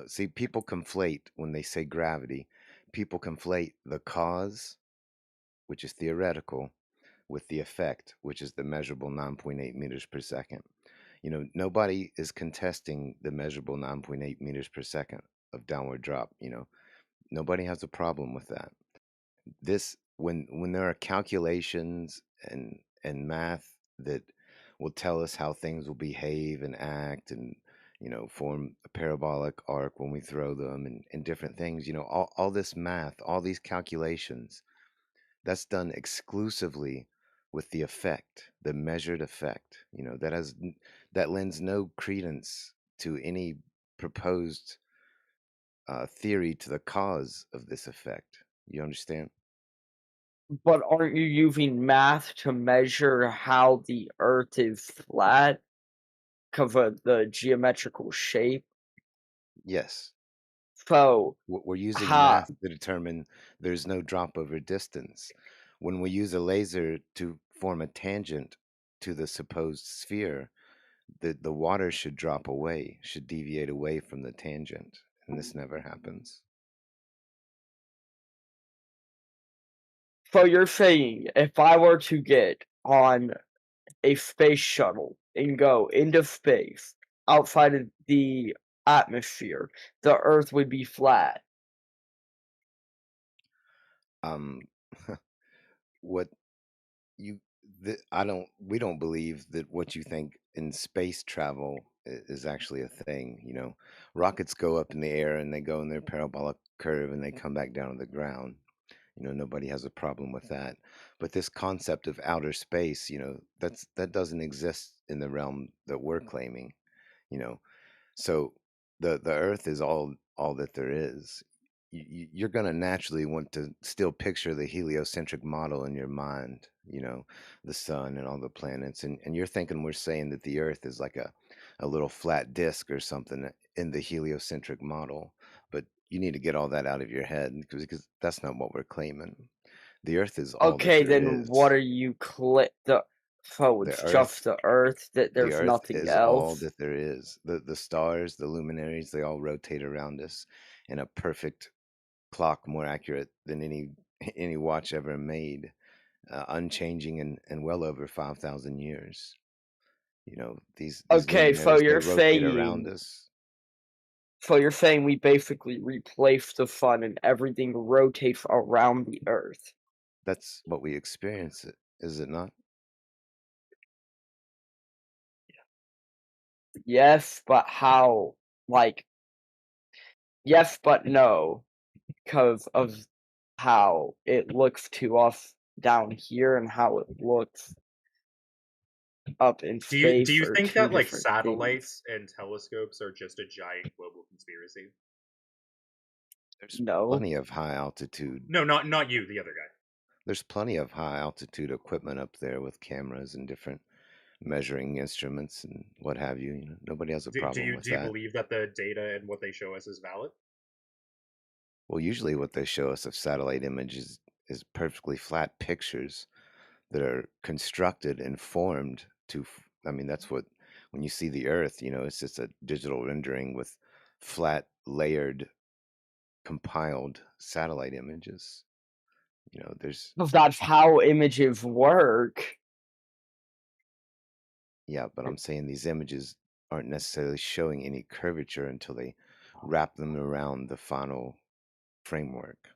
See, people conflate when they say gravity. People conflate the cause, which is theoretical, with the effect, which is the measurable 9.8 meters per second. You know, nobody is contesting the measurable 9.8 meters per second of downward drop. You know, nobody has a problem with that. This when there are calculations and math that will tell us how things will behave and act and form a parabolic arc when we throw them and different things, all this math, all these calculations, that's done exclusively with the effect, the measured effect, that lends no credence to any proposed theory to the cause of this effect. You understand? But aren't you using math to measure how the Earth is flat? Because of the geometrical shape? Yes. So, We're using how? math to determine there's no drop over distance. When we use a laser to form a tangent to the supposed sphere, the water should drop away, should deviate away from the tangent, and this never happens. So you're saying if I were to get on a space shuttle and go into space outside of the atmosphere, the Earth would be flat. Um, what you we don't believe that what you think in space travel is actually a thing. You know, rockets go up in the air and they go in their parabolic curve and they come back down to the ground. You know, nobody has a problem with that. But this concept of outer space, you know, that doesn't exist in the realm that we're claiming. You know, so the Earth is all that there is. You're going to naturally want to still picture the heliocentric model in your mind, you know, the sun and all the planets. And you're thinking we're saying that the Earth is like a little flat disk or something in the heliocentric model. But you need to get all that out of your head because that's not what we're claiming. The Earth is all that Okay, there then what is. are you so The it's just Earth the Earth, that the there's Earth nothing is all else? that there is. The stars, the luminaries, they all rotate around us in a perfect clock, more accurate than any watch ever made, unchanging and well over 5,000 years. You know, these Okay, luminaries, they rotate around us. so you're saying we basically replace the sun and everything rotates around the Earth. That's what we experience, is it not? Yes, but how? Like, yes, but no, because of how it looks to us down here and how it looks up in Do space you are think two that like different things. satellites and telescopes are just a giant global conspiracy? There's No. plenty of high altitude. No, not you, the other guy. There's plenty of high altitude equipment up there with cameras and different measuring instruments and what have you. You know, nobody has a problem with Do you that. believe that the data and what they show us is valid? Well, usually what they show us of satellite images is perfectly flat pictures that are constructed and formed to. I mean, that's what when you see the Earth, you know, it's just a digital rendering with flat, layered, compiled satellite images. You know, there's That's how images work. yeah, but I'm saying these images aren't necessarily showing any curvature until they wrap them around the final framework.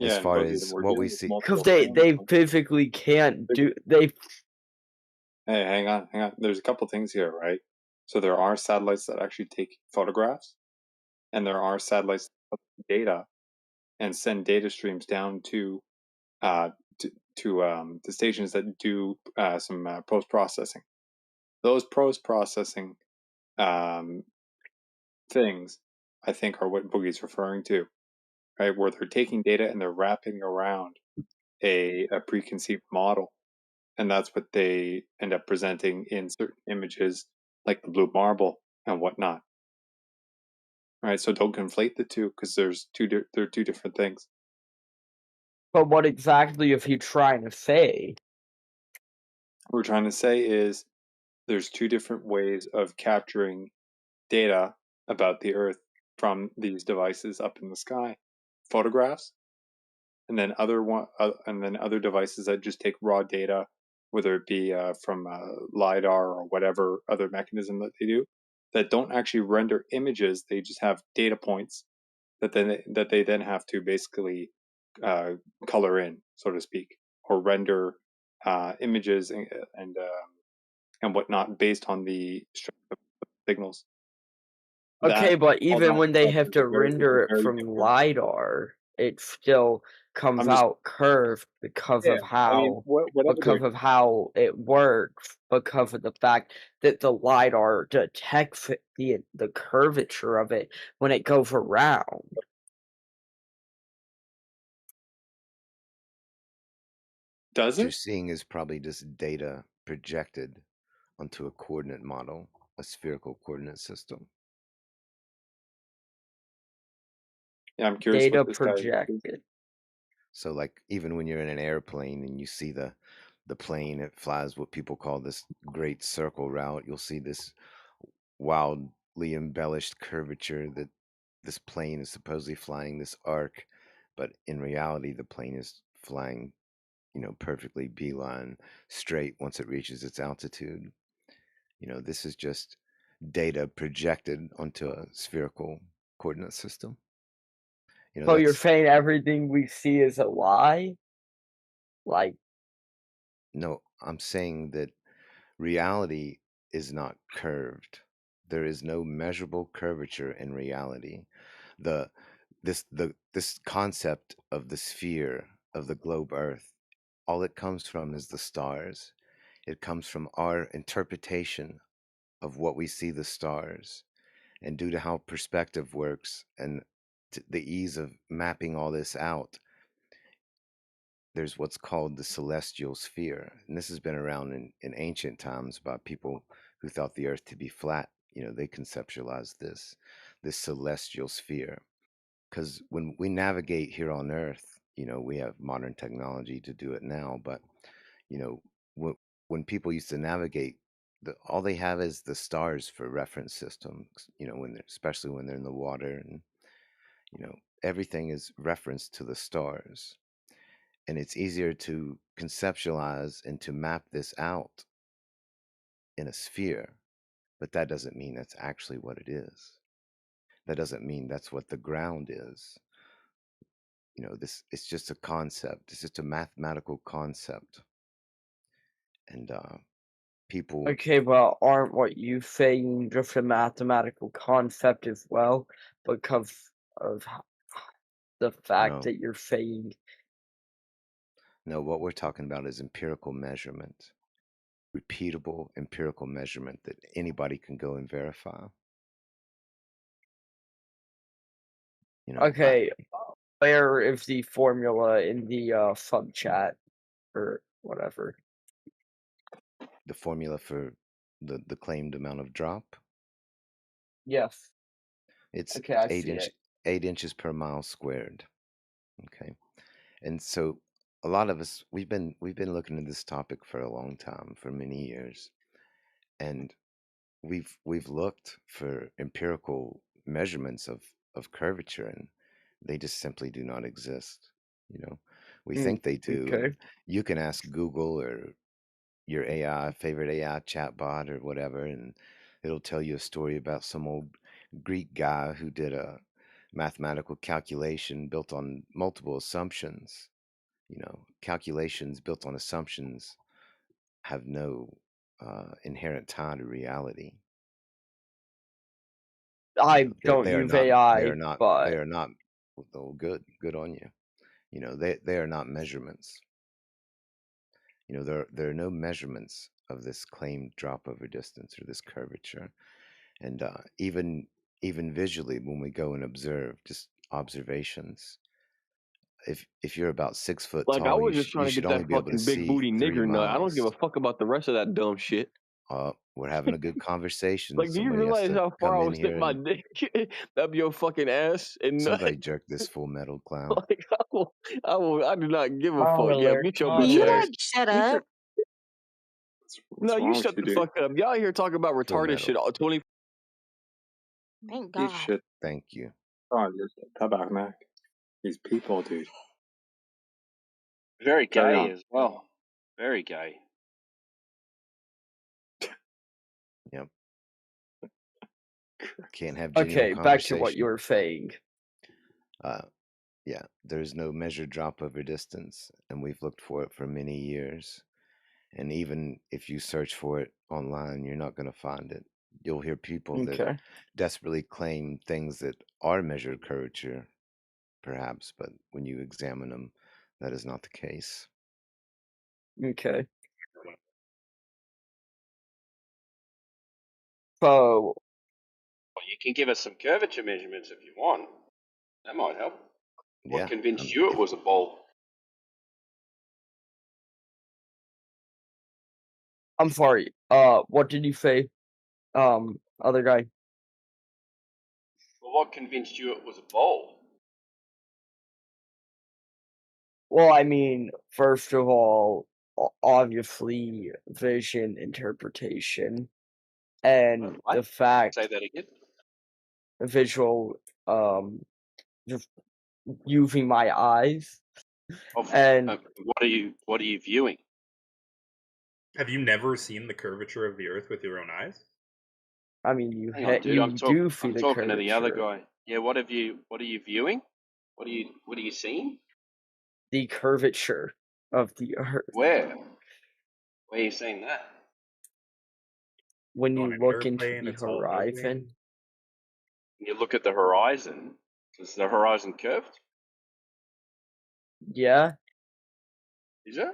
As Yeah, and far Boogie, as we're what dealing we with see, Because multiple they cameras. physically can't do they. Hey, hang on. There's a couple things here, right? So there are satellites that actually take photographs, and there are satellites that put data and send data streams down to the stations that do some post processing. Those post processing things, I think, are what Boogie's referring to, right? Where they're taking data and they're wrapping around a preconceived model, and that's what they end up presenting in certain images, like the blue marble and whatnot. All right, so don't conflate the two because they're two different things. But what exactly are you trying to say? What we're trying to say is there's two different ways of capturing data about the Earth from these devices up in the sky: photographs, and then other devices that just take raw data, whether it be from lidar or whatever other mechanism that they do, that don't actually render images. They just have data points that they then have to basically color in, so to speak, or render images and whatnot based on the strength of signals. Okay, That but all even that when they stuff have to is a render it very from different. lidar, it still comes I'm just out curved because yeah. of I mean, how whatever they're it works, because of the fact that the lidar detects the curvature of it when it goes around. does what you're it? seeing is probably just data projected onto a coordinate model, a spherical coordinate system. Yeah, I'm curious Data what this guy is up to. projected. So like even when you're in an airplane and you see the plane, it flies what people call this great circle route, you'll see this wildly embellished curvature that this plane is supposedly flying this arc, but in reality the plane is flying, you know, perfectly beeline straight once it reaches its altitude. You know, this is just data projected onto a spherical coordinate system. You know, So you're that's saying everything we see is a lie? Like, no, I'm saying that reality is not curved. There is no measurable curvature in reality. The this concept of the sphere of the globe Earth, all it comes from is the stars. It comes from our interpretation of what we see the stars. And due to how perspective works and the ease of mapping all this out, there's what's called the celestial sphere. And this has been around in ancient times by people who thought the earth to be flat. You know, they conceptualized this celestial sphere. Because when we navigate here on earth, you know, we have modern technology to do it now, but you know, when people used to navigate, all they have is the stars for reference systems. You know, especially when they're in the water, and you know, everything is referenced to the stars, and it's easier to conceptualize and to map this out in a sphere. But that doesn't mean that's actually what it is. That doesn't mean that's what the ground is. You know, this it's just a concept. It's just a mathematical concept, and people. okay, well, aren't what you saying just a mathematical concept as well? Because of the fact No, that you're saying. no, what we're talking about is empirical measurement, repeatable empirical measurement that anybody can go and verify. You know, Okay, where is the formula in the sub chat or whatever? the formula for the claimed amount of drop, Yes. it's Okay, I 8 see inch it. 8 inches per mile squared. Okay, and so a lot of us we've been looking at this topic for a long time, for many years, and we've looked for empirical measurements of curvature, and they just simply do not exist. You know, we think they do, Okay. and you can ask Google or your AI favorite AI chatbot or whatever, and it'll tell you a story about some old Greek guy who did a mathematical calculation built on multiple assumptions. You know, calculations built on assumptions have no inherent tie to reality. You I know, don't use AI, they but are not. Oh, good on you. You know, they are not measurements. You know, there are no measurements of this claimed drop over distance or this curvature. And even visually, when we go and observe, just observations, if you're about 6 foot Like, I tall, was just you trying to should get only that be able to fucking big see booty 3 nigger nut. I don't give miles. a fuck about the rest of that dumb shit. We're having a good conversation. Like, do you Somebody has realize to how far come I in would stick here my and dick up your fucking ass and nut? somebody jerk this Full Metal clown. Like, I do not give a fuck. Yeah, Spoiler. mute your Will bitch you Spoiler. ass. like shut Mute up? your, no, you wrong with shut you, the dude? fuck up. Y'all here talking about Full retarded shit Metal. all 20. Thank These God. shit. Thank you. Oh, just tabarnak. These people, dude. Very Carry gay on. as well. Very gay. Yep. Can't have genuine Okay, back to what conversation. you were saying. Yeah, there's no measured drop over distance, and we've looked for it for many years. And even if you search for it online, you're not going to find it. You'll hear people that Okay. desperately claim things that are measured curvature, perhaps, but when you examine them, that is not the case. Okay. So, Well, you can give us some curvature measurements if you want. That might help. What Yeah. convinced you it was a ball? I'm sorry. What did you say? Other guy. Well, what convinced you it was a ball? Well, I mean, first of all, obviously, vision interpretation, and What? the fact Say that again. visual, just using my eyes, and What are you viewing? Have you never seen the curvature of the Earth with your own eyes? I mean, Hang on, dude. you do see I'm the talking to the other curvature. guy. Yeah. What are you viewing? What are you seeing? The curvature of the Earth. Where? Where are you seeing that? When On you an look into airplane, the it's all moving. horizon. When you look at the horizon, is the horizon curved? Yeah. Is it?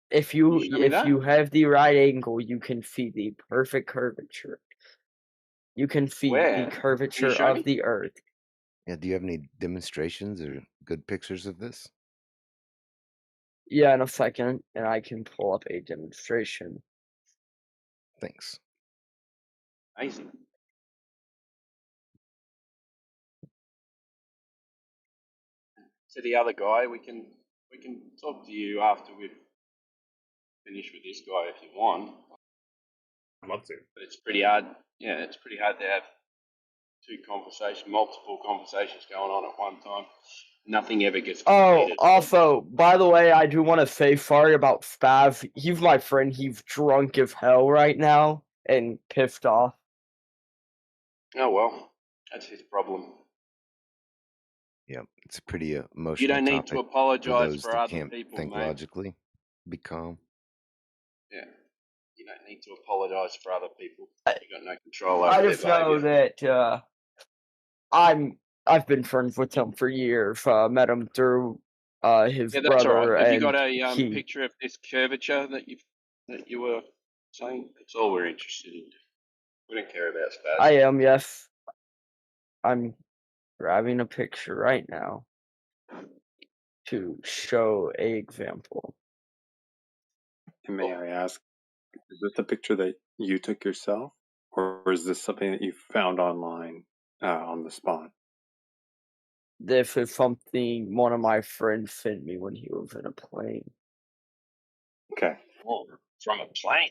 If Can you you show me that? have the right angle, you can see the perfect curvature. You can see Where? the Can you curvature show of me? the Earth. Yeah, do you have any demonstrations or good pictures of this? Yeah, in a second, and I can pull up a demonstration. Thanks. Amazing. To the other guy, we can talk to you after we've finished with this guy if you want. I'd love to. But it's pretty hard. Yeah, it's pretty hard to have multiple conversations going on at one time. Nothing ever gets Oh, completed. also, by the way, I do want to say sorry about Spav. He's my friend. He's drunk as hell right now and pissed off. Oh well, that's his problem. Yeah, it's a pretty emotional You don't need to topic apologize those for that other can't people, think mate. logically. Be calm. Yeah, you don't need to apologize for other people. You got no control over I their just know behaviour. that I've been friends with him for years. Met him through his Yeah, that's all brother, right. Have you got and a he. picture of this curvature that you were saying? That's all we're interested in. We don't care about Spaz. I am, yes. I'm grabbing a picture right now to show a example. And may I ask, is this a picture that you took yourself, or is this something that you found online on the spot? This is something one of my friends sent me when he was in a plane. Okay. Oh, from a plane.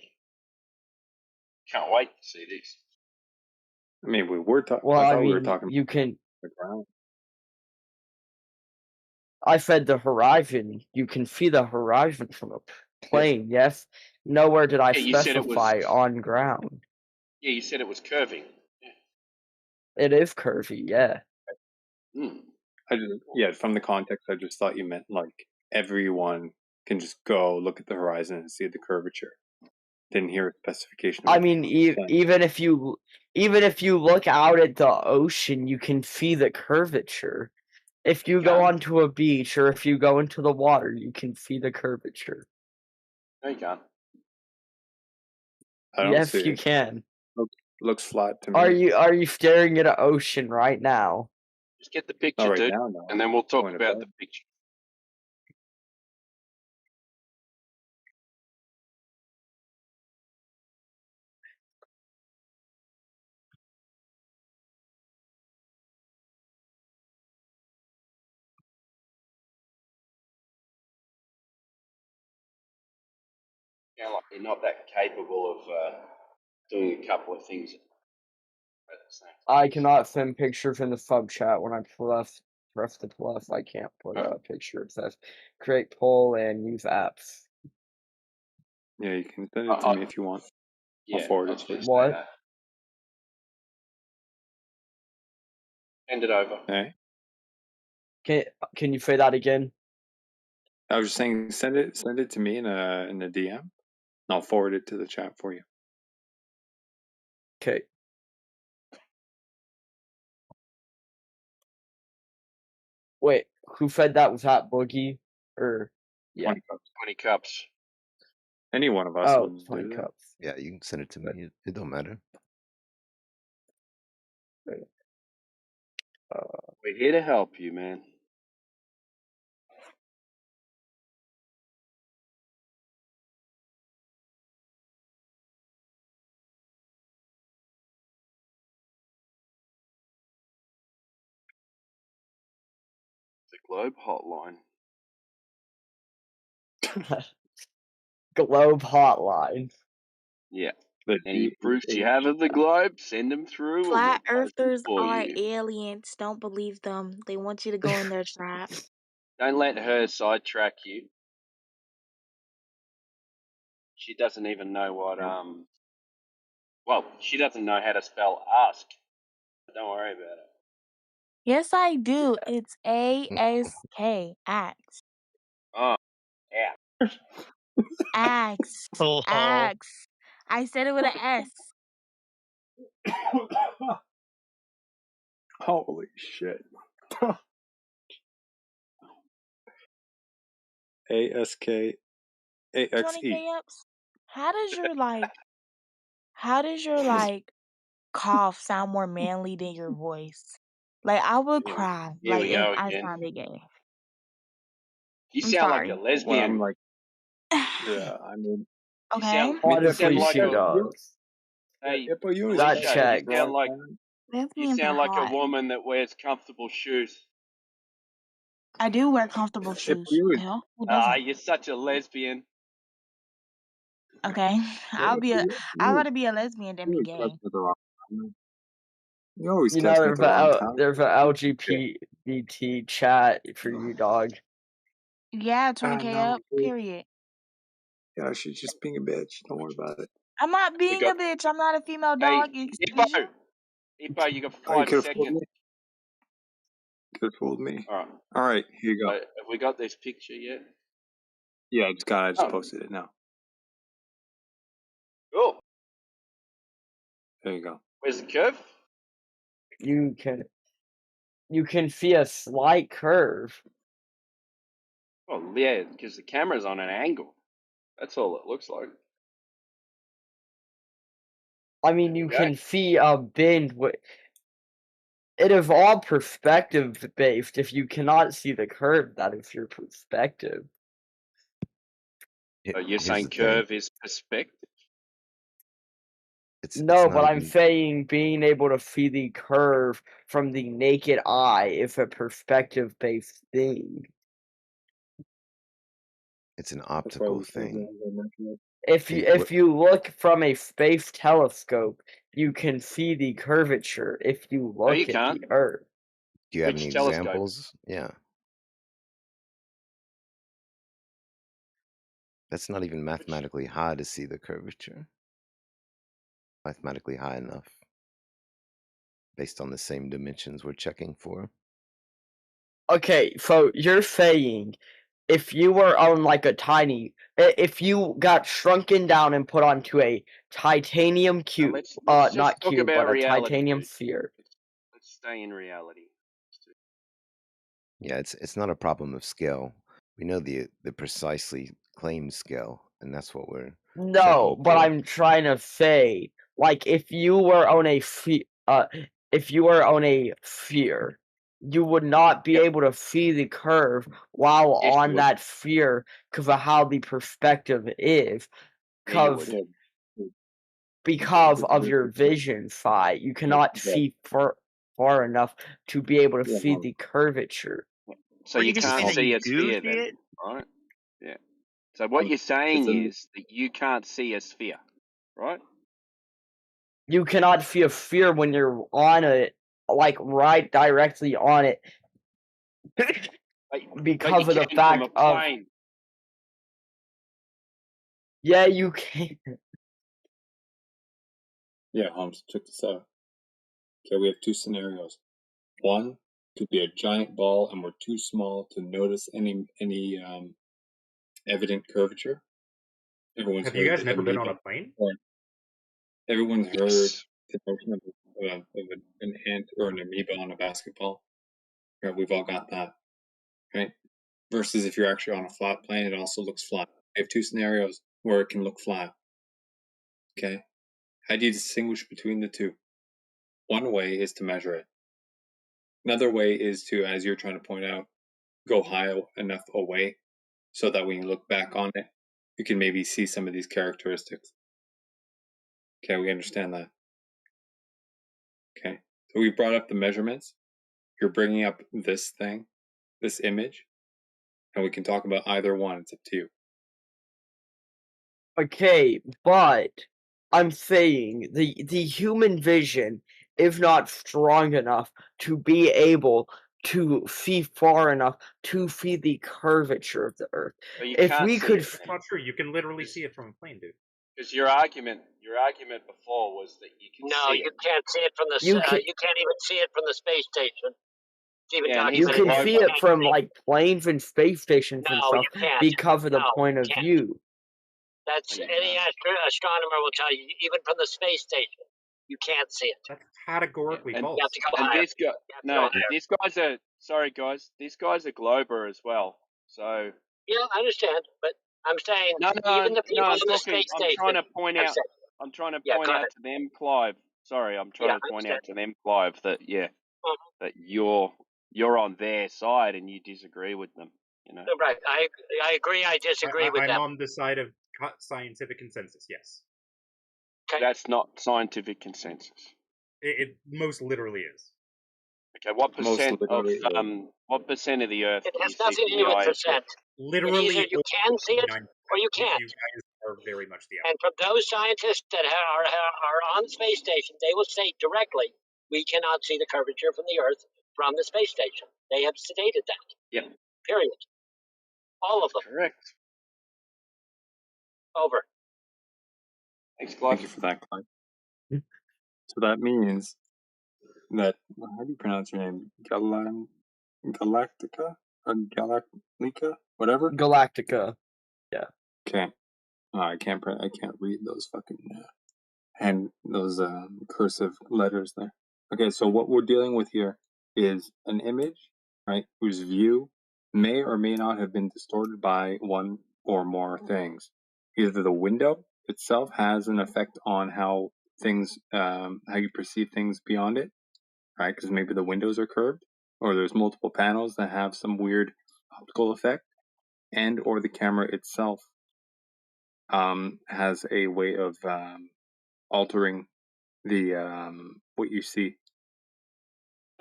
Can't wait to see this. I mean, we were talking. Well, I I thought we were mean, talking you can. about the ground. I said the horizon. You can see the horizon from a plane. Yes. Nowhere did I Yeah, you said it was. specify on ground. Yeah, you said it was curving. It is curvy. Yeah. I didn't. Yeah, from the context, I just thought you meant like everyone can just go look at the horizon and see the curvature. Didn't hear a specification. I mean, even if you look out at the ocean, you can see the curvature. If you go onto a beach or if you go into the water, you can see the curvature. No, you can't. I don't Yes, see you it. can. Looks flat to me. Are you staring at an ocean right now? Just get the picture, Not right dude, now, no. and then we'll talk Going to about bed. the picture. Sound like you're not that capable of doing a couple of things at the same time. I cannot send pictures in the sub chat when I press the plus. I can't put a picture. It says create poll and use apps. Yeah, you can send it to me if you want. Yeah, I'll forward I it was to going you. to say What? that. Send it over. Okay. Can you say that again? I was just saying, send it to me in a DM, and I'll forward it to the chat for you. Okay. Wait, who said that was Hot Boogie? Or yeah. 20 cups. Any one of us Oh, will 20 do that. cups. Yeah, you can send it to me. It don't matter. We're here to help you, man. The Globe Hotline. Globe Hotline. Yeah. Any proofs you have of the globe, send them through and we'll Flat post them earthers for are you. aliens. Don't believe them. They want you to go in their trap. Don't let her sidetrack you. She doesn't even know what, well, she doesn't know how to spell ask. Don't worry about it. Yes, I do. It's ASK. Axe. Oh, yeah. Axe. Oh. Axe. I said it with an S. Holy shit. ASK AXE. 20K ups. How does your cough sound more manly than your voice? Like I would cry. Here Like we if go I again. sounded gay. You I'm sound like a sorry. When I'm lesbian. like, yeah, I mean, You Okay. sound Honestly, like she a does. hey, Hippo, you That always Alicia. checks. You Lesbians are sound like a hot. woman that wears comfortable shoes. I do wear comfortable Hippo, shoes. you The hell? Who Ah, doesn't? you're such a lesbian. Okay. I'd you rather be a lesbian than be always gay. catch me at the wrong time. You always You catch know, me at the wrong time. there's an LGBT chat for you, dog. Yeah, I 20K know, up. dude. Period. Yeah, she's just being a bitch. Don't worry about it. I'm not being a bitch. I'm not a female dog. Excuse you. Hippo, you got Oh, you 5 could have fooled seconds. me. Could have fooled me. All right. All right, here you go. Have we got this picture yet? Yeah, I just Oh. posted it now. Cool. There you go. Where's the curve? You can see a slight curve. Well, yeah, because the camera's on an angle. That's all it looks like. I mean, you Okay. can see a bend. It is all perspective based. If you cannot see the curve, that is your perspective. So you're Here's saying the thing. curve is perspective? No, not but I'm even- saying being able to see the curve from the naked eye is a perspective based thing. It's an optical thing. If you look from a space telescope, you can see the curvature if you look you at can't. the Earth. Do you have Which any telescope? examples? Yeah. That's not even mathematically high to see the curvature. Mathematically high enough. Based on the same dimensions we're checking for. Okay, so you're saying if you were on like if you got shrunken down and put onto a titanium cube, let's not just talk cube, about but a reality, titanium dude. sphere. Let's stay in reality. Yeah, it's not a problem of scale. We know the precisely claimed scale, and that's what we're No, checking but for. I'm trying to say, like, if you were on a sphere, you would not be able to see the curve while Yes, you on would. that sphere because of how the perspective is. Yeah, you would. Because of your vision sight, you cannot see far enough to be able to see the curvature. So Are you you just can't saying that see you a do sphere see then, it? right? Yeah. So what you're saying is that you can't see a sphere, right? You cannot see a sphere when you're on it, like right directly on it, because of the from fact a of plane. yeah, you can. Yeah, Holmes, check this out. Okay, we have two scenarios. One could be a giant ball, and we're too small to notice any evident curvature. Everyone's Have heard you guys the never been on amoeba, a plane? or everyone's heard Yes. the notion of an ant or an amoeba on a basketball. Right, we've all got that, right? Versus if you're actually on a flat plane, it also looks flat. I have two scenarios where it can look flat. Okay, how do you distinguish between the two? One way is to measure it. Another way is to, as you're trying to point out, go high enough away so that when you look back on it, you can maybe see some of these characteristics. Okay, we understand that. Okay, so we brought up the measurements. You're bringing up this thing, this image, and we can talk about either one. It's up to you. Okay, but I'm saying the human vision is not strong enough to be able to see far enough to see the curvature of the Earth. But you If can't we see could, it. That's not true. You can literally see it from a plane, dude. Because your argument before was that you can No, see you it. can't see it from the. You You can- can't even see it from the space station. Even Yeah, and talking he's You a about can it, see glober. it from like planes and space stations and no, stuff you can't. because of the No, point you of can't. view. That's No, you any can't. astronomer will tell you. Even from the space station, you can't see it. That's categorically And, You false. have to go and higher. this guy, You have to no, go higher. this guy's a, sorry guys, this guy's a glober as well. So, Yeah, I understand, but I'm saying no, even the people I'm in the talking, space I'm trying station to point have out, said, I'm trying to yeah, point go out ahead. to them, Clive. Sorry, I'm Yeah, trying to I point understand. out to them, Clive, that, yeah, Mhm. that you're on their side and you disagree with them, you know? Right. I agree. I disagree with I'm them. on the side of scientific consensus, yes. Okay. That's not scientific consensus. It most literally is. Okay, what Most percent of literally is. what percent of the Earth It can has you see nothing from to the do with ISS? percent. Literally, Either you can see it 99%. or you You can't. guys are very much the And from those scientists that are on the space station, they will say directly, we cannot see the curvature from the Earth from the space station. They have stated that. Yep. Period. All of them. Correct. Over. Thanks, Clive. Thank you for that, Clive. So that means that, how do you pronounce your name? Galactica? Or Galactica? Whatever? Galactica. Yeah. Okay. I can't read those fucking and those cursive letters there. Okay, so what we're dealing with here is an image, right, whose view may or may not have been distorted by one or more things. Either the window itself has an effect on how things, how you perceive things beyond it, right? Because maybe the windows are curved, or there's multiple panels that have some weird optical effect, and or the camera itself has a way of altering the what you see.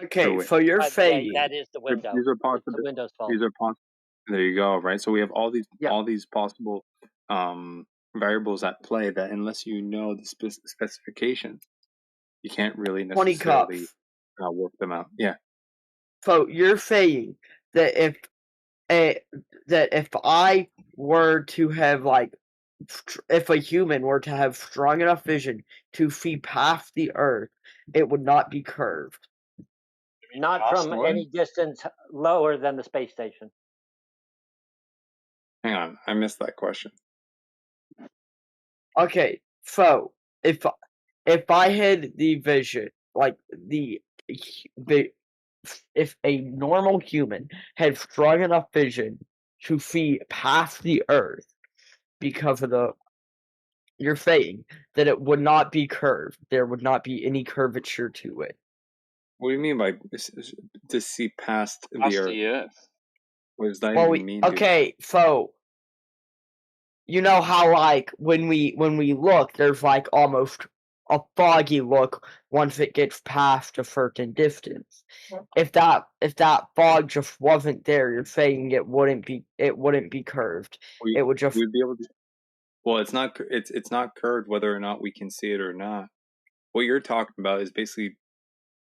Okay, through it. so you're Yeah, saying that is the window. These are It's the possible. Windows fault. These are possible. There you go. Right. So we have all these possible variables at play that, unless you know the specifications, you can't really 20 necessarily cups. work them out. Yeah. So you're saying that if I were to have like if a human were to have strong enough vision to see past the Earth, it would not be curved. Not from any distance lower than the space station. Hang on, I missed that question. Okay, so if I had the vision, like if a normal human had strong enough vision to see past the Earth, because of you're saying that it would not be curved. There would not be any curvature to it. What do you mean by to see past the Earth? What does that even mean? Okay, so you know how like when we look, there's like almost a foggy look once it gets past a certain distance. If that fog just wasn't there, you're saying it wouldn't be curved. It would just We'd be able to. Well, it's not curved whether or not we can see it or not. What you're talking about is basically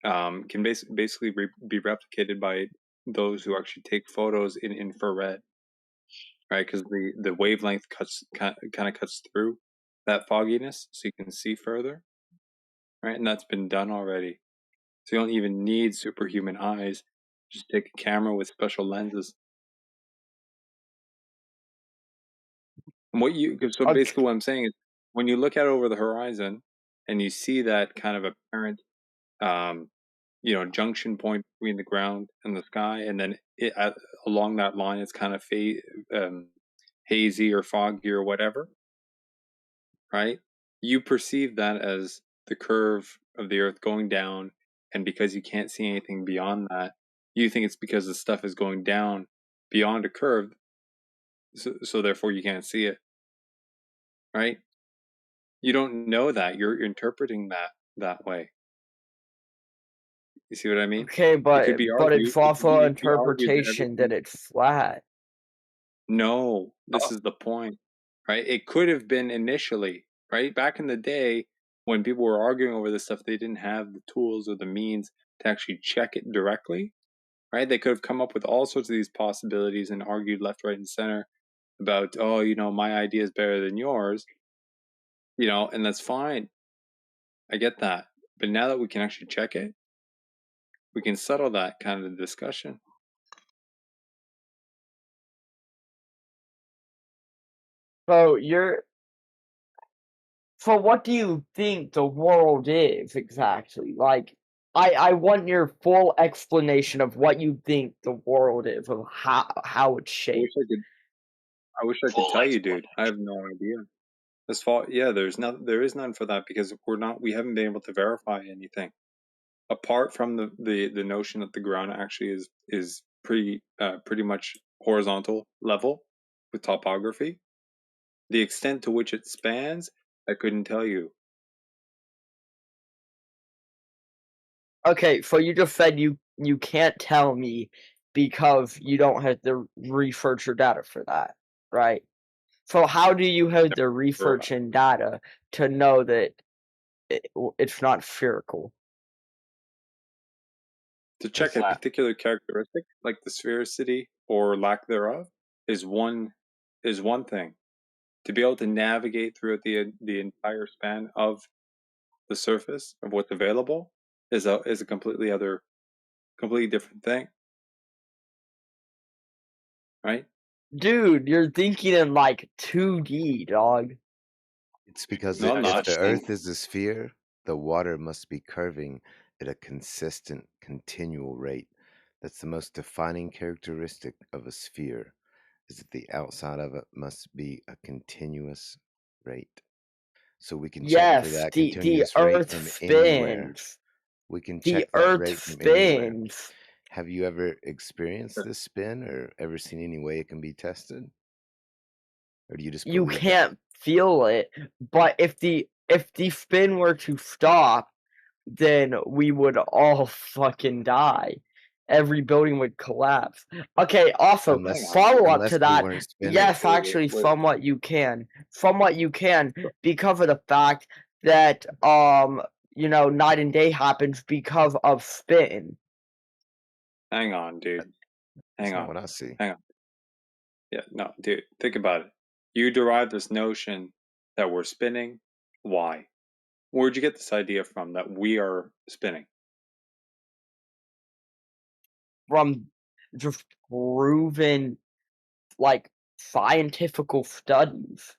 can basically be replicated by those who actually take photos in infrared, right? Because the wavelength kind of cuts through that fogginess, so you can see further, right? And that's been done already. So you don't even need superhuman eyes. Just take a camera with special lenses. And basically what I'm saying is, when you look out over the horizon and you see that kind of apparent junction point between the ground and the sky, and then along that line it's kind of hazy or foggy or whatever, right? You perceive that as the curve of the Earth going down, and because you can't see anything beyond that, you think it's because the stuff is going down beyond a curve, so therefore you can't see it, right? You don't know that. You're interpreting that way. You see what I mean? okay, but it's also it could be argued interpretation that it's flat. No, this is the point, right? It could have been initially, right? Back in the day when people were arguing over this stuff, they didn't have the tools or the means to actually check it directly, right? They could have come up with all sorts of these possibilities and argued left, right, and center about, oh, my idea is better than yours, and that's fine. I get that. But now that we can actually check it, We can settle that kind of discussion. So what do you think the world is exactly? Like, I want your full explanation of what you think the world is, of how it's shaped. I wish I could tell you, dude. I have no idea. As far, yeah, there is none for that because we haven't been able to verify anything apart from the notion that the ground actually is pretty much horizontal level with topography. The extent to which it spans, I couldn't tell you. Okay, so you just said you can't tell me because you don't have the research or data for that, right? So how do you have the research and data to know that it's not spherical? To check a particular characteristic, like the sphericity or lack thereof, is one thing. To be able to navigate throughout the entire span of the surface of what's available is a completely different thing, right? Dude, you're thinking in like 2D, dog. It's because No, I'm if not. the Earth is a sphere, the water must be curving at a consistent, continual rate. That's the most defining characteristic of a sphere, is that the outside of it must be a continuous rate. So we can check for Yes, that the continuous rate Earth from anywhere. spins. We can The check that Earth rate from anywhere. spins. Have you ever experienced this spin or ever seen any way it can be tested? Or do you just You believe that? can't feel it, but if the spin were to stop, then we would all fucking die. Every building would collapse. Okay, also, follow up to Unless we that. weren't spinning. Yes, actually, somewhat you can. Somewhat you can, because of the fact that, night and day happens because of spin. Hang on, dude. That's Hang not on. what I see. Hang on. Yeah, no, dude. Think about it. You derive this notion that we're spinning. Why? Where'd you get this idea from that we are spinning? From just proven, like, scientific studies.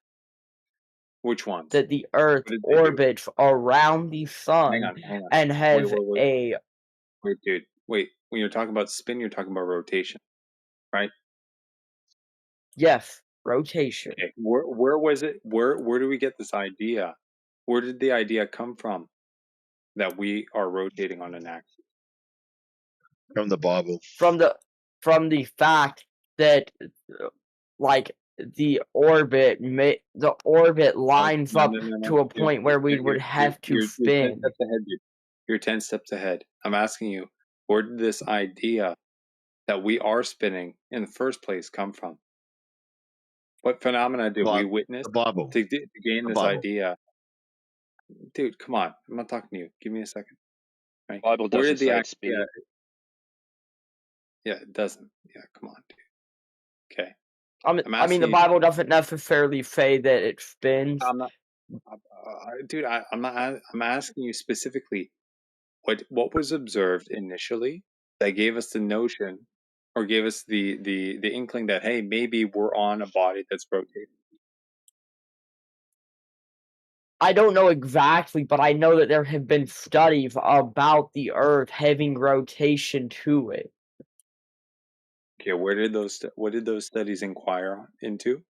Which ones? That the Earth What did they do? orbits around the Hang sun on. and has Wait, dude. Wait. When you're talking about spin, you're talking about rotation, right? Yes, rotation. Okay. Where was it? Where do we get this idea? Where did the idea come from that we are rotating on an axis? From the Bible. From the fact that, like, the orbit lines No, up no, no, no. to a point where we would have to You're 10 spin. steps ahead, dude. You're 10 steps ahead. I'm asking you, where did this idea that we are spinning in the first place come from? What phenomena did we witness The Bible. to gain The this Bible. idea? Dude, come on. I'm not talking to you. Give me a second. Right? Bible Where doesn't did the say idea? it's spinning. Yeah, it doesn't. Yeah, come on, dude. Okay. I mean, I'm the asking you. Bible doesn't necessarily say that it spins. I'm not, dude. I'm not. I'm asking you specifically. What was observed initially that gave us the notion, or gave us the inkling that, hey, maybe we're on a body that's rotating? I don't know exactly, but I know that there have been studies about the Earth having rotation to it. Okay, what did those studies inquire into,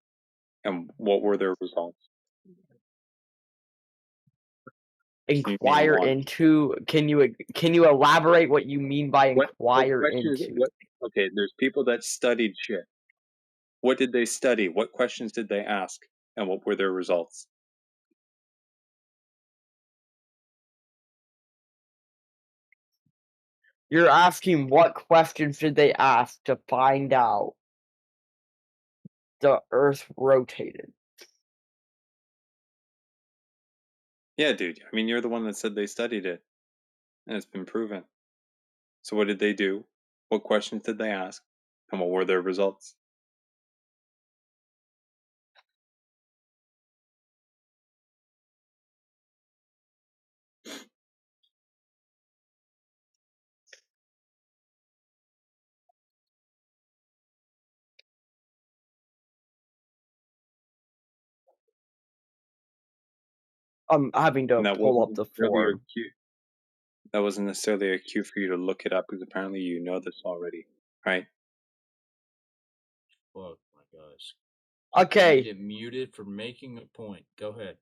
and what were their results? Inquire into? Can you elaborate what you mean by inquire into? Okay, there's people that studied shit. What did they study? What questions did they ask, and what were their results? You're asking what questions did they ask to find out the Earth rotated? Yeah, dude. I mean, you're the one that said they studied it, and it's been proven. So what did they do? What questions did they ask? And what were their results? I'm having to And that pull up wasn't the necessarily your form. cue. That wasn't necessarily a cue for you to look it up because apparently you know this already, right? Fuck my gosh. Okay. You get muted for making a point. Go ahead.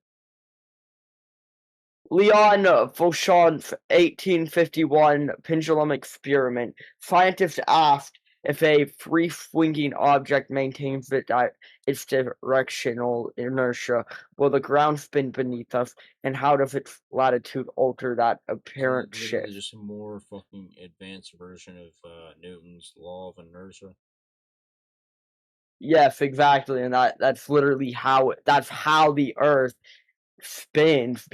Leon Fauchon's 1851 pendulum experiment. Scientists asked if a free-swinging object maintains its directional inertia, will the ground spin beneath us, and how does its latitude alter that apparent So literally shift? just a more fucking advanced version of Newton's law of inertia. Yes, exactly, and that's literally how the Earth spins,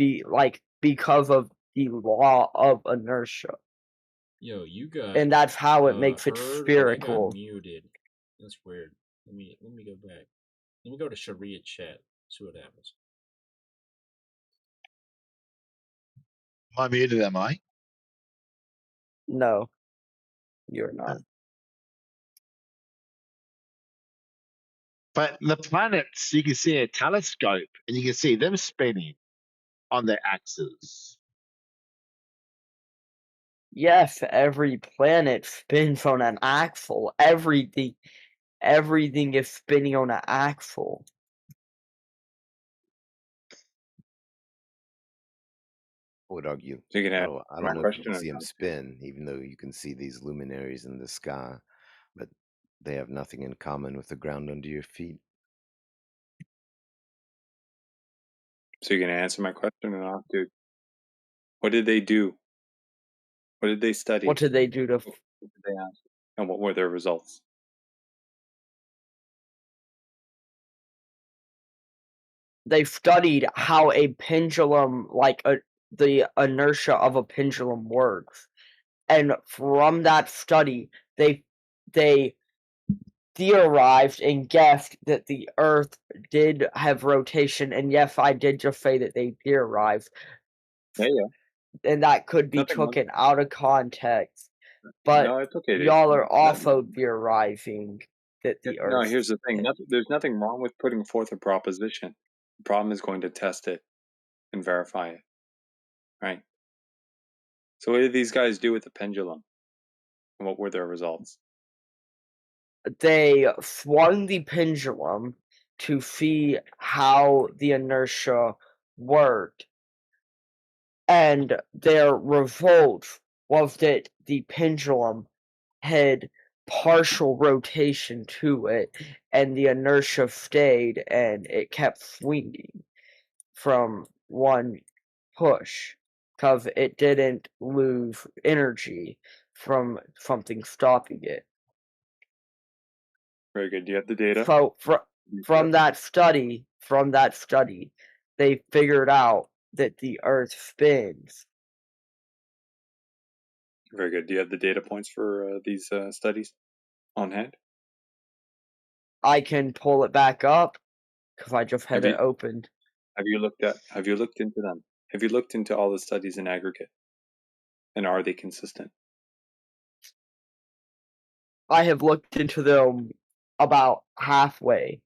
because of the law of inertia. Yo, you got And that's how it makes it heard, but I got spherical. muted. That's weird. Let me go back. Let me go to Sharia chat. See what happens. Am I muted, am I? No, you're not. But the planets, you can see a telescope and you can see them spinning on their axes. Yes, every planet spins on an axle. Everything is spinning on an axle. I would argue. So you can I ask don't, I my don't know if you question can or see them not. spin, even though you can see these luminaries in the sky, but they have nothing in common with the ground under your feet. So you're gonna answer my question or not, dude? What did they do? What did they study? What did they do to? What did they ask? And what were their results? They studied how a pendulum, the inertia of a pendulum works, and from that study, they theorized and guessed that the Earth did have rotation. And yes, I did just say that they theorized. Yeah. And that could be Nothing wrong. taken out of context. But No, it's okay, dude. y'all are also theorizing that the No, Earth. here's the thing. There's nothing wrong with putting forth a proposition. The problem is going to test it and verify it. Right? So what did these guys do with the pendulum? And what were their results? They swung the pendulum to see how the inertia worked. And their result was that the pendulum had partial rotation to it, and the inertia stayed, and it kept swinging from one push, because it didn't lose energy from something stopping it. Very good. Do you have the data? So from that study, they figured out that the Earth spins. Very good. Do you have the data points for these studies on hand? I can pull it back up because I just had it opened. Have you looked into them? Have you looked into all the studies in aggregate? And are they consistent? I have looked into them about halfway.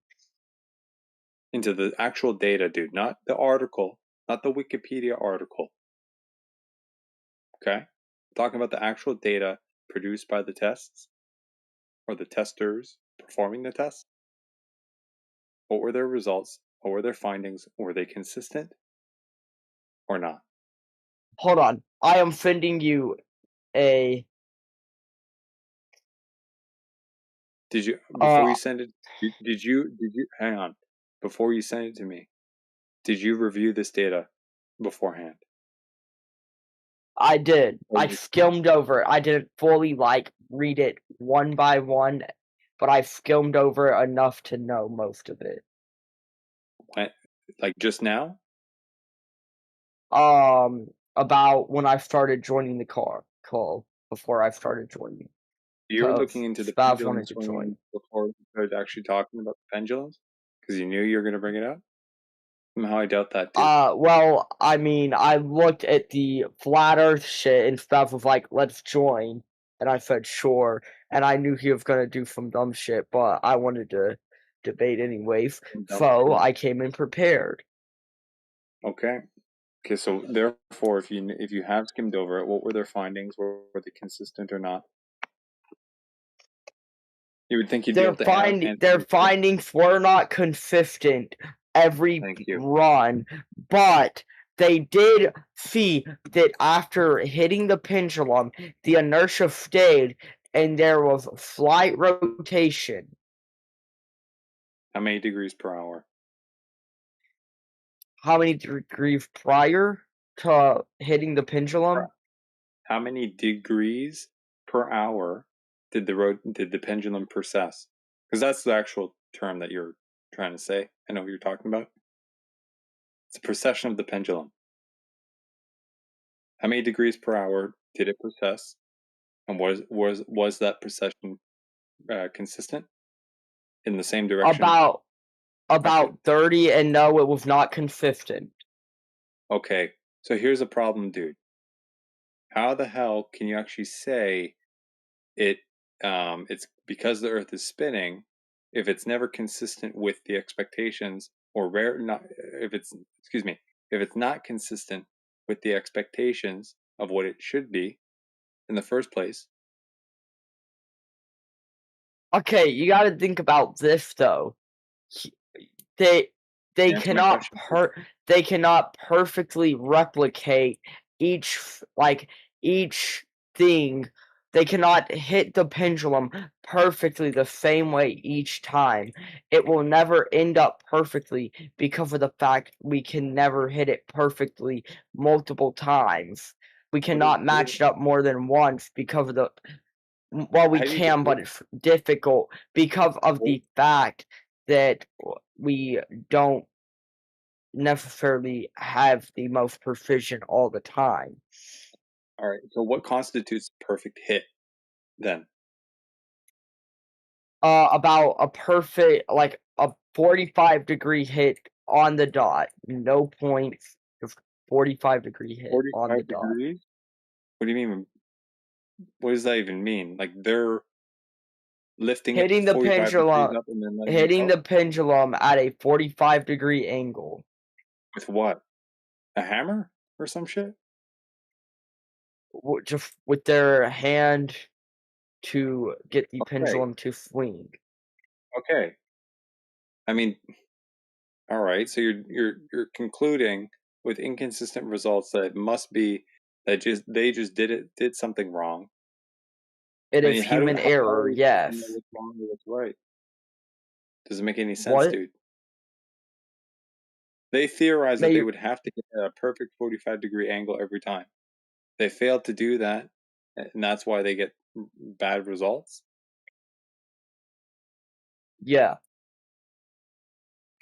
Into the actual data, dude, not the article, not the Wikipedia article. Okay? I'm talking about the actual data produced by the tests or the testers performing the test. What were their results? What were their findings? Were they consistent or not? Hold on. I am sending you a... Did you, before you send it, did you, hang on, before you send it to me, did you review this data beforehand? I did. I skimmed over it. I didn't fully, read it one by one, but I skimmed over it enough to know most of it. When, like just now? About when I started joining the call, before I started joining. You were looking into the Spav pendulum wanted to swinging join. before we started actually talking about the pendulums? Because you knew you were going to bring it up? Somehow I doubt that too. Well, I mean, I looked at the flat Earth shit, and Spav was like, "Let's join," and I said, "Sure." And I knew he was gonna do some dumb shit, but I wanted to debate anyways, so I came in prepared. Okay. Okay, so therefore, if you have skimmed over it, what were their findings? Were they consistent or not? You would think you'd be able to answer. Their findings were not consistent every Thank you. run, but they did see that after hitting the pendulum, the inertia stayed and there was slight rotation. How many degrees per hour? How many degrees prior to hitting the pendulum? How many degrees per hour did the pendulum precess? Because that's the actual term that you're trying to say. I know what you're talking about. It's a precession of the pendulum. How many degrees per hour did it precess? And was that precession consistent in the same direction? About 30, and no, it was not consistent. Okay, so here's a problem, dude. How the hell can you actually say it's because the Earth is spinning if it's never consistent with the expectations, or if it's not consistent with the expectations of what it should be in the first place? Okay, you got to think about this though. They Answer my cannot question. cannot perfectly replicate each thing. They cannot hit the pendulum perfectly the same way each time. It will never end up perfectly because of the fact we can never hit it perfectly multiple times. We cannot match it up more than once because of the well, we can, but it's difficult because of the fact that we don't necessarily have the most precision all the time. All right. So what constitutes perfect hit then? About a perfect, like a 45-degree hit on the dot, no points. Just 45-degree hit on the 45 dot. degrees? What do you mean? What does that even mean? Like they're lifting Hitting it the 45 degrees pendulum, up and then letting hitting it go? the pendulum at a 45-degree angle. With what? A hammer or some shit? Just with their hand to get the Okay. pendulum to swing. Okay. I mean, all right. So you're concluding with inconsistent results that it must be that they just did something wrong. It I is mean, human how error, are we supposed to know yes. what's wrong or what's right? Doesn't make any sense, What? dude. They theorized that They they would have to hit a perfect 45-degree angle every time. They failed to do that, and that's why they get bad results. Yeah.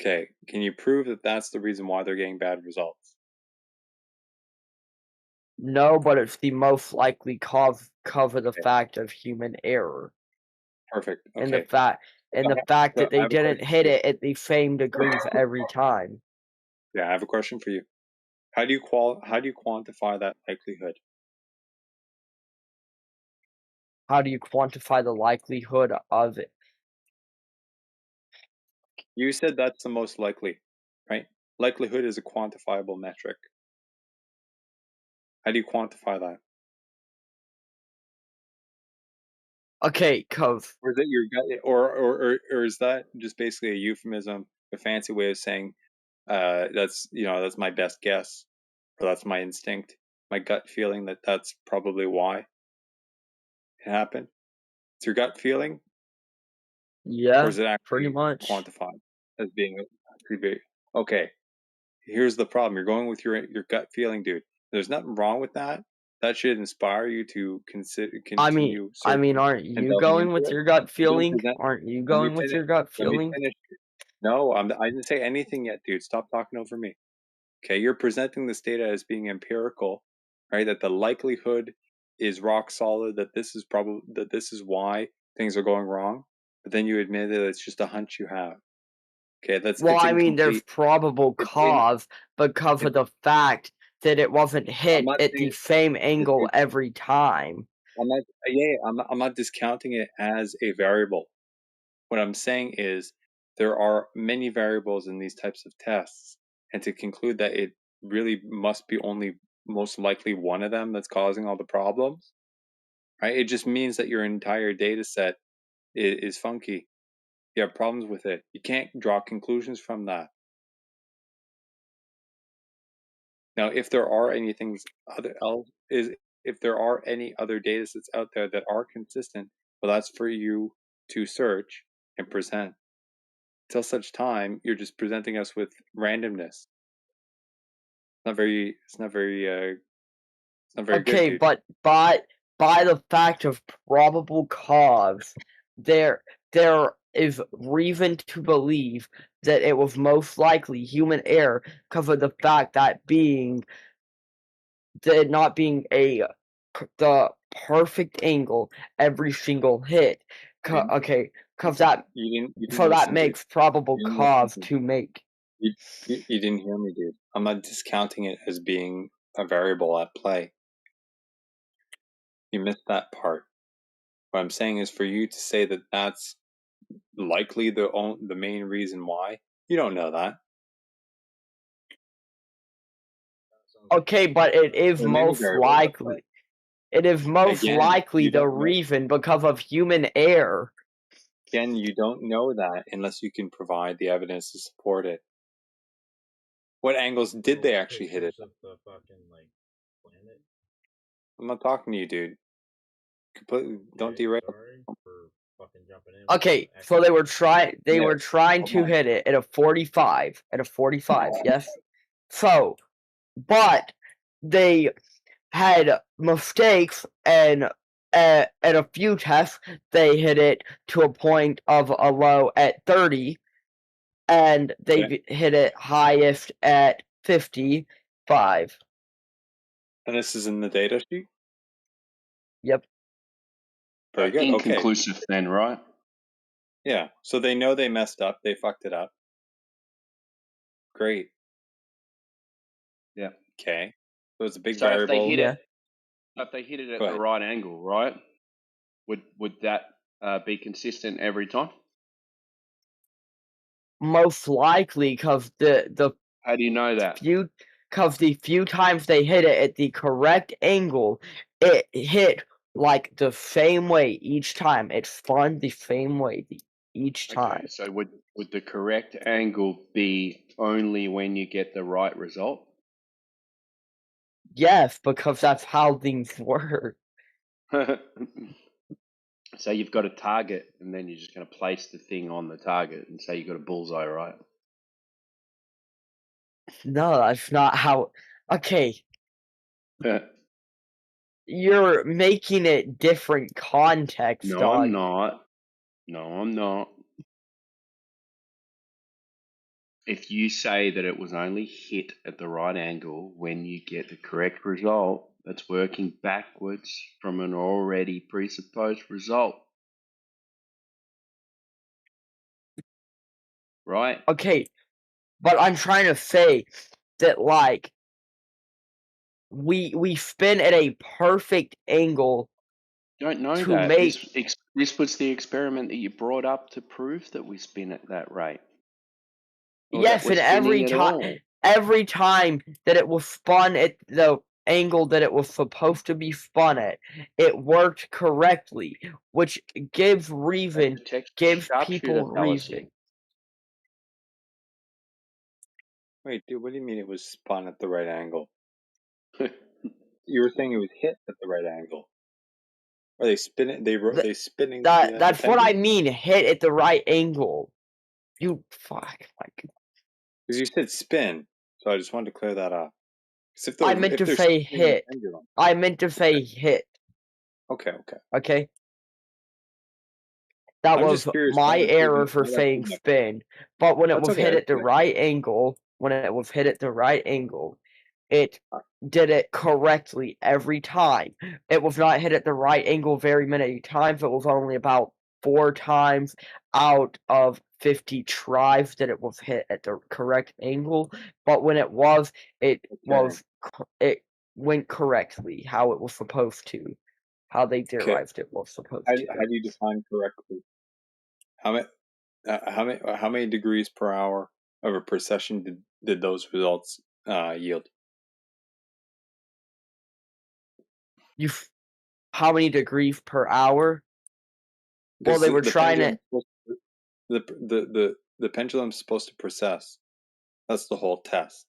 Okay, can you prove that that's the reason why they're getting bad results? No, but it's the most likely cover the Okay. fact of human error. Perfect. And the Okay. fact So that I they have a didn't question hit for you. it at the same degrees every time. Yeah, I have a question for you. How do you quantify that likelihood? How do you quantify the likelihood of it? You said that's the most likely, right? Likelihood is a quantifiable metric. How do you quantify that? Okay, cause Or is it your gut, or is that just basically a euphemism, a fancy way of saying that's my best guess, or that's my instinct, my gut feeling that that's probably why it happened? It's your gut feeling, or yeah, is it pretty actually much. quantified as being okay? Here's the problem: you're going with your gut feeling, dude. There's nothing wrong with that. That should inspire you to continue I mean, searching aren't and you delving going into with it. your gut But then feeling? present. Aren't you Let me going with finish. your gut Let me feeling? finish. No, I didn't say anything yet, dude. Stop talking over me. Okay, you're presenting this data as being empirical, right? That the likelihood is rock solid. That this is why things are going wrong. But then you admit that it's just a hunch you have. Okay, Well, it's I mean, there's incomplete. probable cause because of the fact that it wasn't I'm hit not at saying the same angle it, every time. I'm not discounting it as a variable. What I'm saying is there are many variables in these types of tests, and to conclude that really must be only most likely one of them that's causing all the problems, right? It just means that your entire data set is funky. You have problems with it. You can't draw conclusions from that. Now, if there are any things if there are any other data sets out there that are consistent, well, that's for you to search and present. Till such time, you're just presenting us with randomness. It's not very good, Okay, dude. but by the fact of probable cause, there is reason to believe that it was most likely human error because of the fact that not being the perfect angle every single hit. Okay, because that You didn't so that listen, dude. makes probable You didn't cause listen. to make. You didn't hear me, dude. I'm not discounting it as being a variable at play. You missed that part. What I'm saying is for you to say that that's likely the main reason why, you don't know that. Okay, but it is There may be most variables at play. likely. It is most Again, likely you the don't know. reason because of human error. Again, you don't know that unless you can provide the evidence to support it. What angles did they actually hit it? Of the fucking like planet. I'm not talking to you, dude. Completely don't derail. Sorry for fucking jumping in. Okay, so they were trying Hold to on. hit it at a 45. Yes. So, but they had mistakes and at a few tests they hit it to a point of a low at 30 and they hit it highest at 55. And this is in the data sheet? Yep. Very good. Okay. Inconclusive then, right? Yeah. So they know they messed up. They fucked it up. Great. Yeah. Okay. So it's a big So variable. if they hit it at Go the ahead. right angle, right? Would that be consistent every time? Most likely because the How do you know that? the few times they hit it at the correct angle, it hit like the same way each time. It spun the same way each time. Okay, so would the correct angle be only when you get the right result? Yes, because that's how things work. So you've got a target, and then you're just going to place the thing on the target, and say you've got a bullseye, right? No, that's not how. Okay. You're making it different context, No, dog. I'm not. No, I'm not. If you say that it was only hit at the right angle when you get the correct result, that's working backwards from an already presupposed result. Right? Okay, but I'm trying to say that, like, we spin at a perfect angle. Don't know to that. make This was the experiment that you brought up to prove that we spin at that rate. Or yes, that we're and every time that it was spun at the angle that it was supposed to be spun at, it worked correctly, which gives people reason. Wait, dude, what do you mean it was spun at the right angle? You were saying it was hit at the right angle. Are they spinning? They spinning? That's what I mean. Hit at the right angle. You fuck. Like, because you said spin, so I just wanted to clear that up. I meant to say hit. I meant to say hit. Okay. Okay. That I'm was just curious my why that's error even- for why that's saying even- spin. But when it That's was okay, hit that's at the okay. right angle, it did it correctly every time. It was not hit at the right angle very many times. It was only about 4 times out of 50 tries that it was hit at the correct angle. But when it was, it went correctly how it was supposed to. How they derived it was supposed to. How do you define correctly? How many degrees per hour of a precession did those results yield. How many degrees per hour? Well, they were trying to. The pendulum's supposed to precess. That's the whole test.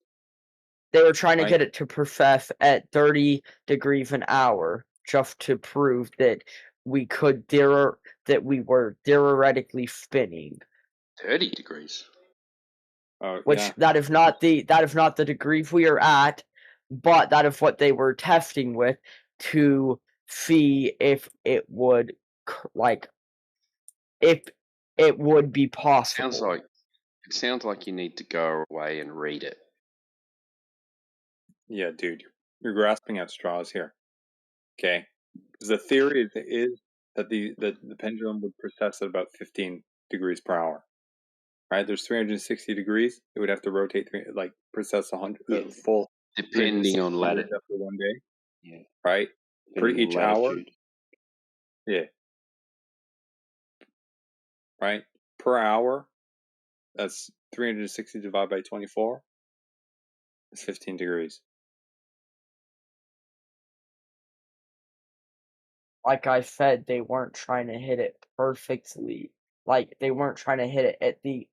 They were trying to get it to precess at 30 degrees an hour, just to prove that we were theoretically spinning. 30 degrees. Oh, which yeah. that is not the degrees we are at, but that is what they were testing with to see if it would if it would be possible. It sounds like you need to go away and read it. Yeah, dude, you're grasping at straws here. Okay, because the theory is that the pendulum would precess at about 15 degrees per hour. Right? There's 360 degrees. It would have to rotate, precess 100 full. Depending on latitude. After one day. Yeah. Right? For each hour. Yeah. Right? Per hour, that's 360 divided by 24. It's 15 degrees. Like I said, they weren't trying to hit it perfectly. They weren't trying to hit it at the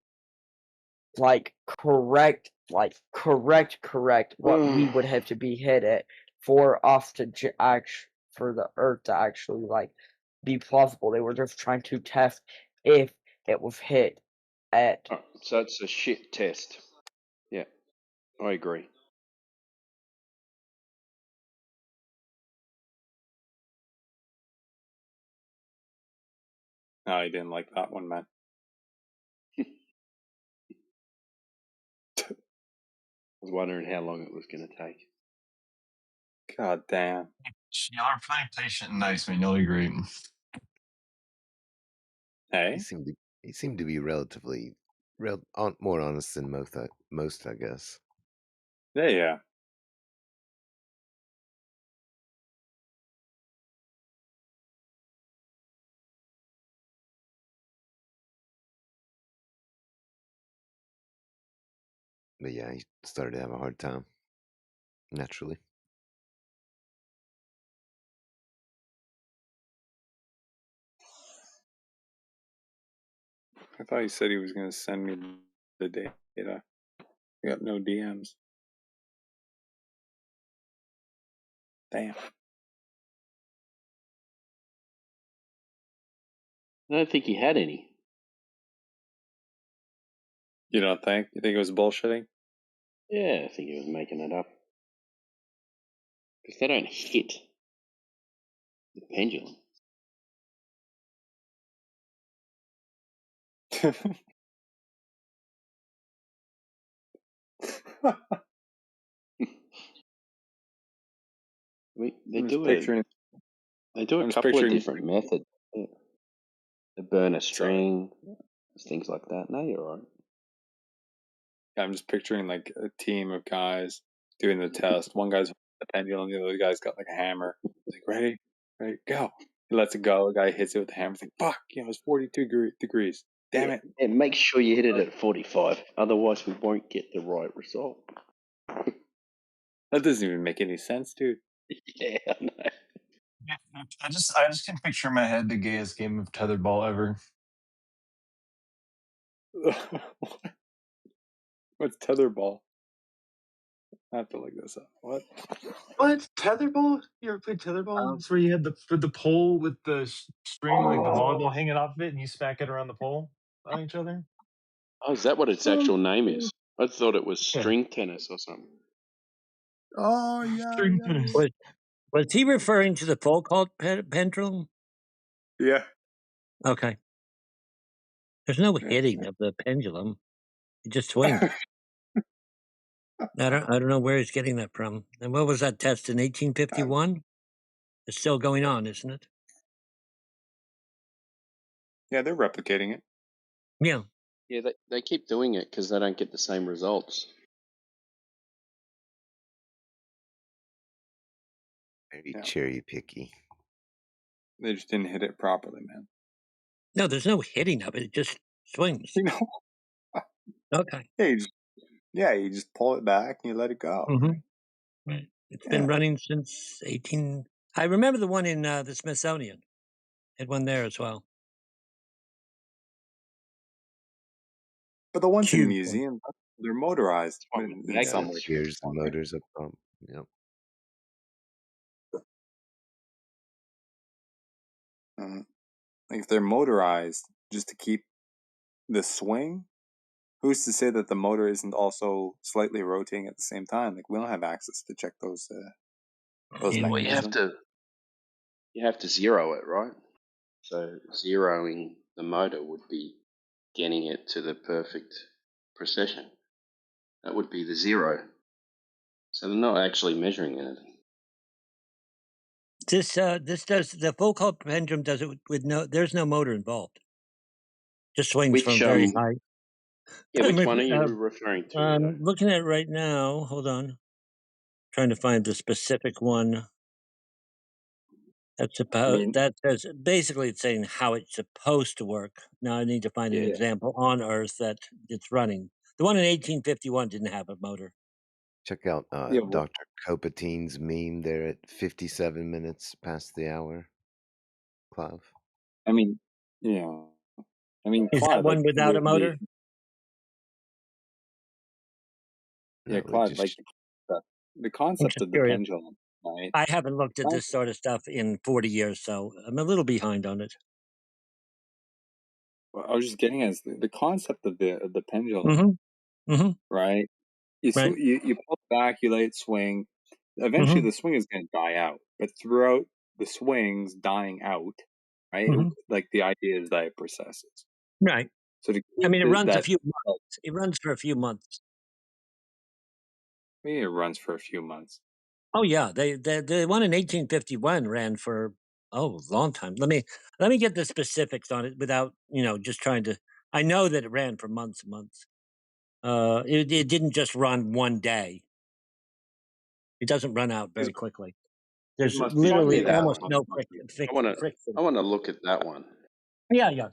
correct what we would have to be hit it for us to for the Earth to actually be plausible. They were just trying to test if it was hit at. So it's a shit test. Yeah, I agree. No, I didn't like that one, man. I was wondering how long it was going to take. God damn. Y'all are playing patient and nice, man. You'll be great. Hey? He seemed to be relatively more honest than most, I guess. Yeah. But yeah, he started to have a hard time. Naturally. I thought he said he was going to send me the data. I got no DMs. Damn. I don't think he had any. You don't think? You think it was bullshitting? Yeah, I think he was making it up. Because they don't hit the pendulum. They do a couple of different methods. Yeah. They burn a string, things like that. No, you're right. I'm just picturing a team of guys doing the test. One guy's holding the pendulum, the other guy's got a hammer. He's like, ready, go. He lets it go. The guy hits it with the hammer. He's like, fuck, it's 42 degrees. Damn it. And make sure you hit it at 45. Otherwise, we won't get the right result. That doesn't even make any sense, dude. Yeah, I know. I just can picture in my head the gayest game of tetherball ever. What's tetherball? I have to look this up. What? What? Tetherball? You ever played tetherball? It's where you had the pole with the string, the volleyball hanging off of it, and you smack it around the pole on each other? Oh, is that what its actual name is? I thought it was string tennis or something. Oh, yeah. String tennis. Was he referring to the pole called pendulum? Yeah. Okay. There's no hitting of the pendulum. It just swings. I don't know where he's getting that from. And what was that test in 1851? It's still going on, isn't it? Yeah, they're replicating it. Yeah. Yeah, they keep doing it because they don't get the same results. Very cherry picky. They just didn't hit it properly, man. No, there's no hitting of it. It just swings. You know? Okay. Hey, Yeah, you just pull it back and you let it go. Right. It's Yeah. been running since 18. I remember the one in the Smithsonian. Had one there as well. But the ones in Huge one. museums, they're motorized in some way. Here's the motors up front. Yep. Like if they're motorized just to keep the swing, who's to say that the motor isn't also slightly rotating at the same time? Like we don't have access to check those Well, mechanisms. you have to zero it, right? So zeroing the motor would be getting it to the perfect precision. That would be the zero. So they're not actually measuring anything. This does the Foucault pendulum does it with there's no motor involved. Just swings from very high. Yeah, which one are you referring to? I'm looking at it right now. Hold on. Trying to find the specific one. That's about that says basically it's saying how it's supposed to work. Now I need to find an example on Earth that it's running. The one in 1851 didn't have a motor. Check out Dr. Copatine's meme there at 57 minutes past the hour. Clive. I mean, yeah. I mean, Is Clive, that one like without a motor? Yeah, Clive, like the concept of the Curious. pendulum, right? I haven't looked at this sort of stuff in 40 years, so I'm a little behind on it. Well, I was just getting at the concept of the pendulum, right? You pull it back, you let it swing. Eventually, the swing is going to die out, but throughout the swings dying out, right? Like the idea is that it processes. Right. So to I mean, it runs a that, few months. It runs for a few months. Maybe it runs for a few months. Oh yeah, the one in 1851 ran for a long time. Let me get the specifics on it without just trying to. I know that it ran for months and months. It didn't just run one day. It doesn't run out very quickly. There's literally almost no friction. I want to look at that one. Yeah.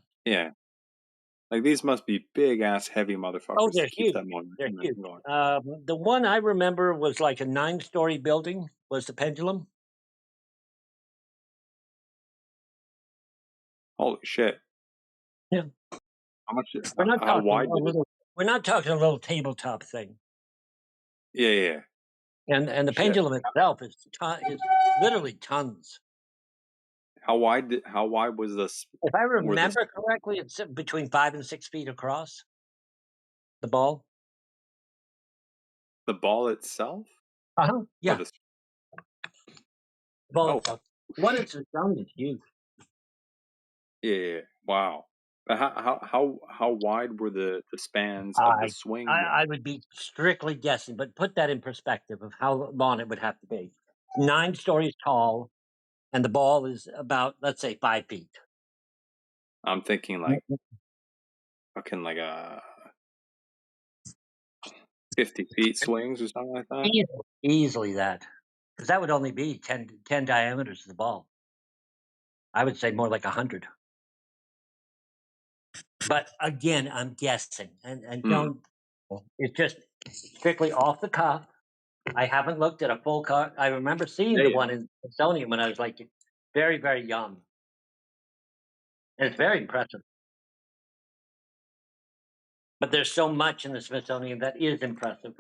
Like these must be big ass heavy motherfuckers. Oh, they're to keep huge. that momentum They're huge. going. The one I remember was like a 9-story building. Was the pendulum? Holy shit! Yeah. How much? We're not How talking wide? we're not talking a little tabletop thing. Yeah. And the pendulum itself is literally tons. How wide was this? If I remember correctly, it's between 5 and 6 feet across. The ball. The ball itself? Yeah. The ball itself. One in Smithsonian is huge. Yeah. Wow. But how wide were the spans of the swing? I would be strictly guessing, but put that in perspective of how long it would have to be. 9 stories tall, and the ball is about, let's say, 5 feet. I'm thinking like fucking like a 50 feet swings or something like that. Easily that, because that would only be 10 diameters of the ball. I would say more like 100. But again, I'm guessing, and don't. It's just strictly off the cuff. I haven't looked at a full cut. I remember seeing the one in Smithsonian when I was like very, very young. And it's very impressive. But there's so much in the Smithsonian that is impressive.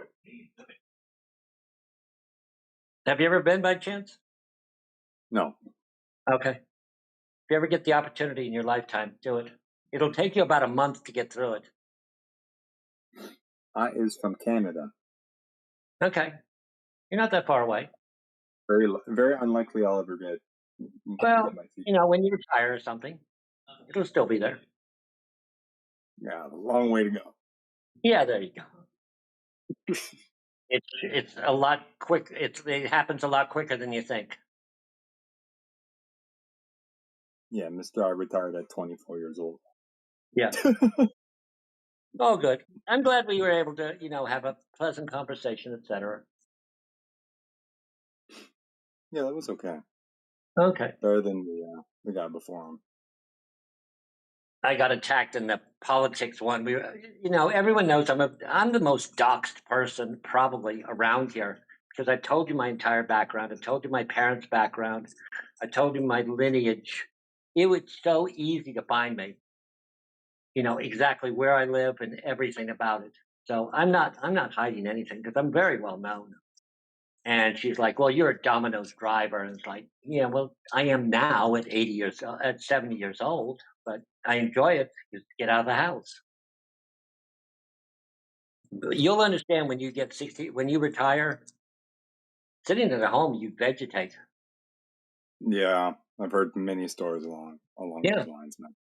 Have you ever been by chance? No. Okay. If you ever get the opportunity in your lifetime, do it. It'll take you about a month to get through it. I is from Canada. Okay. You're not that far away. Very unlikely I'll ever get. Well, when you retire or something, it'll still be there. Yeah, a long way to go. Yeah, there you go. It's a lot quick. It happens a lot quicker than you think. Yeah, Mr. I retired at 24 years old. Yeah. Oh, good. I'm glad we were able to, have a pleasant conversation, etc. Yeah, that was okay. Okay. Better than the guy before him. I got attacked in the politics one. Everyone knows I'm the most doxed person probably around here because I told you my entire background. I told you my parents' background. I told you my lineage. It was so easy to find me. Exactly where I live and everything about it. So I'm not hiding anything because I'm very well known. And she's like, "Well, you're a Domino's driver." And it's like, "Yeah, well, I am now at 70 years old, but I enjoy it. Just get out of the house." You'll understand when you get 60, when you retire, sitting at home, you vegetate. Yeah, I've heard many stories along Yeah. those lines, man.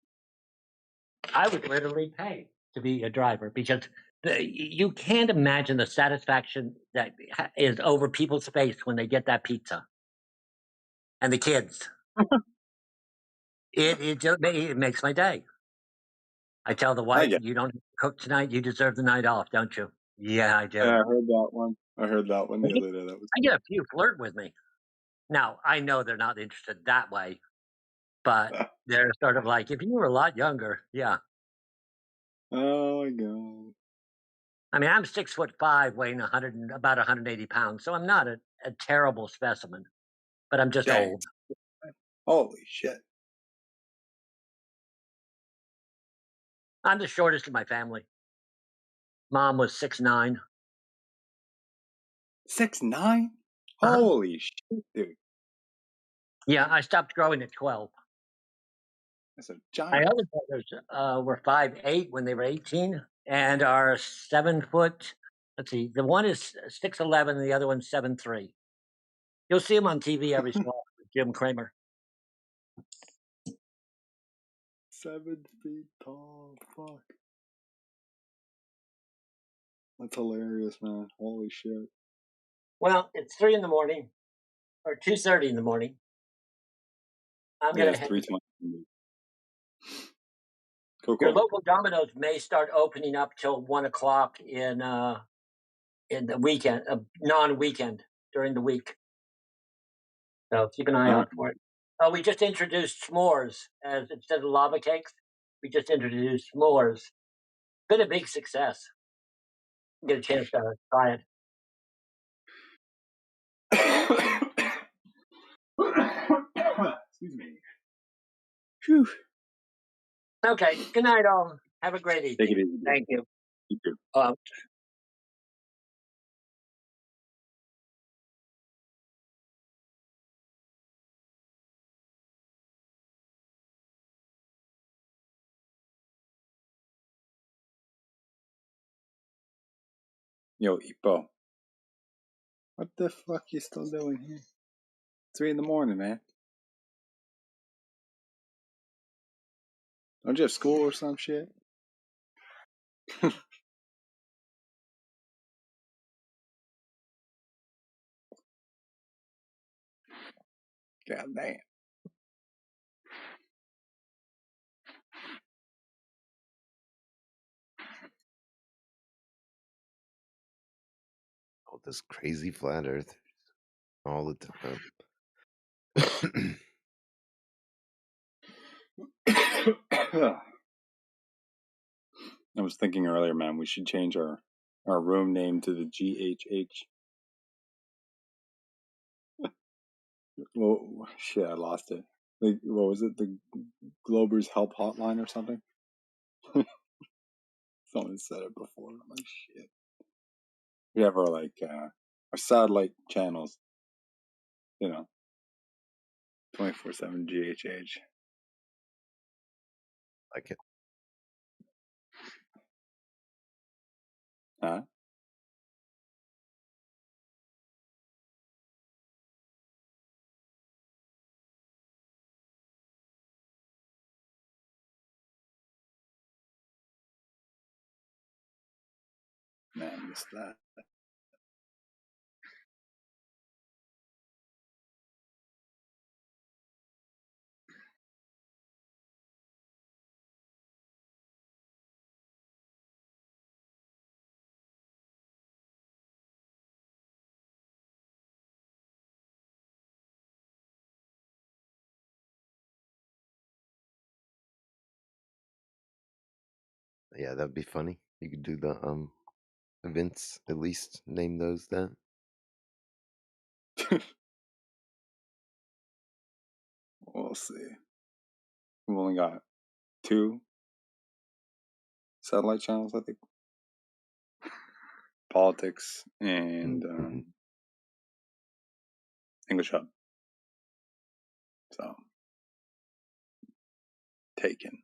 I would literally pay to be a driver because you can't imagine the satisfaction that is over people's face when they get that pizza and the kids. It makes my day. I tell the wife, "You don't cook tonight. You deserve the night off, don't you?" "Yeah, I do." Yeah, I heard that one. I heard that one the other day. That was I get a few flirt with me. Now I know they're not interested that way, but they're sort of like, "If you were a lot younger, yeah." Oh my god. I mean, I'm 6'5", weighing about 180 pounds, so I'm not a terrible specimen, but I'm just Dang. old. Holy shit. I'm the shortest in my family. Mom was 6'9". 6'9"? Uh-huh. Holy shit, dude. Yeah, I stopped growing at 12. That's a My giant. other brothers were 5'8" when they were 18, and are 7 foot. Let's see, the one is 6'11", and the other one's 7'3". You'll see him on TV every so often, Jim Cramer. 7 feet tall. Fuck. That's hilarious, man. Holy shit. Well, it's 3 in the morning, or 2:30 in the morning. I'm Yeah, gonna it's head. 3:20. Cool, Your cool. local Domino's may start opening up till 1 o'clock in the weekend, non-weekend during the week. So keep an eye out for it. We just introduced s'mores as instead of lava cakes. We just introduced s'mores. Been a big success. Get a chance to try it. Excuse me. Phew. Okay. Good night, all. Have a great Take evening. it easy. Thank you. You too. Yo, Ipo. What the fuck you still doing here? 3 in the morning, man. Don't you have school or some shit? God damn. All this crazy flat earth all the time. I was thinking earlier, man, we should change our room name to the GHH. Well, shit, I lost it. Like, what was it? The Glober's Help Hotline or something? Someone said it before. I'm like, shit. We have our our satellite channels, 24/7 GHH. Like it. Huh? Man, missed that. Yeah, that'd be funny. You could do the events, at least name those that. We'll see. We've only got 2 satellite channels, I think. Politics and English Hub. So, taken.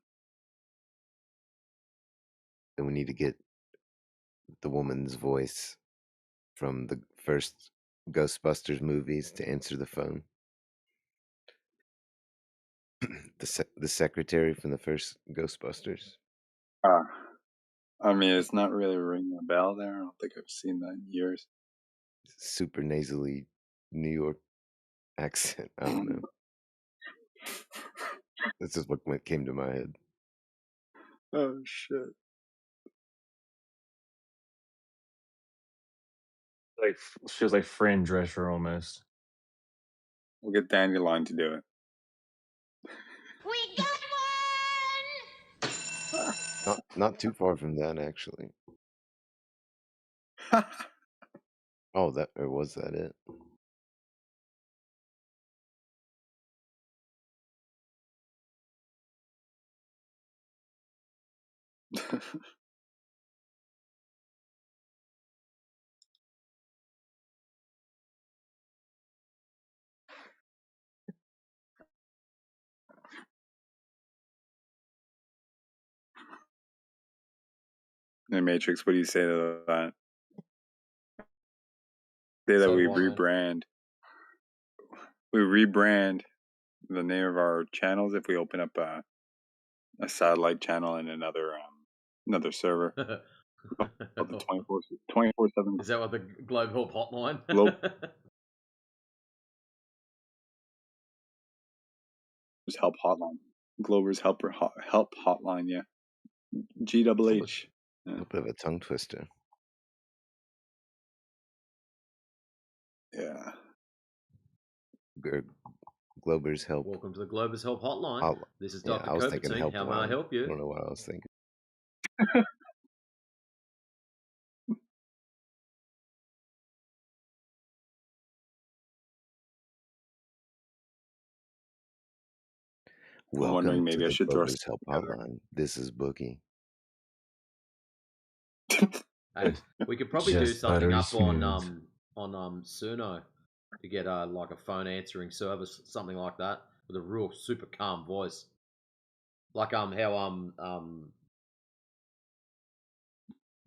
Then we need to get the woman's voice from the first Ghostbusters movies to answer the phone. The secretary from the first Ghostbusters. I mean, it's not really ringing a bell there. I don't think I've seen that in years. Super nasally New York accent. I don't know. This is what came to my head. Oh shit! Like she was like Fran Drescher almost. We'll get Dandelion to do it. We got Not too far from that, actually. Oh, was that it? The Matrix, what do you say to that? Say that we rebrand. We rebrand the name of our channels if we open up a satellite channel in another server. The 24/7. Is that what the Globe Help hotline? Glober's help hotline. Glober's help hotline. Yeah. GWH. A bit of a tongue twister. Yeah. Glober's help. Welcome to the Glober's Help hotline. This is Dr. I was thinking Coppertine. How may I help you? I don't know what I was thinking. I'm wondering maybe to I the should throw Glober's help hotline. This is Boogie. Hey, we could probably do something up on Suno to get like a phone answering service, something like that, with a real super calm voice, like how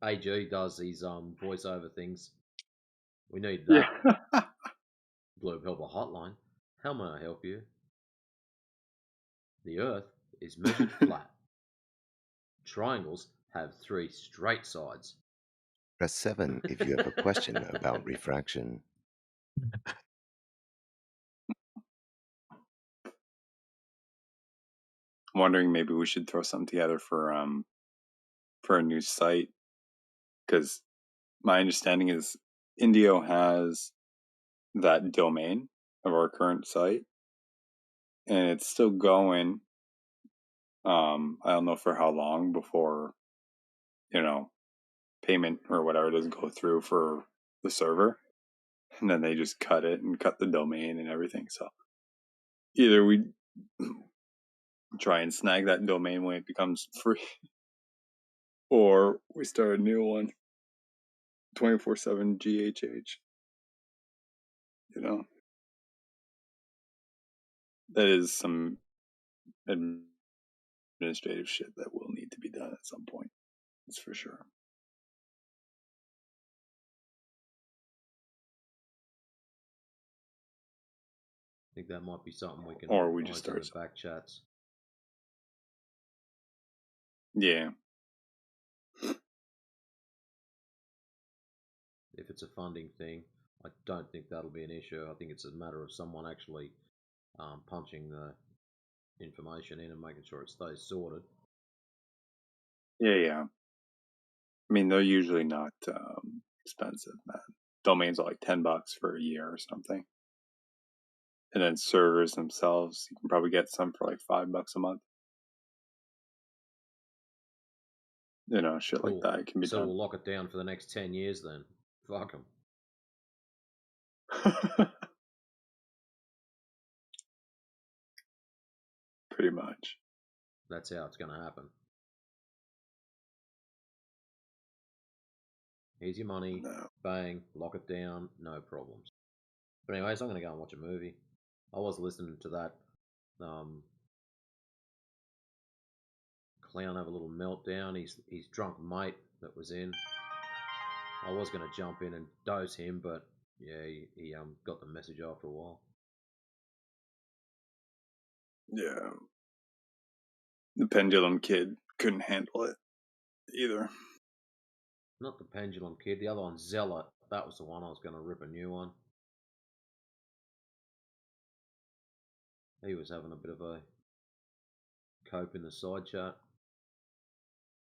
AG does his voiceover things. We need that. Yeah. Globe Helper hotline. How may I help you? The Earth is measured flat. Triangles have 3 straight sides. Press 7 if you have a question about refraction. I'm wondering maybe we should throw something together for a new site, because my understanding is Indio has that domain of our current site, and it's still going. I don't know for how long before, payment or whatever doesn't go through for the server, and then they just cut it and cut the domain and everything. So either we try and snag that domain when it becomes free, or we start a new one. 24/7 GHH. That is some administrative shit that will need to be done at some point. That's for sure. I think that might be something we can. Or we just start start the back chats. Yeah. If it's a funding thing, I don't think that'll be an issue. I think it's a matter of someone actually punching the information in and making sure it stays sorted. Yeah. I mean, they're usually not expensive, man. Domains are like $10 for a year or something. And then servers themselves, you can probably get some for like $5 a month. shit like Cool. that can be So done. we'll lock it down for the next 10 years then. Fuck 'em. Pretty much. That's how it's going to happen. Here's your money. Bang. Lock it down. No problems. But anyways, I'm going to go and watch a movie. I was listening to that clown have a little meltdown. His drunk mate that was in. I was going to jump in and dose him, but yeah, he got the message after a while. Yeah. The Pendulum Kid couldn't handle it either. Not the Pendulum Kid. The other one, Zealot. That was the one I was going to rip a new one. He was having a bit of a cope in the side chat.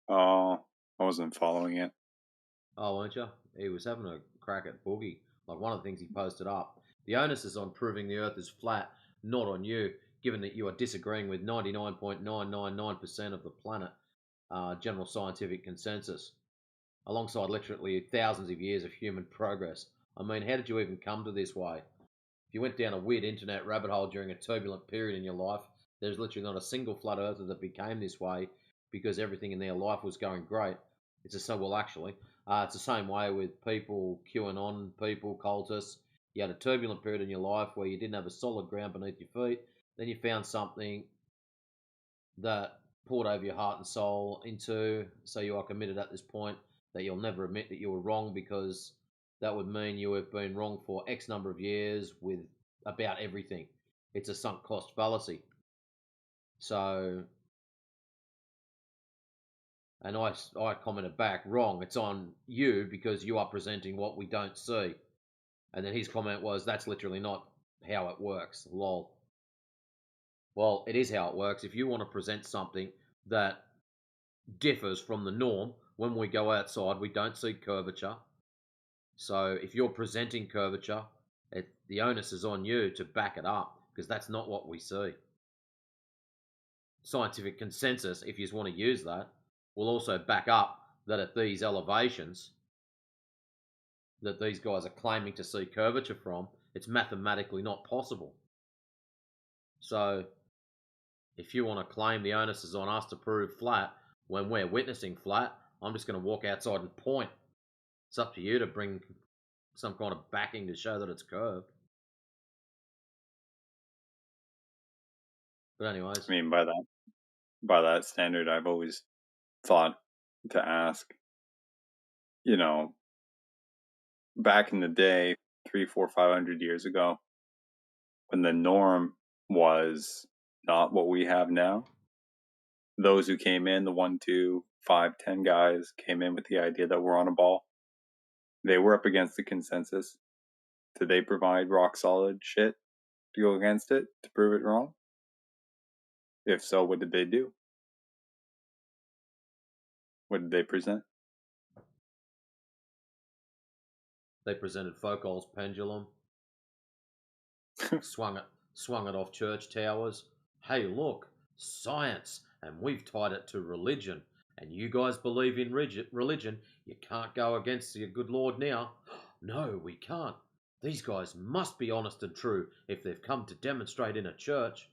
Oh, I wasn't following it. Oh, weren't you? He was having a crack at Boogie. Like one of the things he posted up. The onus is on proving the Earth is flat, not on you, given that you are disagreeing with 99.999% of the planet general scientific consensus, alongside literally thousands of years of human progress. I mean, how did you even come to this way? If you went down a weird internet rabbit hole during a turbulent period in your life, there's literally not a single flat earther that became this way because everything in their life was going great. It's the same way with people, QAnon people, cultists. You had a turbulent period in your life where you didn't have a solid ground beneath your feet. Then you found something that poured over your heart and soul into, so you are committed at this point that you'll never admit that you were wrong, because that would mean you have been wrong for X number of years with about everything. It's a sunk cost fallacy. So, and I commented back, wrong, it's on you because you are presenting what we don't see. And then his comment was, that's literally not how it works, lol. Well, it is how it works. If you want to present something that differs from the norm, when we go outside, we don't see curvature. So if you're presenting curvature, the onus is on you to back it up, because that's not what we see. Scientific consensus, if you just want to use that, will also back up that at these elevations that these guys are claiming to see curvature from, it's mathematically not possible. So if you want to claim the onus is on us to prove flat when we're witnessing flat, I'm just going to walk outside and point. It's up to you to bring some kind of backing to show that it's curved. But anyways, I mean, by that standard, I've always thought to ask, back in the day, 300, 400, 500 years ago, when the norm was not what we have now, those who came in, the 1, 2, 5, 10 guys came in with the idea that we're on a ball. They were up against the consensus. Did they provide rock solid shit to go against it, to prove it wrong? If so, what did they do? What did they present? they presented Foucault's pendulum, swung it off church towers. Hey, look, science, and we've tied it to religion. And you guys believe in religion. You can't go against your good Lord now. No, we can't. These guys must be honest and true if they've come to demonstrate in a church.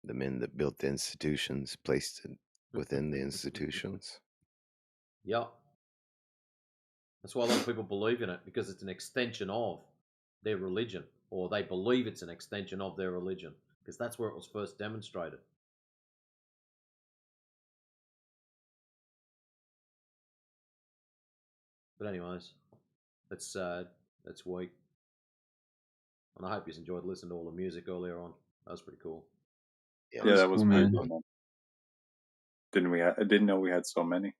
The men that built the institutions placed it within the institutions. Yep. That's why a lot of people believe in it, because it's an extension of their religion, or they believe it's an extension of their religion, because that's where it was first demonstrated. But anyways, that's sad. That's weak. And I hope you enjoyed listening to all the music earlier on. That was pretty cool. Yeah, that was pretty cool. I didn't know we had so many.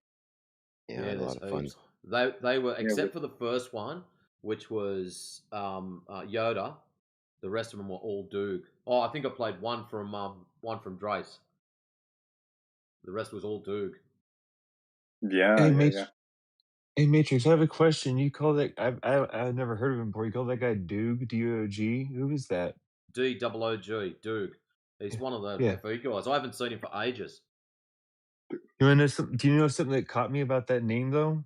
Yeah, a lot of fun. They were, except for the first one, which was Yoda. The rest of them were all Doog. Oh, I think I played one from Drace. The rest was all Doog. Yeah, Hey, Hey Matrix, I have a question. You call that? I've never heard of him before. You call that guy Doog? Doog? Who is that? DOOG, Doog. He's one of the Yeah. food guys. I haven't seen him for ages. You wanna know do you know something that caught me about that name though?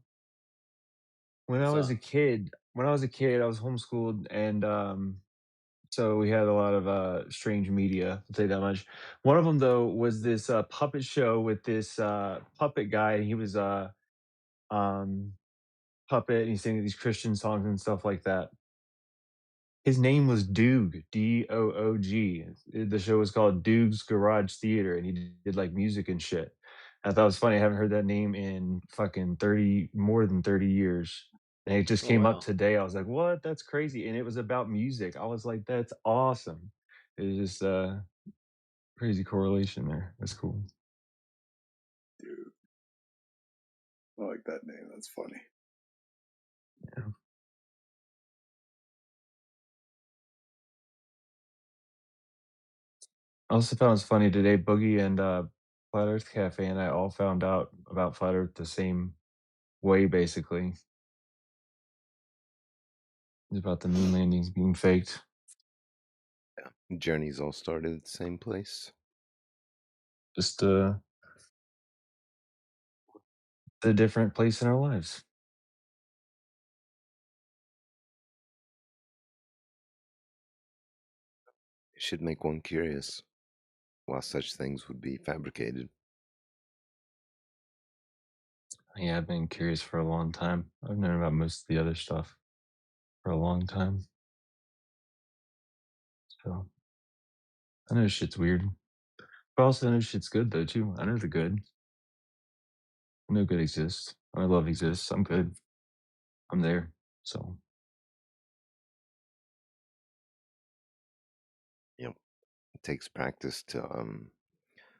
When I What's was a that? kid, I was homeschooled, and so we had a lot of strange media. I'll tell you that much. One of them though was this puppet show with this puppet guy. He was um, puppet, and he sang these Christian songs and stuff like that. His name was Doog, Doog. The show was called Doog's Garage Theater, and he did like music and shit. I thought it was funny. I haven't heard that name in fucking more than 30 years. And it just Oh came up wow. today. I was like, what? That's crazy. And it was about music. I was like, that's awesome. It was just crazy correlation there. That's cool. Dude. I like that name. That's funny. Yeah. I also found it funny today. Boogie and Flat Earth Cafe and I all found out about Flat Earth the same way, basically. It's about the moon landings being faked. Yeah. Journeys all started at the same place. Just a different place in our lives. It should make one curious why such things would be fabricated. Yeah, I've been curious for a long time. I've known about most of the other stuff for a long time. So I know shit's weird. But also I know shit's good though too. I know the good. I know good exists. I know love exists. I'm good. I'm there. So Yep. It takes practice to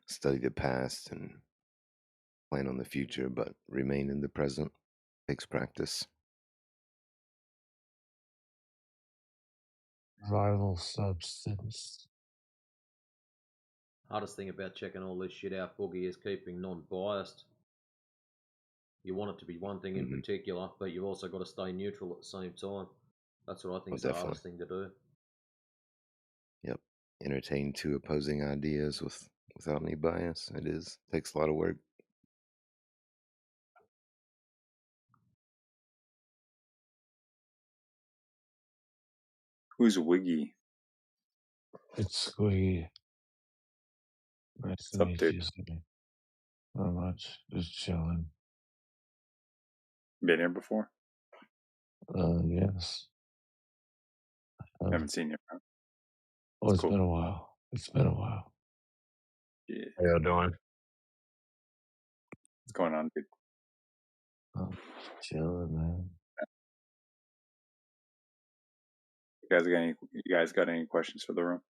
study the past and plan on the future, but remain in the present takes practice. Rival substance. Hardest thing about checking all this shit out, Boogie, is keeping non-biased. You want it to be one thing in particular, but you've also got to stay neutral at the same time. That's what I think is the hardest thing to do. Yep. Entertain two opposing ideas without any bias. Takes a lot of work. Who's Wiggy? It's Squiggy. Nice to What's up, meet dude? you. Not much. Just chilling. Been here before? Yes. Haven't seen you around. Well, it's cool. been a while. It's been a while. Yeah. How y'all doing? What's going on, dude? Chilling, man. You guys got any questions for the room?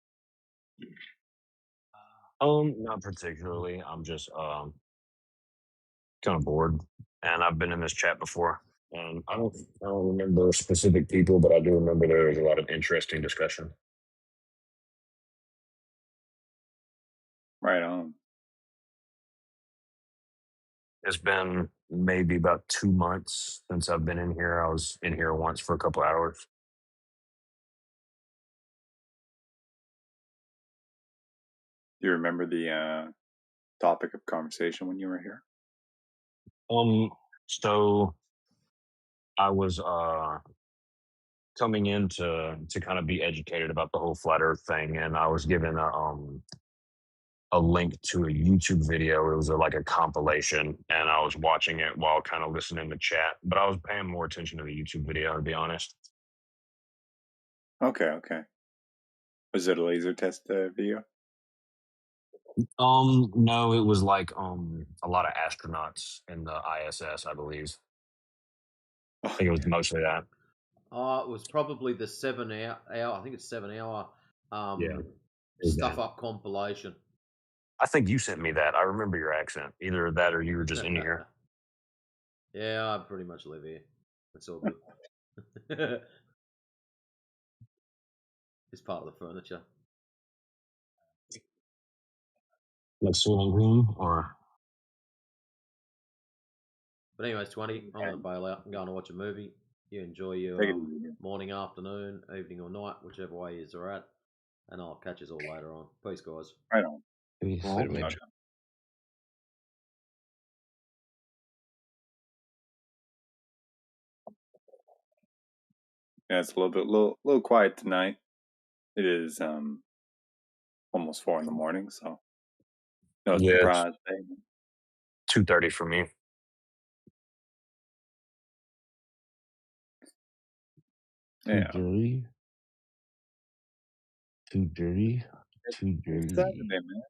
Not particularly. I'm just kind of bored, and I've been in this chat before, and I don't remember specific people, but I do remember there was a lot of interesting discussion. Right on. It's been maybe about 2 months since I've been in here. I was in here once for a couple hours. Do you remember the topic of conversation when you were here? So I was coming in to kind of be educated about the whole flat Earth thing, and I was given a link to a YouTube video. It was like a compilation, and I was watching it while kind of listening to chat. But I was paying more attention to the YouTube video, to be honest. Okay. Was it a laser test video? No, it was like a lot of astronauts in the ISS, I believe. I think it was mostly that. It was probably the 7 hour. I think it's 7 hour. Yeah, Stuff up compilation. I think you sent me that. I remember your accent. Either that or you were just in here. Yeah, I pretty much live here. It's all good. It's part of the furniture. Like Soylent Green or? But anyways, 20, I'm going to bail out and go and watch a movie. You enjoy your morning, afternoon, evening or night, whichever way you are at. and I'll catch us all later on. Peace, guys. Right on. Peace. Later, Mitch. Yeah, it's a little quiet tonight. It is almost 4 in the morning, so no Yeah, it's surprise. 2:30 for me. Too Yeah, dirty. Too dirty. Too it's dirty. Saturday, man.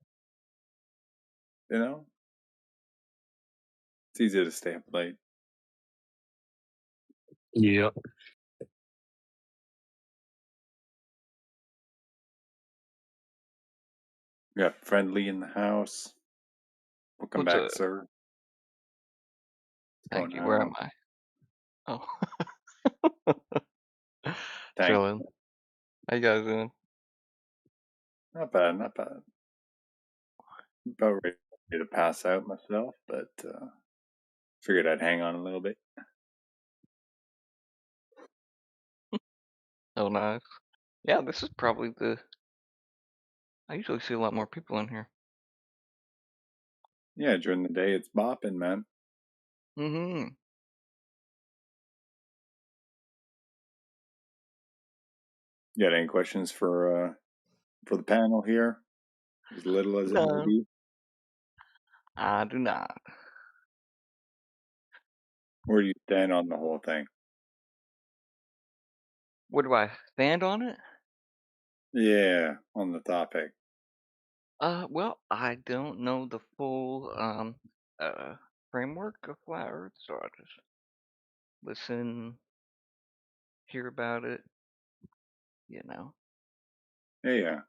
You know, it's easy to stay up late. Yep. We got Friendly in the house. Welcome What's back, up? sir. What's Thank going you. Where am on? I? Oh. Thank Chilling. How you guys doing? Not bad, not bad. About ready to pass out myself, but figured I'd hang on a little bit. Oh, nice. Yeah, this is probably the. I usually see a lot more people in here. Yeah, during the day it's bopping, man. Mm-hmm. You got any questions for the panel here? As little as it may No, be. I do not. Where do you stand on the whole thing? Where do I stand on it? Yeah, on the topic. Well, I don't know the full framework of flat Earth, so I just listen, hear about it. You know. Yeah.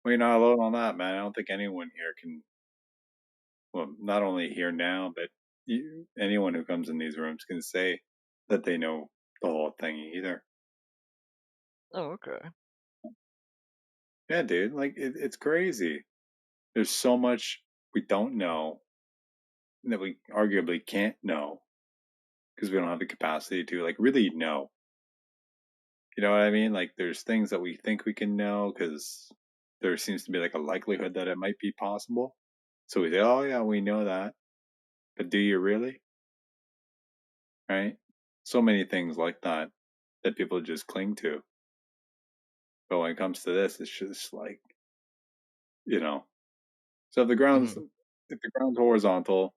Well, you're not alone on that, man. I don't think anyone here can. Well, not only here now, but anyone who comes in these rooms can say that they know the whole thing either. Oh, okay. Yeah, dude. Like it's crazy. There's so much we don't know that we arguably can't know because we don't have the capacity to like really know. You know what I mean? Like there's things that we think we can know because there seems to be like a likelihood that it might be possible. So we say, "Oh yeah, we know that," but do you really? Right? So many things like that that people just cling to. But when it comes to this, it's just like, you know. So if the ground's horizontal,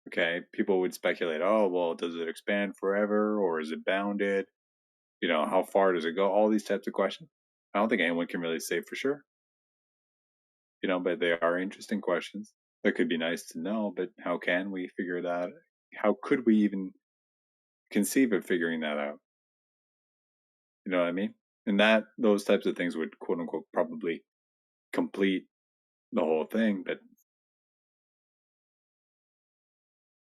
okay, people would speculate, oh well, does it expand forever or is it bounded? You know, how far does it go? All these types of questions. I don't think anyone can really say for sure. You know, but they are interesting questions. That could be nice to know, but how can we figure that? How could we even conceive of figuring that out? You know what I mean? And that those types of things would quote unquote probably complete the whole thing, but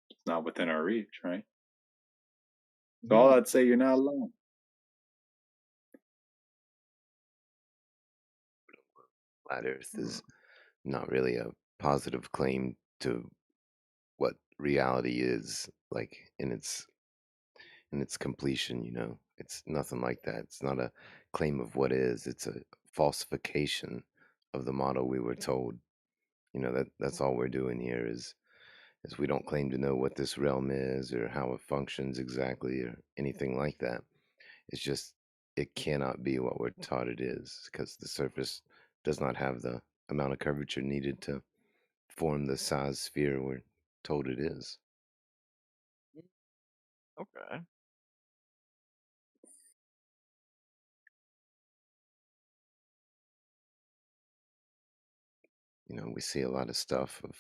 it's not within our reach, right? So all I'd say, you're not alone. Flat Earth is not really a positive claim to what reality is like in its completion. You know, it's nothing like that. It's not a claim of what is. It's a falsification of the model we were told. You know, that's all we're doing here is we don't claim to know what this realm is or how it functions exactly or anything like that. It's just it cannot be what we're taught it is because the surface does not have the amount of curvature needed to form the size sphere we're told it is. Okay. You know, we see a lot of stuff of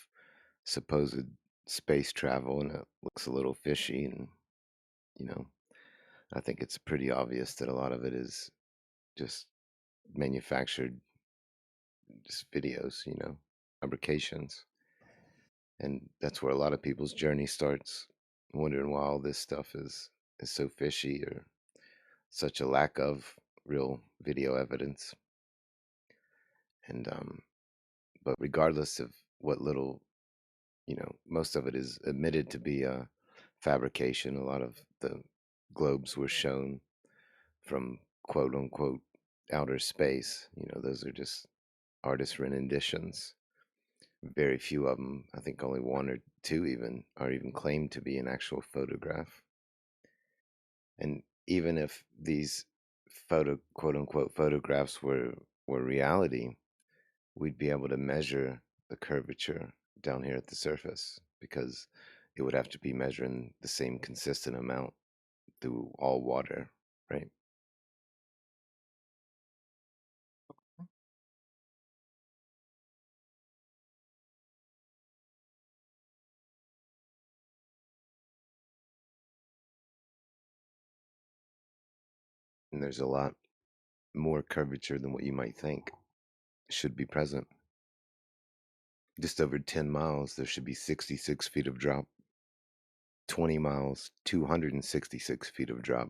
supposed space travel and it looks a little fishy and you know, I think it's pretty obvious that a lot of it is just manufactured just videos, you know, fabrications. And that's where a lot of people's journey starts, wondering why all this stuff is so fishy or such a lack of real video evidence. And but regardless of what little, you know, most of it is admitted to be a fabrication. A lot of the globes were shown from quote unquote outer space. Those are just artist renditions. Very few of them, I think only one or two even, are even claimed to be an actual photograph. And even if these quote unquote photographs were reality, we'd be able to measure the curvature down here at the surface, because it would have to be measuring the same consistent amount through all water, right? And there's a lot more curvature than what you might think should be present. Just over 10 miles, there should be 66 feet of drop. 20 miles, 266 feet of drop.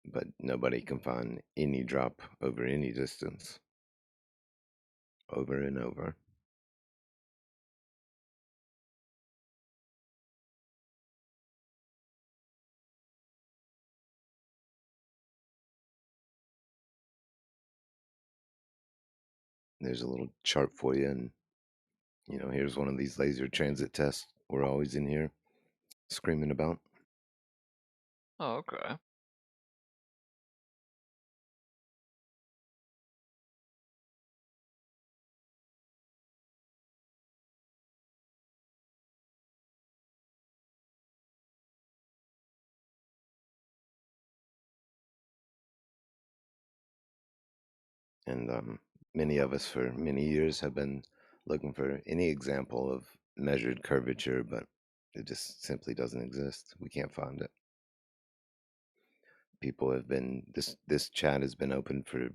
But nobody can find any drop over any distance. Over and over. There's a little chart for you, and here's one of these laser transit tests we're always in here screaming about. Oh, okay. And many of us for many years have been looking for any example of measured curvature, but it just simply doesn't exist. We can't find it. People have been this chat has been open for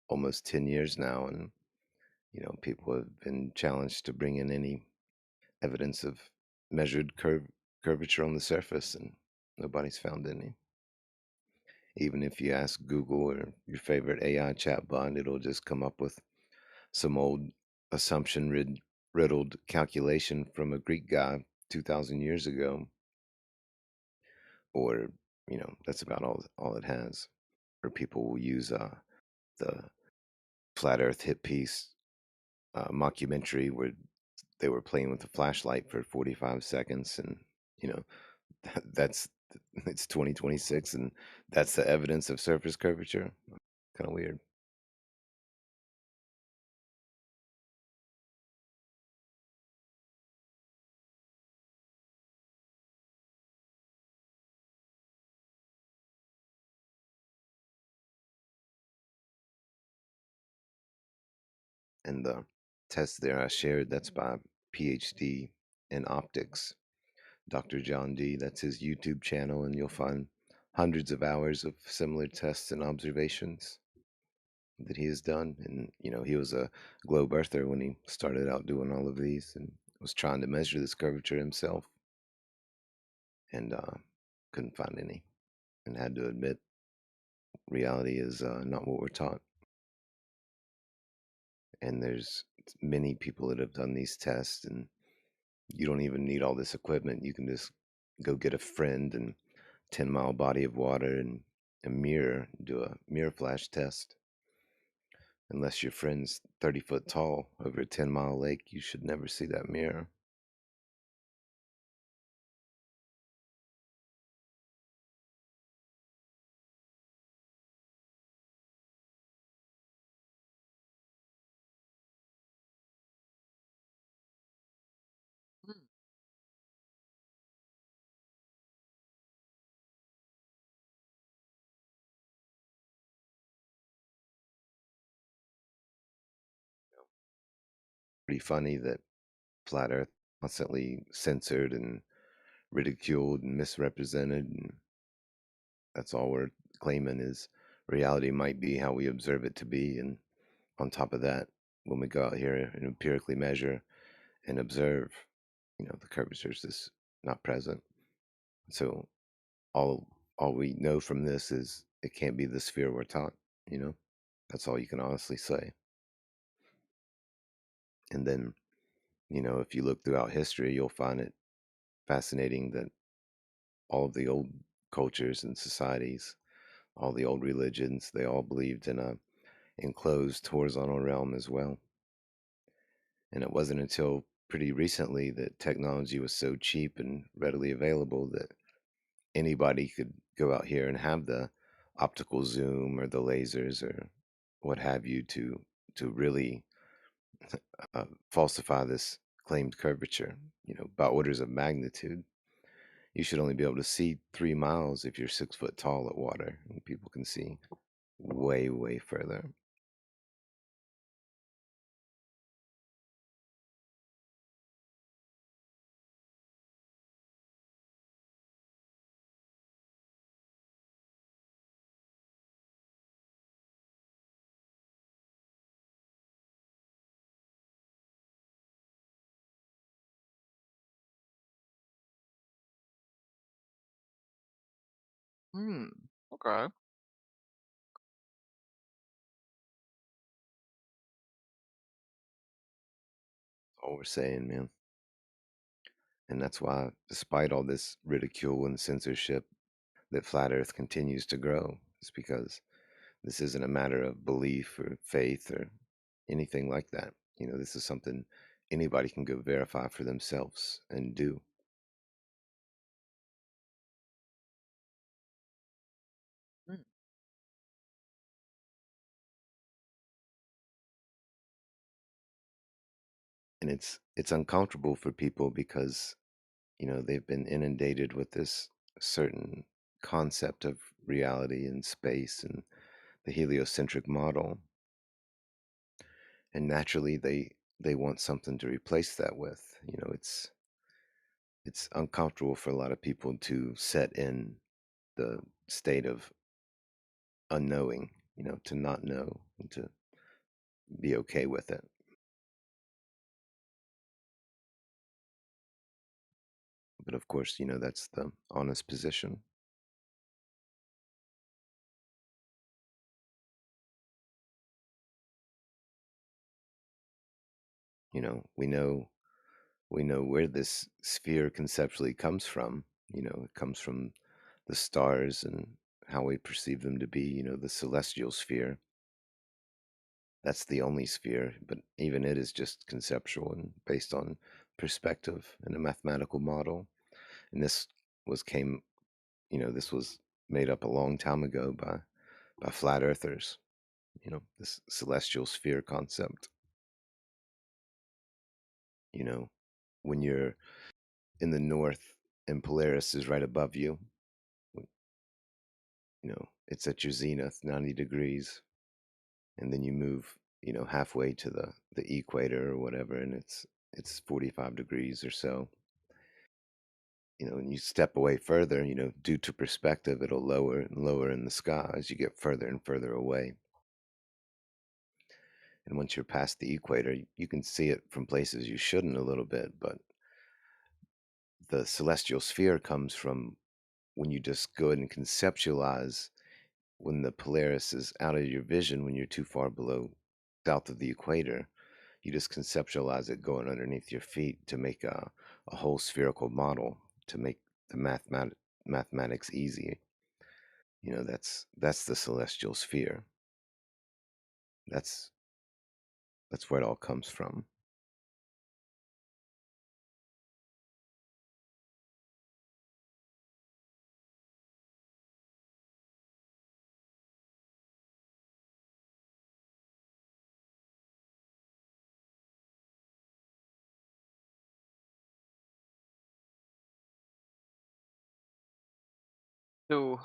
almost 10 years now, and people have been challenged to bring in any evidence of measured curvature on the surface, and nobody's found any. Even if you ask Google or your favorite AI chatbot, it'll just come up with some old assumption riddled calculation from a Greek guy 2,000 years ago, or that's about all it has. Or people will use the flat Earth hit piece mockumentary where they were playing with a flashlight for 45 seconds, and that's it's 2026, and that's the evidence of surface curvature. Kind of weird. And the test there I shared, that's by PhD in optics, Dr. John D. That's his YouTube channel, and you'll find hundreds of hours of similar tests and observations that he has done. And he was a globe earther when he started out doing all of these, and was trying to measure this curvature himself, and couldn't find any, and had to admit reality is not what we're taught. And there's many people that have done these tests, and you don't even need all this equipment. You can just go get a friend and 10-mile body of water and a mirror, do a mirror flash test. Unless your friend's 30 foot tall over a 10-mile lake, you should never see that mirror. Pretty funny that flat Earth constantly censored and ridiculed and misrepresented, and that's all we're claiming is reality might be how we observe it to be. And on top of that, when we go out here and empirically measure and observe, the curvature is just not present. So all we know from this is it can't be the sphere we're taught. That's all you can honestly say. And then if you look throughout history, you'll find it fascinating that all of the old cultures and societies, all the old religions, they all believed in a enclosed horizontal realm as well. And it wasn't until pretty recently that technology was so cheap and readily available that anybody could go out here and have the optical zoom or the lasers or what have you to really falsify this claimed curvature, by orders of magnitude. You should only be able to see 3 miles if you're 6 foot tall at water, and people can see way, way further. Okay. All we're saying, man. And that's why, despite all this ridicule and censorship, that flat Earth continues to grow. It's because this isn't a matter of belief or faith or anything like that. This is something anybody can go verify for themselves and do. Hmm. And it's uncomfortable for people because they've been inundated with this certain concept of reality and space and the heliocentric model, and naturally they want something to replace that with. It's uncomfortable for a lot of people to set in the state of unknowing, to not know and to be okay with it. But of course, that's the honest position. We know where this sphere conceptually comes from. It comes from the stars and how we perceive them to be, the celestial sphere. That's the only sphere, but even it is just conceptual and based on perspective and a mathematical model. And this was made up a long time ago by flat earthers, this celestial sphere concept. When you're in the north and Polaris is right above you, it's at your zenith, 90 degrees, and then you move, halfway to the equator or whatever, and it's 45 degrees or so. And you step away further, due to perspective, it'll lower and lower in the sky as you get further and further away. And once you're past the equator, you can see it from places you shouldn't a little bit, but the celestial sphere comes from when you just go ahead and conceptualize when the Polaris is out of your vision, when you're too far below south of the equator. You just conceptualize it going underneath your feet to make a whole spherical model, to make the mathematics easy. That's the celestial sphere. That's where it all comes from. So,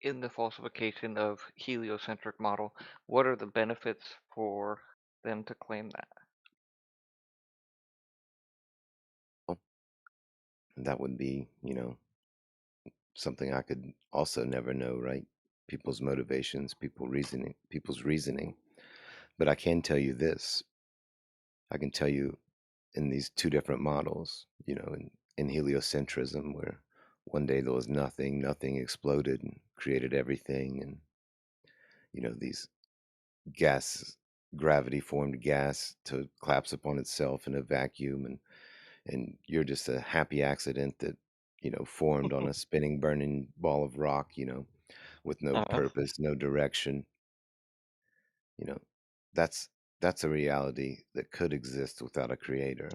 in the falsification of heliocentric model, what are the benefits for them to claim that? And that would be, something I could also never know, right? People's motivations, people's reasoning. But I can tell you this. I can tell you in these two different models, in heliocentrism, where one day there was nothing exploded and created everything, and these gravity formed gas to collapse upon itself in a vacuum, and you're just a happy accident that formed on a spinning burning ball of rock, with no purpose, no direction. You know, that's that's a reality that could exist without a creator.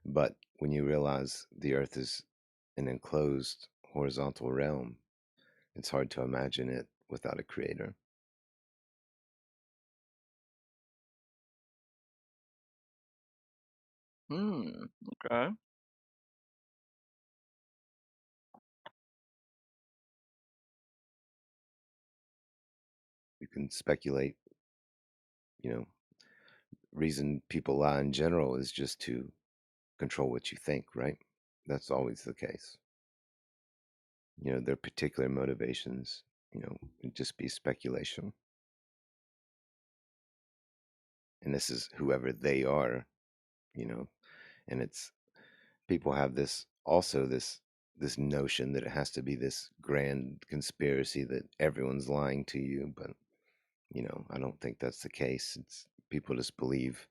But when you realize the Earth is an enclosed horizontal realm, it's hard to imagine it without a creator. Okay. You can speculate, you know, reason people lie in general is just to control what you think, right? That's always the case. You know, their particular motivations, you know, would just be speculation. And this is whoever they are, you know, and it's people have this also this notion that it has to be this grand conspiracy that everyone's lying to you, but you know, I don't think that's the case. It's people just believe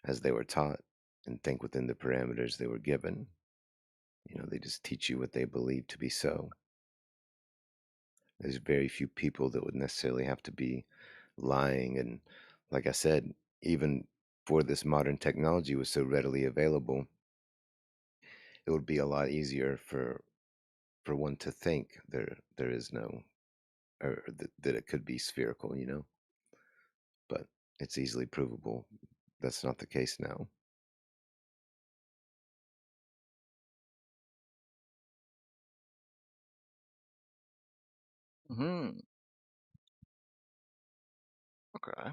as they were taught and think within the parameters they were given. You know, they just teach you what they believe to be so. There's very few people that would necessarily have to be lying. And like I said, even for this modern technology was so readily available, it would be a lot easier for one to think there is no, or that it could be spherical, you know. But it's easily provable that's not the case now. Hmm. Okay.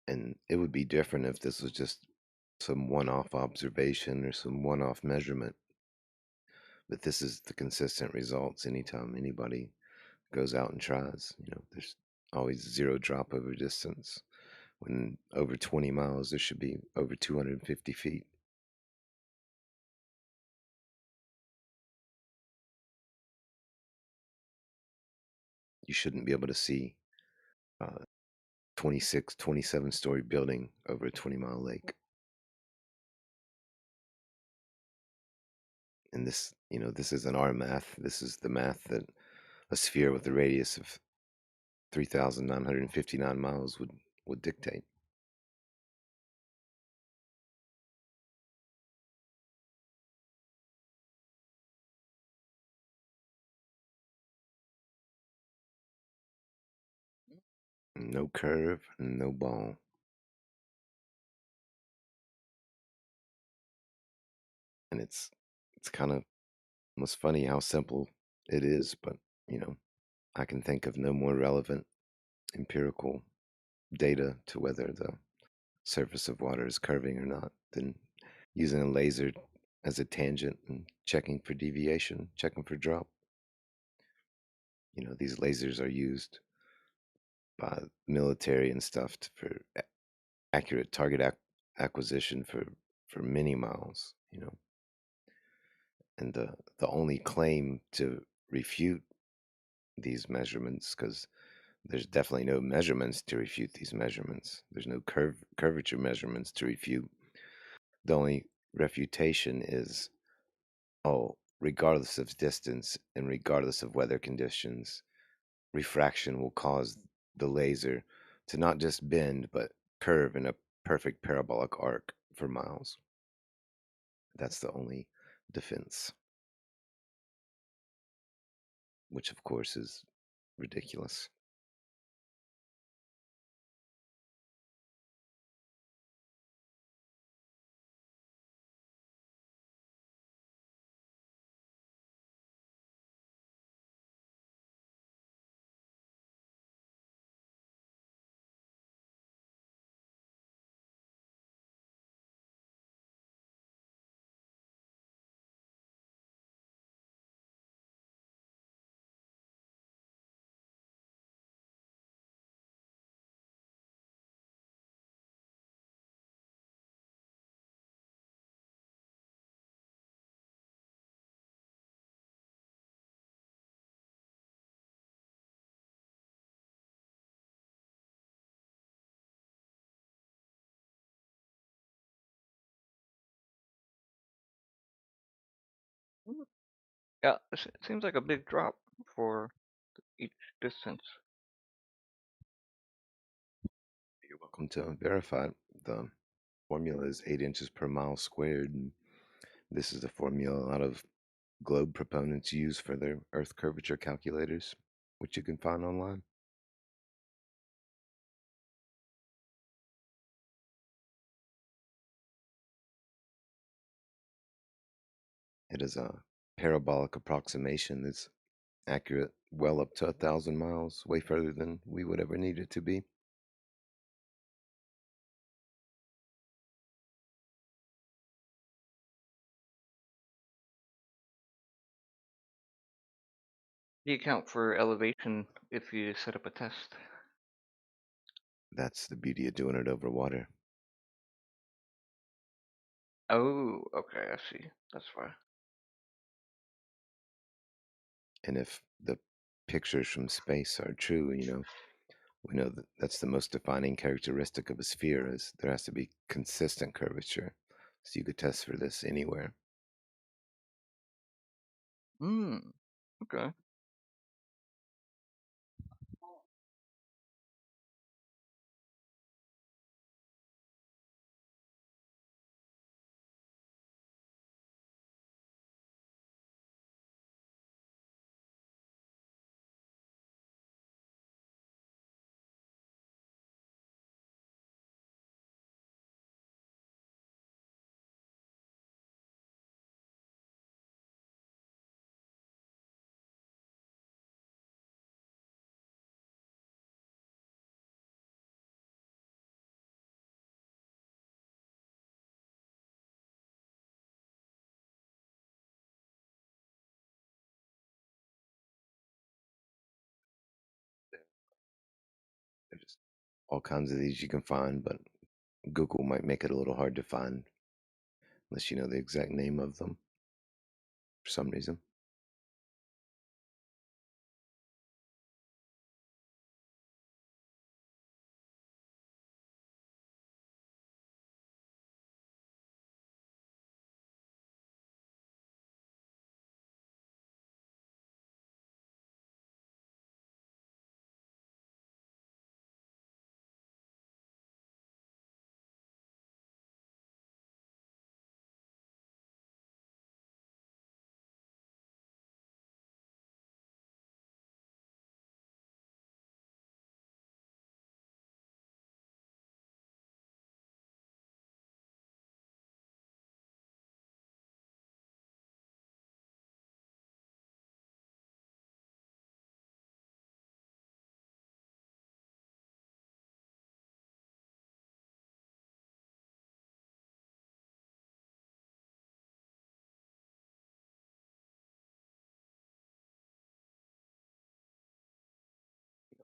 And it would be different if this was just some one-off observation or some one-off measurement. But this is the consistent results anytime anybody goes out and tries. You know, there's always zero drop over distance. When over 20 miles, there should be over 250 feet. You shouldn't be able to see 26, 27-story building over a 20-mile lake. And this, you know, this isn't our math. This is the math that a sphere with a radius of 3,959 miles would dictate. No curve, no ball. And it's kind of almost funny how simple it is, but you know, I can think of no more relevant empirical data to whether the surface of water is curving or not than using a laser as a tangent and checking for deviation, checking for drop. You know, these lasers are used by military and stuff for accurate target acquisition for many miles. You know, and the only claim to refute these measurements, because there's definitely no measurements to refute these measurements. There's no curvature measurements to refute. The only refutation is, oh, regardless of distance and regardless of weather conditions, refraction will cause the laser to not just bend, but curve in a perfect parabolic arc for miles. That's the only defense, which of course is ridiculous. Yeah, it seems like a big drop for each distance. You're welcome to verify it. The formula is 8 inches per mile squared, and this is the formula a lot of globe proponents use for their Earth curvature calculators, which you can find online. It is a parabolic approximation that's accurate well up to 1,000 miles, way further than we would ever need it to be. Do you account for elevation if you set up a test? That's the beauty of doing it over water. Oh, okay, I see. That's why. And if the pictures from space are true, we know that that's the most defining characteristic of a sphere is there has to be consistent curvature. So you could test for this anywhere. Okay. There's all kinds of these you can find, but Google might make it a little hard to find unless you know the exact name of them for some reason.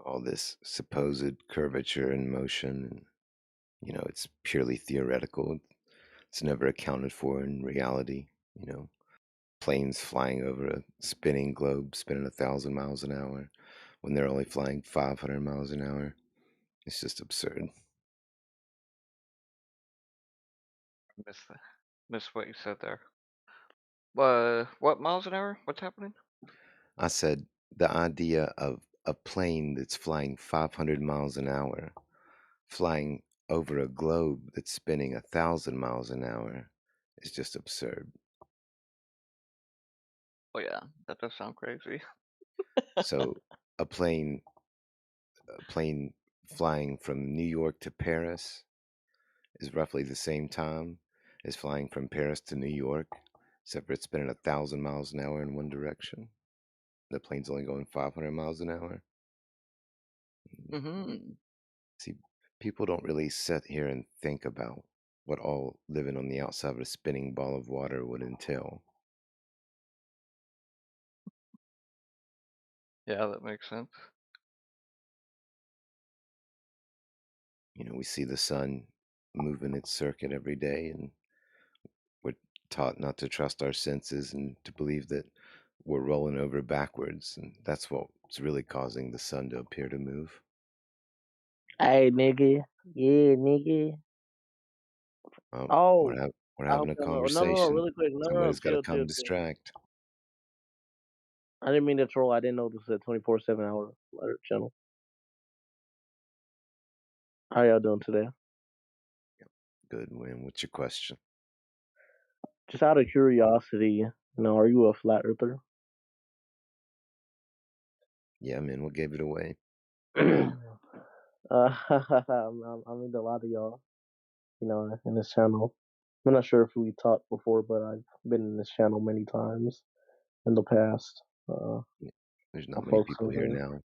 All this supposed curvature and motion, it's purely theoretical. It's never accounted for in reality. Planes flying over a spinning globe, spinning 1,000 miles an hour when they're only flying 500 miles an hour. It's just absurd. Missed what you said there. What miles an hour? What's happening? I said the idea of a plane that's flying 500 miles an hour, flying over a globe that's spinning 1,000 miles an hour is just absurd. Oh yeah, that does sound crazy. So a plane flying from New York to Paris is roughly the same time as flying from Paris to New York, except for it's spinning 1,000 miles an hour in one direction. The plane's only going 500 miles an hour. See, people don't really sit here and think about what all living on the outside of a spinning ball of water would entail. Yeah, that makes sense. We see the sun moving its circuit every day, and we're taught not to trust our senses and to believe that we're rolling over backwards, and that's what's really causing the sun to appear to move. Hey, nigga. Yeah, nigga. Well, Oh, we're I having hope a no, really conversation. quick. No, Somebody's got to chill, come chill. distract. I didn't mean to troll. I didn't know this was a 24/7 hour alert channel. How y'all doing today? Good, Win. What's your question? Just out of curiosity, are you a flat earther? Yeah, man. What gave it away? I'm into a lot of y'all, in this channel. I'm not sure if we talked before, but I've been in this channel many times in the past. There's not many Folks people in here here. now.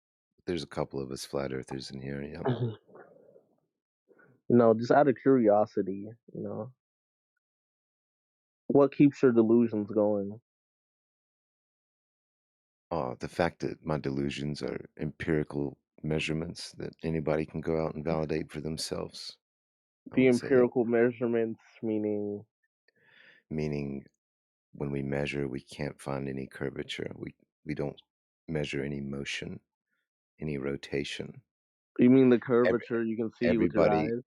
There's a couple of us flat earthers in here. Yeah. Just out of curiosity, what keeps your delusions going? The fact that my delusions are empirical measurements that anybody can go out and validate for themselves. I The would say, empirical measurements, meaning meaning when we measure, we can't find any curvature. We don't measure any motion, any rotation. you mean the Every, curvature you can see with your everybody, eyes?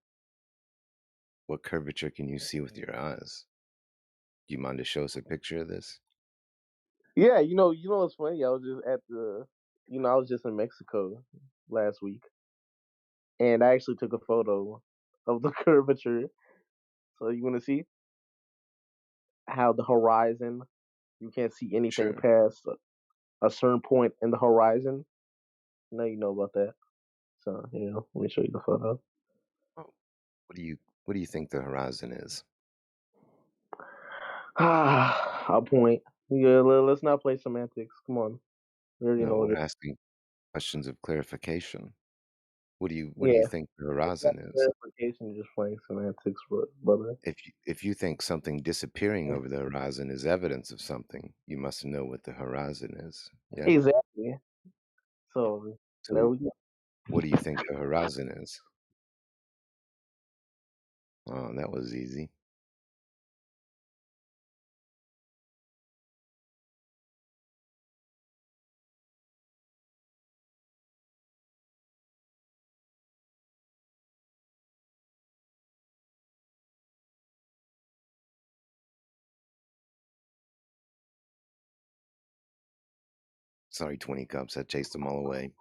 what curvature can you see with your eyes? Do you mind to show us a picture of this? Yeah, what's funny? I was just I was just in Mexico last week, and I actually took a photo of the curvature. So you want to see how the horizon, you can't see anything Sure. past a certain point in the horizon. You know about that. So let me show you the photo. What do you think the horizon is? A point. Yeah, let's not play semantics. Come on, we already No, know what we're it. asking questions of clarification. What do you Yeah, think the horizon is? clarification. You're just playing semantics, brother. If you think something disappearing over the horizon is evidence of something, you must know what the horizon is. Yeah. Exactly. So there So, we go. what do you think the horizon is? Oh, that was easy. Sorry, 20 cups. I chased them all away.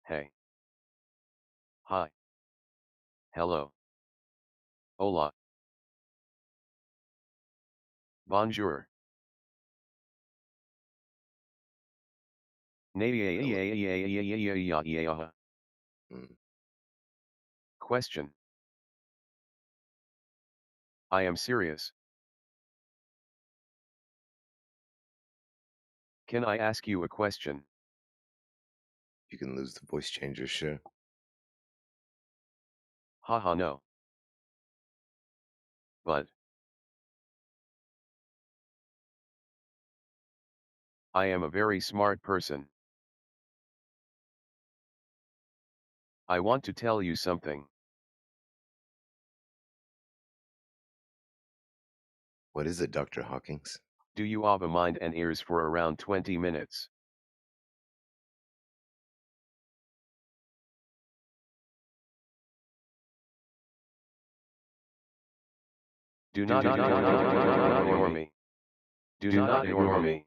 Hey. Hi. Hello. Hola. Bonjour. Question. I am serious. Can I ask you a question? You can lose the voice changer, sure. Haha, no. But I am a very smart person. I want to tell you something. What is it, Dr. Hawkins? Do you have a mind and ears for around 20 minutes? Do not ignore me. Do not ignore me.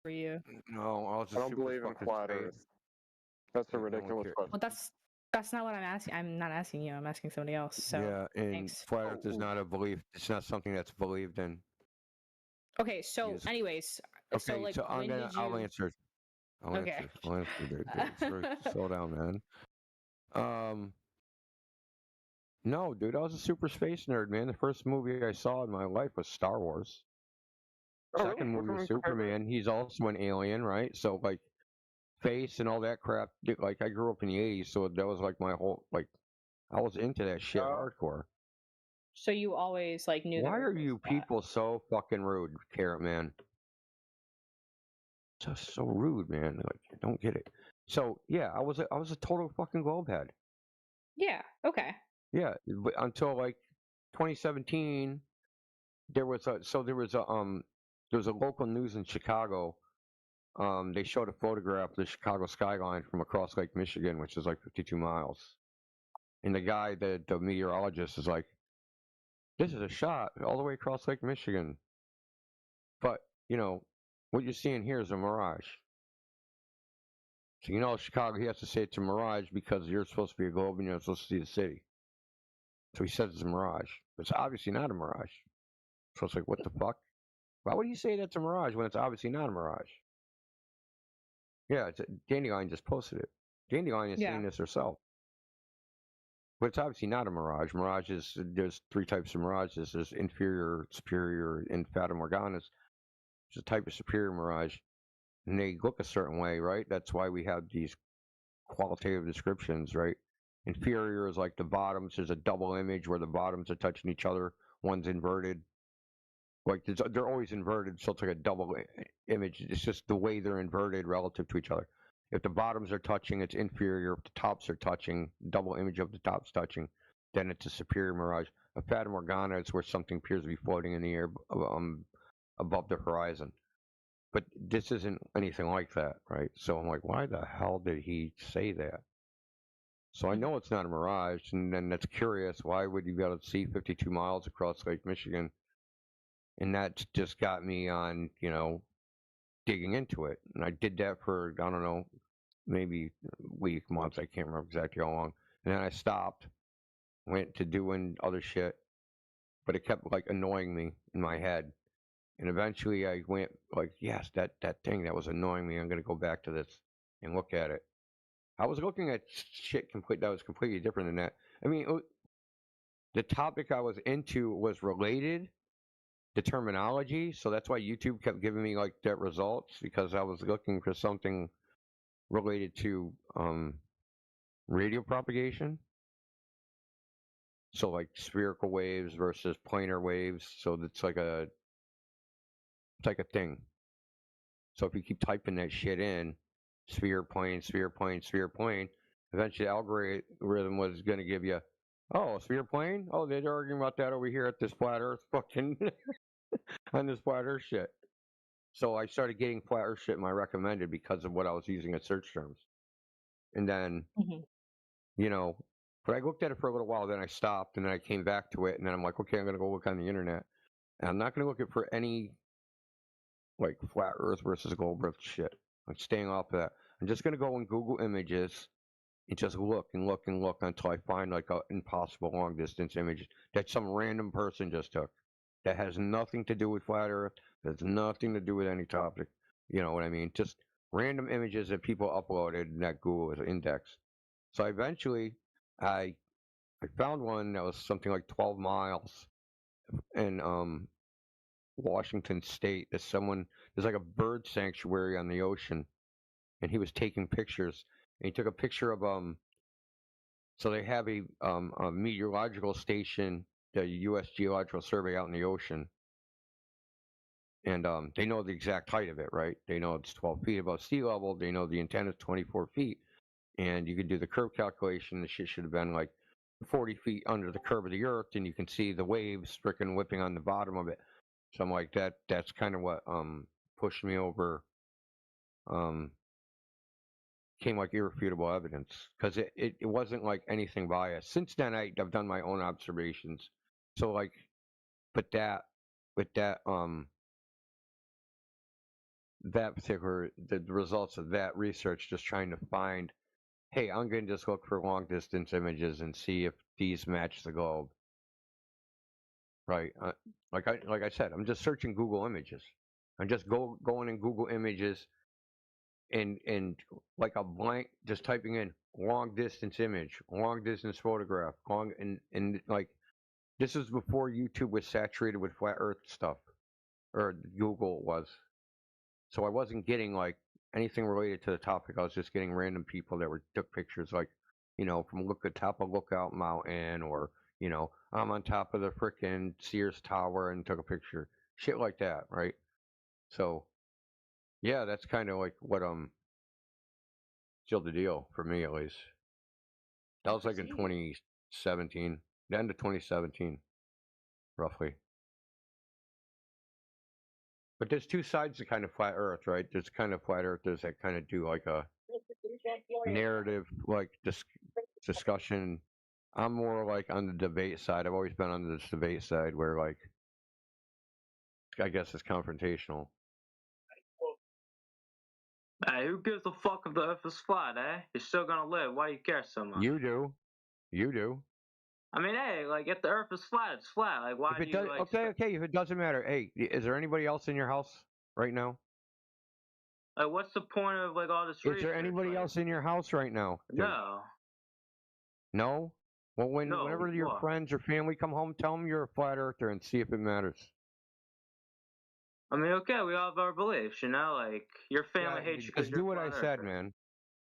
for you? No, I was I don't believe in flat Earth. That's a ridiculous question. Well, that's not what I'm asking. I'm not asking you. I'm asking somebody else. So Yeah, and thanks. flat Earth is not a belief. It's not something that's believed in. Okay. So, anyways, so Okay, like, so when did you? I'll answer. I'll Okay. answer. Slow down, man. No, dude, I was a super space nerd, man. The first movie I saw in my life was Star Wars. Second movie was Superman. He's also an alien, right? So like, space and all that crap. Like, I grew up in the '80s, so that was like my whole like. I was into that shit hardcore. So you always like knew. Why are you people so fucking rude, Carrot Man? Just so rude, man. Like, I don't get it. So yeah, I was a total fucking globehead. Yeah. Okay. Yeah, but until like 2017, there was a local news in Chicago. They showed a photograph of the Chicago skyline from across Lake Michigan, which is like 52 miles. And the guy, the meteorologist, is like, "This is a shot all the way across Lake Michigan, but you know what you're seeing here is a mirage." So Chicago, he has to say it's a mirage because you're supposed to be a globe and you're supposed to see the city. So he says it's a mirage. It's obviously not a mirage. So it's like, what the fuck? Why would you say that's a mirage when it's obviously not a mirage? Yeah, Dandelion just posted it. Dandelion is saying this herself. But it's obviously not a mirage. There's three types of mirages. There's inferior, superior, and Fata Morganas. It's a type of superior mirage. And they look a certain way, right? That's why we have these qualitative descriptions, right? Inferior is like the bottoms. There's a double image where the bottoms are touching each other. One's inverted. Like, they're always inverted, so it's like a double image. It's just the way they're inverted relative to each other. If the bottoms are touching, it's inferior. If the tops are touching, double image of the tops touching, then it's a superior mirage. A Fata Morgana is where something appears to be floating in the air above the horizon. But this isn't anything like that, right? So I'm like, why the hell did he say that? So I know it's not a mirage, and then that's curious. Why would you be able to see 52 miles across Lake Michigan? And that's just got me on, digging into it. And I did that for, I don't know, maybe a week, months, I can't remember exactly how long. And then I stopped, went to doing other shit, but it kept like annoying me in my head. And eventually I went like, yes, that thing that was annoying me, I'm going to go back to this and look at it. I was looking at shit that was completely different than that. I mean, the topic I was into was related, the terminology, so that's why YouTube kept giving me like that results, because I was looking for something related to radio propagation. So like spherical waves versus planar waves. So it's like a thing. So if you keep typing that shit in, sphere, plane, sphere, plane, sphere, plane, eventually the algorithm was going to give you, oh, sphere, plane? Oh, they're arguing about that over here at this flat Earth fucking on this flat Earth shit. So I started getting flat Earth shit in my recommended because of what I was using as search terms. And then, but I looked at it for a little while, then I stopped, and then I came back to it, and then I'm like, okay, I'm going to go look on the internet. And I'm not going to look at for any like flat Earth versus globe Earth shit. I'm staying off of that. I'm just going to go and Google images and just look and look and look until I find like an impossible long distance image that some random person just took. That has nothing to do with flat Earth. Has nothing to do with any topic. You know what I mean? Just random images that people uploaded in that Google as an index. So eventually, I found one that was something like 12 miles in Washington State. There's like a bird sanctuary on the ocean, and he was taking pictures. And he took a picture of so they have a meteorological station, the U.S. Geological Survey out in the ocean. And they know the exact height of it, right? They know it's 12 feet above sea level. They know the antenna is 24 feet. And you can do the curve calculation. The shit should have been like 40 feet under the curve of the Earth, and you can see the waves freaking whipping on the bottom of it. So I'm like, that's kind of what pushed me over, came like irrefutable evidence, because it wasn't like anything biased. Since then, I've done my own observations. So like, but with that that particular the results of that research, just trying to find, hey, I'm going to just look for long distance images and see if these match the globe. Right. Like I said, I'm just searching Google Images. I'm just going in Google Images and like a blank, just typing in long distance image, long distance photograph, and like this is before YouTube was saturated with flat Earth stuff, or Google was. So I wasn't getting like anything related to the topic. I was just getting random people that took pictures, like, from top of Lookout Mountain, or I'm on top of the frickin' Sears Tower and took a picture, shit like that, right? So yeah, that's kind of like what sealed the deal for me, at least. That was like in 2017, the end of 2017, roughly. But there's two sides to kind of flat Earth, right? There's kind of flat earthers that kind of do like a narrative, like discussion. I'm more like on the debate side. I've always been on this debate side where, like, I guess it's confrontational. Hey, who gives a fuck if the Earth is flat, eh? You're still gonna live. Why do you care so much? You do. You do. I mean, hey, like, if the Earth is flat, it's flat. Like, why If it do you, does, like... okay, if it doesn't matter. Hey, is there anybody else in your house right now? Like, what's the point of, like, all this Is research? there anybody else in your house right now? No. No? Well, whenever your friends or family come home, tell them you're a flat earther and see if it matters. I mean, okay, we all have our beliefs, Like, your family hates you because you're a flat earther. Just do what I said, man.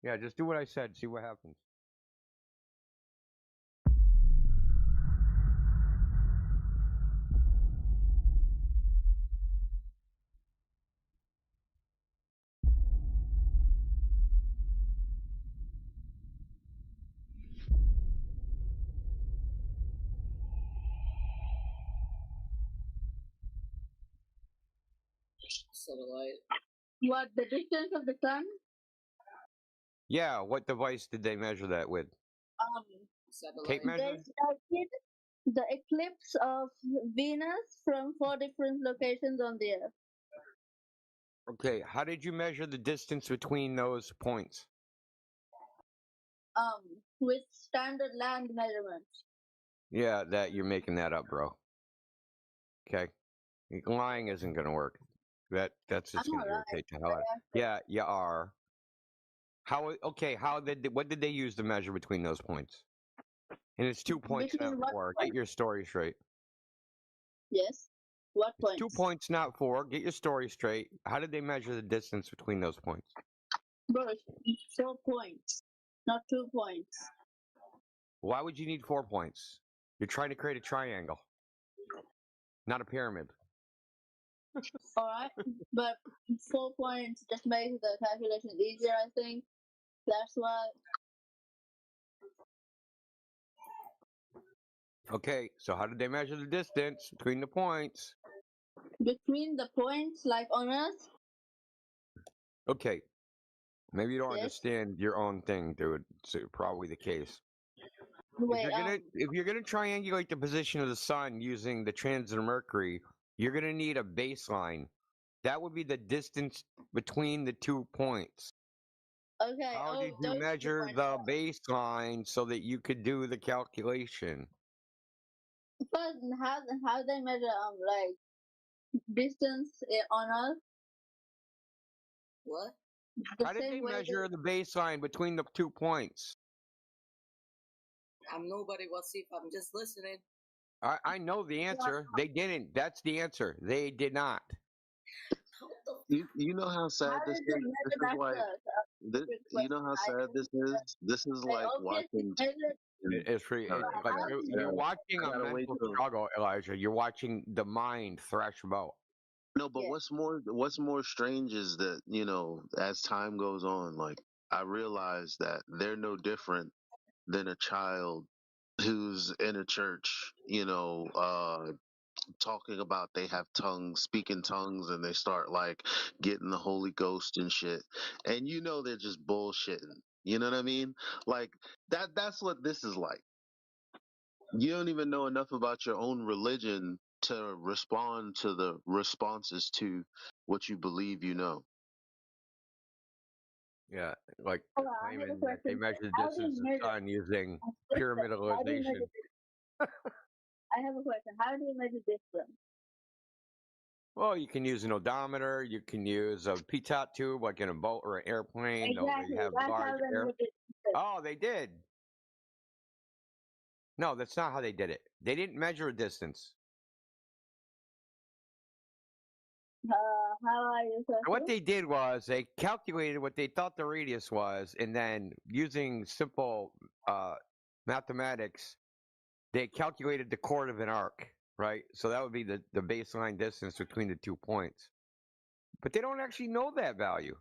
Yeah, just do what I said. See what happens. Satellite. What, the distance of the sun? Yeah, what device did they measure that with? Tape measure? They studied the eclipse of Venus from 4 different locations on the Earth. Okay, how did you measure the distance between those points? With standard land measurements. Yeah, you're making that up, bro. Okay, lying isn't gonna work. That's just gonna irritate the hell out. Yeah, you are. What did they use to measure between those points? And it's 2 points, not 4. Get your story straight. Yes. What points? 2 points, not 4. Get your story straight. How did they measure the distance between those points? Bro, it's 4 points, not 2 points. Why would you need 4 points? You're trying to create a triangle, not a pyramid. Alright, but 4 points just makes the calculation easier, I think. That's why. Okay, so how did they measure the distance between the points? Between the points, like on Earth? Okay, maybe you don't understand your own thing, dude. It's probably the case. Wait, if you're gonna triangulate the position of the sun using the transit of Mercury, you're gonna need a baseline. That would be the distance between the 2 points. Okay. How did you measure the baseline so that you could do the calculation? First, how they measure like distance on Earth? What? How did they measure the baseline between the 2 points? I'm nobody. What's if I'm just listening? I know the answer. They didn't. That's the answer. They did not. You know how sad this is? This is like you know how sad this is? This is like watching. It's free. Like you're watching a mental struggle, Elijah. You're watching the mind thrash about. No, but what's more strange is that, as time goes on, like, I realize that they're no different than a child who's in a church, talking about they have tongues, speaking tongues, and they start like getting the Holy Ghost and shit. And they're just bullshitting. You know what I mean? Like that's what this is like. You don't even know enough about your own religion to respond to the responses to what you believe you know. Yeah, like Hold on, I have a claiming that they question. measure the How do distance you of the measure sun using distance? How do you measure pyramidalization. distance? I have a question. How do you measure distance? Well, you can use an odometer. You can use a pitot tube, like in a boat or an airplane. Exactly. They have That's large how they air. measure distance. Oh, they did. No, that's not how they did it. They didn't measure a distance. How are you supposed What they did was they calculated what they thought the radius was, and then using simple mathematics, they calculated the chord of an arc, right? So that would be the baseline distance between the 2 points. But they don't actually know that value.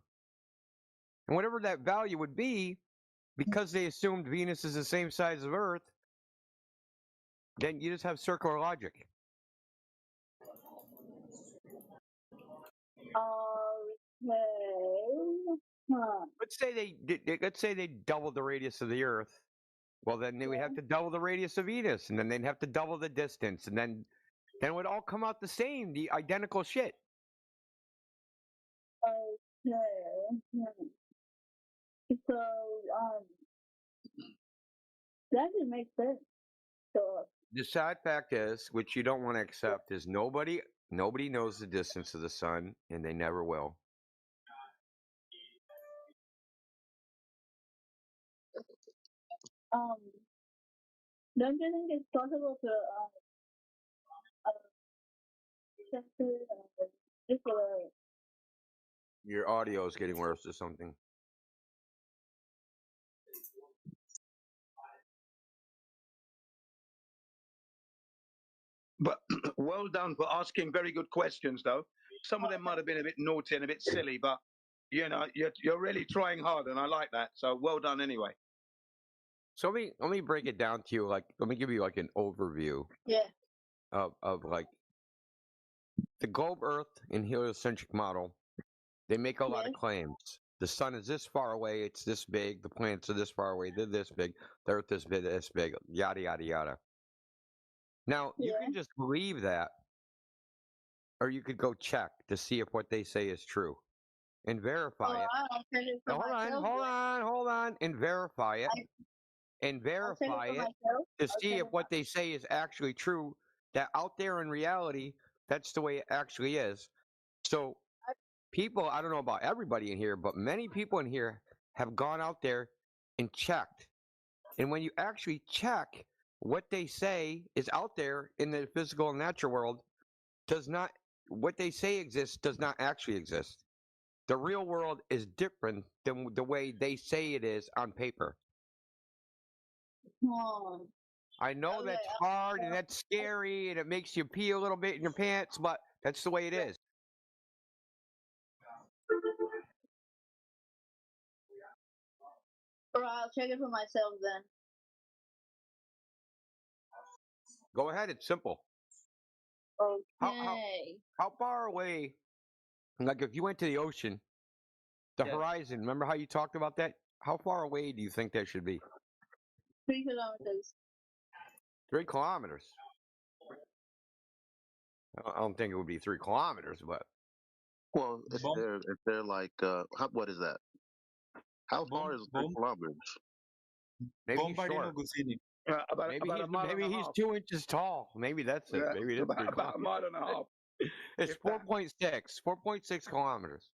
And whatever that value would be, because they assumed Venus is the same size as Earth, then you just have circular logic. Okay. Huh. Let's say they doubled the radius of the Earth. Well, then they would have to double the radius of Venus, and then they'd have to double the distance, and then it would all come out the same, the identical shit. Okay. So, that just makes sense. So, The sad fact is, which you don't want to accept, is nobody knows the distance of the sun, and they never will. don't you think it's possible to check just Your audio is getting worse or something. But well done for asking very good questions, though. Some of them might have been a bit naughty and a bit silly, but you know, you're really trying hard, and I like that. So well done, anyway. So let me break it down to you. Like, let me give you like an overview. Yeah. Of like the globe Earth and heliocentric model. They make a lot of claims. The sun is this far away, it's this big. The planets are this far away, they're this big. The Earth is this big. Yada yada yada. Now you can just believe that, or you could go check to see if what they say is true, and verify it. Hold on, and verify it. And verify it to see if what they say is actually true, that out there in reality, that's the way it actually is. So people, I don't know about everybody in here, but many people in here have gone out there and checked. And when you actually check, what they say is out there in the physical and natural world what they say exists does not actually exist. The real world is different than the way they say it is on paper. I know that's hard and that's scary and it makes you pee a little bit in your pants, but that's the way it is. Or I'll check it for myself then. Go ahead, it's simple. Okay. How far away, like if you went to the ocean, the horizon, remember how you talked about that? How far away do you think that should be? 3 kilometers. 3 kilometers. I don't think it would be 3 kilometers, but. Well, if they're like, what is that? How far is 3 kilometers? Maybe he's short. Maybe he's 2 inches tall. Maybe that's it. Maybe that's about a mile and a half. It's 4.6 kilometers.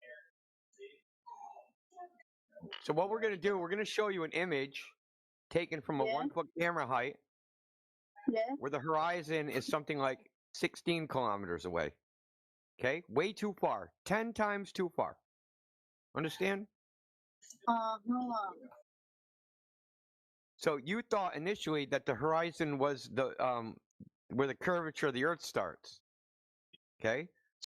So what we're going to do, we're going to show you an image taken from a 1-foot camera height where the horizon is something like 16 kilometers away. Okay? Way too far. 10 times too far. Understand? So you thought initially that the horizon was the where the curvature of the Earth starts. Okay?